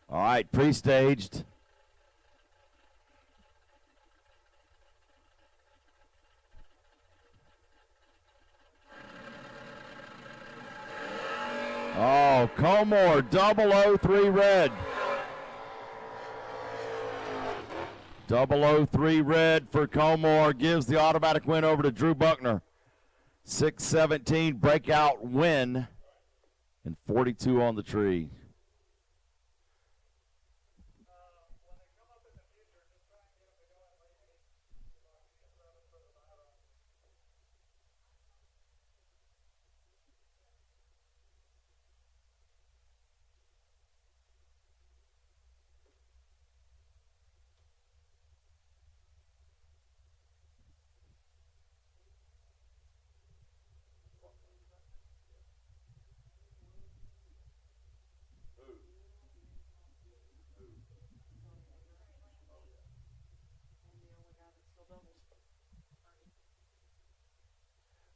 All right, pre-staged. Oh, Comore, 003 red. 003 red for Comore gives the automatic win over to Drew Buckner. 6:17 breakout win and 42 on the tree.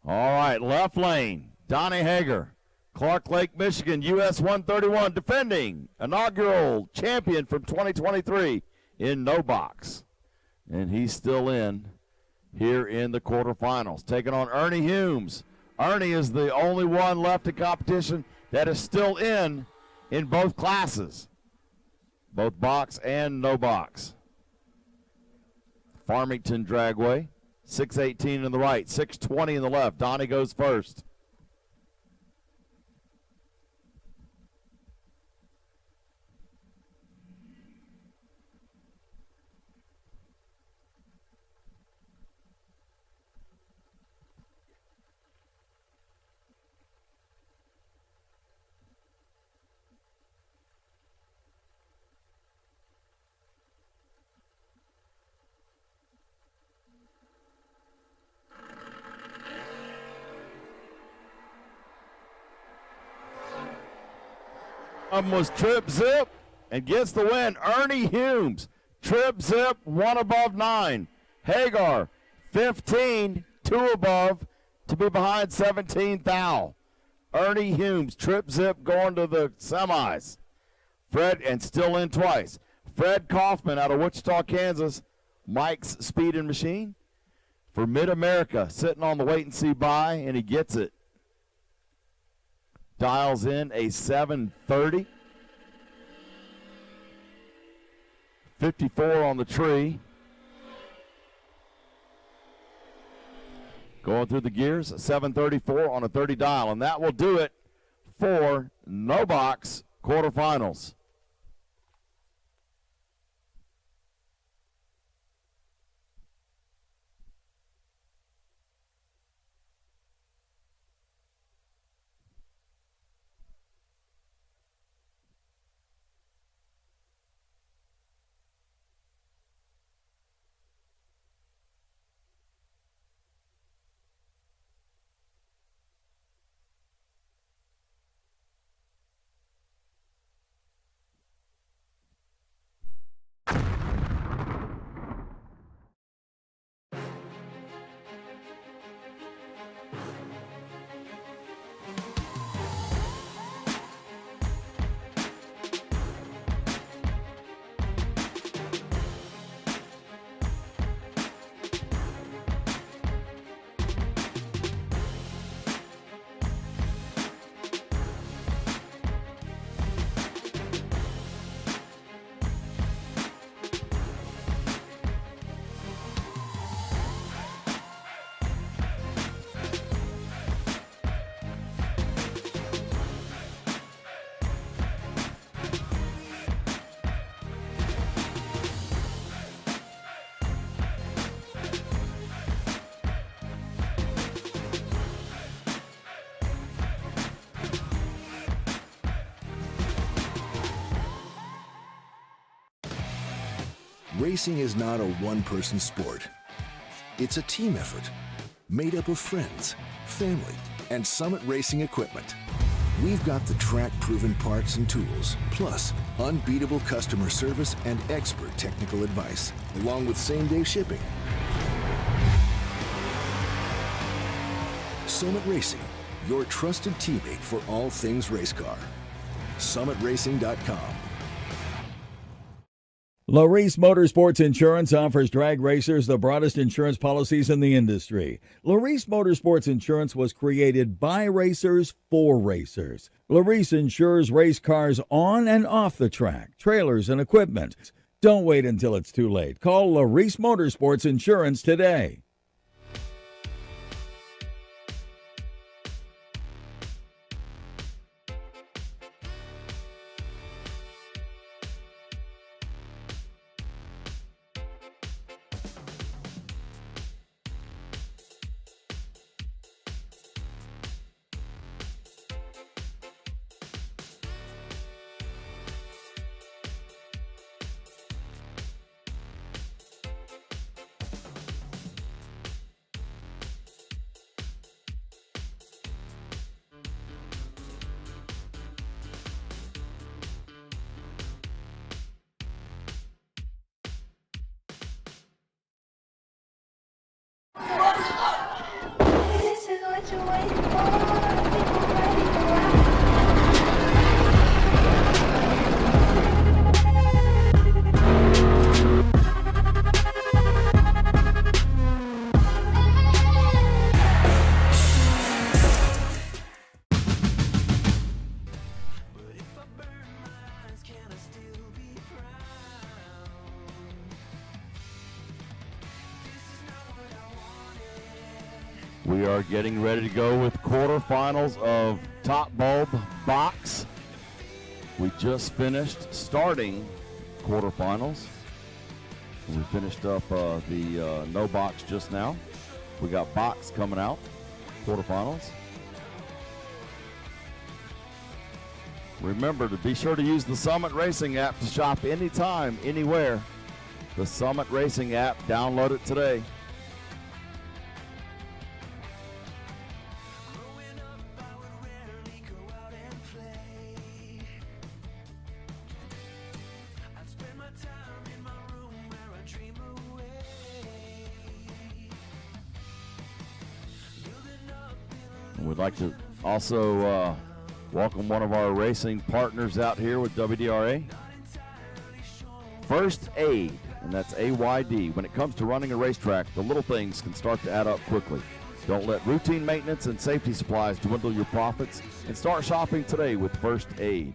All right, left lane, Donnie Hager, Clark Lake, Michigan, US 131, defending inaugural champion from 2023 in no box. And he's still in here in the quarterfinals, taking on Ernie Humes. Ernie is the only one left in competition that is still in both classes, both box and no box. Farmington Dragway. 6:18 in the right, 6:20 in the left. Donnie goes first. Was Trip Zip and gets the win. Ernie Humes, Trip Zip, 1 above 9. Hagar, 15, 2 above to be behind 17 thou. Ernie Humes, trip zip going to the semis. Fred, and still in twice. Fred Kaufman out of Wichita, Kansas, Mike's Speed and Machine. For Mid-America, sitting on the wait-and-see buy, and he gets it. Dials in a 730. 54 on the tree. Going through the gears, 734 on a 30 dial, and that will do it for No Box quarterfinals. Racing is not a one-person sport. It's a team effort made up of friends, family, and Summit Racing equipment. We've got the track-proven parts and tools, plus unbeatable customer service and expert technical advice, along with same-day shipping. Summit Racing, your trusted teammate for all things race car. SummitRacing.com. Larice Motorsports Insurance offers drag racers the broadest insurance policies in the industry. Larice Motorsports Insurance was created by racers for racers. Larice insures race cars on and off the track, trailers, and equipment. Don't wait until it's too late. Call Larice Motorsports Insurance today. This is what you're waiting for. People ready to rock. We are getting ready to go with quarterfinals of Top Bulb Box. We just finished starting quarterfinals. We finished up the no box just now. We got box coming out, quarterfinals. Remember to be sure to use the Summit Racing app to shop anytime, anywhere. The Summit Racing app, download it today. We'd like to Also, welcome one of our racing partners out here with WDRA. First Aid, and that's AYD. When it comes to running a racetrack, the little things can start to add up quickly. Don't let routine maintenance and safety supplies dwindle your profits, and start shopping today with First Aid.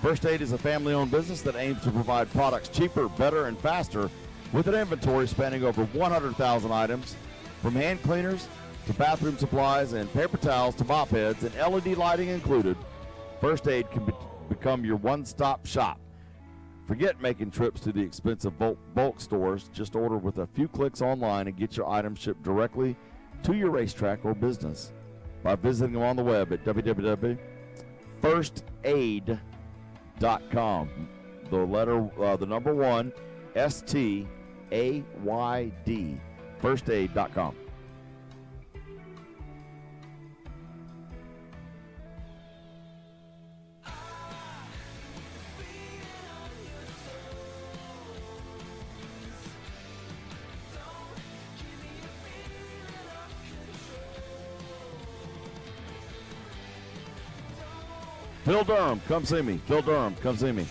First Aid is a family-owned business that aims to provide products cheaper, better, and faster with an inventory spanning over 100,000 items, from hand cleaners to bathroom supplies and paper towels to mop heads and LED lighting included. First Aid can become your one-stop shop. Forget making trips to the expensive bulk stores. Just order with a few clicks online and get your items shipped directly to your racetrack or business by visiting them on the web at www.firstaid.com. The number 1, STAYD, firstaid.com. Phil Durham, come see me. Phil Durham, come see me.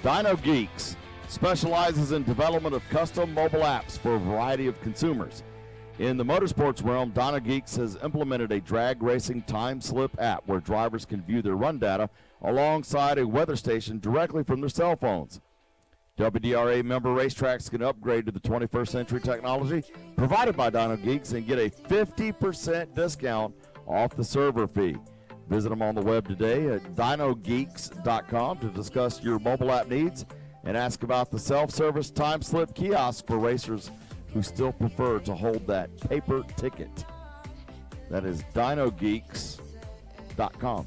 Dyno Geeks specializes in development of custom mobile apps for a variety of consumers. In the motorsports realm, Dyno Geeks has implemented a drag racing time slip app where drivers can view their run data alongside a weather station directly from their cell phones. WDRA member racetracks can upgrade to the 21st century technology provided by Dyno Geeks and get a 50% discount off the server fee. Visit them on the web today at dynogeeks.com to discuss your mobile app needs and ask about the self-service time slip kiosk for racers who still prefer to hold that paper ticket. That is dynogeeks.com.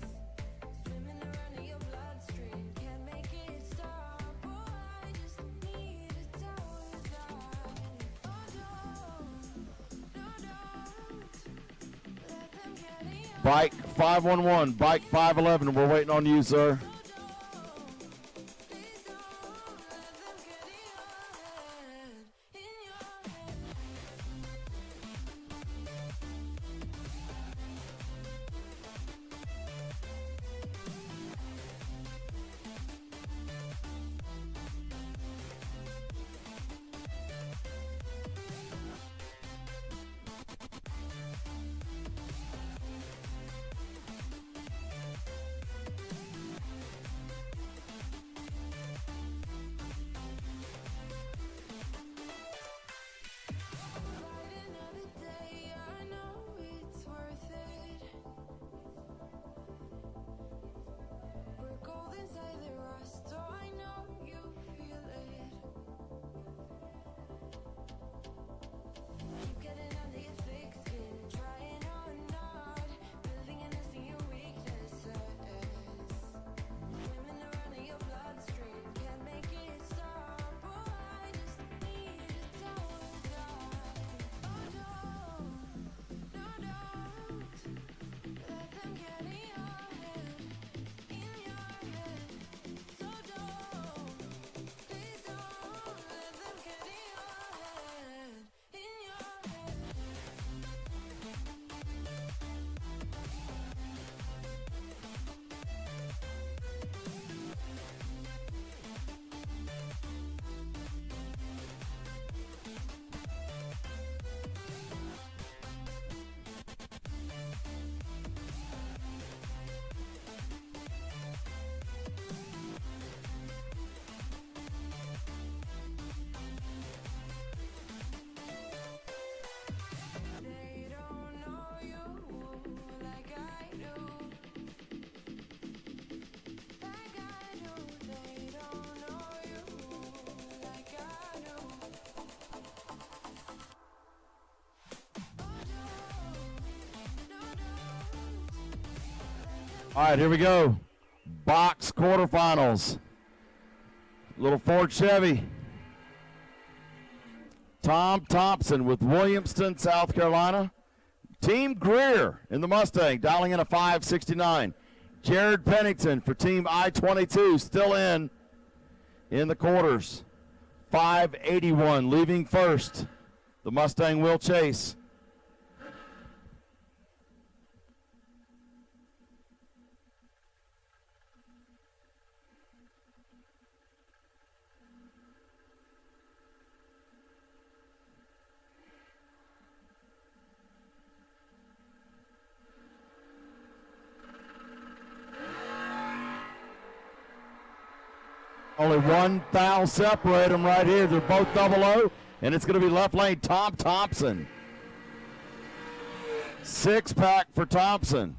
Bike 511, Bike 511, we're waiting on you, sir. All right, here we go. Box quarterfinals. Little Ford Chevy. Tom Thompson with Williamston, South Carolina. Team Greer in the Mustang, dialing in a 569. Jared Pennington for Team I-22 still in the quarters. 581 leaving first. The Mustang will chase. Only one foul separate them right here. They're both 00, and it's going to be left lane Tom Thompson. 6-pack for Thompson.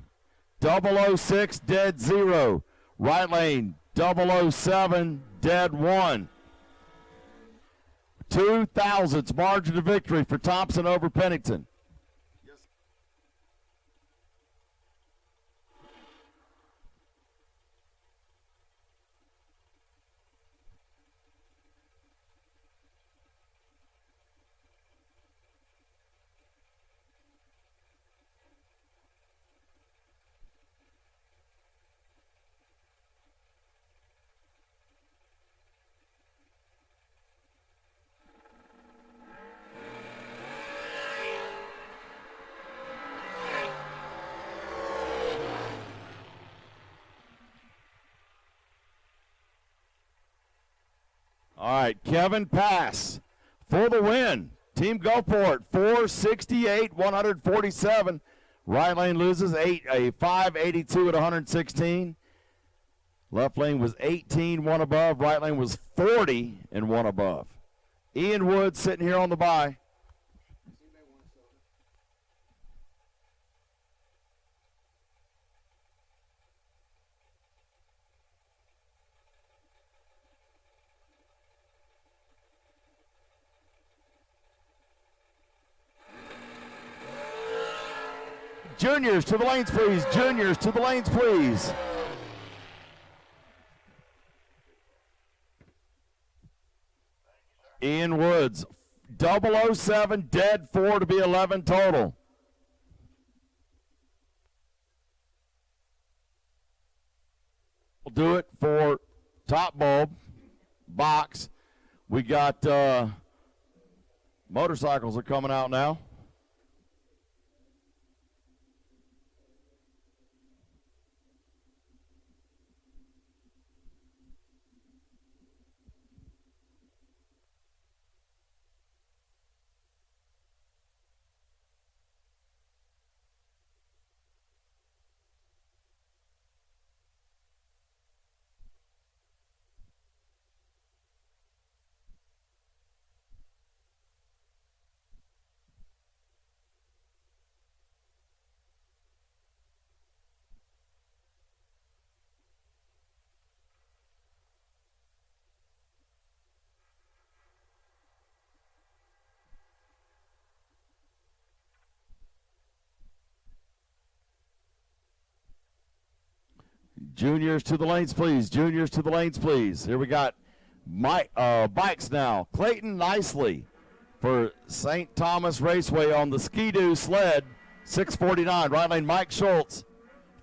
006, dead 0. Right lane 007, dead 1. 2,000ths margin of victory for Thompson over Pennington. All right, Kevin Pass for the win. Team Gulfport, 468, 147. Right lane loses 582 at 116. Left lane was 18, 1 above. Right lane was 40 and 1 above. Ian Woods sitting here on the bye. Juniors to the lanes, please. Juniors to the lanes, please. Ian Woods, 007, dead 4 to be 11 total. We'll do it for top bulb, box. We got motorcycles are coming out now. Juniors to the lanes, please. Juniors to the lanes, please. Here we got bikes now. Clayton Nicely for St. Thomas Raceway on the Ski-Doo sled, 649. Right lane, Mike Schultz,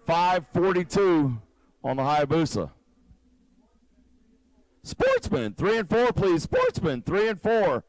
542 on the Hayabusa. Sportsman, 3 and 4, please. Sportsman, 3 and 4.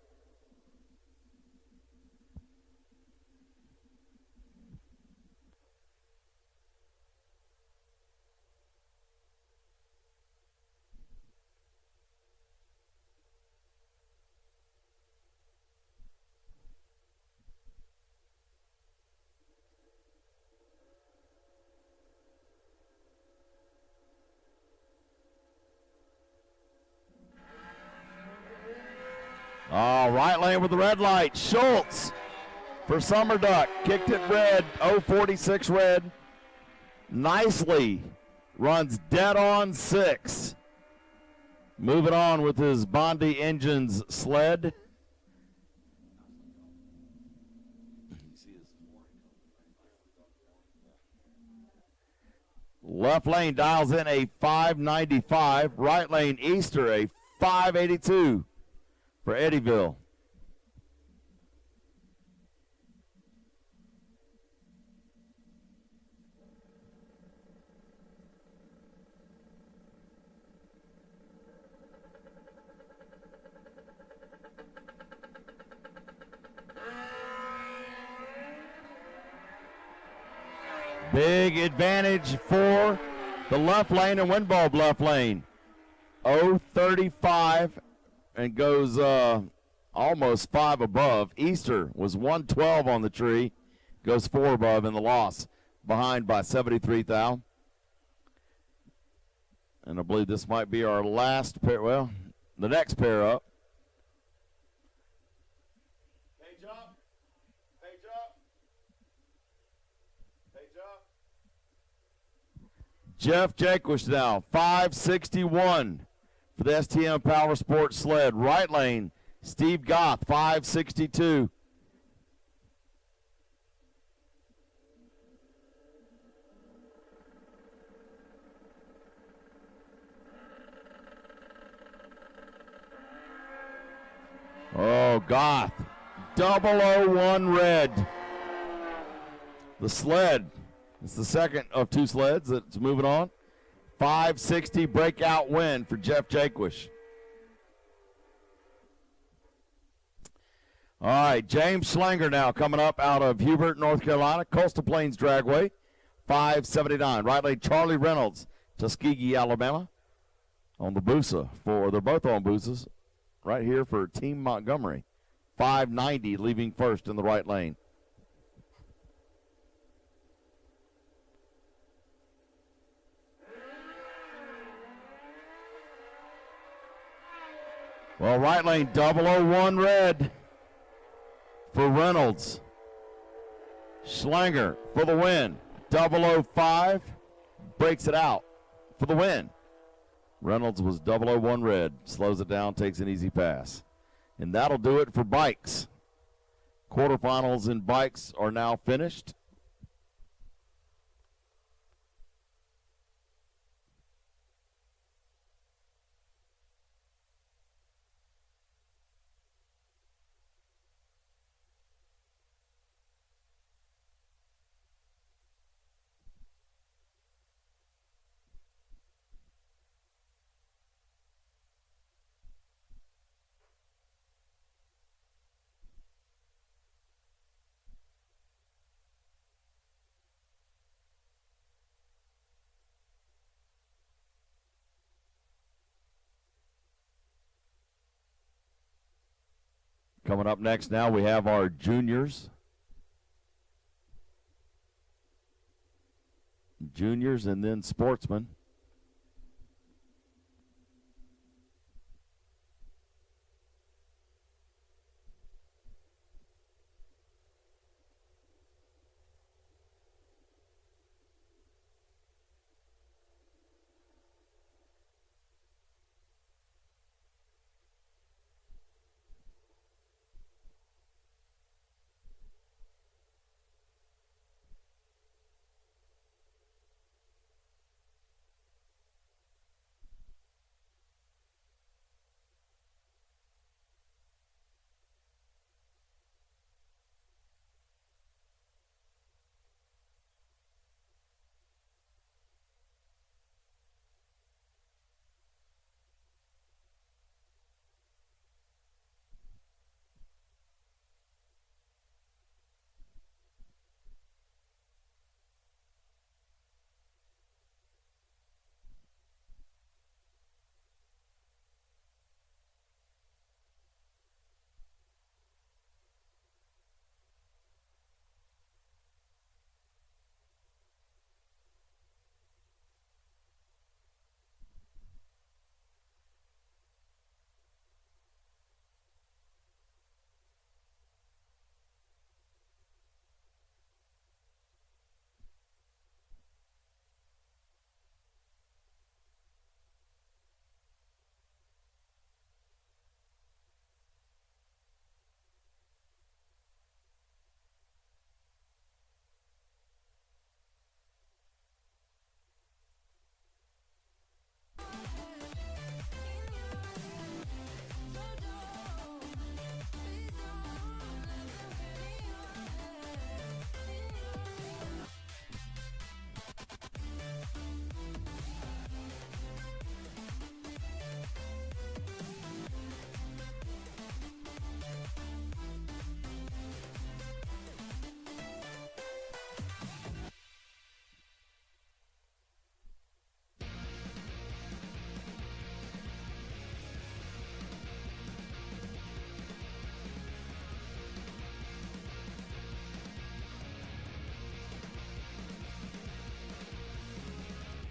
Right lane with the red light. Schultz for Summer Duck. Kicked it red. 046 red. Nicely runs dead on 6. Moving on with his Bondi Engines sled. Left lane dials in a 595. Right lane Easter a 582 for Eddyville. Big advantage for the left lane and Windbulb left lane. 0.35 and goes almost 5 above. Easter was 112 on the tree, goes 4 above in the loss, behind by 73 thou. And I believe this might be our last pair, well, the next pair up. Page up, page up, page up. Jeff Jaquish now, 561 for the STM Power Sports sled. Right lane, Steve Goff, 562. Oh, Goth, 001 red. The sled, it's the second of 2 sleds that's moving on. 560 breakout win for Jeff Jaquish. All right, James Schlanger now coming up out of Hubert, North Carolina. Coastal Plains Dragway, 579. Right lane, Charlie Reynolds, Tuskegee, Alabama. On the Busa they're both on Busas. Right here for Team Montgomery. 590 leaving first in the right lane. Well, right lane, 001 red for Reynolds. Schlanger for the win. 005 breaks it out for the win. Reynolds was 001 red, slows it down, takes an easy pass. And that'll do it for bikes. Quarterfinals in bikes are now finished. Coming up next now, we have our juniors. Juniors and then sportsmen.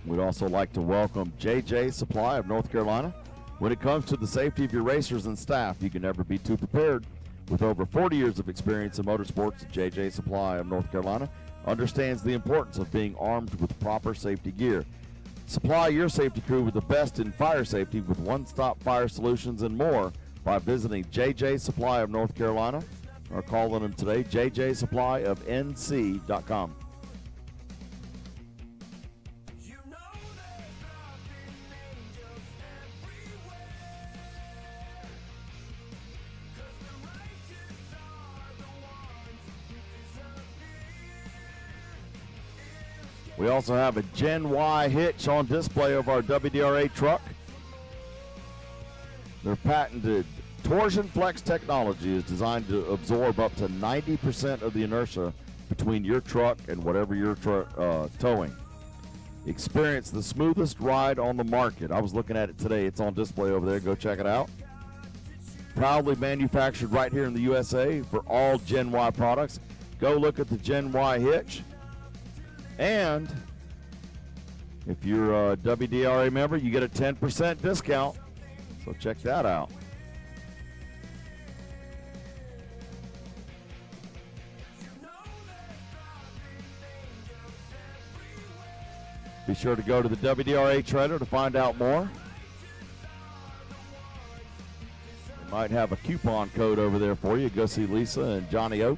We'd also like to welcome JJ Supply of North Carolina. When it comes to the safety of your racers and staff, you can never be too prepared. With over 40 years of experience in motorsports, JJ Supply of North Carolina understands the importance of being armed with proper safety gear. Supply your safety crew with the best in fire safety with one-stop fire solutions and more by visiting JJ Supply of North Carolina or calling them today, jjsupplyofnc.com. We also have a Gen Y hitch on display of our WDRA truck. Their patented Torsion Flex technology is designed to absorb up to 90% of the inertia between your truck and whatever you're towing. Experience the smoothest ride on the market. I was looking at it today. It's on display over there. Go check it out. Proudly manufactured right here in the USA for all Gen Y products. Go look at the Gen Y hitch. And if you're a WDRA member, you get a 10% discount. So check that out. Be sure to go to the WDRA trailer to find out more. They might have a coupon code over there for you. Go see Lisa and Johnny O.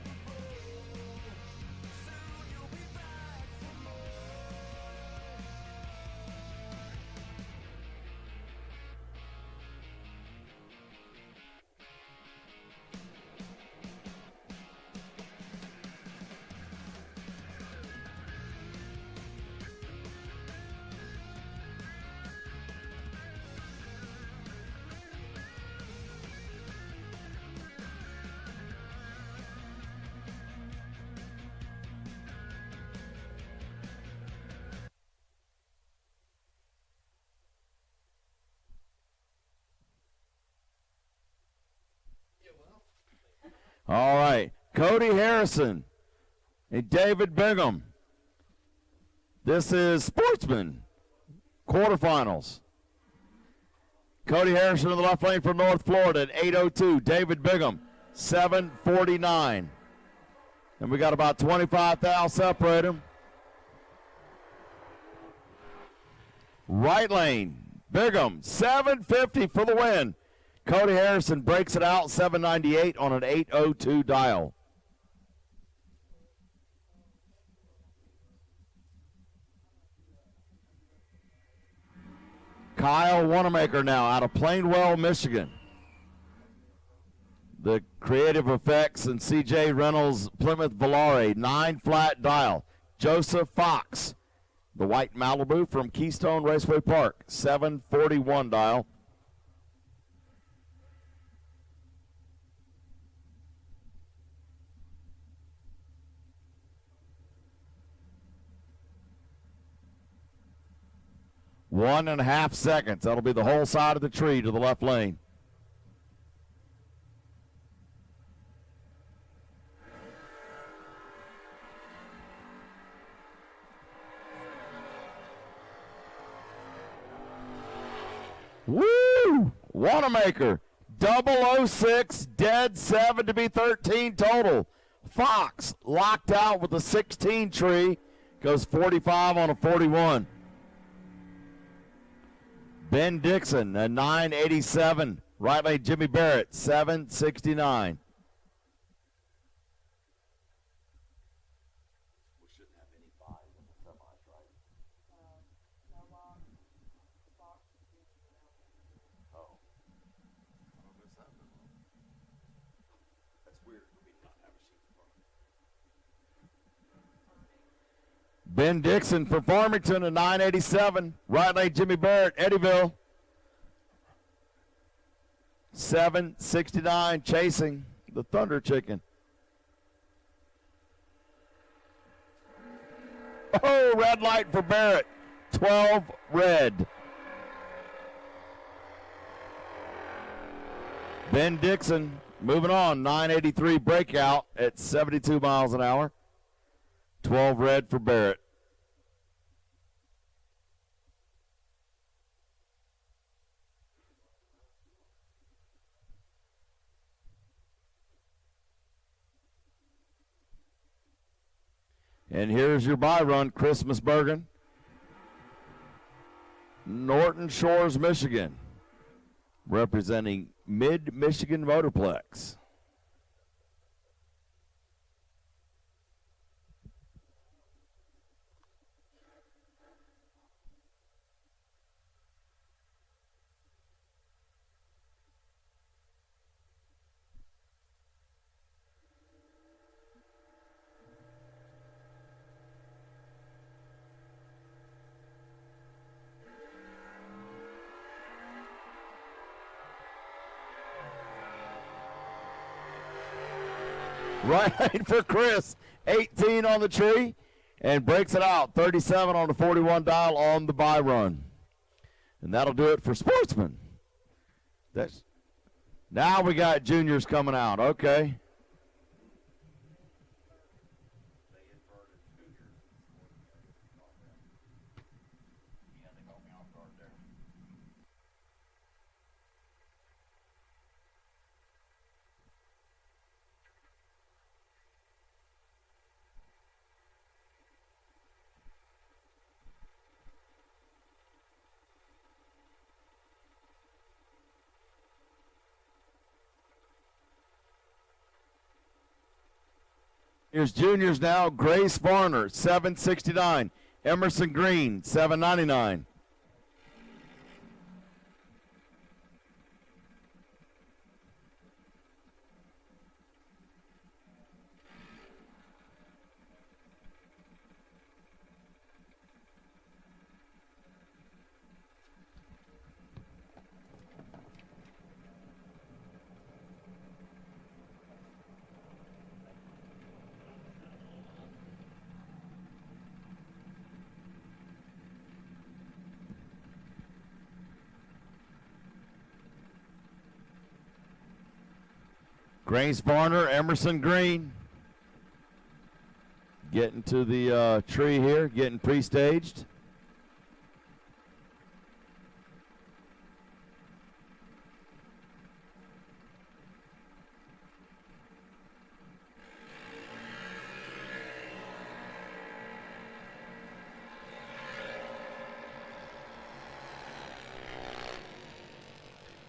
All right, Cody Harrison and David Bingham. This is Sportsman quarterfinals. Cody Harrison in the left lane from North Florida at 8:02. David Bingham, 7:49. And we got about 25 thou separate them. Right lane, Bingham, 7:50 for the win. Cody Harrison breaks it out, 7:98 on an 8:02 dial. Kyle Wanamaker now out of Plainwell, Michigan. The Creative Effects and CJ Reynolds Plymouth Volare, 9 flat dial. Joseph Fox, the white Malibu from Keystone Raceway Park, 7:41 dial. One and a half seconds. That'll be the whole side of the tree to the left lane. Woo! Wanamaker, 006, dead 7 to be 13 total. Fox locked out with a 16 tree, goes 45 on a 41. Ben Dixon, a 987. Right lane, Jimmy Barrett, 769. We shouldn't have any buys in the semis, right? Oh. I missed that. That's weird for me to not have a sheet in front of me. Ben Dixon from Farmington, a 987. Right lane, Jimmy Barrett, Eddyville. 769, chasing the Thunder Chicken. Oh, red light for Barrett. 12 red. Ben Dixon moving on, 983 breakout at 72 miles an hour. 12 red for Barrett. And here's your bye run, Christmas Bergen. Norton Shores, Michigan, representing Mid-Michigan Motorplex. Right lane for Chris, 18 on the tree, and breaks it out, 37 on the 41 dial on the bye run. And that'll do it for Sportsman. Now we got juniors coming out, okay. Here's juniors now. Grace Varner, 769. Emerson Green, 799. Grace Varner, Emerson Green. Getting to the tree here, getting pre-staged.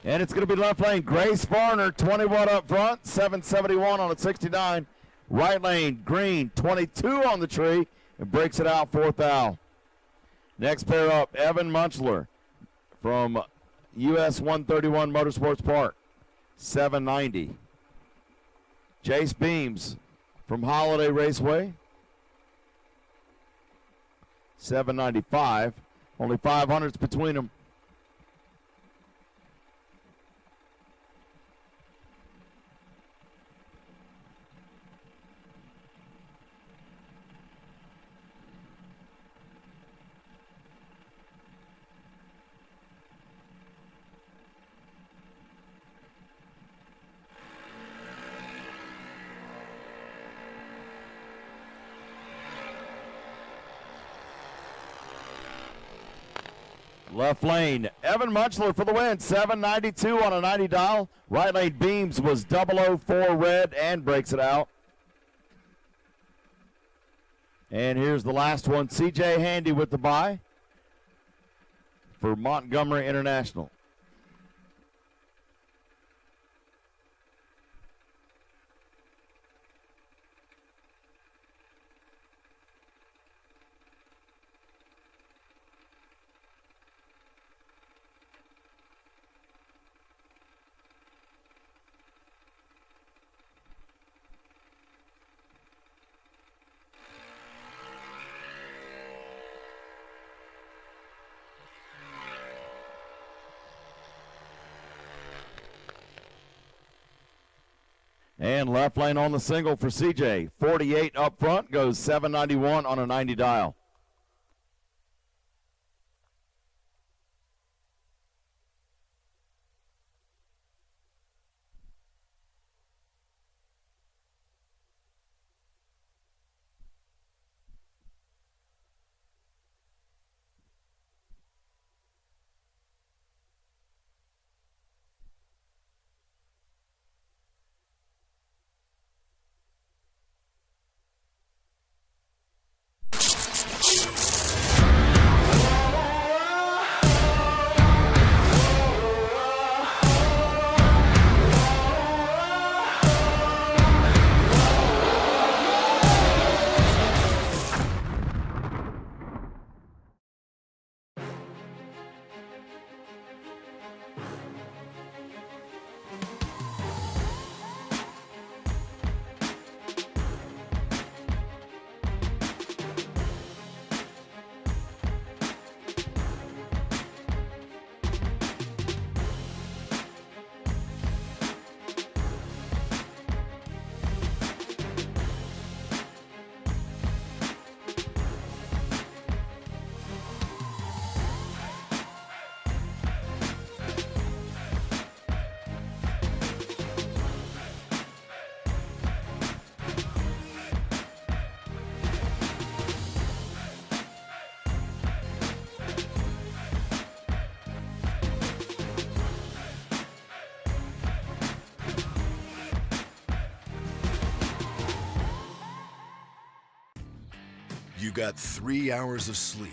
And it's going to be left lane, Grace Varner, 21 up front, 771 on a 69. Right lane, Green, 22 on the tree, and breaks it out, fourth out. Next pair up, Evan Munchler from US 131 Motorsports Park, 790. Jace Beams from Holiday Raceway, 795. Only 500s between them. Left lane, Evan Munchler for the win, 792 on a 90 dial. Right lane, Beams was 004 red and breaks it out. And here's the last one, CJ Handy with the bye for Montgomery International. And left lane on the single for CJ. 48 up front, goes 791 on a 90 dial. You got 3 hours of sleep,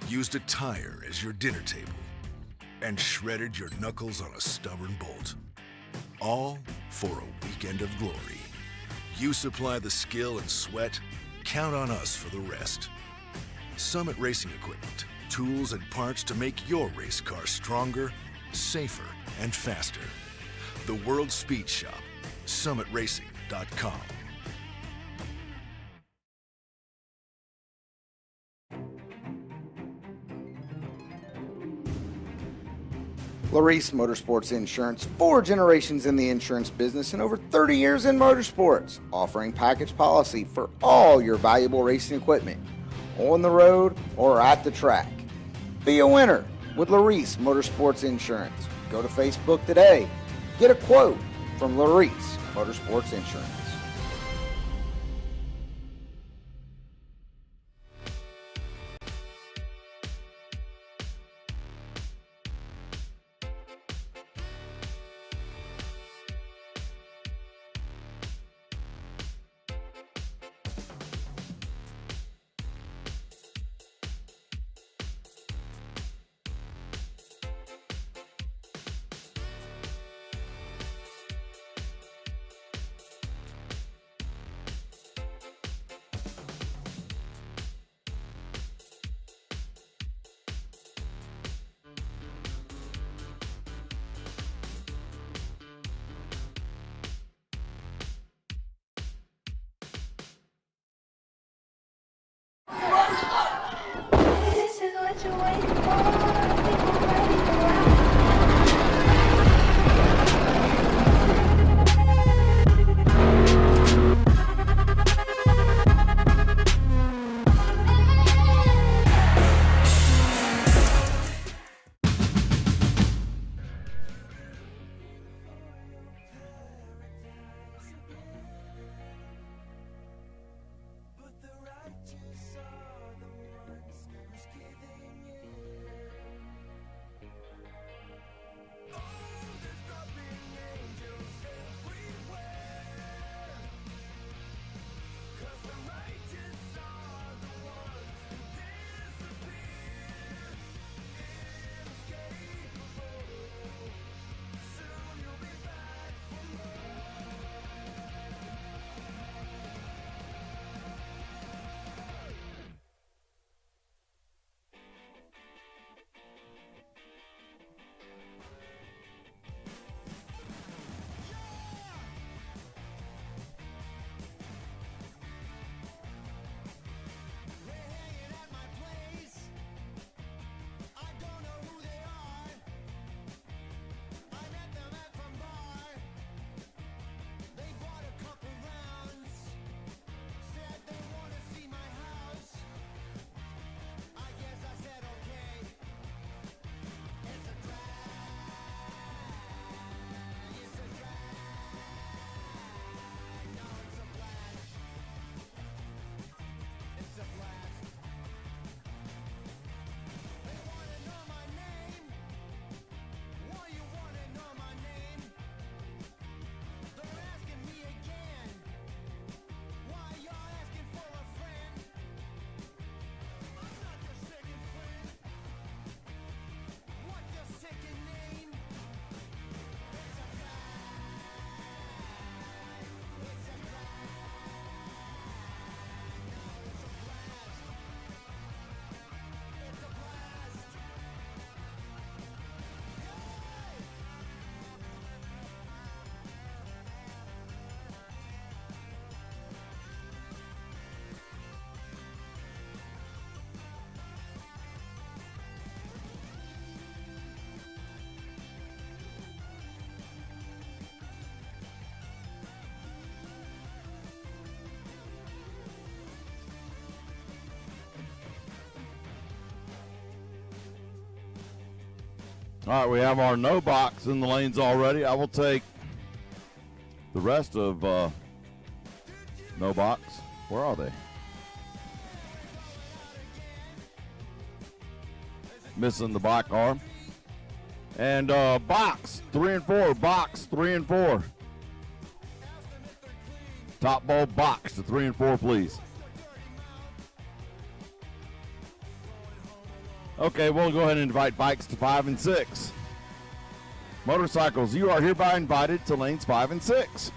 used a tire as your dinner table, and shredded your knuckles on a stubborn bolt. All for a weekend of glory. You supply the skill and sweat, count on us for the rest. Summit Racing Equipment, tools and parts to make your race car stronger, safer, and faster. The World Speed Shop, summitracing.com. Larice Motorsports Insurance, 4 generations in the insurance business and over 30 years in motorsports, offering package policy for all your valuable racing equipment, on the road or at the track. Be a winner with Larice Motorsports Insurance. Go to Facebook today. Get a quote from Larice Motorsports Insurance. This is what you're waiting for. People ready to rock. All right, we have our no box in the lanes already. I will take the rest of no box. Where are they? Missing the black arm. And box 3 and 4. Box 3 and 4. Top bulb box to 3 and 4, please. Okay, we'll go ahead and invite bikes to 5 and 6. Motorcycles, you are hereby invited to lanes 5 and 6.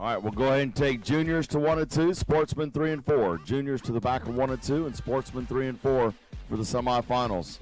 All right, we'll go ahead and take juniors to 1 and 2, sportsmen 3 and 4. Juniors to the back of 1 and 2, and sportsmen 3 and 4 for the semifinals.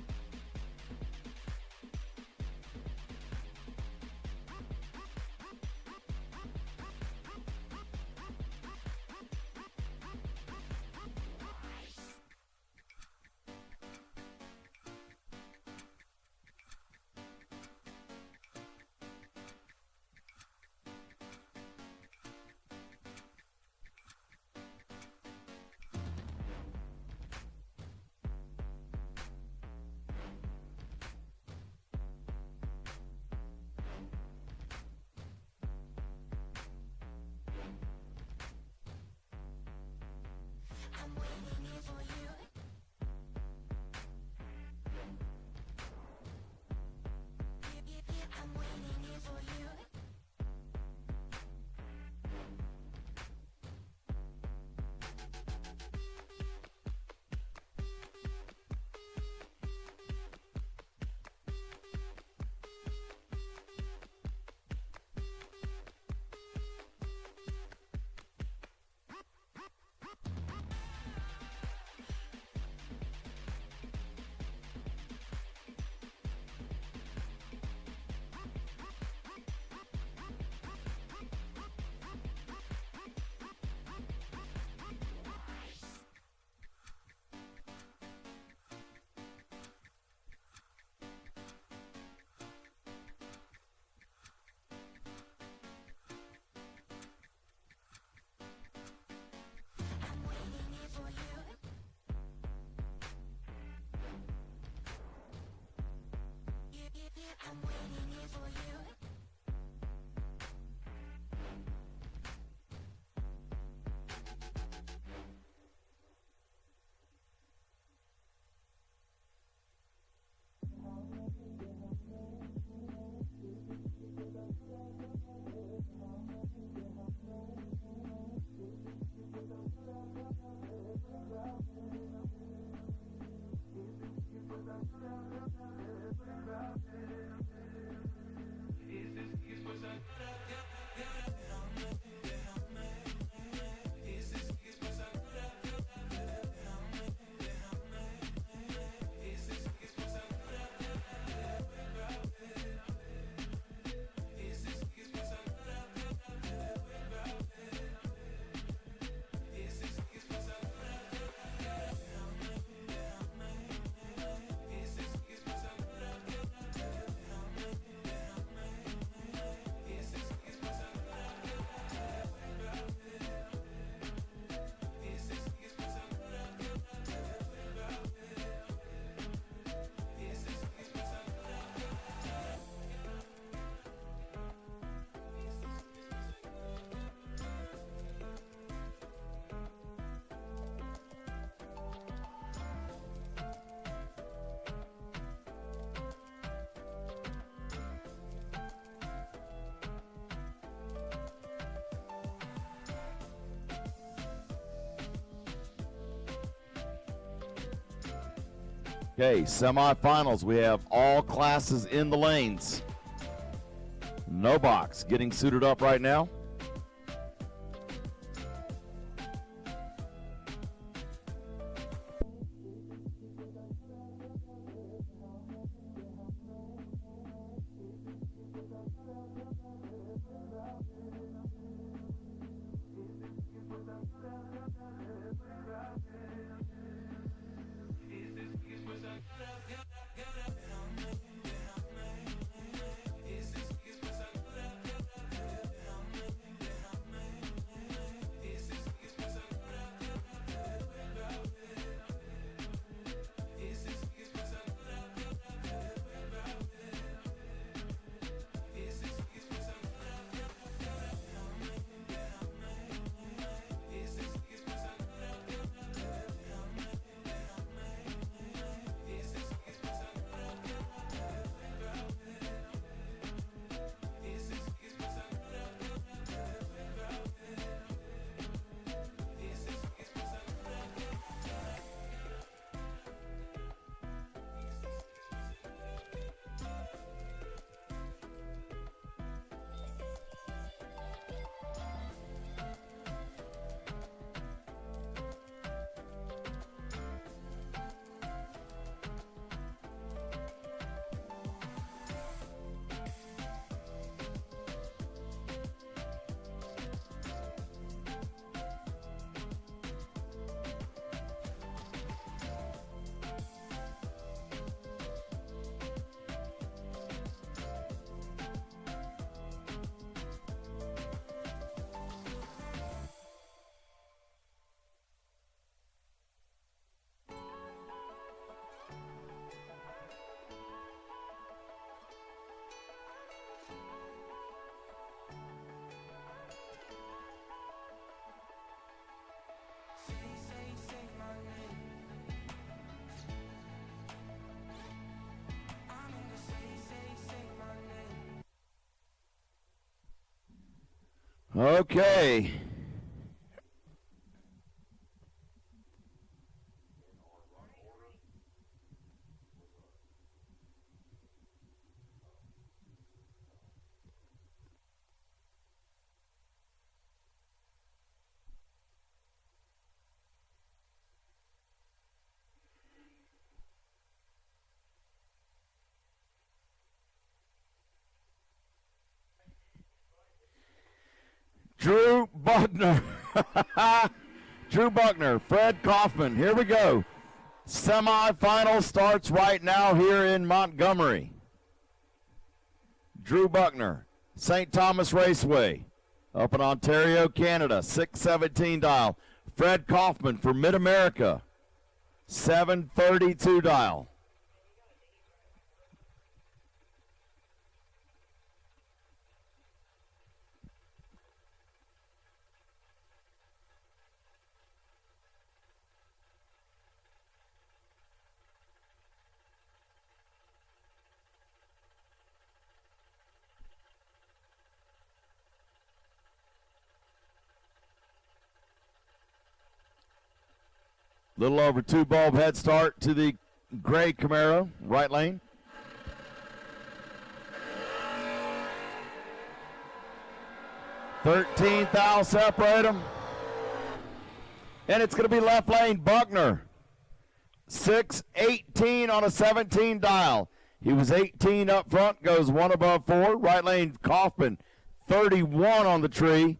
Okay, semifinals. We have all classes in the lanes. No box. Getting suited up right now. Okay. Drew Buckner. Drew Buckner, Fred Kaufman. Here we go. Semifinal starts right now here in Montgomery. Drew Buckner, St. Thomas Raceway, up in Ontario, Canada, 617 dial. Fred Kaufman for Mid-America, 732 dial. Little over 2 bulb head start to the gray Camaro, right lane. $13,000 separate them. And it's going to be left lane Buckner. 618 on a 17 dial. He was 18 up front, goes 1 above 4. Right lane Kaufman, 31 on the tree,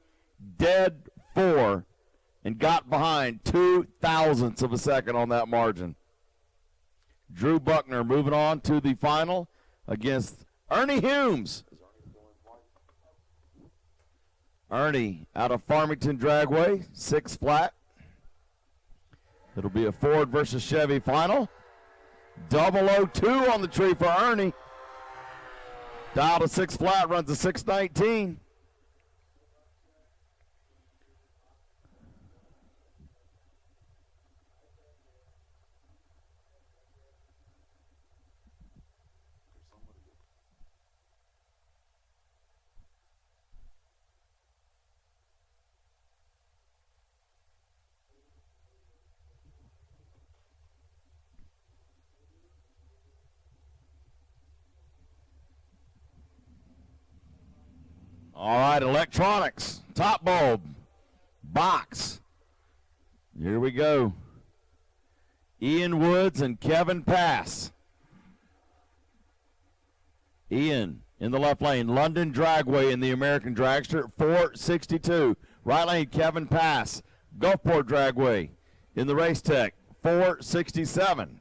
dead 4. And got behind 0.02 of a second on that margin. Drew Buckner moving on to the final against Ernie Humes. Ernie out of Farmington Dragway, 6 flat. It'll be a Ford versus Chevy final. 002 on the tree for Ernie. Dial to 6 flat, runs a 619. All right, electronics, top bulb, box. Here we go. Ian Woods and Kevin Pass. Ian in the left lane, London Dragway in the American Dragster, 462. Right lane, Kevin Pass, Gulfport Dragway in the Race Tech, 467.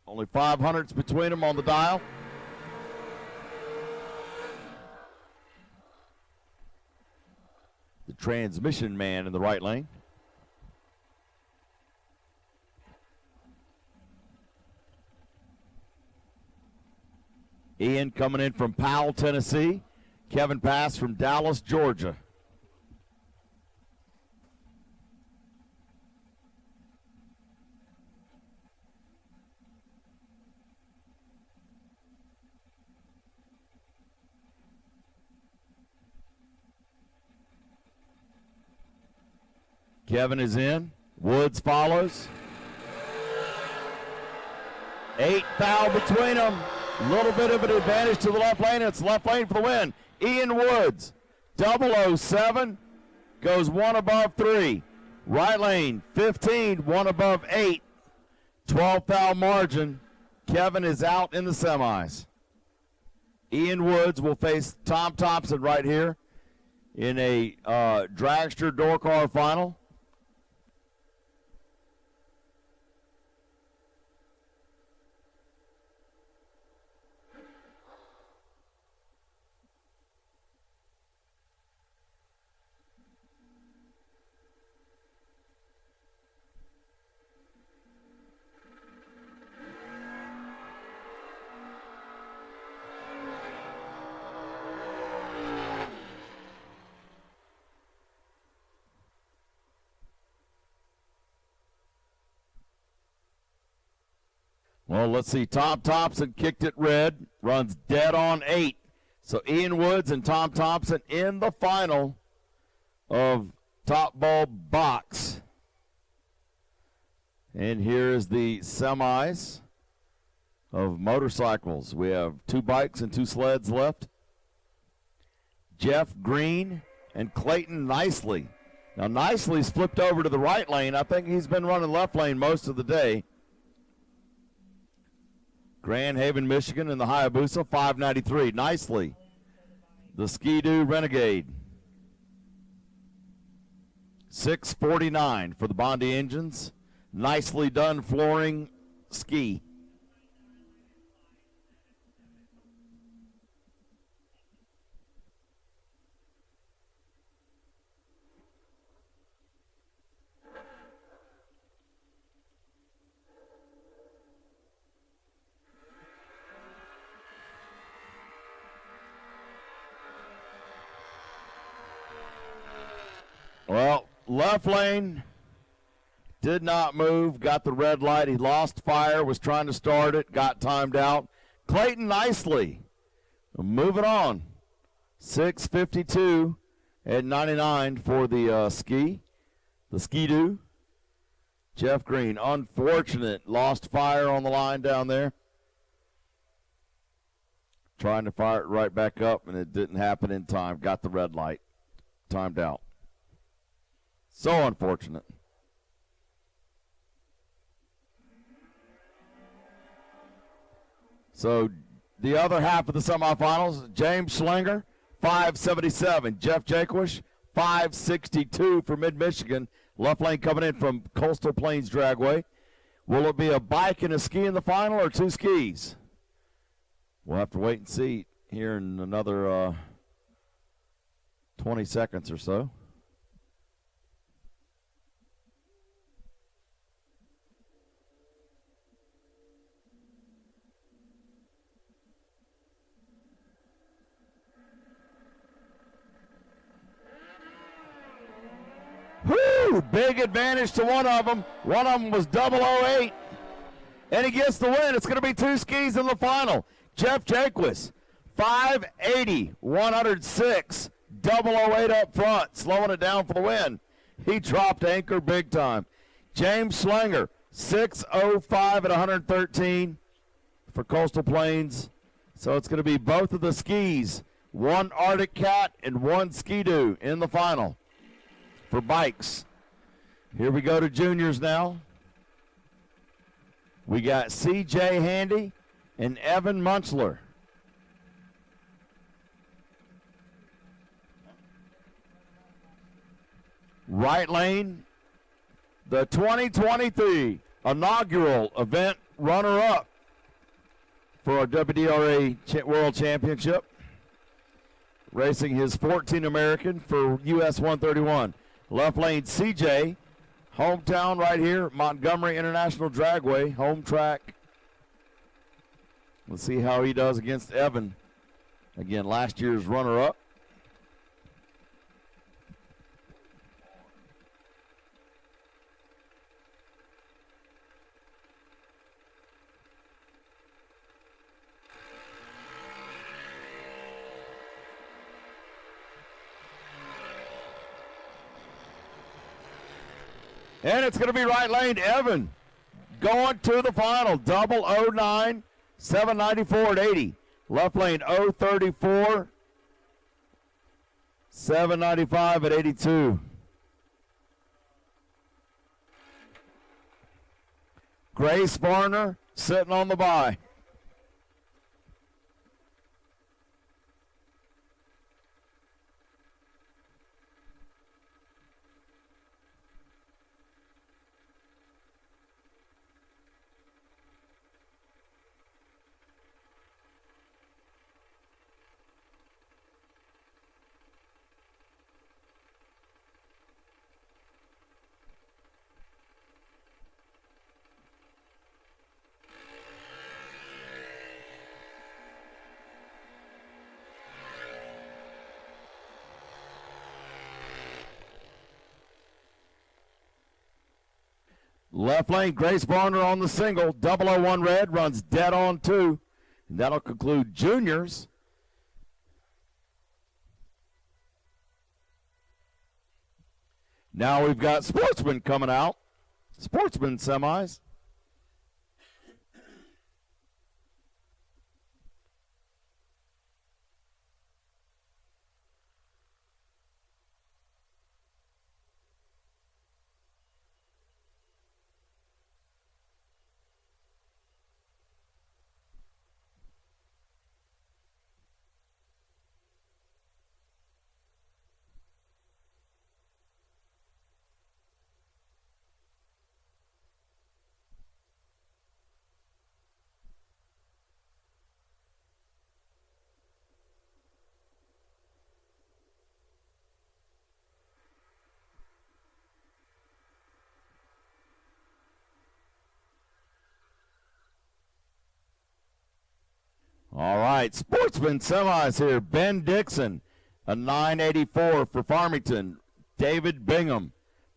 Only 500s between them on the dial. The transmission man in the right lane. Ian coming in from Powell, Tennessee. Kevin Pass from Dallas, Georgia. Kevin is in. Woods follows. 8 foul between them. A little bit of an advantage to the left lane. It's left lane for the win. Ian Woods, 007, goes 1 above 3. Right lane, 15, 1 above 8. 12 foul margin. Kevin is out in the semis. Ian Woods will face Tom Thompson right here in a dragster door car final. Well, let's see. Tom Thompson kicked it red, runs dead on 8. So Ian Woods and Tom Thompson in the final of top bulb box. And here is the semis of motorcycles. We have 2 bikes and 2 sleds left. Jeff Green and Clayton Nicely. Now, Nicely's flipped over to the right lane. I think he's been running left lane most of the day. Grand Haven, Michigan in the Hayabusa, 593. Nicely, the Ski-Doo Renegade. 649 for the Bondi engines. Nicely done flooring ski. Well, left lane did not move, got the red light. He lost fire, was trying to start it, got timed out. Clayton Nicely moving on. 6:52 at 99 for the Ski-Doo. Jeff Green, unfortunate, lost fire on the line down there. Trying to fire it right back up, and it didn't happen in time. Got the red light, timed out. So unfortunate. So the other half of the semifinals, James Schlinger, 577. Jeff Jaquish, 562 for Mid-Michigan. Left lane coming in from Coastal Plains Dragway. Will it be a bike and a ski in the final or 2 skis? We'll have to wait and see here in another 20 seconds or so. Woo! Big advantage to one of them. One of them was 008. And he gets the win. It's going to be 2 skis in the final. Jeff Jaquist, 580, 106, 008 up front, slowing it down for the win. He dropped anchor big time. James Schlinger, 605 at 113 for Coastal Plains. So it's going to be both of the skis, 1 Arctic Cat and 1 Ski-Doo in the final for bikes. Here we go to juniors now. We got CJ Handy and Evan Munchler. Right lane, the 2023 inaugural event runner-up for our WDRA World Championship. Racing his 14 American for US 131. Left lane, CJ, hometown right here, Montgomery International Dragway, home track. Let's see how he does against Evan. Again, last year's runner-up. And it's going to be right lane. Evan going to the final. 009, 794 at 80. Left lane 034, 795 at 82. Grace Varner sitting on the bye. Left lane, Grace Varner on the single. 001 red, runs dead on 2. And that'll conclude juniors. Now we've got Sportsman coming out. Sportsman semis. All right, Sportsman semis here. Ben Dixon, a 984 for Farmington. David Bingham,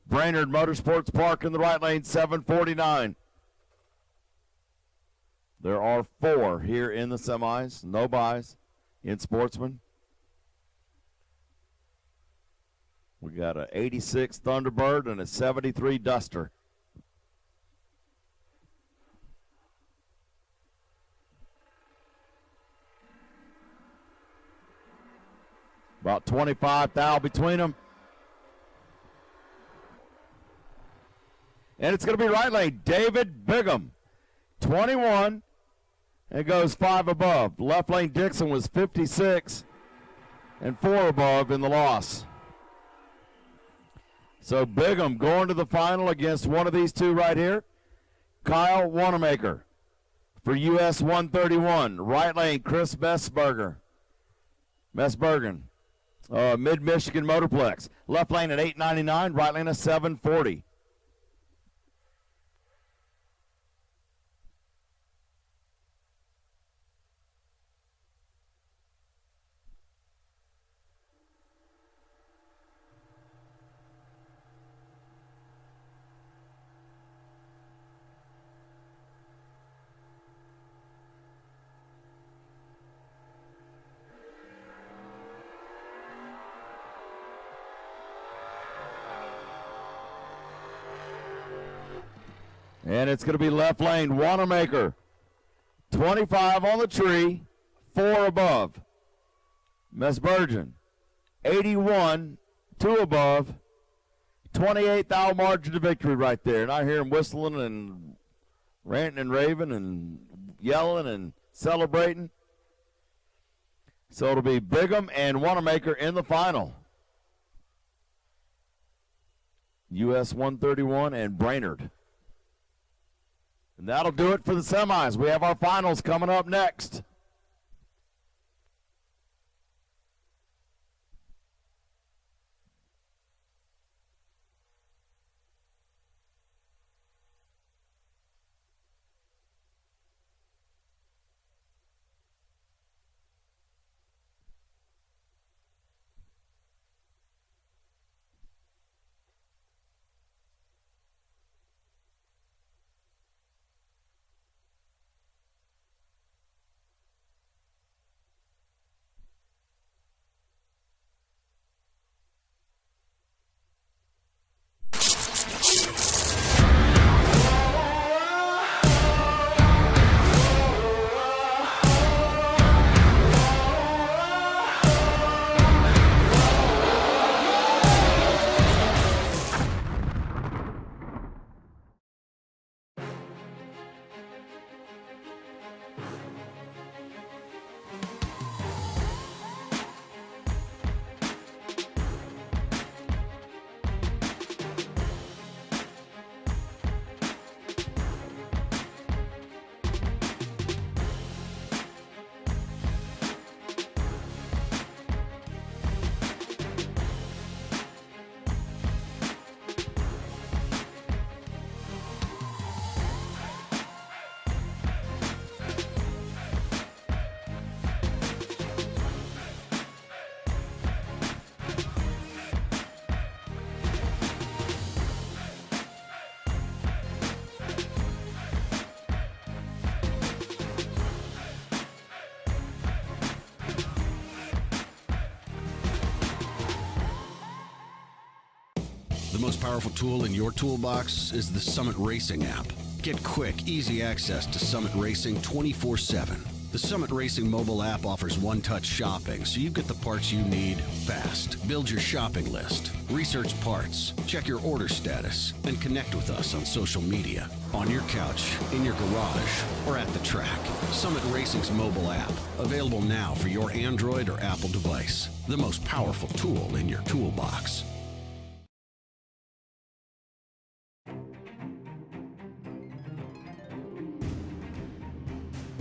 Brainerd Motorsports Park in the right lane, 749. There are 4 here in the semis. No buys in Sportsman. We got a 86 Thunderbird and a 73 Duster. About 25 thou between them. And it's going to be right lane. David Bigham, 21, and goes 5 above. Left lane Dixon was 56 and 4 above in the loss. So Bigham going to the final against one of these two right here. Kyle Wanamaker for US 131. Right lane Chris Messbergen. Mid-Michigan Motorplex. Left lane at 899, right lane at 740. And it's going to be left lane, Wanamaker. 25 on the tree, 4 above. Messbergen, 81, 2 above. 28 thou margin to victory right there. And I hear him whistling and ranting and raving and yelling and celebrating. So it'll be Bigham and Wanamaker in the final. US 131 and Brainerd. And that'll do it for the semis. We have our finals coming up next. The most powerful tool in your toolbox is the Summit Racing app. Get quick, easy access to Summit Racing 24/7. The Summit Racing mobile app offers one-touch shopping, so you get the parts you need fast. Build your shopping list, research parts, check your order status, and connect with us on social media, on your couch, in your garage, or at the track. Summit Racing's mobile app, available now for your Android or Apple device. The most powerful tool in your toolbox.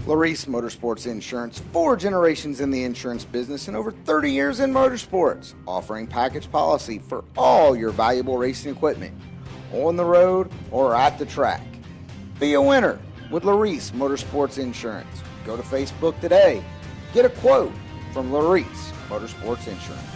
Larice Motorsports Insurance, 4 generations in the insurance business and over 30 years in motorsports, offering package policy for all your valuable racing equipment, on the road or at the track. Be a winner with Larice Motorsports Insurance. Go to Facebook today. Get a quote from Larice Motorsports Insurance.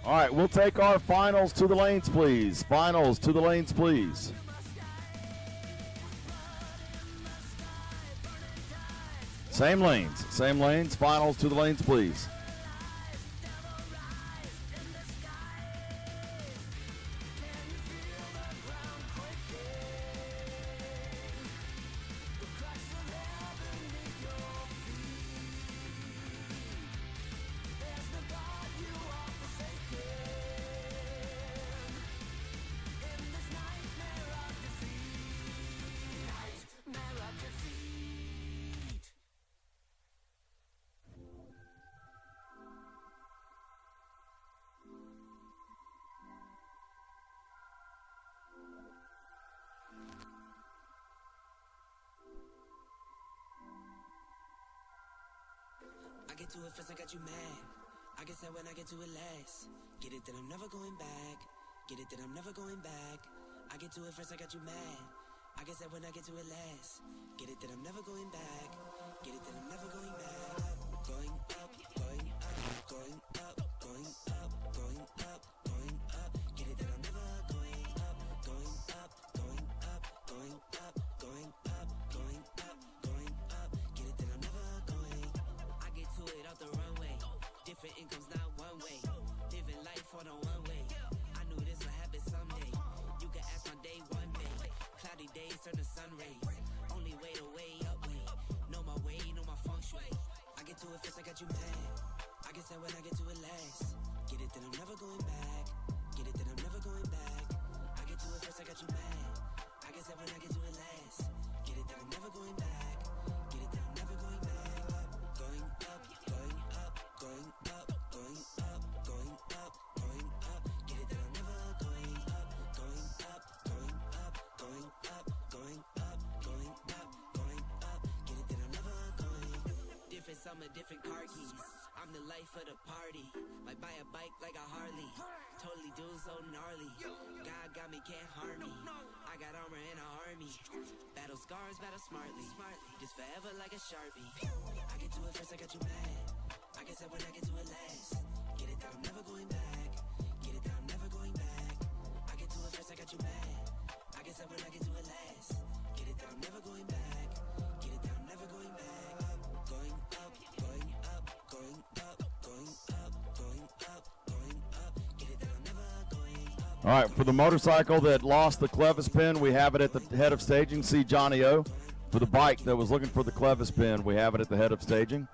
All right, we'll take our finals to the lanes, please. Finals to the lanes, please. Same lanes, finals to the lanes, please. I get to it first, I got you mad. I guess that when I get to it last. Get it that I'm never going back. Get it that I'm never going back. I get to it first, I got you mad. I guess that when I get to it last. Get it that I'm never going back. Get it that I'm never going back. Going up, going up, going up, going up, going up, going up. Get it that I'm never going up, going up, going up, going up, going up, going up, going up. Get it that I'm never going. I get to it out the runway. Different incomes, not one way. Living life on a one way. I knew this would happen someday. You can ask my day one day. Cloudy days turn to sun rays. Only way to way up way. Know my way, know my feng shui. I get to it first, I got you mad. I guess that when I get to it last. Get it that I'm never going back. Get it that I'm never going back. I get to it first, I got you mad. I guess that when I get to it last. Get it that I'm never going back. Get it that I'm never going back. Going up, going up, going up, going up, going up, going up. Get it that I'm never going up, going up, going up, going up, going up, going up, going up. Get it that I'm never going. Different summer, different car keys. I'm the life of the party. Might buy a bike like a Harley. Totally doing so gnarly. God got me, can't harm me. I got armor and an army. Battle scars, battle smartly. Just forever like a Sharpie. I get to it first, I got you mad. I guess that when I get to it last. Get it that I'm never going back. Get it that I'm never going back. I get to it first, I got you mad. I guess that when I get to it last. Get it that I'm never going back. Get it that I'm never going back. Going up, going up, going up, going up, going up, going up. Get it that I'm never going up. All right, for the motorcycle that lost the clevis pin, we have it at the head of staging. See Johnny O. For the bike that was looking for the clevis pin, we have it at the head of staging.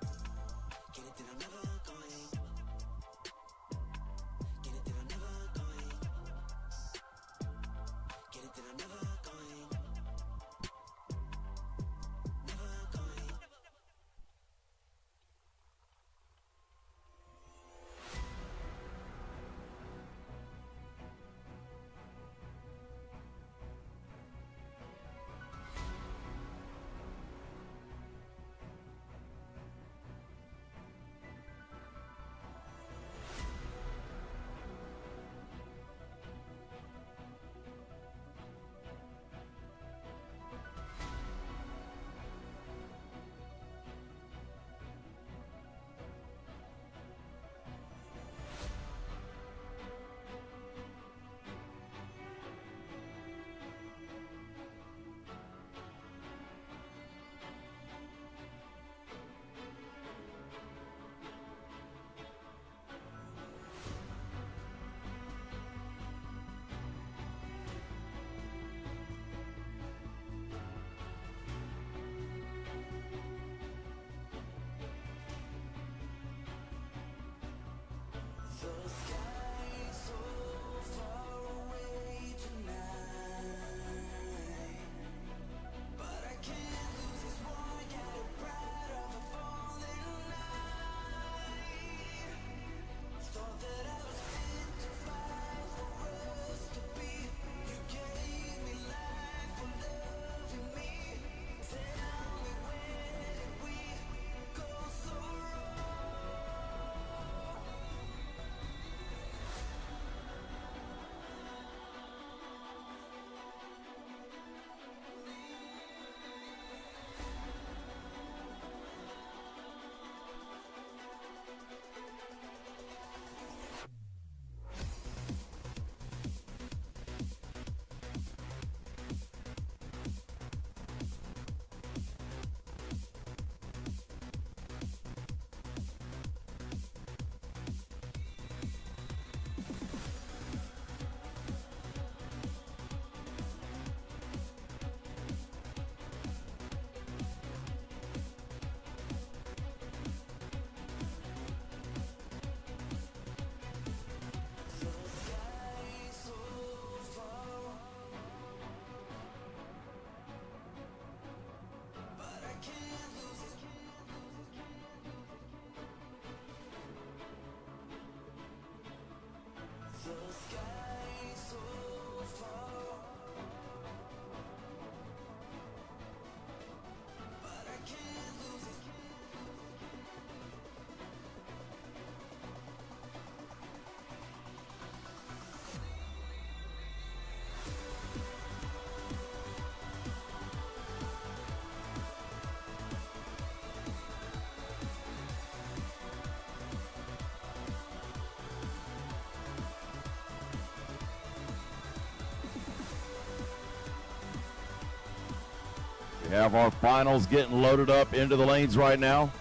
We have our finals getting loaded up into the lanes right now.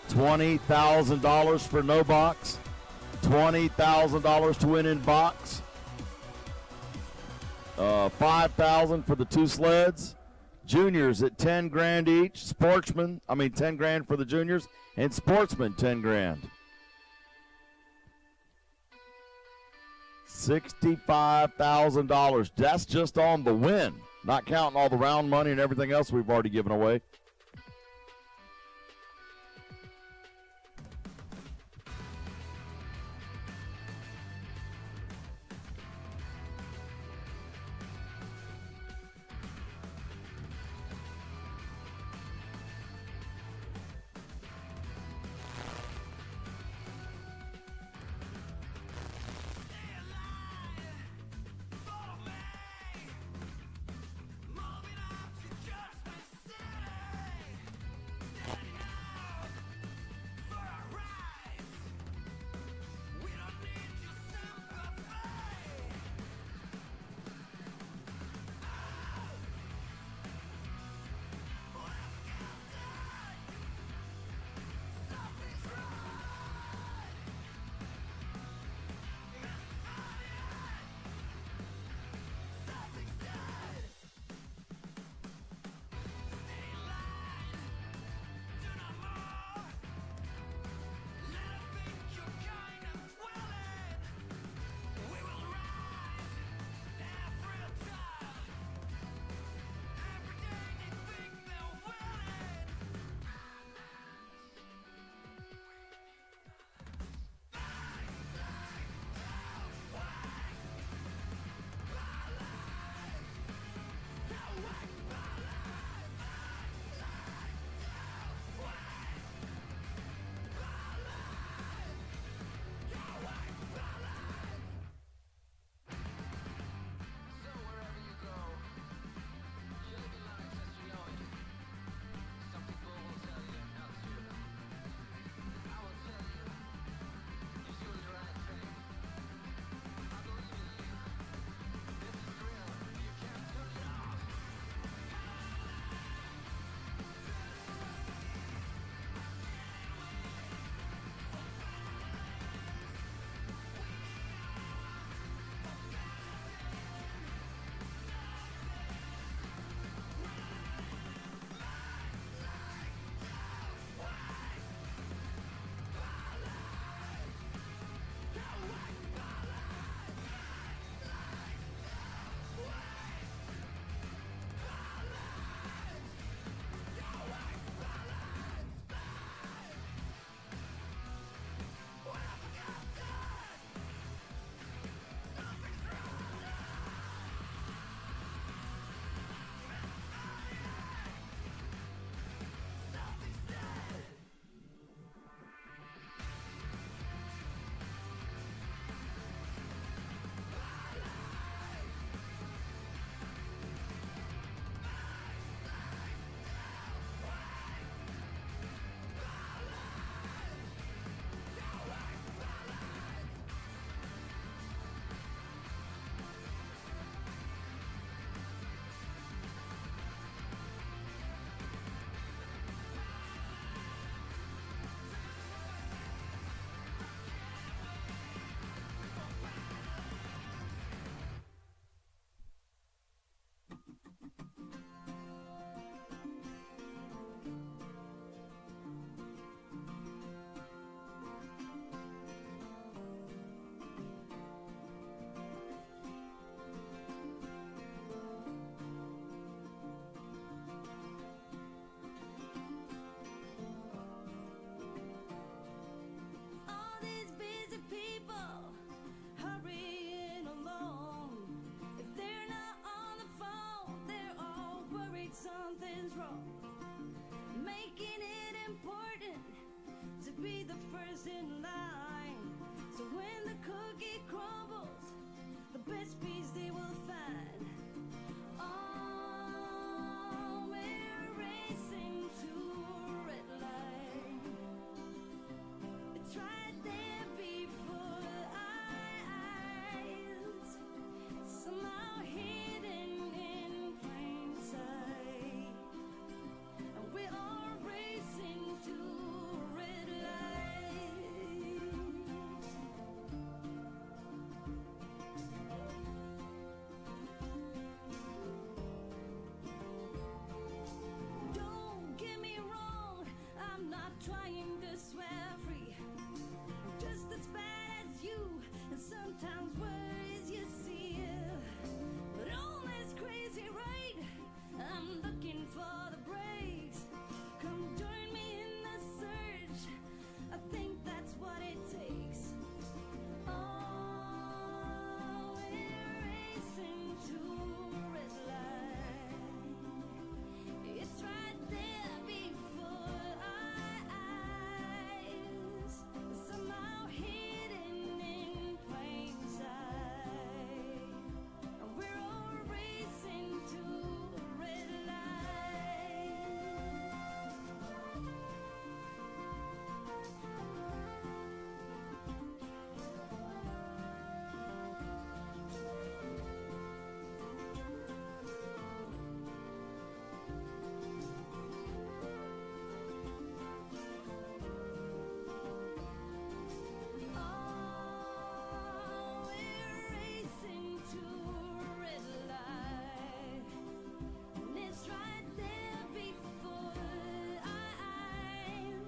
$20,000 for no box. $20,000 to win in box. $5,000 for the two sleds. Juniors at 10 grand each. 10 grand for the juniors, and sportsmen 10 grand. $65,000. That's just on the win, not counting all the round money and everything else we've already given away.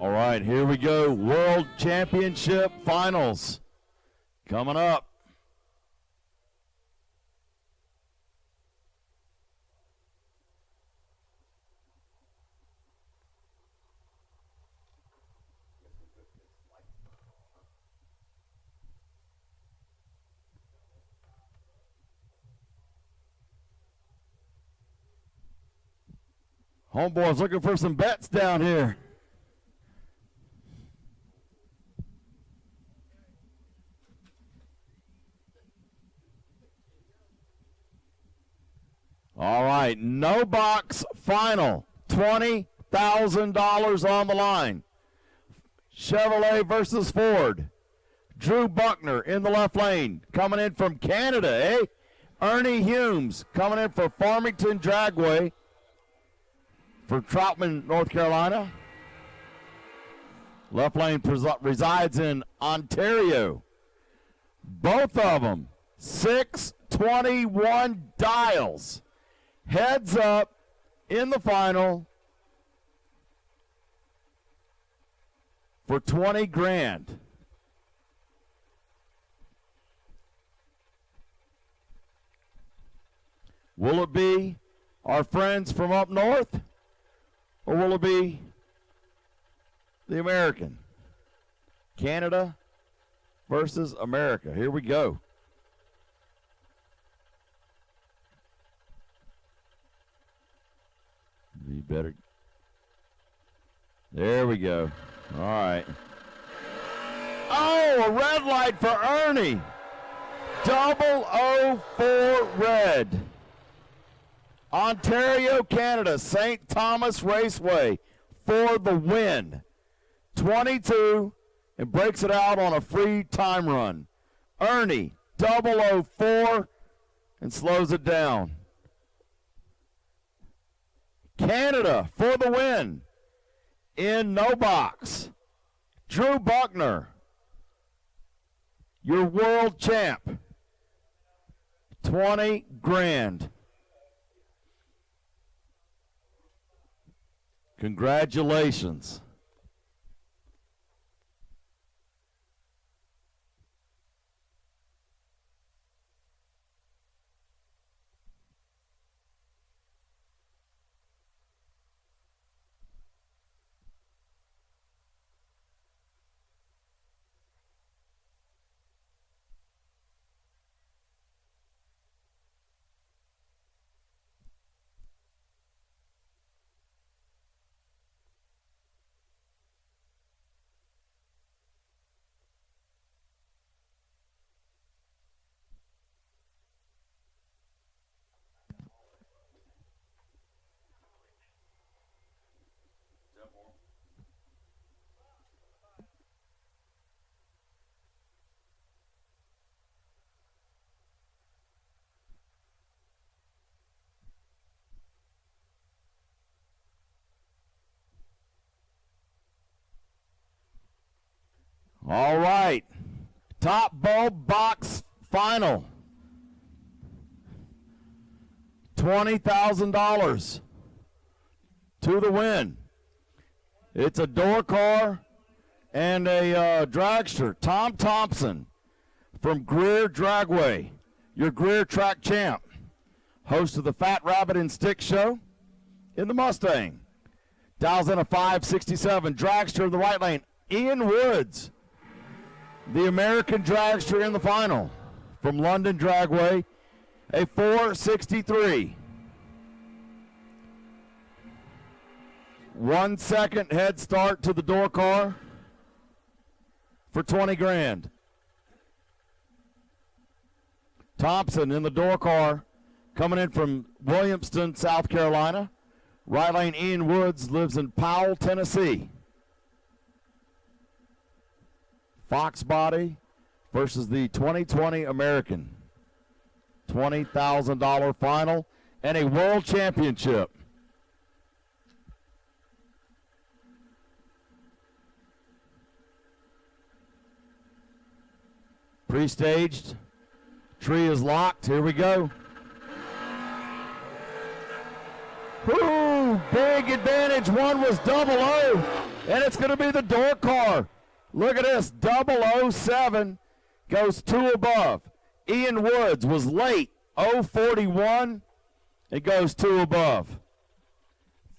All right, here we go. World Championship Finals coming up. Homeboys looking for some bets down here. All right, no box final, $20,000 on the line. Chevrolet versus Ford. Drew Buckner in the left lane, coming in from Canada, eh? Ernie Humes coming in for Farmington Dragway for Troutman, North Carolina. Left lane resides in Ontario. Both of them, 621 dials. Heads up in the final for 20 grand. Will it be our friends from up north, or will it be the American? Canada versus America. Here we go. Be better. There we go. All right. Oh, a red light for Ernie. 004 red. Ontario, Canada, St. Thomas Raceway for the win. 22 and breaks it out on a free time run. Ernie, 004 and slows it down. Canada for the win in no box. Drew Buckner, your world champ. 20 grand. Congratulations. All right, top bulb box final. $20,000 to the win. It's a door car and a dragster. Tom Thompson from Greer Dragway, your Greer track champ, host of the Fat Rabbit and Stick Show in the Mustang. Dials in a 567. Dragster in the right lane. Ian Woods, the American dragster in the final from London Dragway, a 463. 1 second head start to the door car for 20 grand. Thompson in the door car coming in from Williamston, South Carolina. Right lane Ian Woods lives in Powell, Tennessee. Fox body versus the 2020 American. $20,000 final and a world championship. Pre-staged. Tree is locked. Here we go. Ooh, big advantage. One was 00. And it's going to be the door car. Look at this. 007 goes 2 above. Ian Woods was late. 041. It goes 2 above.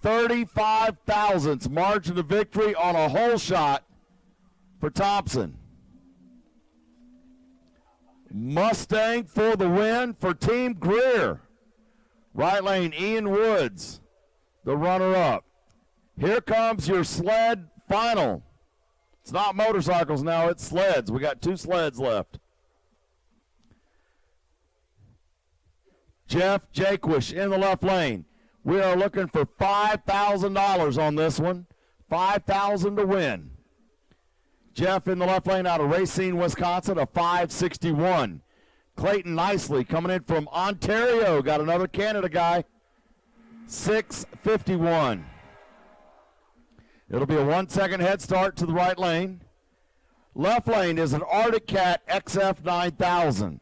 35 thousandths margin of victory on a hole shot for Thompson. Mustang for the win for Team Greer. Right lane, Ian Woods, the runner-up. Here comes your sled final. It's not motorcycles now, it's sleds. We got 2 sleds left. Jeff Jaquish in the left lane. We are looking for $5,000 on this one. $5,000 to win. Jeff in the left lane out of Racine, Wisconsin, a 561. Clayton Nicely coming in from Ontario. Got another Canada guy. 651. It'll be a 1-second head start to the right lane. Left lane is an Arctic Cat XF 9000.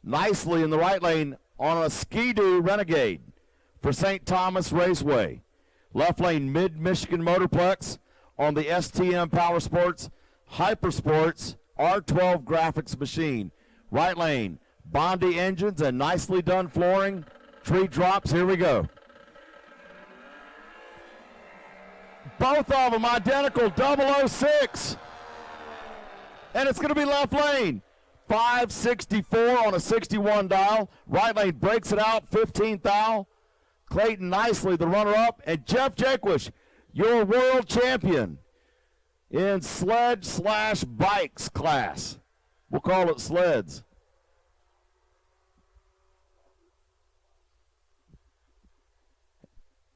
Nicely in the right lane on a Ski-Doo Renegade for St. Thomas Raceway. Left lane, Mid-Michigan Motorplex on the STM Power Sports Hypersports R12 graphics machine. Right lane, Bondi engines and nicely done flooring. Tree drops, here we go. Both of them identical, 006. And it's going to be left lane. 564 on a 61 dial. Right lane breaks it out, 15th dial. Clayton Nicely, the runner-up. And Jeff Jaquish, your world champion in sled/bikes class. We'll call it sleds.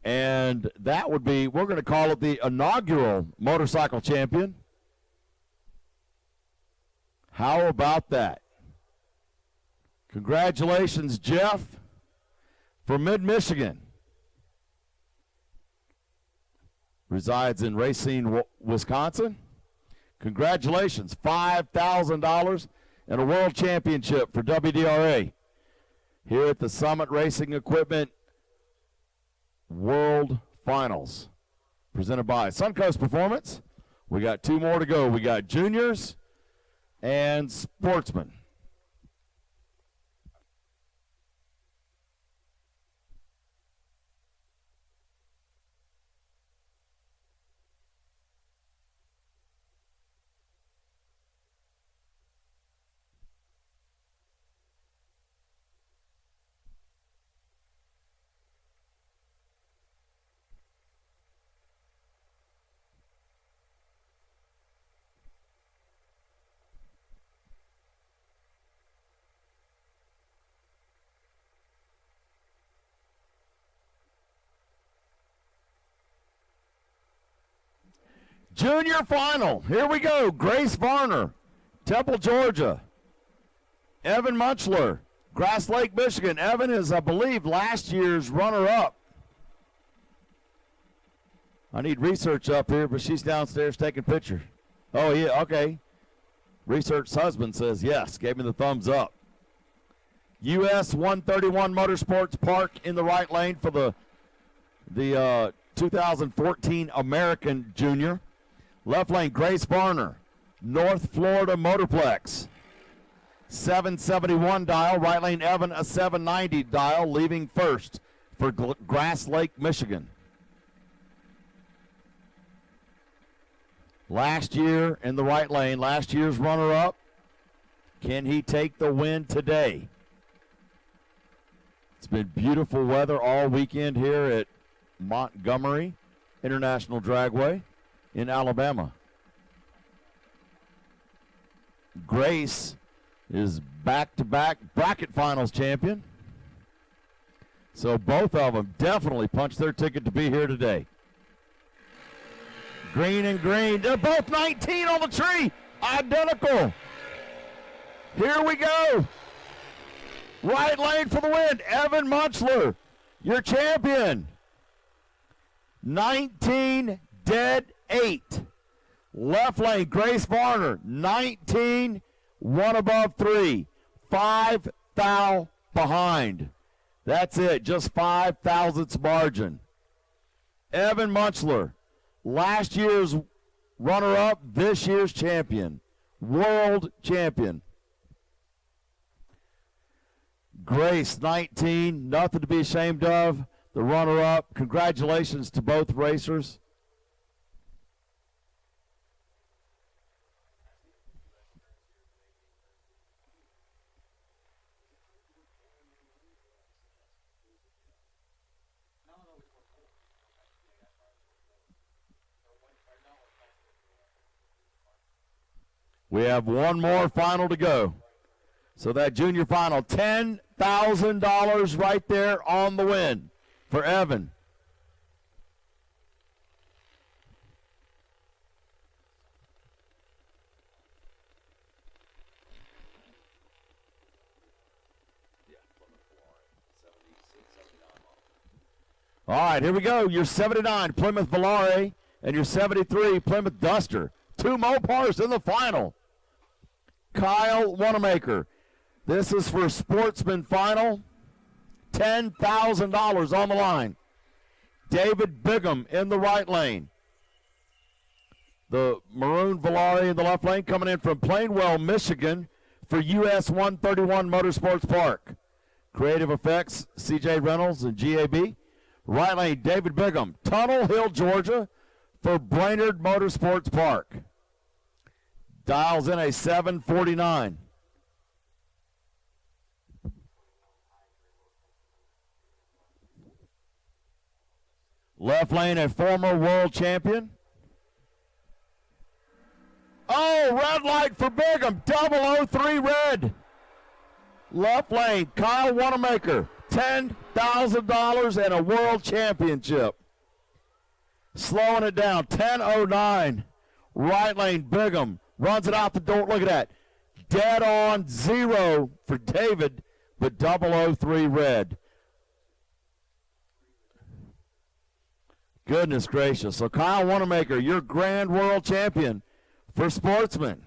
And that would be, we're going to call it the inaugural motorcycle champion. How about that? Congratulations, Jeff, from Mid-Michigan. Resides in Racine, Wisconsin. Congratulations, $5,000 and a world championship for WDRA here at the Summit Racing Equipment World Finals, presented by Suncoast Performance. We got 2 more to go. We got juniors and sportsmen. Junior final. Here we go. Grace Varner, Temple, Georgia. Evan Munchler, Grass Lake, Michigan. Evan is, I believe, last year's runner-up. I need research up here, but she's downstairs taking pictures. Oh, yeah, okay. Research's husband says yes, gave me the thumbs up. US 131 Motorsports Park in the right lane for the 2014 American Junior. Left lane, Grace Varner, North Florida Motorplex. 771 dial. Right lane, Evan, a 790 dial, leaving first for Grass Lake, Michigan. Last year in the right lane, last year's runner-up. Can he take the win today? It's been beautiful weather all weekend here at Montgomery International Dragway in Alabama. Grace is back-to-back bracket finals champion. So both of them definitely punched their ticket to be here today. Green and green. They're both 19 on the tree. Identical. Here we go. Right lane for the win. Evan Munchler, your champion. 19 dead 8. Left lane, Grace Varner, 19, 1 above 3. 5 thou behind. That's it, just 5 thousandths margin. Evan Munchler, last year's runner-up, this year's champion, world champion. Grace, 19, nothing to be ashamed of, the runner-up. Congratulations to both racers. We have one more final to go. So that junior final, $10,000 right there on the win for Evan. All right, here we go. Your 79 Plymouth Volare and your 73 Plymouth Duster. Two Mopars in the final. Kyle Wanamaker. This is for Sportsman Final. $10,000 on the line. David Bigham in the right lane. The maroon Volare in the left lane coming in from Plainwell, Michigan for US 131 Motorsports Park. Creative Effects, CJ Reynolds and GAB. Right lane, David Bigham. Tunnel Hill, Georgia for Brainerd Motorsports Park. Dials in a 749. Left lane, a former world champion. Oh, red light for Bigham. 003 red. Left lane, Kyle Wanamaker. $10,000 and a world championship. Slowing it down, 10:09. Right lane, Bigham. Runs it out the door. Look at that. Dead on 0 for David, but 003 red. Goodness gracious. So Kyle Wanamaker, your grand world champion for Sportsman.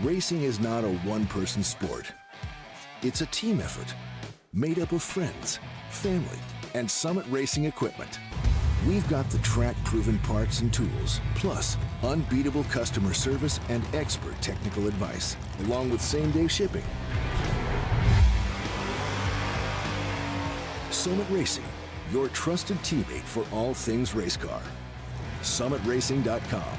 Racing is not a one-person sport. It's a team effort made up of friends, family, and Summit Racing equipment. We've got the track-proven parts and tools, plus unbeatable customer service and expert technical advice, along with same-day shipping. Summit Racing, your trusted teammate for all things race car. SummitRacing.com.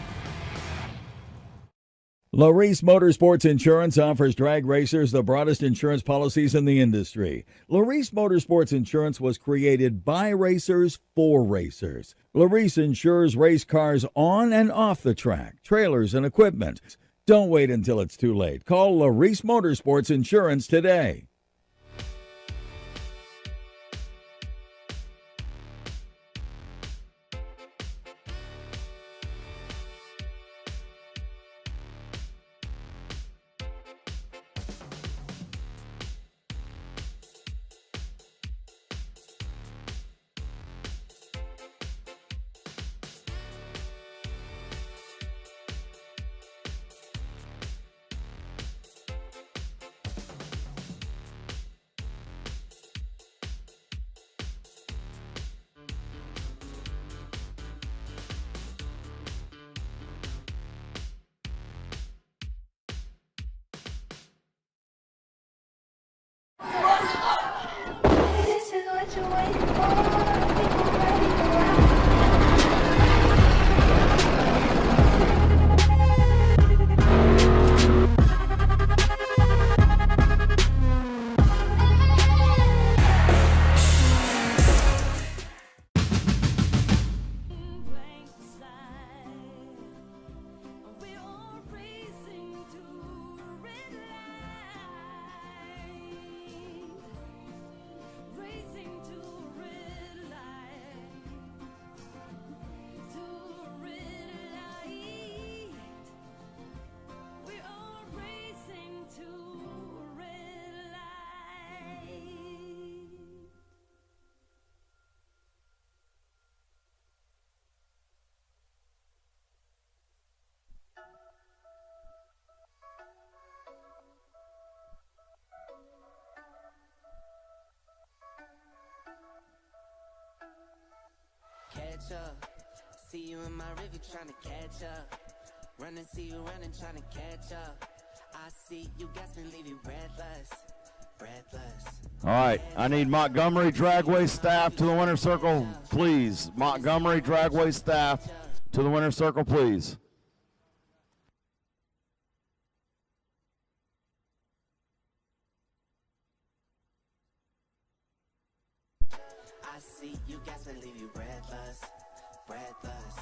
Larice Motorsports Insurance offers drag racers the broadest insurance policies in the industry. Larice Motorsports Insurance was created by racers for racers. Larice insures race cars on and off the track, trailers, and equipment. Don't wait until it's too late. Call Larice Motorsports Insurance today. This is what you're waiting for. People ready to rock. Catch up, see you in my river trying to catch up. Run and see you running trying to catch up. I see you gasping, leave you breathless, breathless. All right, I need Montgomery Dragway staff to the winner's circle, please. Montgomery Dragway staff to the winner's circle, please. I see you gasping, leave you breathless, breathless.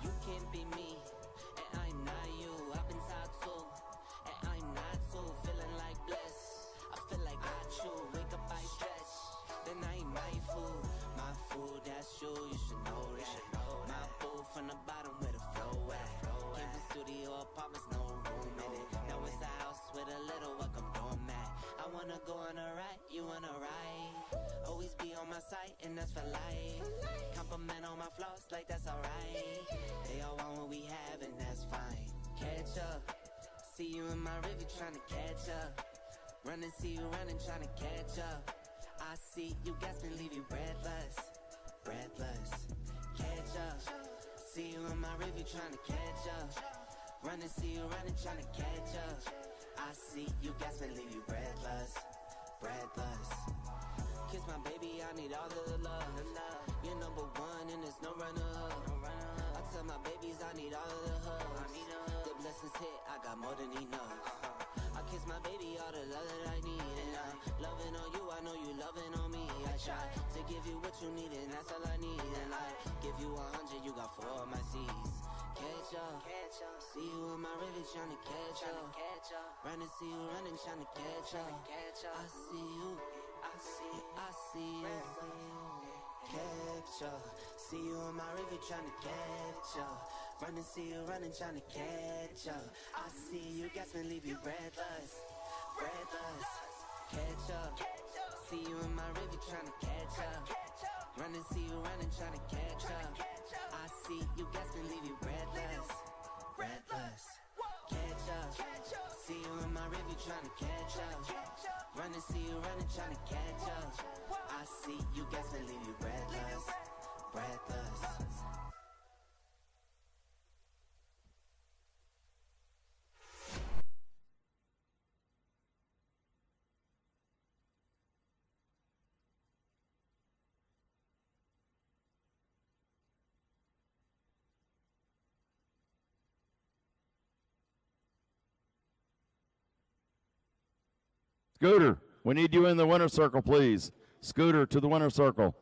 You can't be me, and I'm not you. I've been talked to, and I'm not too. Feeling like bliss, I feel like I chew. Wake up, I stretch, then I ain't my food. My food, that's you, you should know that. My boo from the bottom where the flow at. Came from studio apartments, no room in it. Now it's a house with a little welcome doormat. I wanna go on a ride, you wanna ride? Always be on my side, and that's for life. Compliment on my flaws, like that's alright. They all want what we have, and that's fine. Catch up, see you in my river trying to catch up. Run and see you running, trying to catch up. I see you gasping, leave you breathless, breathless. Catch up, see you in my river trying to catch up. Run and see you running, trying to catch up. I see you gasping, leave you breathless, breathless. Kiss my baby, I need all of the love. You're number one and there's no runner-up. I tell my babies I need all of the hugs. The blessings hit, I got more than enough. I kiss my baby, all the love that I need. And I'm loving on you, I know you loving on me. I try to give you what you need and that's all I need. And I give you 100, you got 4 of my C's. Catch up, see you in my river trying to catch up. Run and see you running, trying to catch up. I see you, I see you. Catch up, see you in my river trying to catch up. Run and see you running, trying to catch up. I see you gasping, leave you breathless, breathless. Catch up, see you in my river trying to catch up. Run and see you running, trying to catch up. I see you gasping, leave you breathless, breathless. Catch up, see you in my river trying to catch up. Run and see you running, trying to catch up. I see you gasping, leave you breathless, breathless. Scooter, we need you in the winner's circle, please. Scooter to the winner's circle.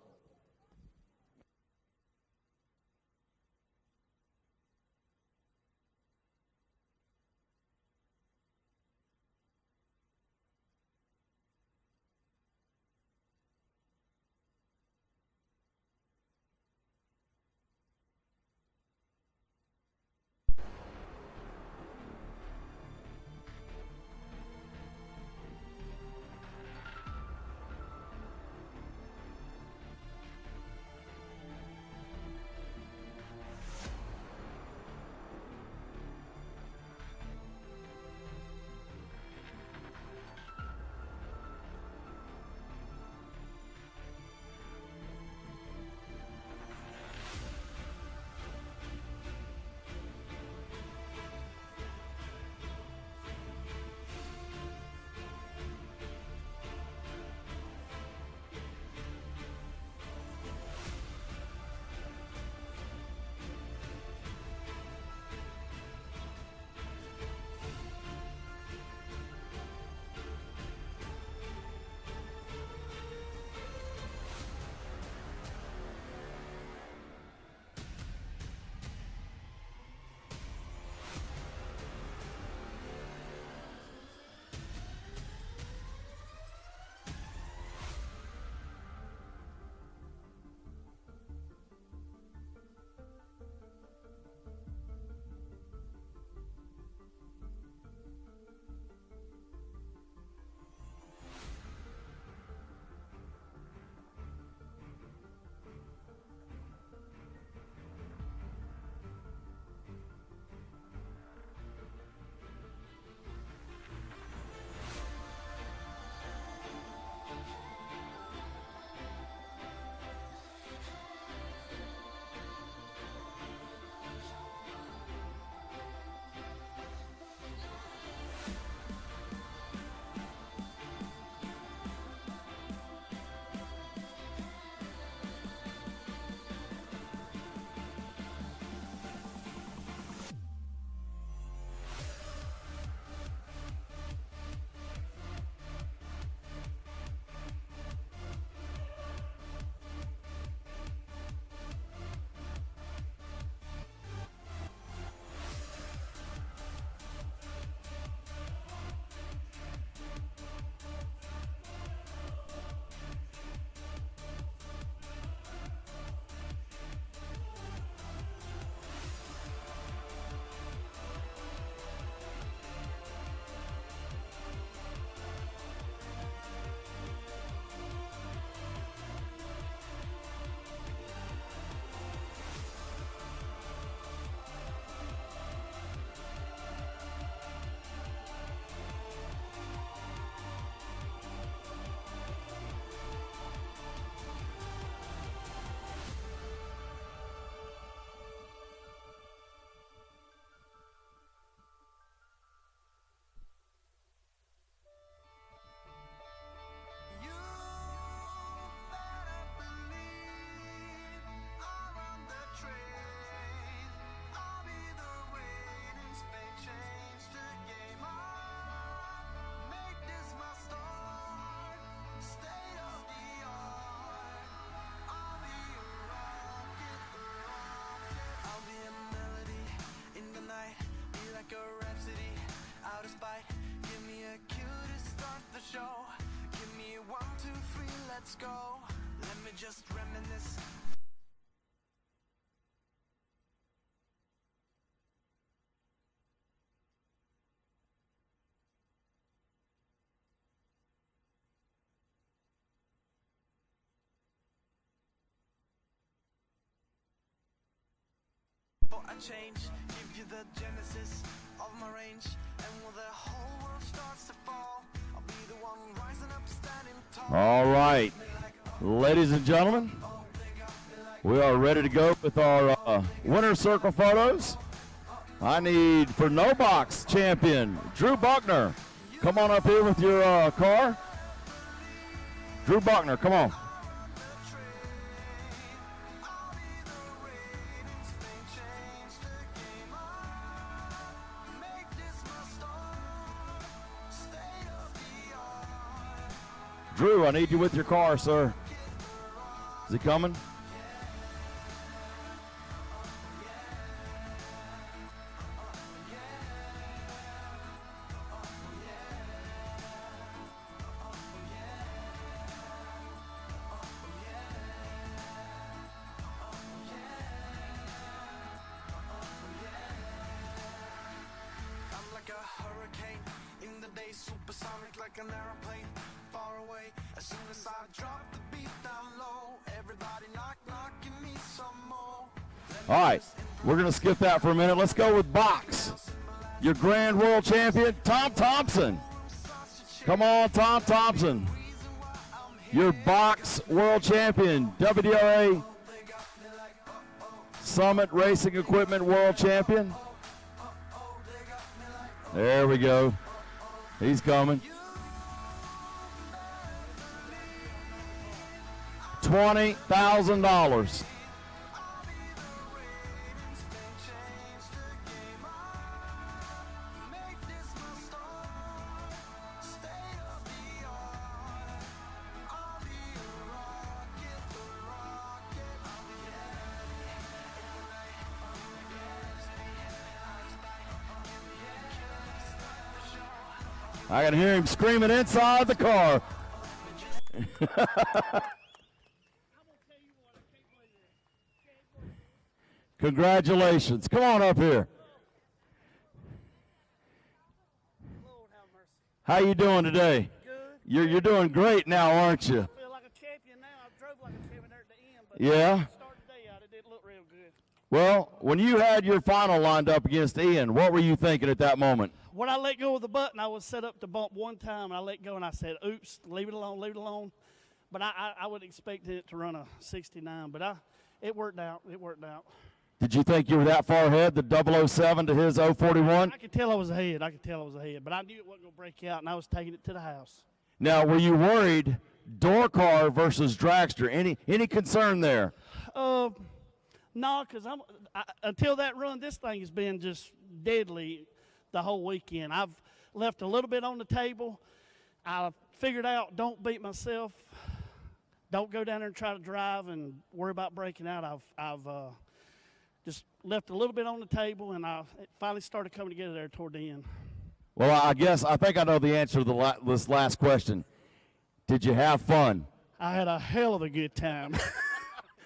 Let's go. Let me just reminisce. For a change, give you the genesis of my range, and when the whole world starts to fall, I'll be the one rising up, standing tall. All right, ladies and gentlemen, we are ready to go with our winner circle photos. I need for no box champion Drew Buckner. Come on up here with your car. Drew Buckner, come on. Drew, I need you with your car, sir. Is he coming? All right, we're going to skip that for a minute. Let's go with box. Your grand world champion, Tom Thompson. Come on, Tom Thompson. Your box world champion, WDRA Summit Racing Equipment world champion. There we go. He's coming. $20,000. I can hear him screaming inside the car. Congratulations. Come on up here. How you doing today? Good. You're doing great now, aren't you? I feel like a champion now. I drove like a champion there at the end, but yeah. Start the day out, it didn't look real good. Well, when you had your final lined up against Ian, what were you thinking at that moment? When I let go of the button, I was set up to bump one time, and I let go, and I said, oops, leave it alone, leave it alone. But I would expect it to run a 69, but it worked out. It worked out. Did you think you were that far ahead, the 007 to his 041? I could tell I was ahead. But I knew it wasn't going to break out, and I was taking it to the house. Now, were you worried, door car versus dragster? Any concern there? No, because until that run, this thing has been just deadly the whole weekend. I've left a little bit on the table. I figured out don't beat myself. Don't go down there and try to drive and worry about breaking out. I've just left a little bit on the table, and it finally started coming together there toward the end. Well, I think I know the answer to this last question. Did you have fun? I had a hell of a good time.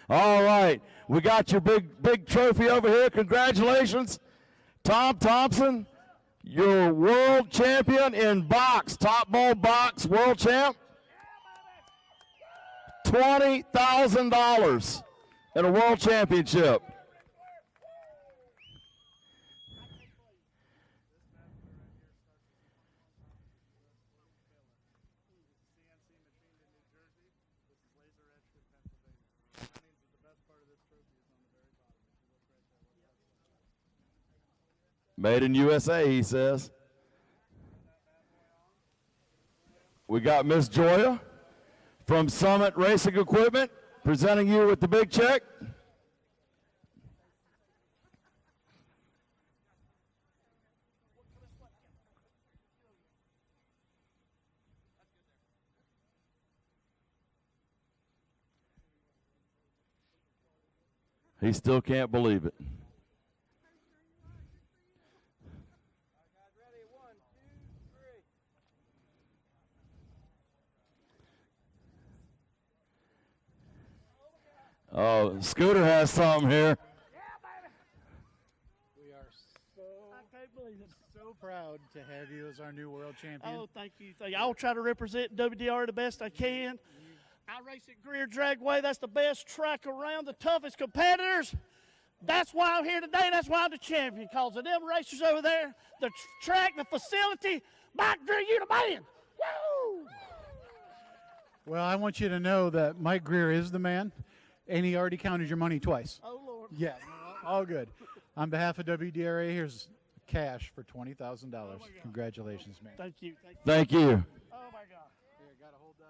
All right. We got your big trophy over here. Congratulations. Tom Thompson, your world champion in box, top ball box world champ. $20,000 in a world championship. Made in USA, he says. We got Miss Joya from Summit Racing Equipment presenting you with the big check. He still can't believe it. Oh, Scooter has something here. We are so proud to have you as our new world champion. Oh, thank you. I'll try to represent WDR the best I can. I race at Greer Dragway. That's the best track around, the toughest competitors. That's why I'm here today. That's why I'm the champion, because of them racers over there, the track, the facility. Mike Drew, you the man. Woo! Well, I want you to know that Mike Greer is the man. And he already counted your money twice. Oh, Lord. Yeah, all good. On behalf of WDRA, here's cash for $20,000. Congratulations, man. Thank you. Thank you. Oh, my God. Here, got to hold that.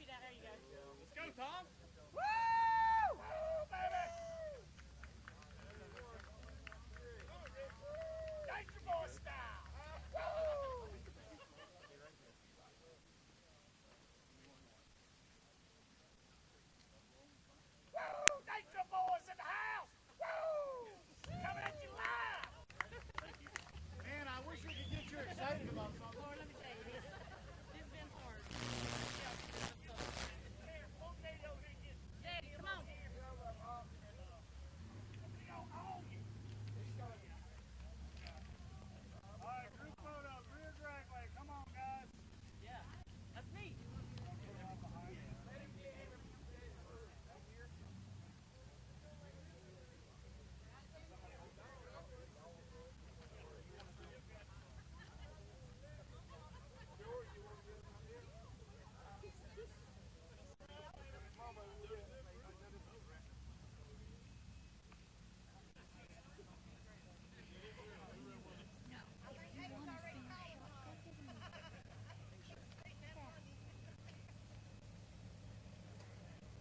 you down. There you go. Let's go, Tom. Woo! Woo, baby. Dragster boy style. Woo! Woo! Dragster boys in the house. Woo! Coming at you live. Man, I wish we could get you excited about something. Lord, let me tell you, this has been hard. Daddy, come on. All right, group photo, rear dragway. Come on, guys. Yeah, that's me.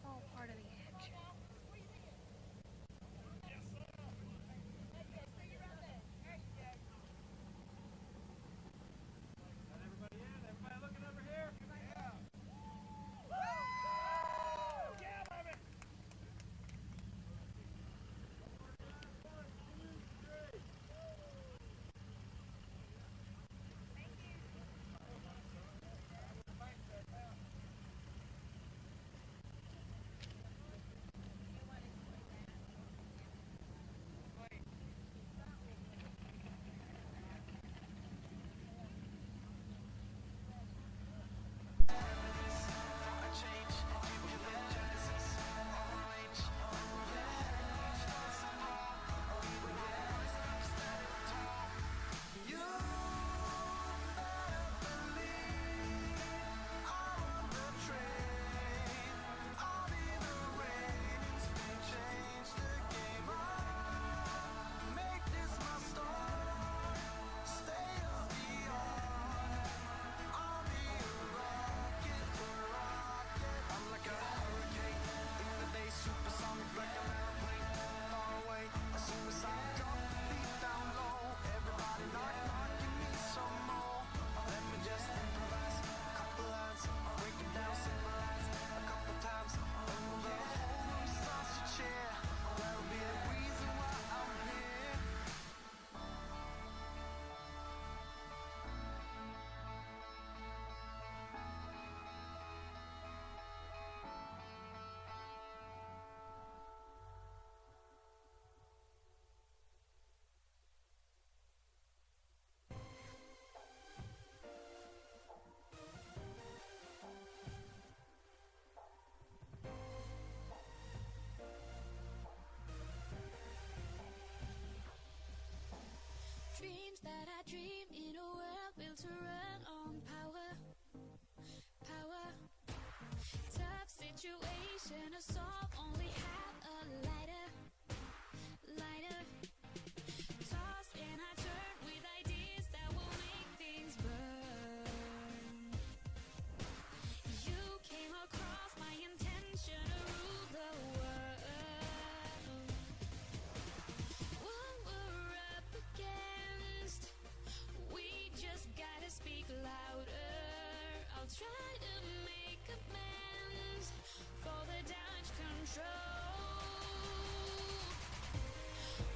All part of the edge. Everybody in? Everybody looking over here? Yeah, baby. Dreams that I dream in a world built to run on power. Power. Tough situation to solve, only have a lighter. Lighter. Toss and I turn with ideas that will make things burn. You came across my intention to rule the world. What we're up against, we just gotta speak louder. I'll try to make amends for the damage control.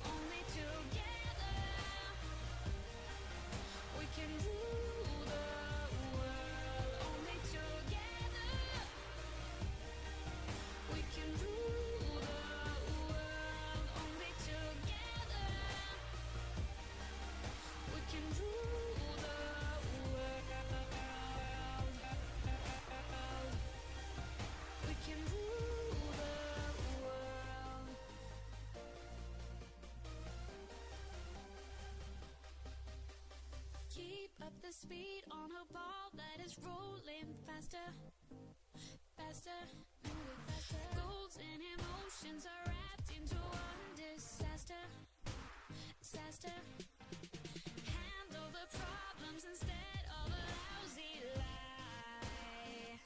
Only together we can rule the world. Only together we can rule the world. Only together we can rule the world. We can rule the world. Keep up the speed on a ball that is rolling faster. Faster, moving faster. Goals and emotions are wrapped into one disaster. Disaster. Handle the problems instead of a lousy lie.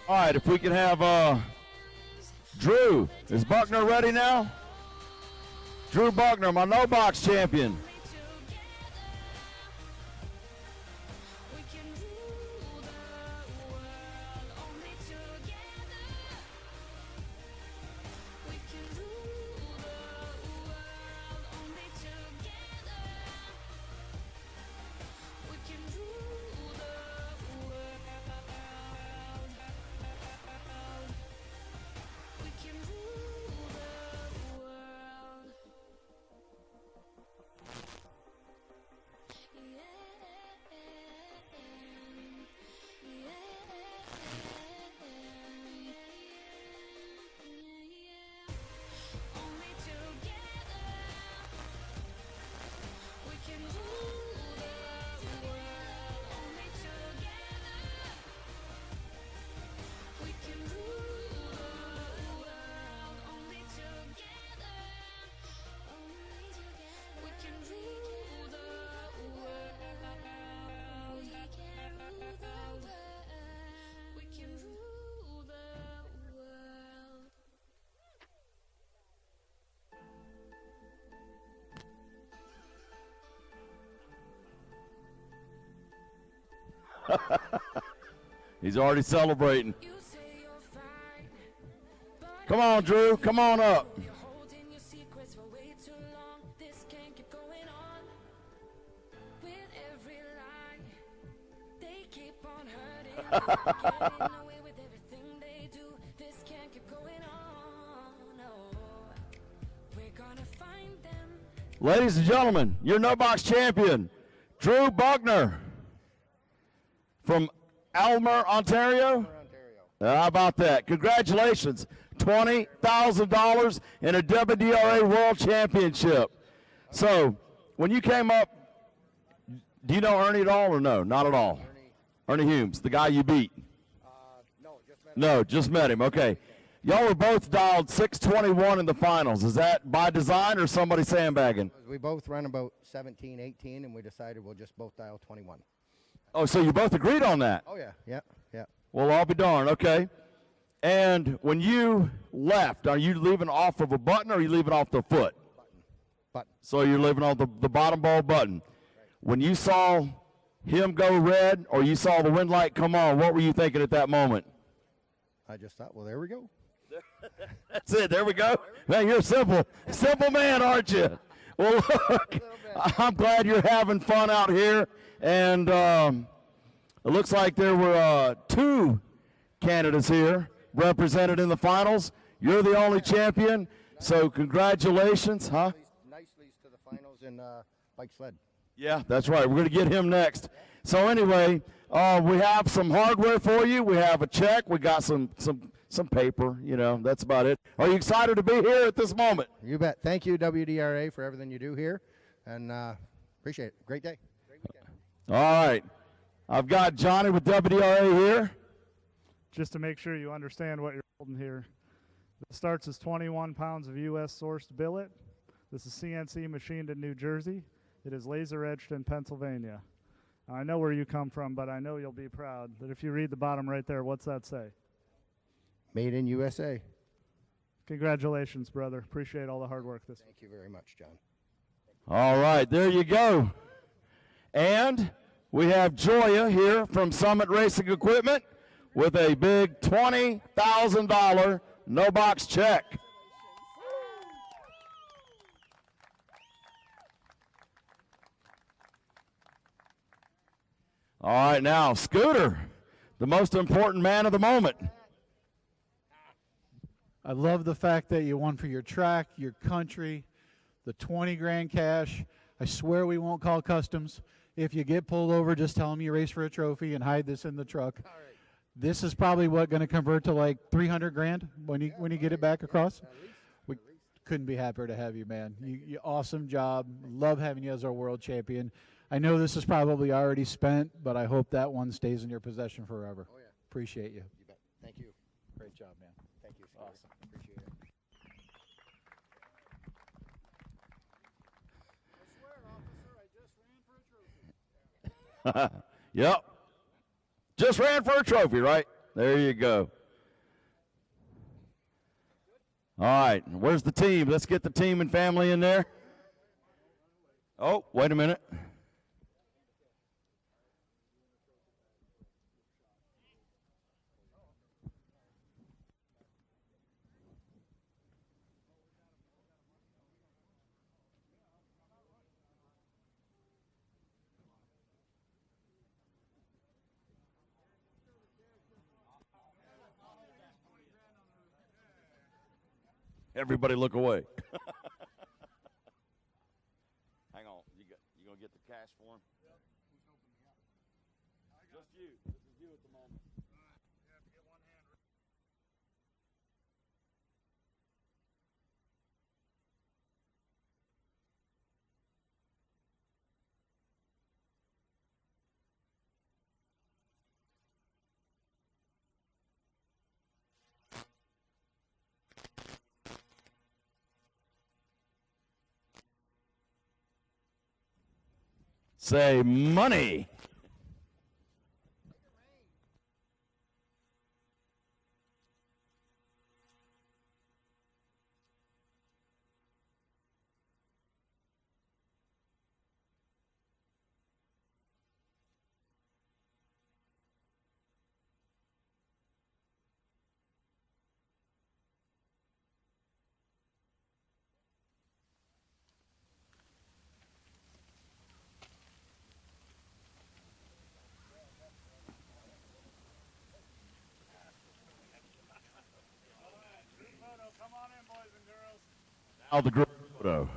All right, if we can have Drew. Is Buckner ready now? Drew Buckner, my no-box champion. He's already celebrating. Come on, Drew. Come on up. Ladies and gentlemen, your no-box champion, Drew Buckner from Aylmer, Ontario. How about that? Congratulations. $20,000 in a WDRA World Championship. So, when you came up, do you know Ernie at all or no? Not at all. Ernie Humes, the guy you beat. No, just met him. Okay. Y'all were both dialed 621 in the finals. Is that by design or somebody sandbagging? We both run about 17, 18, and we decided we'll just both dial 21. Oh, so you both agreed on that? Oh, yeah, yeah, yeah. Well, I'll be darned. Okay. And when you left, are you leaving off of a button or are you leaving off the foot? Button. So you're leaving off the bottom ball button. Right. When you saw him go red or you saw the wind light come on, what were you thinking at that moment? I just thought, well, there we go. That's it. There we go. Man, you're a simple man, aren't you? Well, look, I'm glad you're having fun out here. And it looks like there were 2 candidates here represented in the finals. You're the only champion, so congratulations. Huh? Nice leads to the finals in bike sled. Yeah, that's right. We're going to get him next. So anyway, we have some hardware for you. We have a check. We got some paper. You know, that's about it. Are you excited to be here at this moment? You bet. Thank you, WDRA, for everything you do here, and appreciate it. Great day. Great weekend. All right. I've got Johnny with WDRA here. Just to make sure you understand what you're holding here. This starts as 21 pounds of U.S. sourced billet. This is CNC machined in New Jersey. It is laser etched in Pennsylvania. I know where you come from, but I know you'll be proud that if you read the bottom right there, what's that say? Made in USA. Congratulations, brother. Appreciate all the hard work this week. Thank you very much, John. All right, there you go. And we have Joya here from Summit Racing Equipment with a big $20,000 no-box check. All right, now, Scooter, the most important man of the moment. I love the fact that you won for your track, your country, the 20 grand cash. I swear we won't call customs. If you get pulled over, just tell them you raced for a trophy and hide this in the truck. All right. This is probably what going to convert to like 300 grand when you get it back across. We couldn't be happier to have you, man. You awesome job. Love having you as our world champion. I know this is probably already spent, but I hope that one stays in your possession forever. Oh, yeah. Appreciate you. You bet. Thank you. Great job, man. Thank you. Awesome. Appreciate it. I swear, officer, I just ran for a trophy. Yep. Just ran for a trophy, right? There you go. All right, where's the team? Let's get the team and family in there. Oh, wait a minute. Everybody look away. Hang on. You going to get the cash for him? Just you. This is you at the moment. Say money. Now the group photo.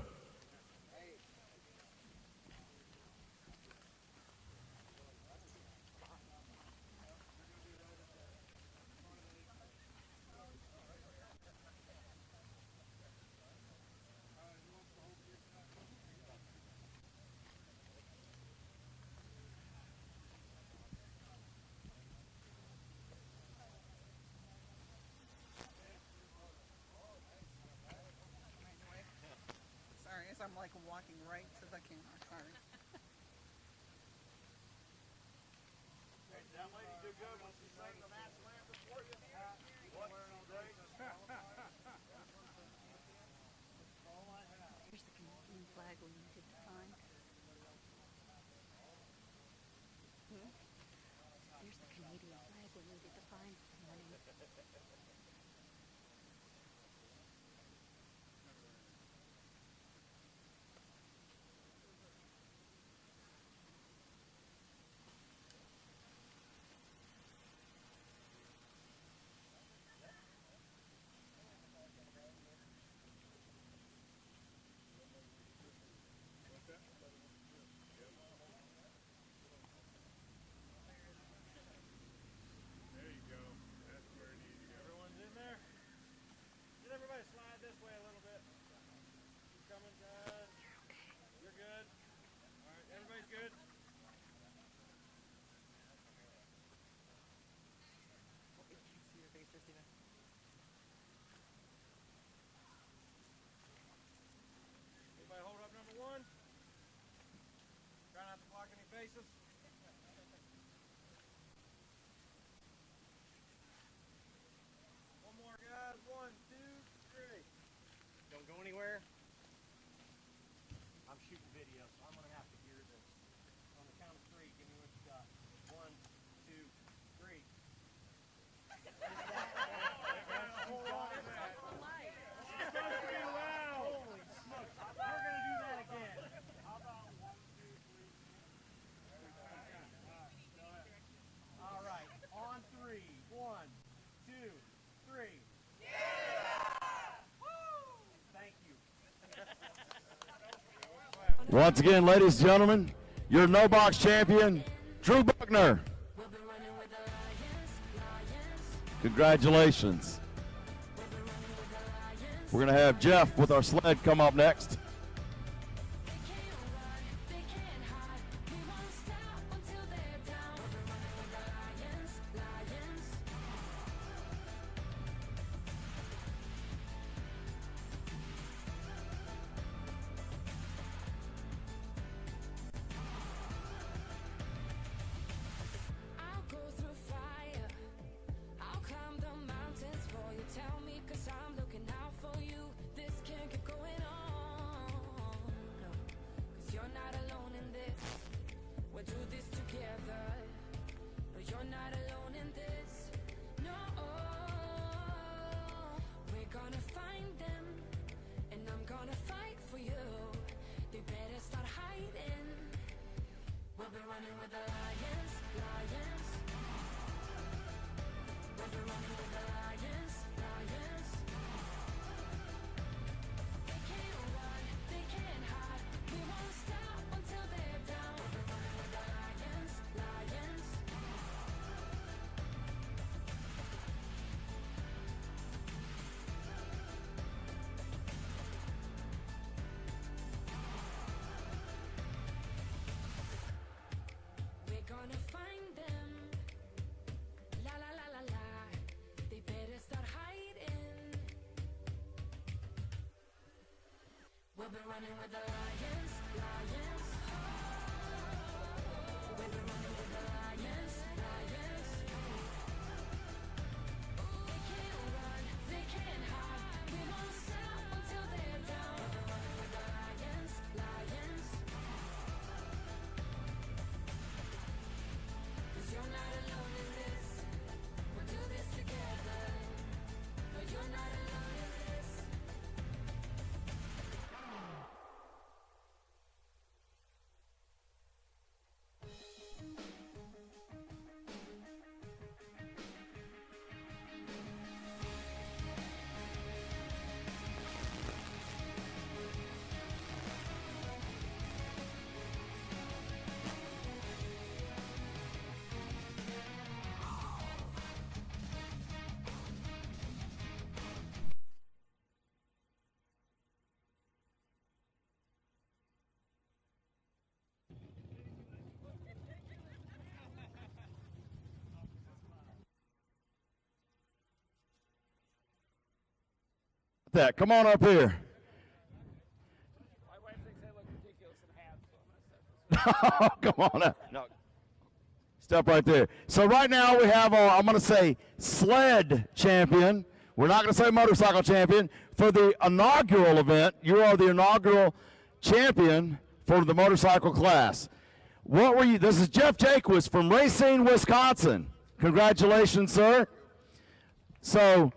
Sorry, as I'm like walking right to the camera. Sorry. That lady did good when she sang the national anthem for you. Here's the Canadian flag we needed to find. Here's the Canadian flag we needed to find this morning. There you go. That's where it needs to go. Everyone's in there? Get everybody slide this way a little bit. Keep coming, John. You're good. All right, everybody's good. See your face, Christina. Everybody hold up number one. Try not to block any faces. One more, guys. 1, 2, 3. Don't go anywhere. I'm shooting video, so I'm going to have to hear this. On the count of 3, give me what you got. 1, 2, 3. Hold on. It's supposed to be loud. Holy smokes. We're going to do that again. How about 1, 2, 3? All right. On 3. 1, 2, 3. Thank you. Once again, ladies and gentlemen, your no box champion, Drew Buckner. Congratulations. We're going to have Jeff with our sled come up next. been running with the lions, lions. We've been running with the lions, lions. They can't run, they can't hide. We won't stop until they're down. We've been running with the lions, lions. 'Cause you're not alone in this. We'll do this together. No, you're not alone in this. That. Come on up here. My wife thinks I look ridiculous in hats, so I'm going to set this. Come on up. No. Step right there. So right now we have, I'm going to say, sled champion. We're not going to say motorcycle champion. For the inaugural event, you are the inaugural champion for the motorcycle class. What were you? This is Jeff Jaquist from Racine, Wisconsin. Congratulations, sir. So,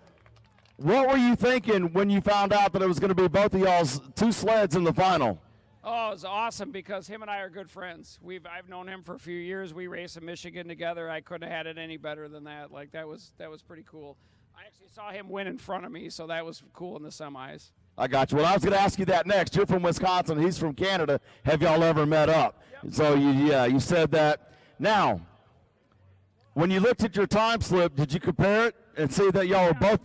what were you thinking when you found out that it was going to be both of y'all's two sleds in the final? Oh, it was awesome because him and I are good friends. I've known him for a few years. We race in Michigan together. I couldn't have had it any better than that. Like that was pretty cool. I actually saw him win in front of me, so that was cool in the semis. I got you. Well, I was going to ask you that next. You're from Wisconsin. He's from Canada. Have y'all ever met up? Yep. So you said that. Now, when you looked at your time slip, did you compare it and see that y'all were both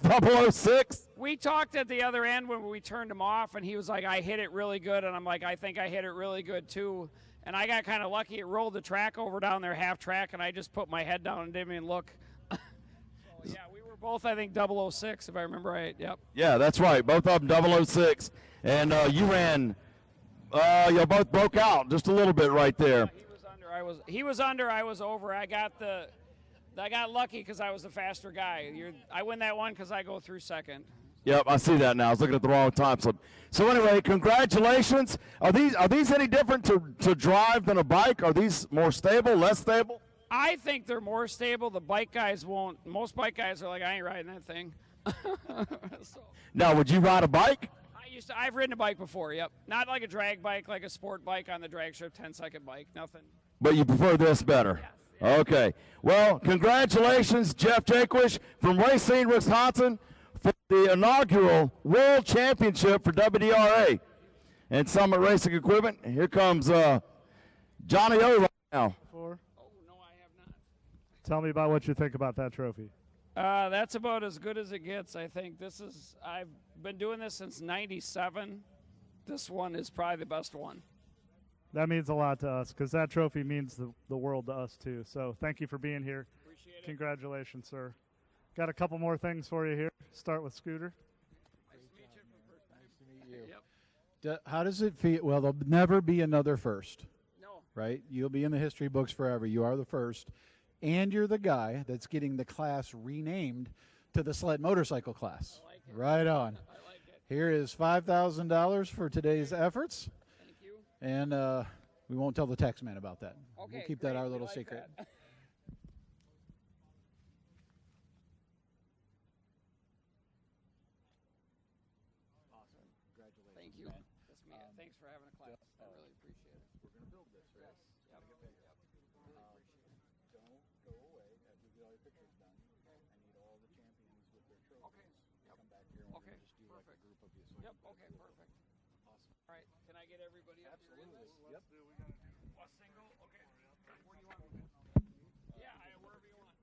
006? We talked at the other end when we turned him off, and he was like, I hit it really good, and I'm like, I think I hit it really good too. And I got kind of lucky. It rolled the track over down there half track, and I just put my head down and didn't even look. So, yeah, we were both, I think, 006, if I remember right. Yep. Yeah, that's right. Both of them 006. And you ran, you both broke out just a little bit right there. Yeah, he was under, I was over. I got lucky because I was the faster guy. I win that one because I go through second. Yep, I see that now. I was looking at the wrong time slip. So anyway, congratulations. Are these any different to drive than a bike? Are these more stable, less stable? I think they're more stable. The bike guys won't. Most bike guys are like, I ain't riding that thing. So, Now, would you ride a bike? I've ridden a bike before, yep. Not like a drag bike, like a sport bike on the drag strip, 10-second bike, nothing. But you prefer this better? Yes. Okay. Well, congratulations, Jeff Jaquist from Racine, Wisconsin, for the inaugural World Championship for WDRA and Summit Racing Equipment. Here comes Johnny O right now. Tell me about what you think about that trophy. That's about as good as it gets, I think. I've been doing this since '97. This one is probably the best one. That means a lot to us because that trophy means the world to us too. So thank you for being here. Appreciate it. Congratulations, sir. Got a couple more things for you here. Start with Scooter. Nice to meet you. Nice to meet you. Yep. How does it feel? Well, there'll never be another first. No. Right? You'll be in the history books forever. You are the first. And you're the guy that's getting the class renamed to the sled motorcycle class. I like it. Right on. I like it. Here is $5,000 for today's efforts. Thank you. And we won't tell the tax man about that. Okay, We'll keep great. that our We little like secret. that. Awesome. Congratulations. Thank you. That's me. Thanks for having a class. I really appreciate it. We're going to build this, right? Yes. Yep. Really appreciate it. Don't go away after we get all your pictures done. I need all the champions with their trophies. Okay. Come back here and we're going to just do like a group of you. So Yep. Okay. Perfect. Awesome. All right. Can I get everybody up here in this? Yep. A single? Okay. Where do you want me? Yeah, wherever you want.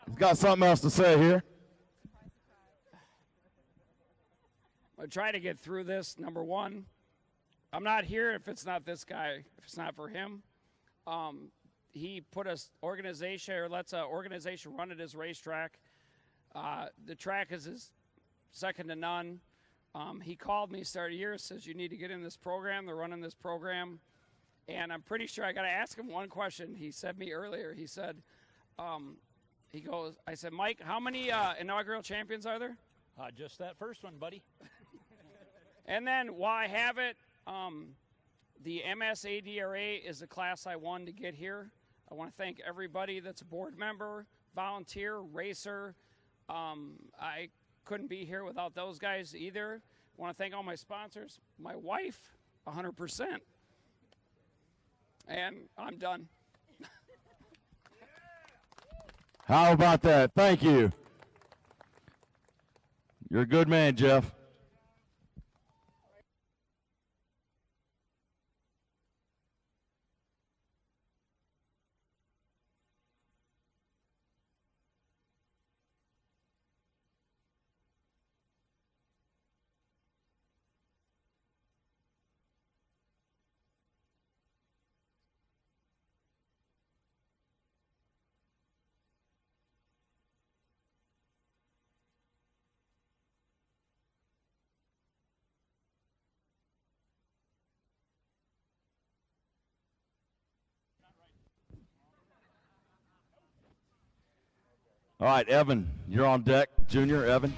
He's got something else to say here. I'll try to get through this. Number one, I'm not here if it's not this guy, if it's not for him. He put us organization, or lets an organization run at his racetrack. The track is second to none. He called me start of the year, says you need to get in this program. They're running this program. And I'm pretty sure I got to ask him one question. He said me earlier, he said, he goes, I said, Mike, how many inaugural champions are there? Just that first one, buddy. And then while I have it, the SSDRS is the class I won to get here. I want to thank everybody that's a board member, volunteer, racer. I couldn't be here without those guys either. I want to thank all my sponsors, my wife, 100%. And I'm done. How about that? Thank you. You're a good man, Jeff. All right, Evan, you're on deck. Junior, Evan.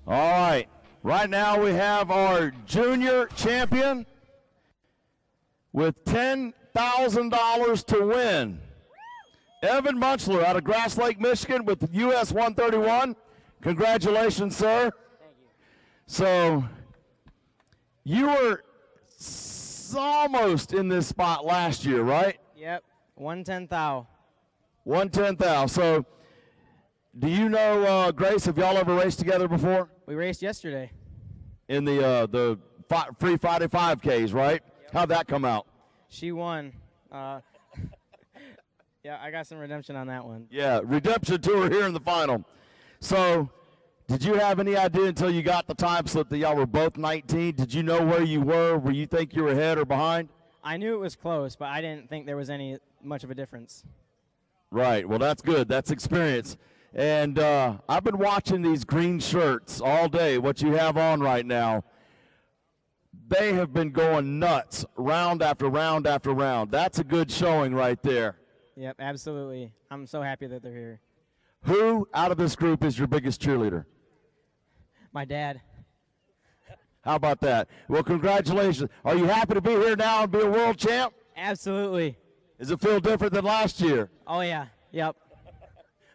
All right. Right now we have our junior champion with $10,000 to win. Evan Munchler out of Grass Lake, Michigan with US 131. Congratulations, sir. Thank you. So you were almost in this spot last year, right? Yep, 110 thou. 110 thou. So do you know Grace? Have y'all ever raced together before? We raced yesterday. In the free Friday 5Ks, right? Yep. How'd that come out? She won. Yeah, I got some redemption on that one. Yeah, redemption tour here in the final. So, did you have any idea until you got the time slip that y'all were both 19? Did you know where you were? Were you think you were ahead or behind? I knew it was close, but I didn't think there was any much of a difference. Right. Well, that's good. That's experience. And I've been watching these green shirts all day, what you have on right now. They have been going nuts round after round after round. That's a good showing right there. Yep, absolutely. I'm so happy that they're here. Who out of this group is your biggest cheerleader? My dad. How about that? Well, congratulations. Are you happy to be here now and be a world champ? Absolutely. Does it feel different than last year? Oh, yeah. Yep.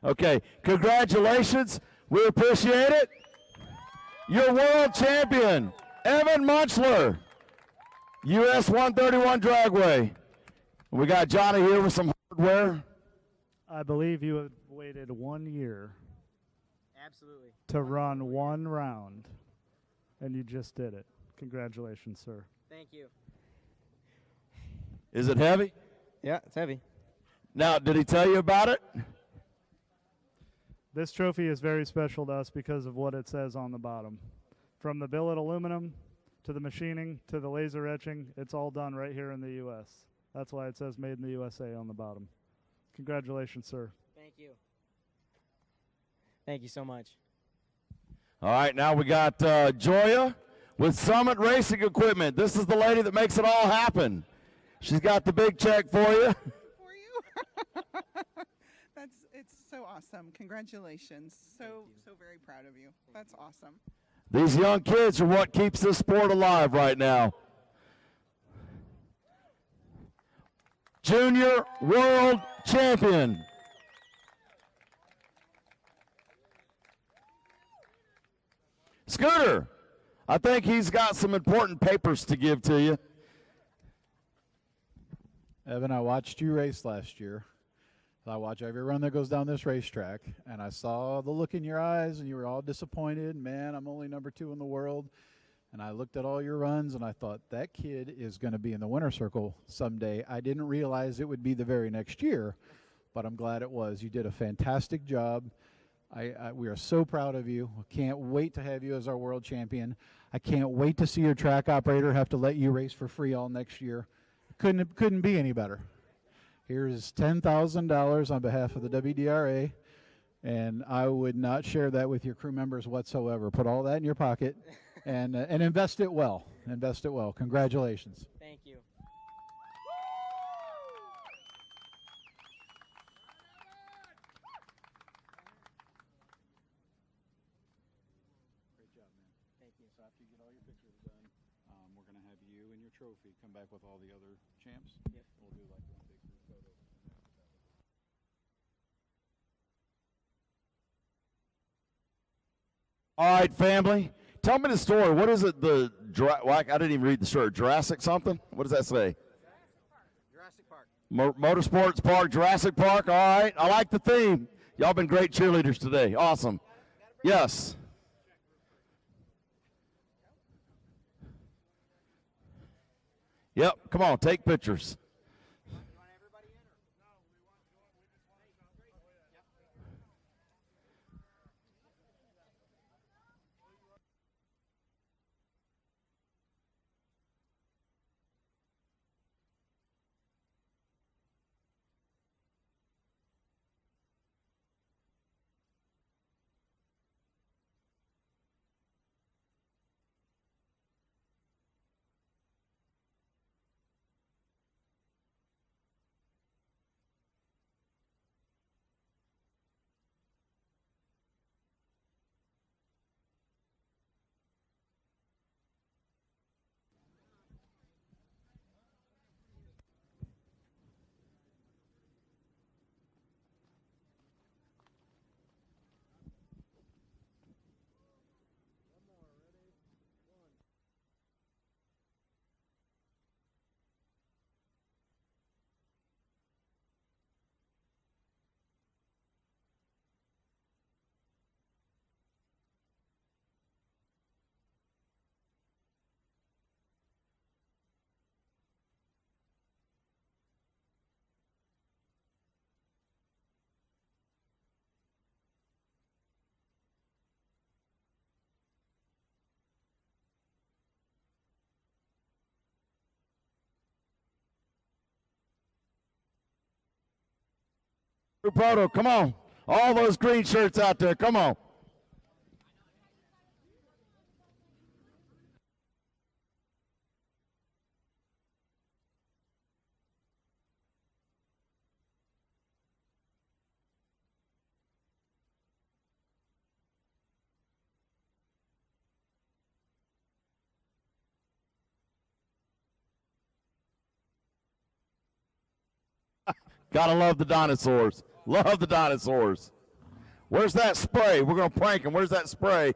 Okay. Congratulations. We appreciate it. Your world champion, Evan Munchler, US 131 Dragway. We got Johnny here with some hardware. I believe you have waited 1 year. Absolutely. To run one round, and you just did it. Congratulations, sir. Thank you. Is it heavy? Yeah, it's heavy. Now, did he tell you about it? This trophy is very special to us because of what it says on the bottom. From the billet aluminum to the machining to the laser etching, it's all done right here in the U.S. That's why it says Made in the USA on the bottom. Congratulations, sir. Thank you. Thank you so much. All right, now we got Joya with Summit Racing Equipment. This is the lady that makes it all happen. She's got the big check for you. It's so awesome. Congratulations. So very proud of you. That's awesome. These young kids are what keeps this sport alive right now. Junior World Champion. Scooter, I think he's got some important papers to give to you. Evan, I watched you race last year. I watch every run that goes down this racetrack, and I saw the look in your eyes, and you were all disappointed. Man, I'm only number 2 in the world. And I looked at all your runs, and I thought, that kid is going to be in the winner's circle someday. I didn't realize it would be the very next year, but I'm glad it was. You did a fantastic job. We are so proud of you. We can't wait to have you as our world champion. I can't wait to see your track operator have to let you race for free all next year. Couldn't be any better. Here's $10,000 on behalf of the WDRA, and I would not share that with your crew members whatsoever. Put all that in your pocket and invest it well. Invest it well. Congratulations. Thank you. Great job, man. Thank you. So after you get all your pictures done, we're going to have you and your trophy come back with all the other champs. Yep. We'll do like one big group photo. All right, family. Tell me the story. What is it? I didn't even read the shirt. Jurassic something? What does that say? Jurassic Park. Motorsports Park, Jurassic Park. All right. I like the theme. Y'all been great cheerleaders today. Awesome. Yes. Yep. Come on. Take pictures. Group photo, come on. All those green shirts out there, come on. Gotta love the dinosaurs. Love the dinosaurs. Where's that spray? We're gonna prank him. Where's that spray?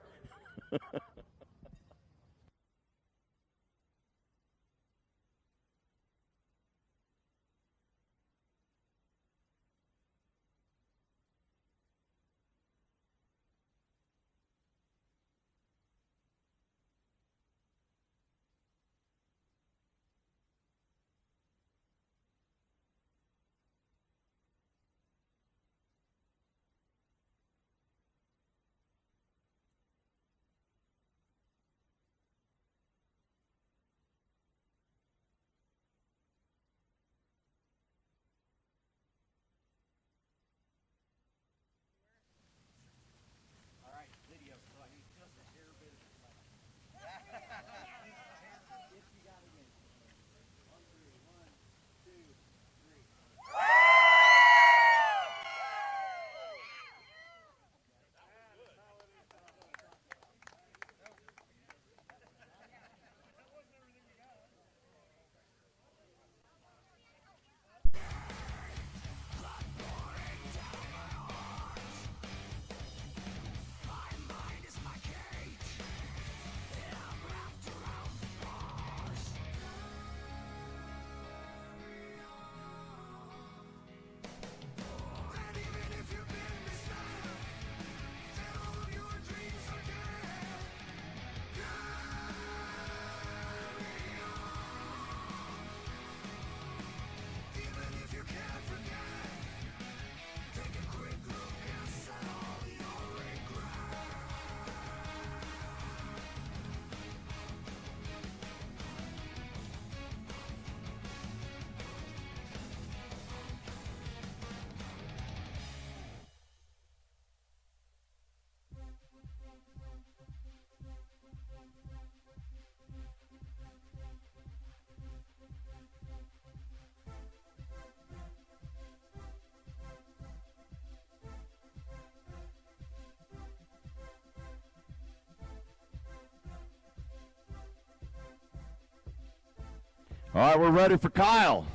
All right, we're ready for Kyle.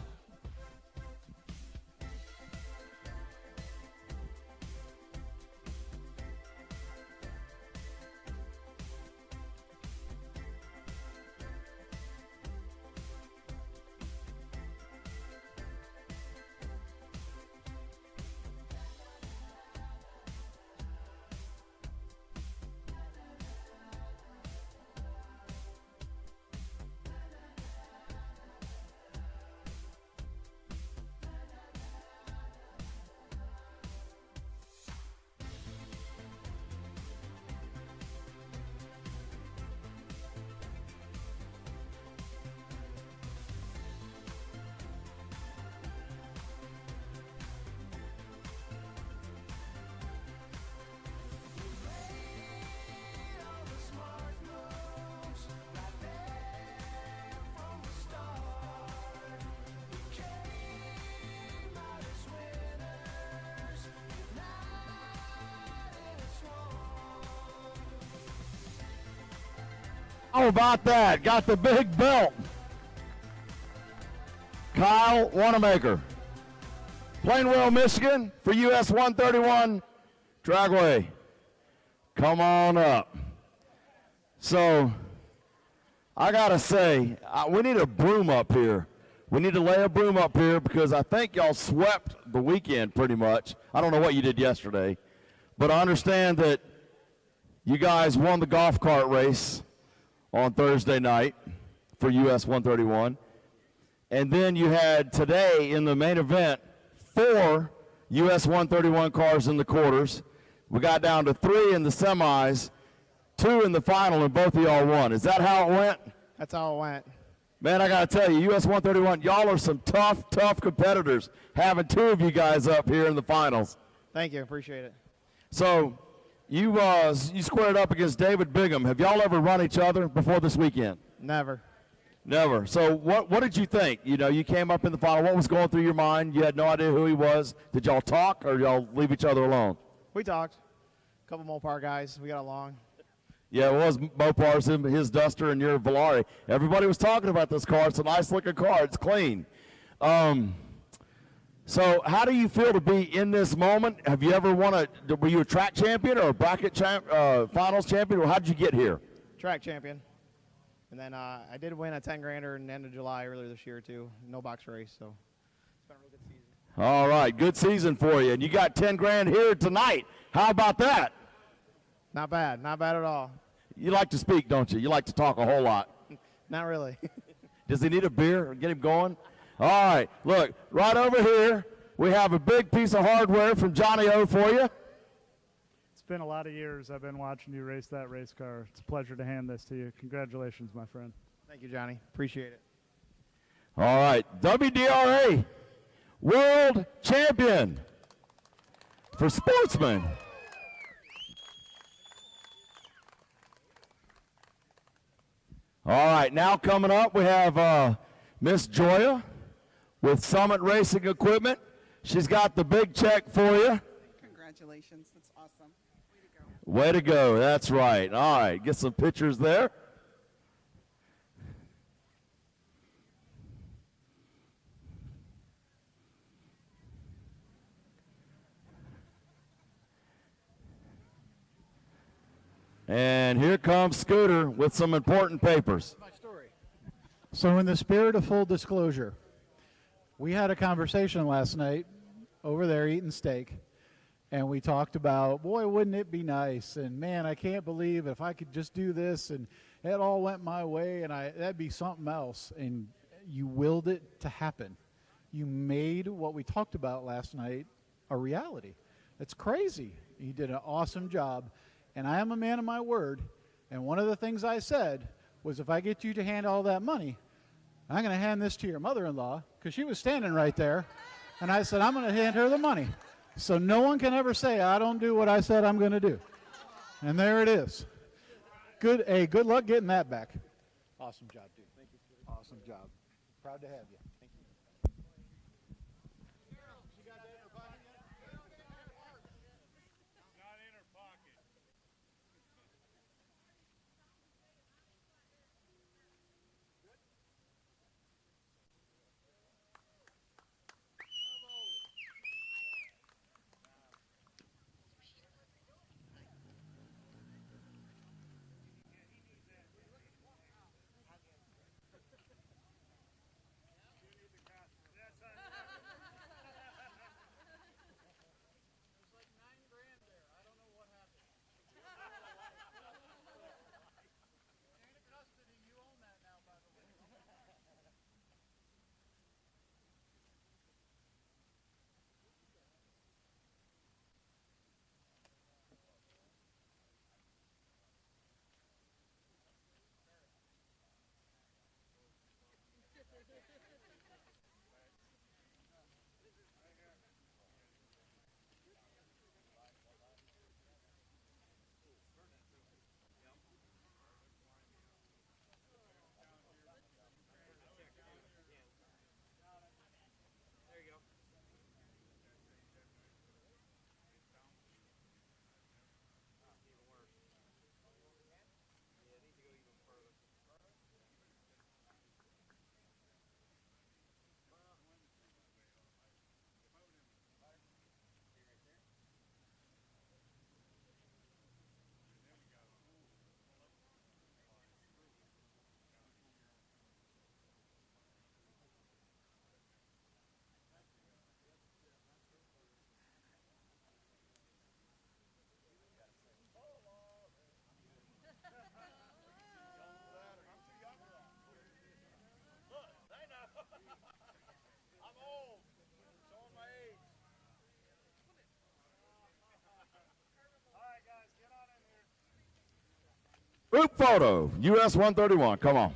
How about that? Got the big belt. Kyle Wanamaker. Plainwell, Michigan for US 131 Dragway. Come on up. So, I got to say, we need a broom up here. We need to lay a broom up here because I think y'all swept the weekend pretty much. I don't know what you did yesterday, but I understand that you guys won the golf cart race on Thursday night for US 131. And then you had today in the main event 4 US 131 cars in the quarters. We got down to 3 in the semis, 2 in the final, and both of y'all won. Is that how it went? That's how it went. Man, I got to tell you, US 131, y'all are some tough competitors, having two of you guys up here in the finals. Thank you. Appreciate it. So you squared up against David Bigham. Have y'all ever run each other before this weekend? Never. Never. So what did you think? You know, you came up in the final. What was going through your mind? You had no idea who he was. Did y'all talk or y'all leave each other alone? We talked. A couple Mopar guys. We got along. Yeah, it was Mopar's, his Duster, and your Volare. Everybody was talking about this car. It's a nice-looking car. It's clean. So how do you feel to be in this moment? Have you ever were you a track champion or a bracket finals champion, or how did you get here? Track champion. And then I did win a 10-grander in the end of July earlier this year, too. No box race, so it's been a real good season. All right, good season for you. And you got 10 grand here tonight. How about that? Not bad. Not bad at all. You like to speak, don't you? You like to talk a whole lot. Not really. Does he need a beer or get him going? All right, look, right over here, we have a big piece of hardware from Johnny O for you. It's been a lot of years I've been watching you race that race car. It's a pleasure to hand this to you. Congratulations, my friend. Thank you, Johnny. Appreciate it. All right, WDRA World Champion for Sportsman. All right, now coming up, we have Miss Joya with Summit Racing Equipment. She's got the big check for you. Congratulations. That's awesome. Way to go. Way to go. That's right. All right, get some pictures there. And here comes Scooter with some important papers. So in the spirit of full disclosure, we had a conversation last night over there eating steak, and we talked about, boy, wouldn't it be nice, and man, I can't believe if I could just do this, and it all went my way, and that'd be something else, and you willed it to happen. You made what we talked about last night a reality. It's crazy. You did an awesome job, and I am a man of my word, and one of the things I said was if I get you to hand all that money, I'm going to hand this to your mother-in-law, because she was standing right there, and I said, I'm going to hand her the money. So no one can ever say, I don't do what I said I'm going to do. And there it is. Good luck getting that back. Awesome job, dude. Thank you. Awesome job. Proud to have you. Thank you. Group photo, US 131. Come on.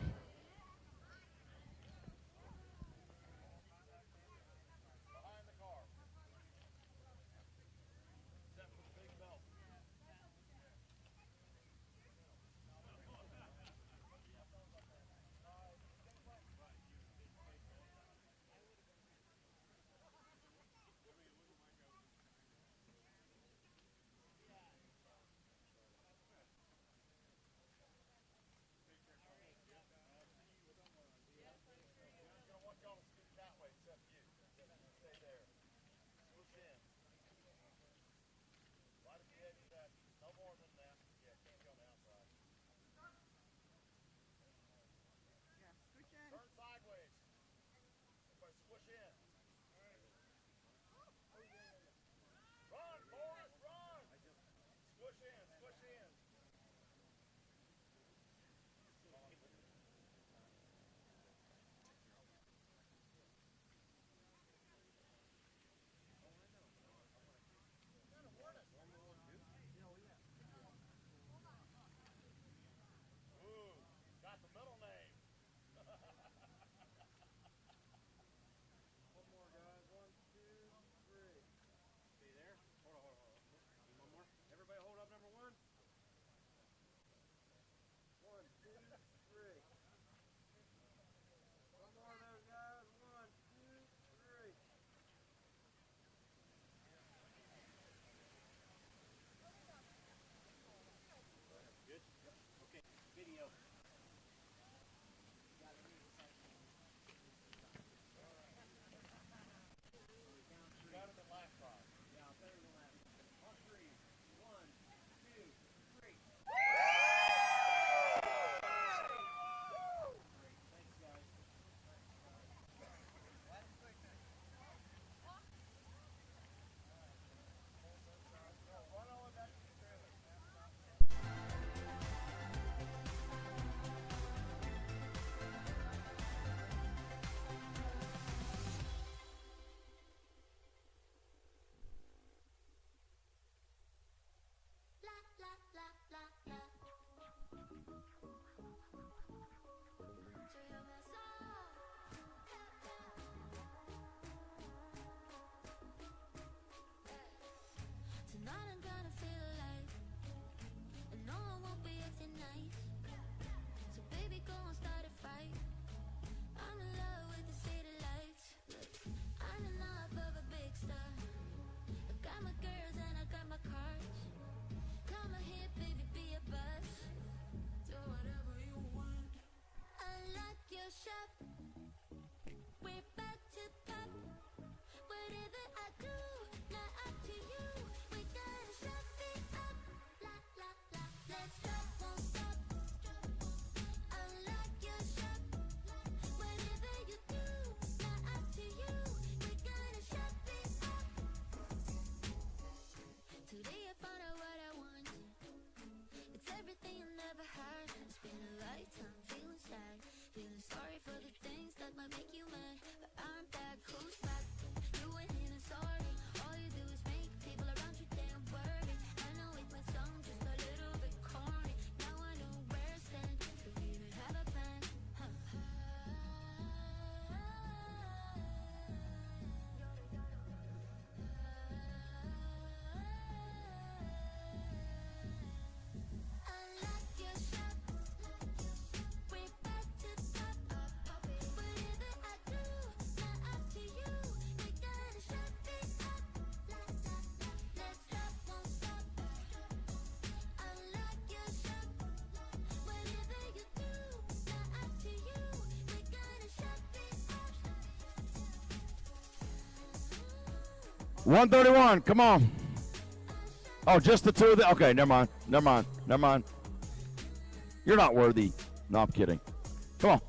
had. It's been a lifetime feeling sad, feeling sorry for the things that might make you mad. But I'm back, who's back? You went in and sorry. All you do is make people around you damn worried. I know it might sound just a little bit corny. Now I know where I stand. Do we even have a plan? $131, come on. Oh, just the two of them? Okay, never mind. You're not worthy. No, I'm kidding. Come on.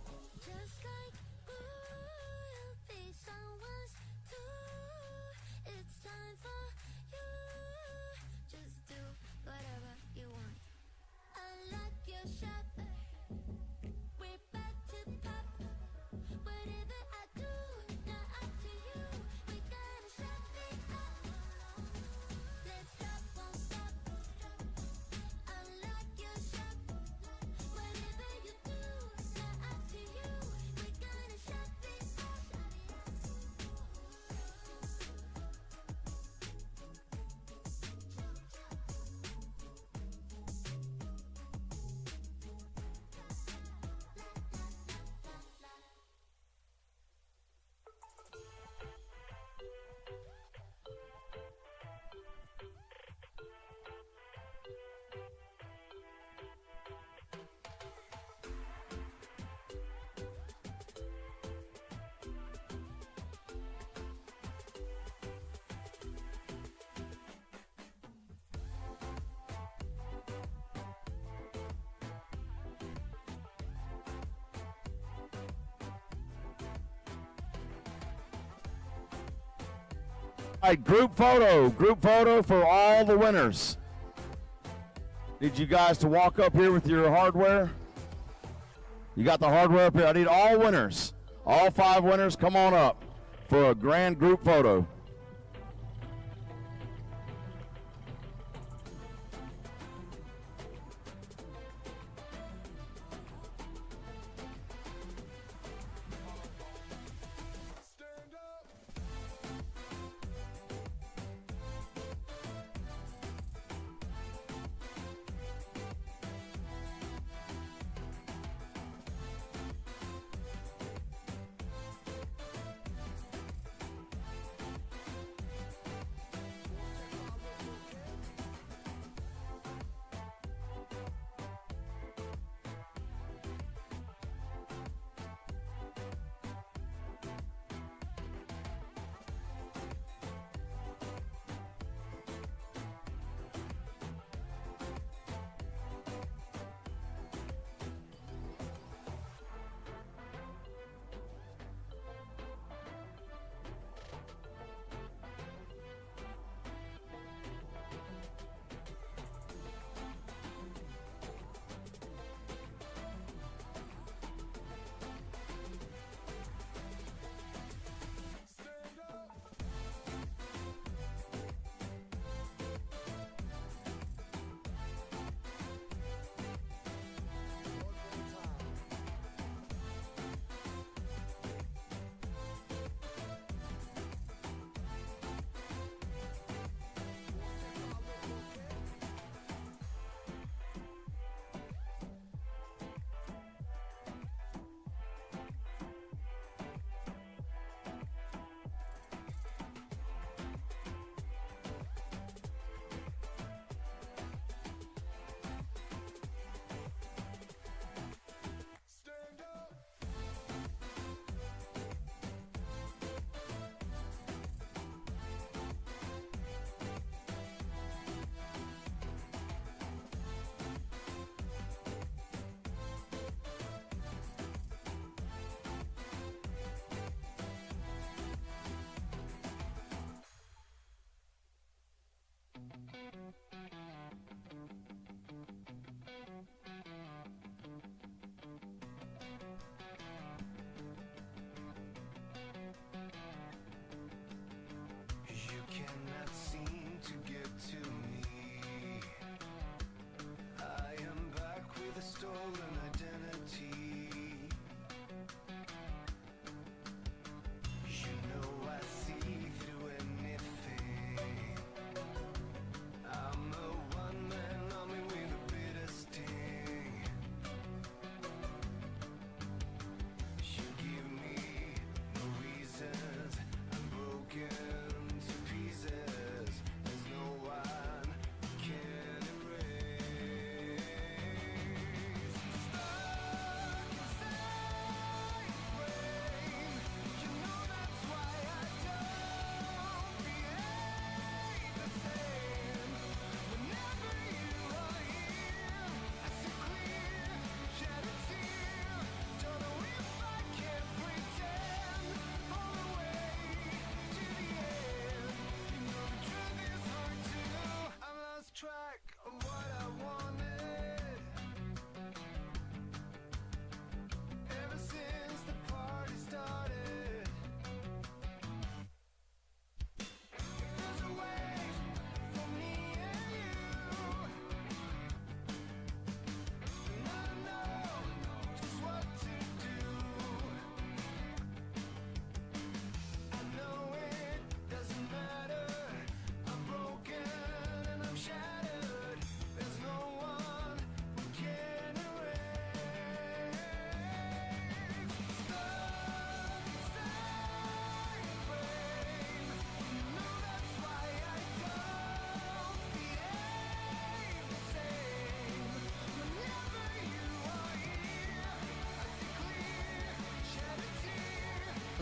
All right, group photo for all the winners. Need you guys to walk up here with your hardware. You got the hardware up here. I need all winners, all 5 winners, come on up for a grand group photo.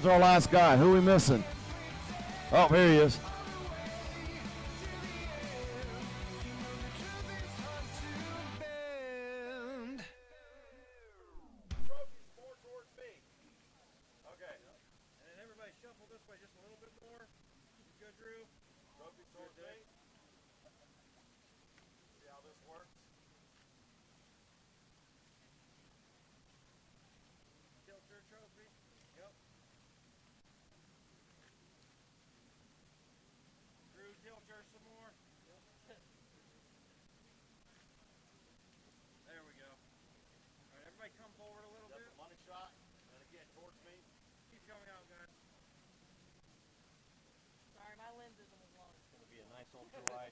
Where's our last guy? Who are we missing? Oh, here he is. Sorry, my lens isn't as long. It's going to be a nice ultra wide.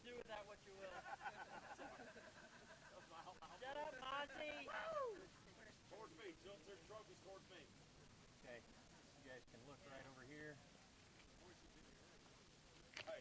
Do with that what you will. Shut up, Monty. Towards me. Tilt your trophies towards me. Okay. You guys can look right over here. Hey.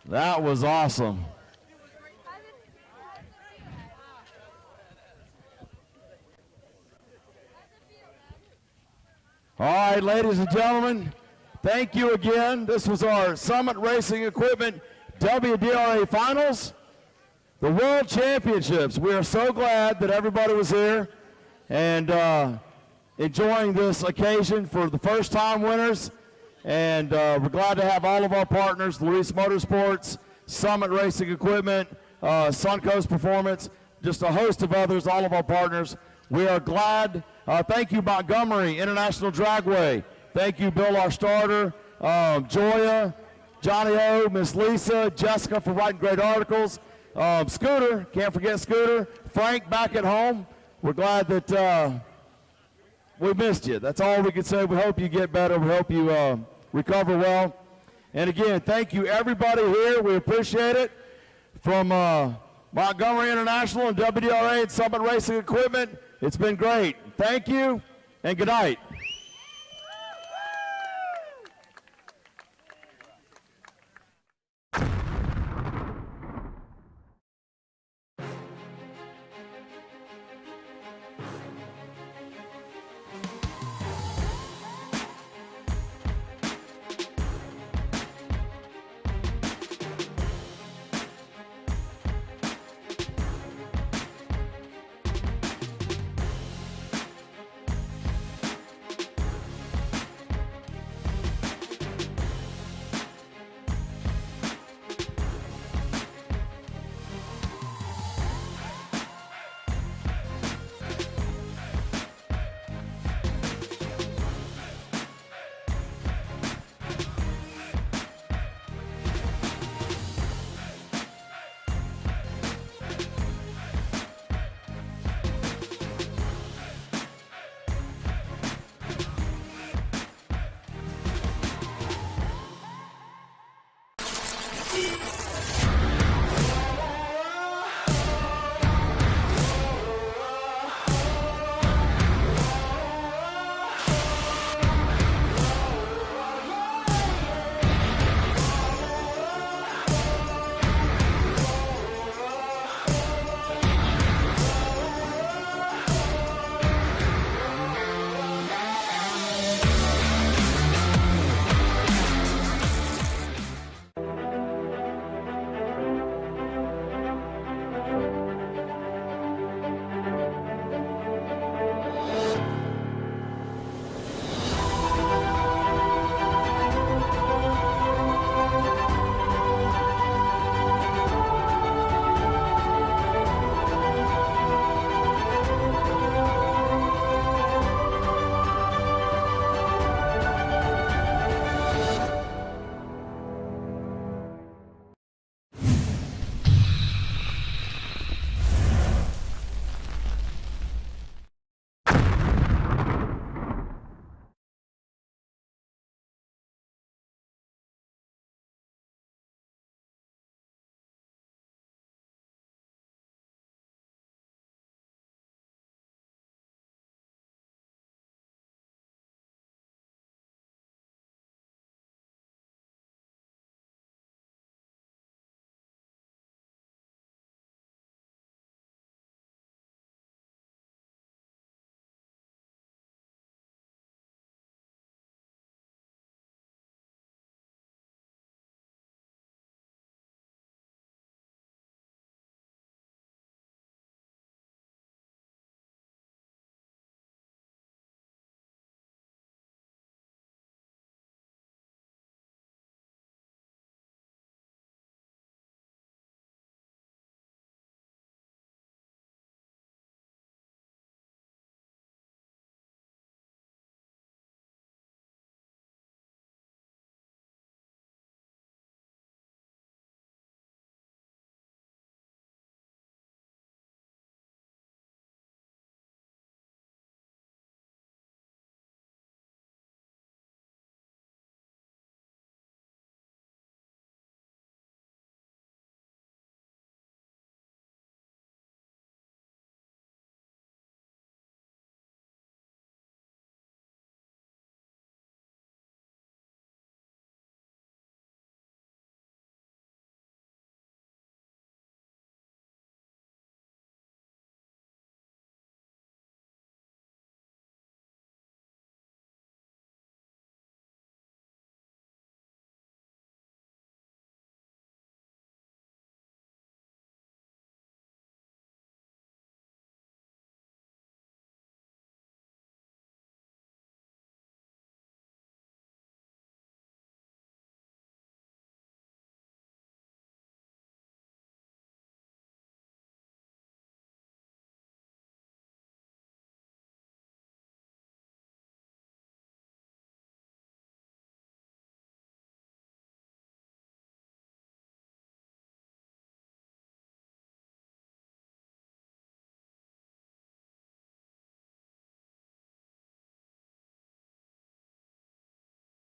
That was awesome. All right, ladies and gentlemen, thank you again. This was our Summit Racing Equipment WDRA Finals, the World Championships. We are so glad that everybody was here and enjoying this occasion for the first-time winners. And we're glad to have all of our partners, Luis Motorsports, Summit Racing Equipment, Suncoast Performance, just a host of others, all of our partners. We are glad. Thank you, Montgomery International Dragway. Thank you, Bill, our starter, Joya, Johnny O, Miss Lisa, Jessica for writing great articles, Scooter, can't forget Scooter, Frank back at home. We're glad that we missed you. That's all we can say. We hope you get better. We hope you recover well. And again, thank you everybody here. We appreciate it. From Montgomery International and WDRA and Summit Racing Equipment, it's been great. Thank you and good night.